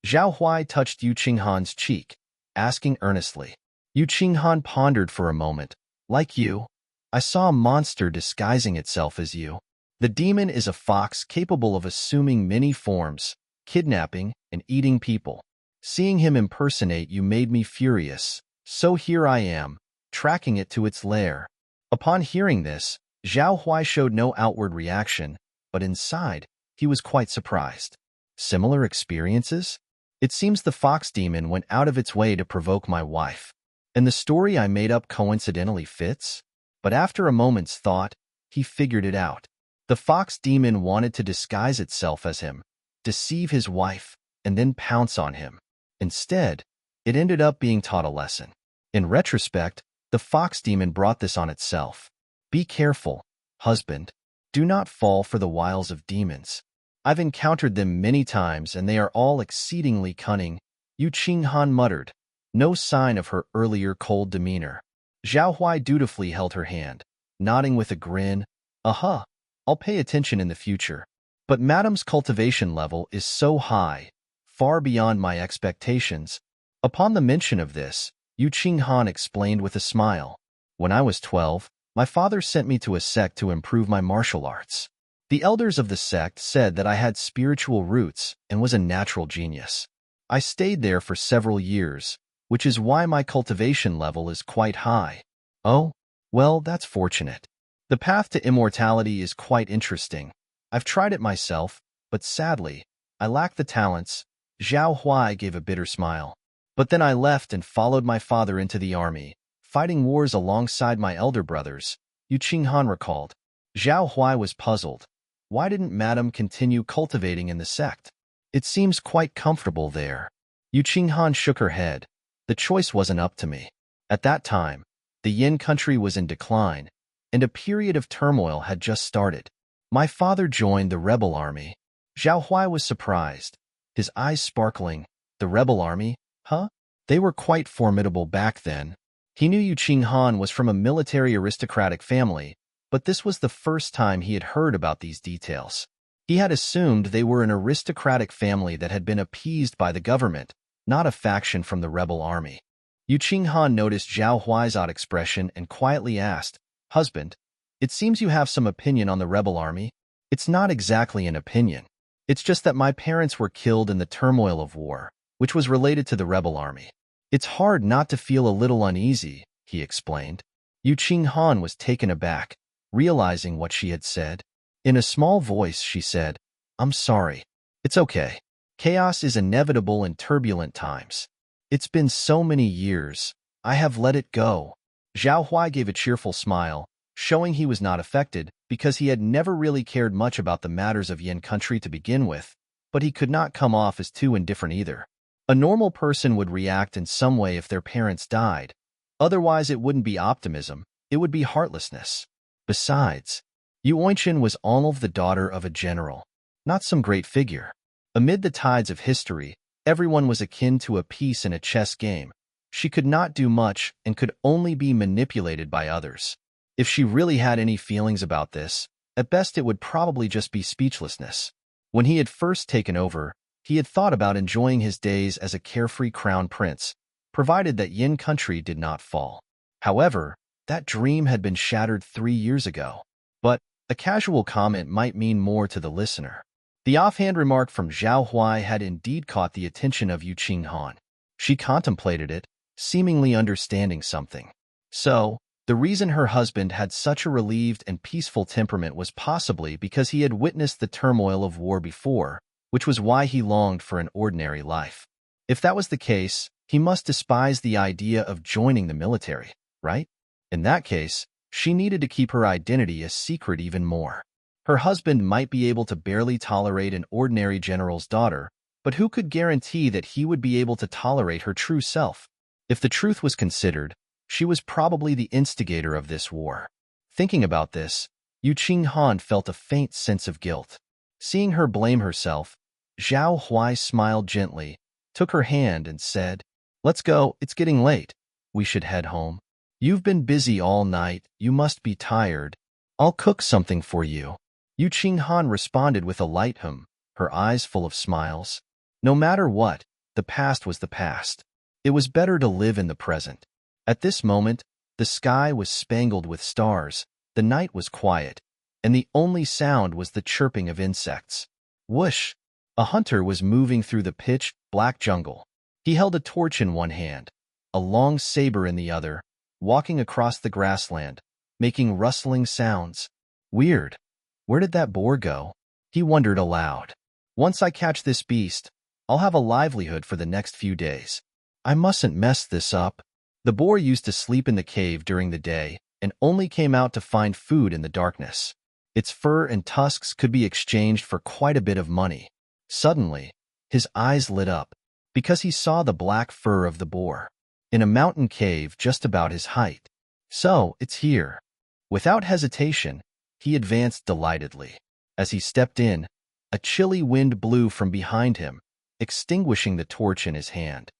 Zhao Huai touched Yu Qinghan's cheek, asking earnestly. Yu Qinghan pondered for a moment. Like you, I saw a monster disguising itself as you. The demon is a fox capable of assuming many forms, kidnapping and eating people. Seeing him impersonate you made me furious, so here I am, tracking it to its lair. Upon hearing this, Zhao Huai showed no outward reaction, but inside, he was quite surprised. Similar experiences? It seems the fox demon went out of its way to provoke my wife. And the story I made up coincidentally fits? But after a moment's thought, he figured it out. The fox demon wanted to disguise itself as him, deceive his wife, and then pounce on him. Instead, it ended up being taught a lesson. In retrospect, the fox demon brought this on itself. Be careful, husband. Do not fall for the wiles of demons. I've encountered them many times and they are all exceedingly cunning, Yu Qinghan muttered, no sign of her earlier cold demeanor. Zhao Huai dutifully held her hand, nodding with a grin. Aha, I'll pay attention in the future. But Madame's cultivation level is so high, far beyond my expectations. Upon the mention of this, Yu Qinghan explained with a smile. When I was 12, my father sent me to a sect to improve my martial arts. The elders of the sect said that I had spiritual roots and was a natural genius. I stayed there for several years, which is why my cultivation level is quite high. Oh, well, that's fortunate. The path to immortality is quite interesting. I've tried it myself, but sadly, I lack the talents. Zhao Huai gave a bitter smile. But then I left and followed my father into the army, fighting wars alongside my elder brothers, Yu Qinghan recalled. Zhao Huai was puzzled. Why didn't Madame continue cultivating in the sect? It seems quite comfortable there. Yu Qinghan shook her head. The choice wasn't up to me. At that time, the Yin country was in decline, and a period of turmoil had just started. My father joined the rebel army. Zhao Huai was surprised, his eyes sparkling. The rebel army? Huh? They were quite formidable back then. He knew Yu Qinghan was from a military aristocratic family, but this was the first time he had heard about these details. He had assumed they were an aristocratic family that had been appeased by the government, not a faction from the rebel army. Yu Qinghan noticed Zhao Huai's odd expression and quietly asked, Husband, it seems you have some opinion on the rebel army. It's not exactly an opinion. It's just that my parents were killed in the turmoil of war, which was related to the rebel army. It's hard not to feel a little uneasy, he explained. Yu Qinghan was taken aback, realizing what she had said. In a small voice, she said, I'm sorry. It's okay. Chaos is inevitable in turbulent times. It's been so many years. I have let it go. Zhao Huai gave a cheerful smile, showing he was not affected because he had never really cared much about the matters of Yin country to begin with, but he could not come off as too indifferent either. A normal person would react in some way if their parents died. Otherwise, it wouldn't be optimism, it would be heartlessness. Besides, Yu Oinchin was almost the daughter of a general, not some great figure. Amid the tides of history, everyone was akin to a piece in a chess game. She could not do much and could only be manipulated by others. If she really had any feelings about this, at best it would probably just be speechlessness. When he had first taken over, he had thought about enjoying his days as a carefree crown prince, provided that Yin country did not fall. However, that dream had been shattered 3 years ago. But a casual comment might mean more to the listener. The offhand remark from Zhao Huai had indeed caught the attention of Yu Qinghan. She contemplated it, seemingly understanding something. So, the reason her husband had such a relieved and peaceful temperament was possibly because he had witnessed the turmoil of war before, which was why he longed for an ordinary life. If that was the case, he must despise the idea of joining the military, right? In that case, she needed to keep her identity a secret even more. Her husband might be able to barely tolerate an ordinary general's daughter, but who could guarantee that he would be able to tolerate her true self? If the truth was considered, she was probably the instigator of this war. Thinking about this, Yu Qinghan felt a faint sense of guilt. Seeing her blame herself, Zhao Huai smiled gently, took her hand and said, Let's go, it's getting late. We should head home. You've been busy all night, you must be tired. I'll cook something for you. Yu Qinghan responded with a light hum, her eyes full of smiles. No matter what, the past was the past. It was better to live in the present. At this moment, the sky was spangled with stars, the night was quiet, and the only sound was the chirping of insects. Whoosh! A hunter was moving through the pitch-black jungle. He held a torch in one hand, a long saber in the other, walking across the grassland, making rustling sounds. Weird. Where did that boar go? He wondered aloud. Once I catch this beast, I'll have a livelihood for the next few days. I mustn't mess this up. The boar used to sleep in the cave during the day and only came out to find food in the darkness. Its fur and tusks could be exchanged for quite a bit of money. Suddenly, his eyes lit up because he saw the black fur of the boar in a mountain cave just about his height. So, it's here. Without hesitation, he advanced delightedly. As he stepped in, a chilly wind blew from behind him, extinguishing the torch in his hand.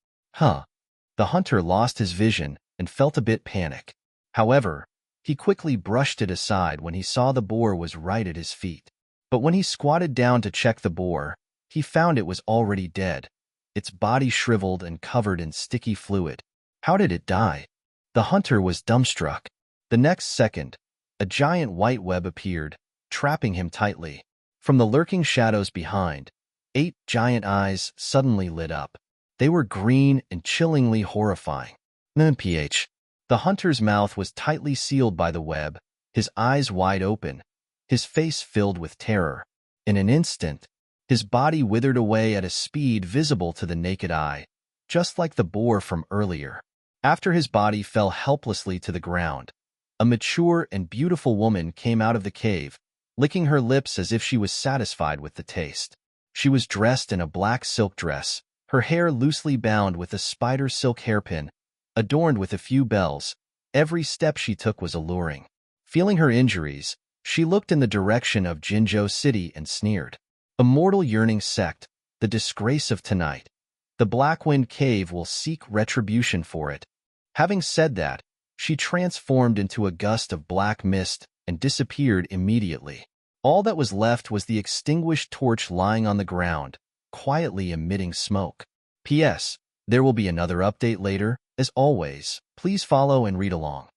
The hunter lost his vision and felt a bit panic. However, he quickly brushed it aside when he saw the boar was right at his feet. But when he squatted down to check the boar, he found it was already dead, its body shriveled and covered in sticky fluid. How did it die? The hunter was dumbstruck. The next second, a giant white web appeared, trapping him tightly. From the lurking shadows behind, 8 giant eyes suddenly lit up. They were green and chillingly horrifying. The hunter's mouth was tightly sealed by the web, his eyes wide open, his face filled with terror. In an instant, his body withered away at a speed visible to the naked eye, just like the boar from earlier. After his body fell helplessly to the ground, a mature and beautiful woman came out of the cave, licking her lips as if she was satisfied with the taste. She was dressed in a black silk dress, her hair loosely bound with a spider silk hairpin, adorned with a few bells. Every step she took was alluring. Feeling her injuries, she looked in the direction of Jinzhou City and sneered. A mortal yearning sect, the disgrace of tonight. The Black Wind Cave will seek retribution for it. Having said that, she transformed into a gust of black mist and disappeared immediately. All that was left was the extinguished torch lying on the ground, quietly emitting smoke. P.S. There will be another update later. As always, please follow and read along.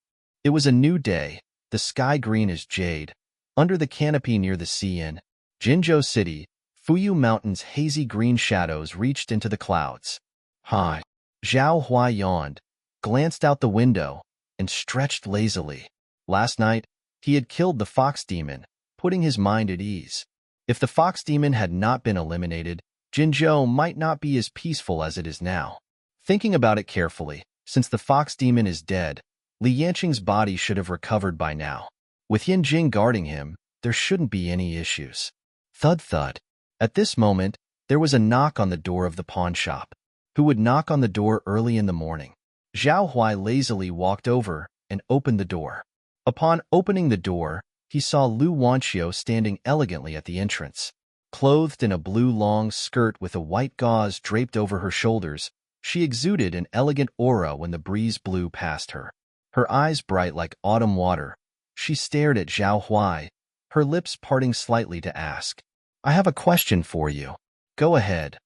It was a new day, the sky green as jade. Under the canopy near the sea in Jinzhou City, Fuyu Mountain's hazy green shadows reached into the clouds. Hi. Zhao Hua yawned, glanced out the window, and stretched lazily. Last night, he had killed the fox demon, putting his mind at ease. If the fox demon had not been eliminated, Jinzhou might not be as peaceful as it is now. Thinking about it carefully, since the fox demon is dead, Li Yanqing's body should have recovered by now. With Yin Jing guarding him, there shouldn't be any issues. Thud thud. At this moment, there was a knock on the door of the pawn shop. Who would knock on the door early in the morning? Zhao Huai lazily walked over and opened the door. Upon opening the door, he saw Lu Wanqiu standing elegantly at the entrance. Clothed in a blue long skirt with a white gauze draped over her shoulders, she exuded an elegant aura when the breeze blew past her. Her eyes bright like autumn water, she stared at Zhao Huai, her lips parting slightly to ask, "I have a question for you." "Go ahead."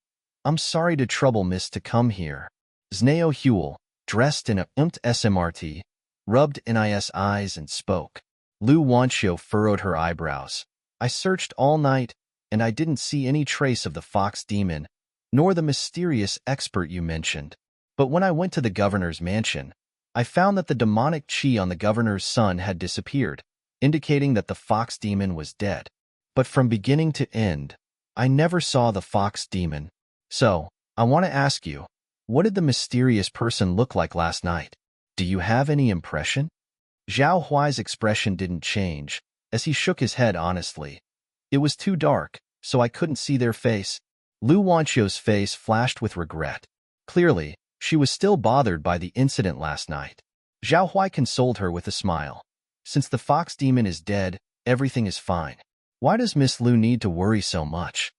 "I'm sorry to trouble Miss to come here." Znao Huel, dressed in a SMRT, rubbed Nis eyes and spoke. Lu Wanqiu furrowed her eyebrows. "I searched all night, and I didn't see any trace of the fox demon, nor the mysterious expert you mentioned. But when I went to the governor's mansion, I found that the demonic qi on the governor's son had disappeared, indicating that the fox demon was dead. But from beginning to end, I never saw the fox demon. So, I want to ask you, what did the mysterious person look like last night? Do you have any impression?" Zhao Huai's expression didn't change, as he shook his head honestly. "It was too dark, so I couldn't see their face." Lu Wanqiu's face flashed with regret. Clearly, she was still bothered by the incident last night. Zhao Huai consoled her with a smile. "Since the fox demon is dead, everything is fine. Why does Miss Lu need to worry so much?"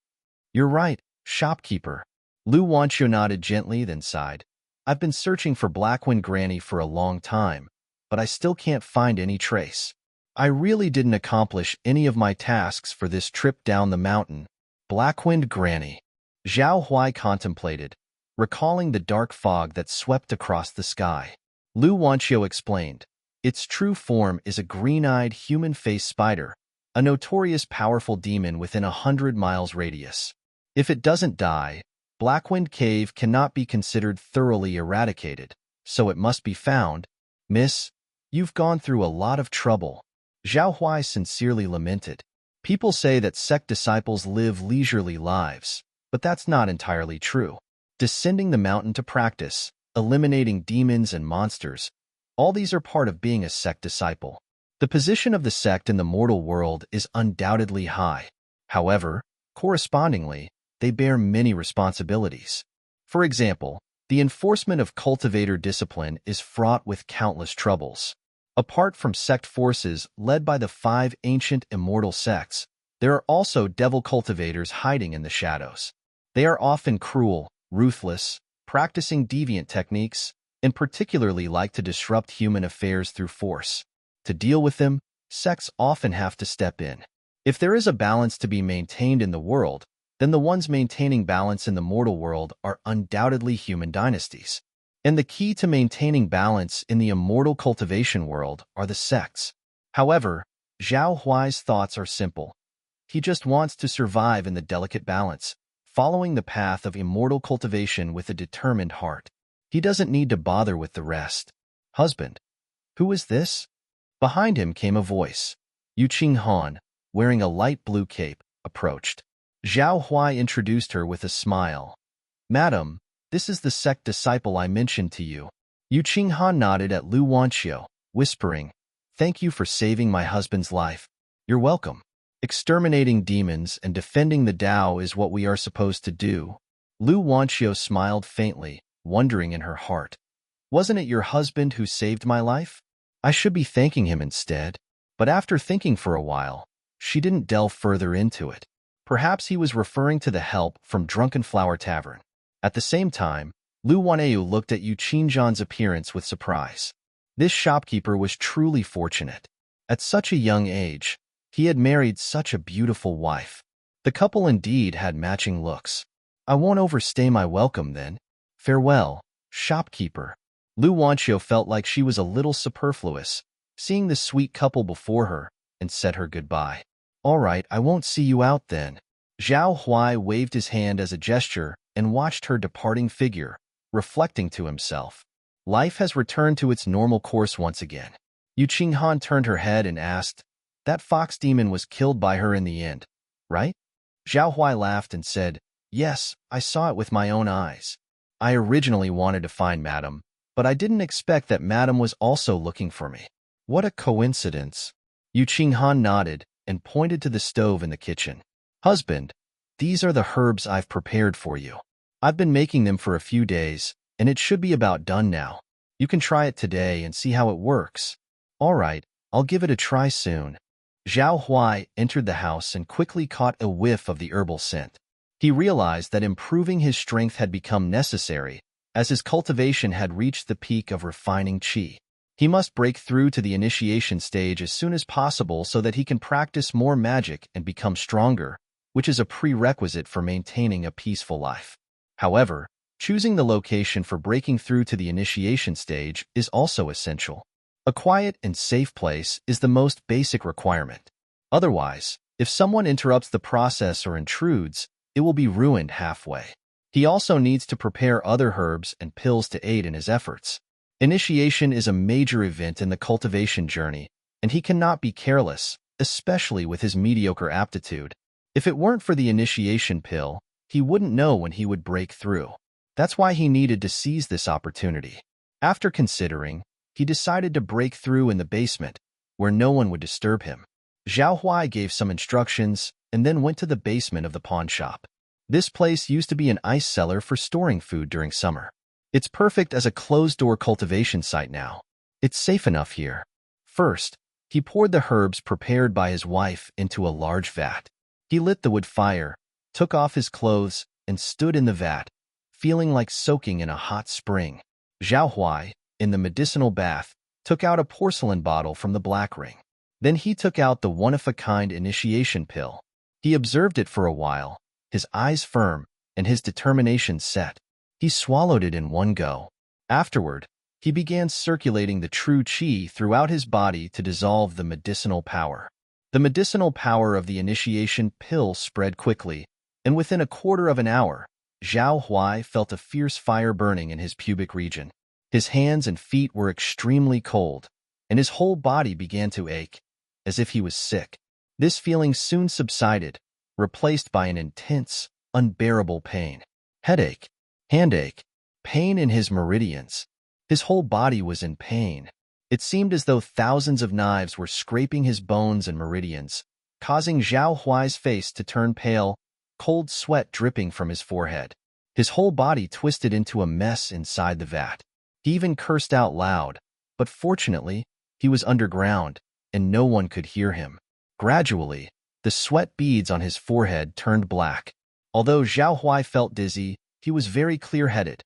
"You're right, shopkeeper." Lu Wanqiu nodded gently, then sighed. "I've been searching for Blackwind Granny for a long time, but I still can't find any trace. I really didn't accomplish any of my tasks for this trip down the mountain." Blackwind Granny. Zhao Huai contemplated, recalling the dark fog that swept across the sky. Lu Wanqiu explained, "Its true form is a green-eyed human-faced spider, a notorious powerful demon within 100 miles radius. If it doesn't die, Blackwind Cave cannot be considered thoroughly eradicated, so it must be found. Miss, you've gone through a lot of trouble." Zhao Huai sincerely lamented. People say that sect disciples live leisurely lives, but that's not entirely true. Descending the mountain to practice, eliminating demons and monsters, all these are part of being a sect disciple. The position of the sect in the mortal world is undoubtedly high. However, correspondingly, they bear many responsibilities. For example, the enforcement of cultivator discipline is fraught with countless troubles. Apart from sect forces led by the 5 ancient immortal sects, there are also devil cultivators hiding in the shadows. They are often cruel, ruthless, practicing deviant techniques, and particularly like to disrupt human affairs through force. To deal with them, sects often have to step in. If there is a balance to be maintained in the world, then the ones maintaining balance in the mortal world are undoubtedly human dynasties. And the key to maintaining balance in the immortal cultivation world are the sects. However, Zhao Huai's thoughts are simple. He just wants to survive in the delicate balance, following the path of immortal cultivation with a determined heart. He doesn't need to bother with the rest. "Husband, who is this?" Behind him came a voice. Yu Qing Han, wearing a light blue cape, approached. Zhao Huai introduced her with a smile. "Madam, this is the sect disciple I mentioned to you." Yu Qing Han nodded at Lu Wanqiu, whispering, "Thank you for saving my husband's life." "You're welcome. Exterminating demons and defending the Tao is what we are supposed to do." Lu Wanqiu smiled faintly, wondering in her heart. "Wasn't it your husband who saved my life? I should be thanking him instead." But after thinking for a while, she didn't delve further into it. Perhaps he was referring to the help from Drunken Flower Tavern. At the same time, Lu Wanqiu looked at Yu Qingzhan's appearance with surprise. This shopkeeper was truly fortunate. At such a young age, he had married such a beautiful wife. The couple indeed had matching looks. "I won't overstay my welcome then. Farewell, shopkeeper." Lu Wanqiu felt like she was a little superfluous, seeing the sweet couple before her, and said her goodbye. "All right, I won't see you out then." Zhao Huai waved his hand as a gesture and watched her departing figure, reflecting to himself. Life has returned to its normal course once again. Yu Qinghan turned her head and asked, "That fox demon was killed by her in the end, right?" Zhao Huai laughed and said, "Yes, I saw it with my own eyes. I originally wanted to find Madame, but I didn't expect that Madame was also looking for me." "What a coincidence." Yu Qinghan nodded and pointed to the stove in the kitchen. "Husband, these are the herbs I've prepared for you. I've been making them for a few days, and it should be about done now. You can try it today and see how it works." "All right, I'll give it a try soon." Zhao Huai entered the house and quickly caught a whiff of the herbal scent. He realized that improving his strength had become necessary, as his cultivation had reached the peak of refining qi. He must break through to the initiation stage as soon as possible so that he can practice more magic and become stronger, which is a prerequisite for maintaining a peaceful life. However, choosing the location for breaking through to the initiation stage is also essential. A quiet and safe place is the most basic requirement. Otherwise, if someone interrupts the process or intrudes, it will be ruined halfway. He also needs to prepare other herbs and pills to aid in his efforts. Initiation is a major event in the cultivation journey, and he cannot be careless, especially with his mediocre aptitude. If it weren't for the initiation pill, he wouldn't know when he would break through. That's why he needed to seize this opportunity. After considering, he decided to break through in the basement, where no one would disturb him. Zhao Huai gave some instructions and then went to the basement of the pawn shop. This place used to be an ice cellar for storing food during summer. It's perfect as a closed-door cultivation site now. It's safe enough here. First, he poured the herbs prepared by his wife into a large vat. He lit the wood fire, took off his clothes, and stood in the vat, feeling like soaking in a hot spring. Zhao Huai, in the medicinal bath, took out a porcelain bottle from the black ring. Then he took out the one-of-a-kind initiation pill. He observed it for a while, his eyes firm and his determination set. He swallowed it in one go. Afterward, he began circulating the true qi throughout his body to dissolve the medicinal power. The medicinal power of the initiation pill spread quickly, and within a quarter of an hour, Zhao Huai felt a fierce fire burning in his pubic region. His hands and feet were extremely cold, and his whole body began to ache, as if he was sick. This feeling soon subsided, replaced by an intense, unbearable pain. Headache, handache, pain in his meridians. His whole body was in pain. It seemed as though thousands of knives were scraping his bones and meridians, causing Zhao Huai's face to turn pale, cold sweat dripping from his forehead. His whole body twisted into a mess inside the vat. He even cursed out loud, but fortunately, he was underground, and no one could hear him. Gradually, the sweat beads on his forehead turned black. Although Zhao Huai felt dizzy, he was very clear-headed.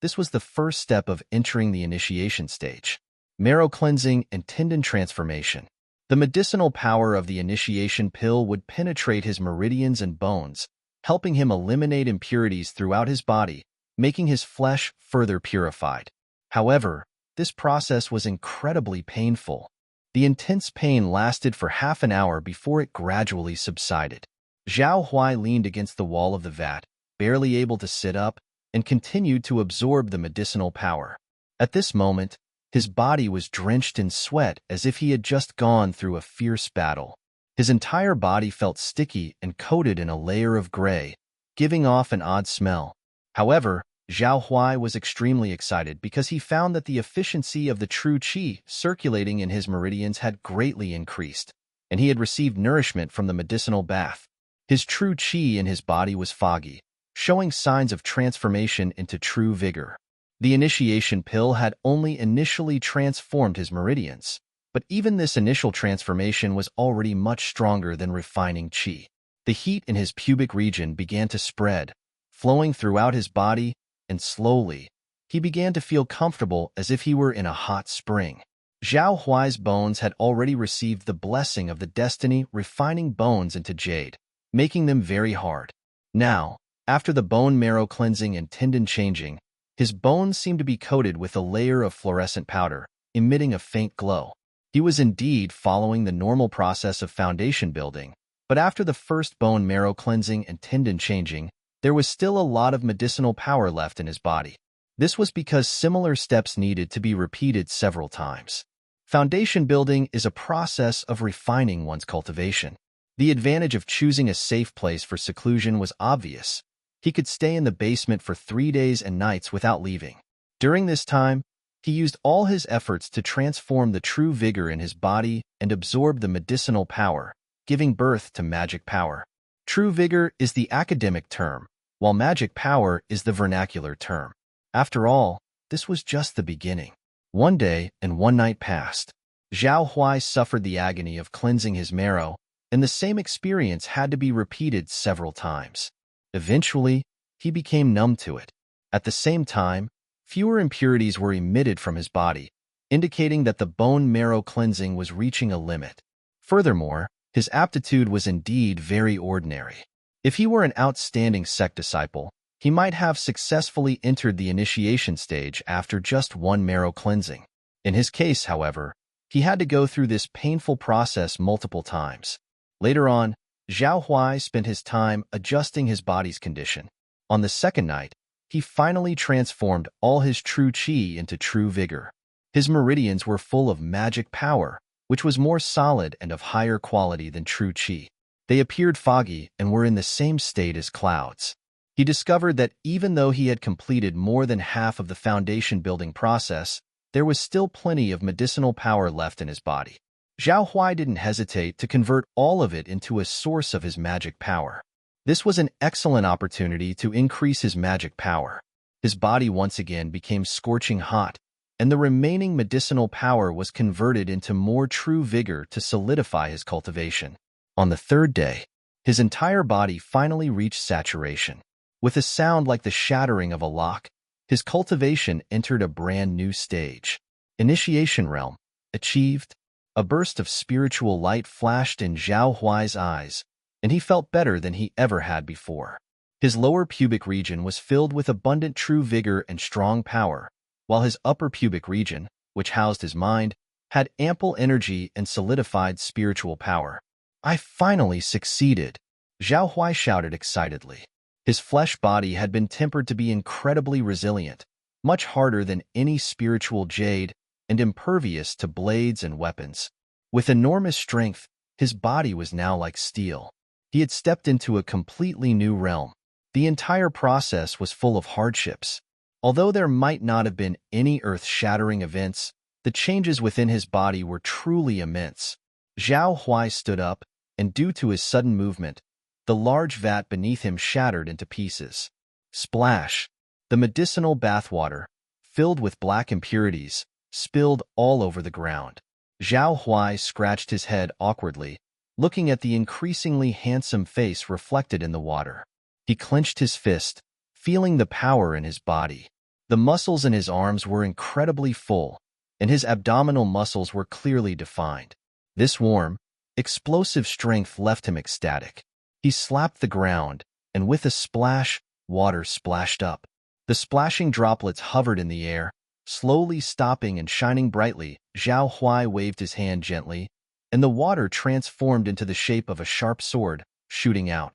This was the first step of entering the initiation stage. Marrow cleansing and tendon transformation. The medicinal power of the initiation pill would penetrate his meridians and bones, helping him eliminate impurities throughout his body, making his flesh further purified. However, this process was incredibly painful. The intense pain lasted for half an hour before it gradually subsided. Zhao Huai leaned against the wall of the vat, barely able to sit up, and continued to absorb the medicinal power. At this moment, his body was drenched in sweat as if he had just gone through a fierce battle. His entire body felt sticky and coated in a layer of gray, giving off an odd smell. However, Zhao Huai was extremely excited because he found that the efficiency of the true qi circulating in his meridians had greatly increased, and he had received nourishment from the medicinal bath. His true qi in his body was foggy, showing signs of transformation into true vigor. The initiation pill had only initially transformed his meridians, but even this initial transformation was already much stronger than refining qi. The heat in his pubic region began to spread, flowing throughout his body, and slowly, he began to feel comfortable as if he were in a hot spring. Zhao Huai's bones had already received the blessing of the destiny refining bones into jade, making them very hard. Now, after the bone marrow cleansing and tendon changing, his bones seemed to be coated with a layer of fluorescent powder, emitting a faint glow. He was indeed following the normal process of foundation building, But after the first bone marrow cleansing and tendon changing, there was still a lot of medicinal power left in his body. This was because similar steps needed to be repeated several times. Foundation building is a process of refining one's cultivation. The advantage of choosing a safe place for seclusion was obvious. He could stay in the basement for 3 days and nights without leaving. During this time, he used all his efforts to transform the true vigor in his body and absorb the medicinal power, giving birth to magic power. True vigor is the academic term, while magic power is the vernacular term. After all, this was just the beginning. One day and one night passed. Zhao Huai suffered the agony of cleansing his marrow, and the same experience had to be repeated several times. Eventually, he became numb to it. At the same time, fewer impurities were emitted from his body, indicating that the bone marrow cleansing was reaching a limit. Furthermore, his aptitude was indeed very ordinary. If he were an outstanding sect disciple, he might have successfully entered the initiation stage after just one marrow cleansing. In his case, however, he had to go through this painful process multiple times. Later on, Zhao Huai spent his time adjusting his body's condition. On the second night, he finally transformed all his true qi into true vigor. His meridians were full of magic power, which was more solid and of higher quality than true qi. They appeared foggy and were in the same state as clouds. He discovered that even though he had completed more than half of the foundation building process, there was still plenty of medicinal power left in his body. Zhao Huai didn't hesitate to convert all of it into a source of his magic power. This was an excellent opportunity to increase his magic power. His body once again became scorching hot, and the remaining medicinal power was converted into more true vigor to solidify his cultivation. On the third day, his entire body finally reached saturation. With a sound like the shattering of a lock, his cultivation entered a brand new stage. Initiation realm, achieved. A burst of spiritual light flashed in Zhao Huai's eyes, and he felt better than he ever had before. His lower pubic region was filled with abundant true vigor and strong power, while his upper pubic region, which housed his mind, had ample energy and solidified spiritual power. I finally succeeded, Zhao Huai shouted excitedly. His flesh body had been tempered to be incredibly resilient, much harder than any spiritual jade, and impervious to blades and weapons. With enormous strength, his body was now like steel. He had stepped into a completely new realm. The entire process was full of hardships. Although there might not have been any earth-shattering events, the changes within his body were truly immense. Zhao Huai stood up, and due to his sudden movement, the large vat beneath him shattered into pieces. Splash! The medicinal bathwater, filled with black impurities, spilled all over the ground. Zhao Huai scratched his head awkwardly, looking at the increasingly handsome face reflected in the water. He clenched his fist, feeling the power in his body. The muscles in his arms were incredibly full, and his abdominal muscles were clearly defined. This warm, explosive strength left him ecstatic. He slapped the ground, and with a splash, water splashed up. The splashing droplets hovered in the air, slowly stopping and shining brightly. Zhao Huai waved his hand gently, and the water transformed into the shape of a sharp sword, shooting out.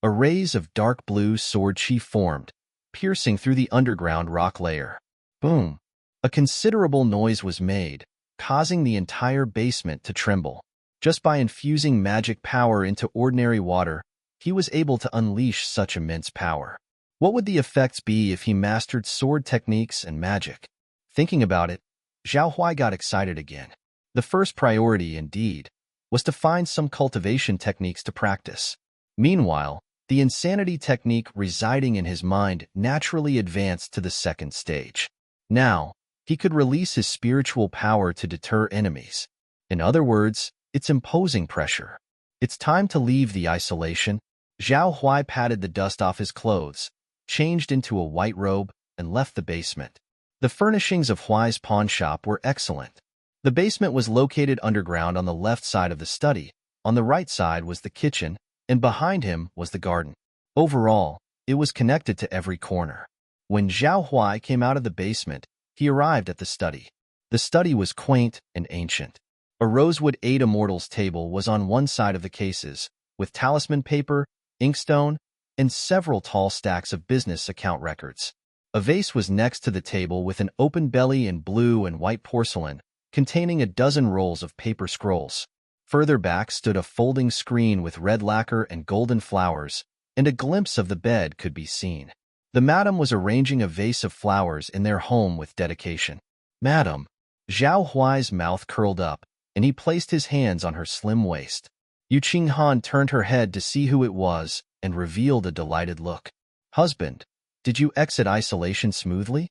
Arrays of dark blue sword chi formed, piercing through the underground rock layer. Boom! A considerable noise was made, causing the entire basement to tremble. Just by infusing magic power into ordinary water, he was able to unleash such immense power. What would the effects be if he mastered sword techniques and magic? Thinking about it, Zhao Huai got excited again. The first priority, indeed, was to find some cultivation techniques to practice. Meanwhile, the insanity technique residing in his mind naturally advanced to the second stage. Now, he could release his spiritual power to deter enemies. In other words, it's imposing pressure. It's time to leave the isolation. Zhao Huai patted the dust off his clothes, changed into a white robe, and left the basement. The furnishings of Huai's pawn shop were excellent. The basement was located underground on the left side of the study, on the right side was the kitchen, and behind him was the garden. Overall, it was connected to every corner. When Zhao Huai came out of the basement, he arrived at the study. The study was quaint and ancient. A rosewood 8 immortals table was on one side of the cases, with talisman paper, inkstone, and several tall stacks of business account records. A vase was next to the table with an open belly in blue and white porcelain, containing a dozen rolls of paper scrolls. Further back stood a folding screen with red lacquer and golden flowers, and a glimpse of the bed could be seen. The madam was arranging a vase of flowers in their home with dedication. "Madam." Zhao Huai's mouth curled up, and he placed his hands on her slim waist. Yu Qinghan turned her head to see who it was and revealed a delighted look. "Husband, did you exit isolation smoothly?"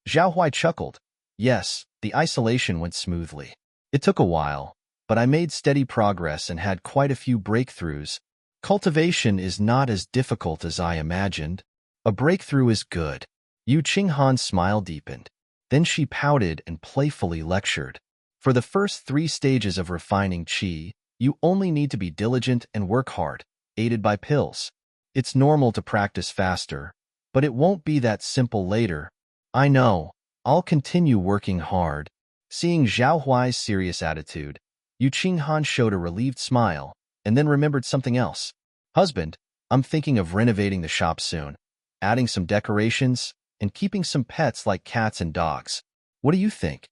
Zhao Huai chuckled. "Yes, the isolation went smoothly. It took a while, but I made steady progress and had quite a few breakthroughs. Cultivation is not as difficult as I imagined. A breakthrough is good." Yu Qinghan's smile deepened. Then she pouted and playfully lectured. "For the first 3 stages of refining qi, you only need to be diligent and work hard, aided by pills. It's normal to practice faster, but it won't be that simple later." "I know. I'll continue working hard." Seeing Zhao Huai's serious attitude, Yu Qinghan showed a relieved smile and then remembered something else. "Husband, I'm thinking of renovating the shop soon, adding some decorations, and keeping some pets like cats and dogs. What do you think?"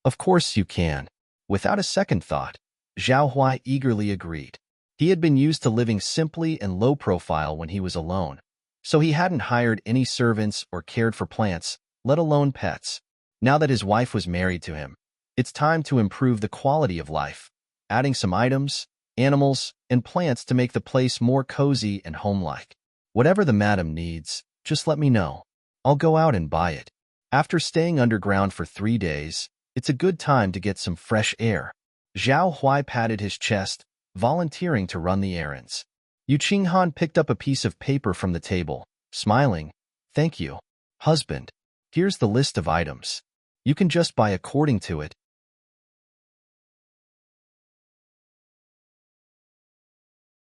"Of course you can." Without a second thought, Zhao Huai eagerly agreed. He had been used to living simply and low profile when he was alone, so he hadn't hired any servants or cared for plants, let alone pets. Now that his wife was married to him, it's time to improve the quality of life, adding some items, animals, and plants to make the place more cozy and homelike. "Whatever the madam needs, just let me know. I'll go out and buy it." After staying underground for 3 days, it's a good time to get some fresh air. Zhao Huai patted his chest, volunteering to run the errands. Yu Qinghan picked up a piece of paper from the table, smiling. "Thank you, husband. Here's the list of items. You can just buy according to it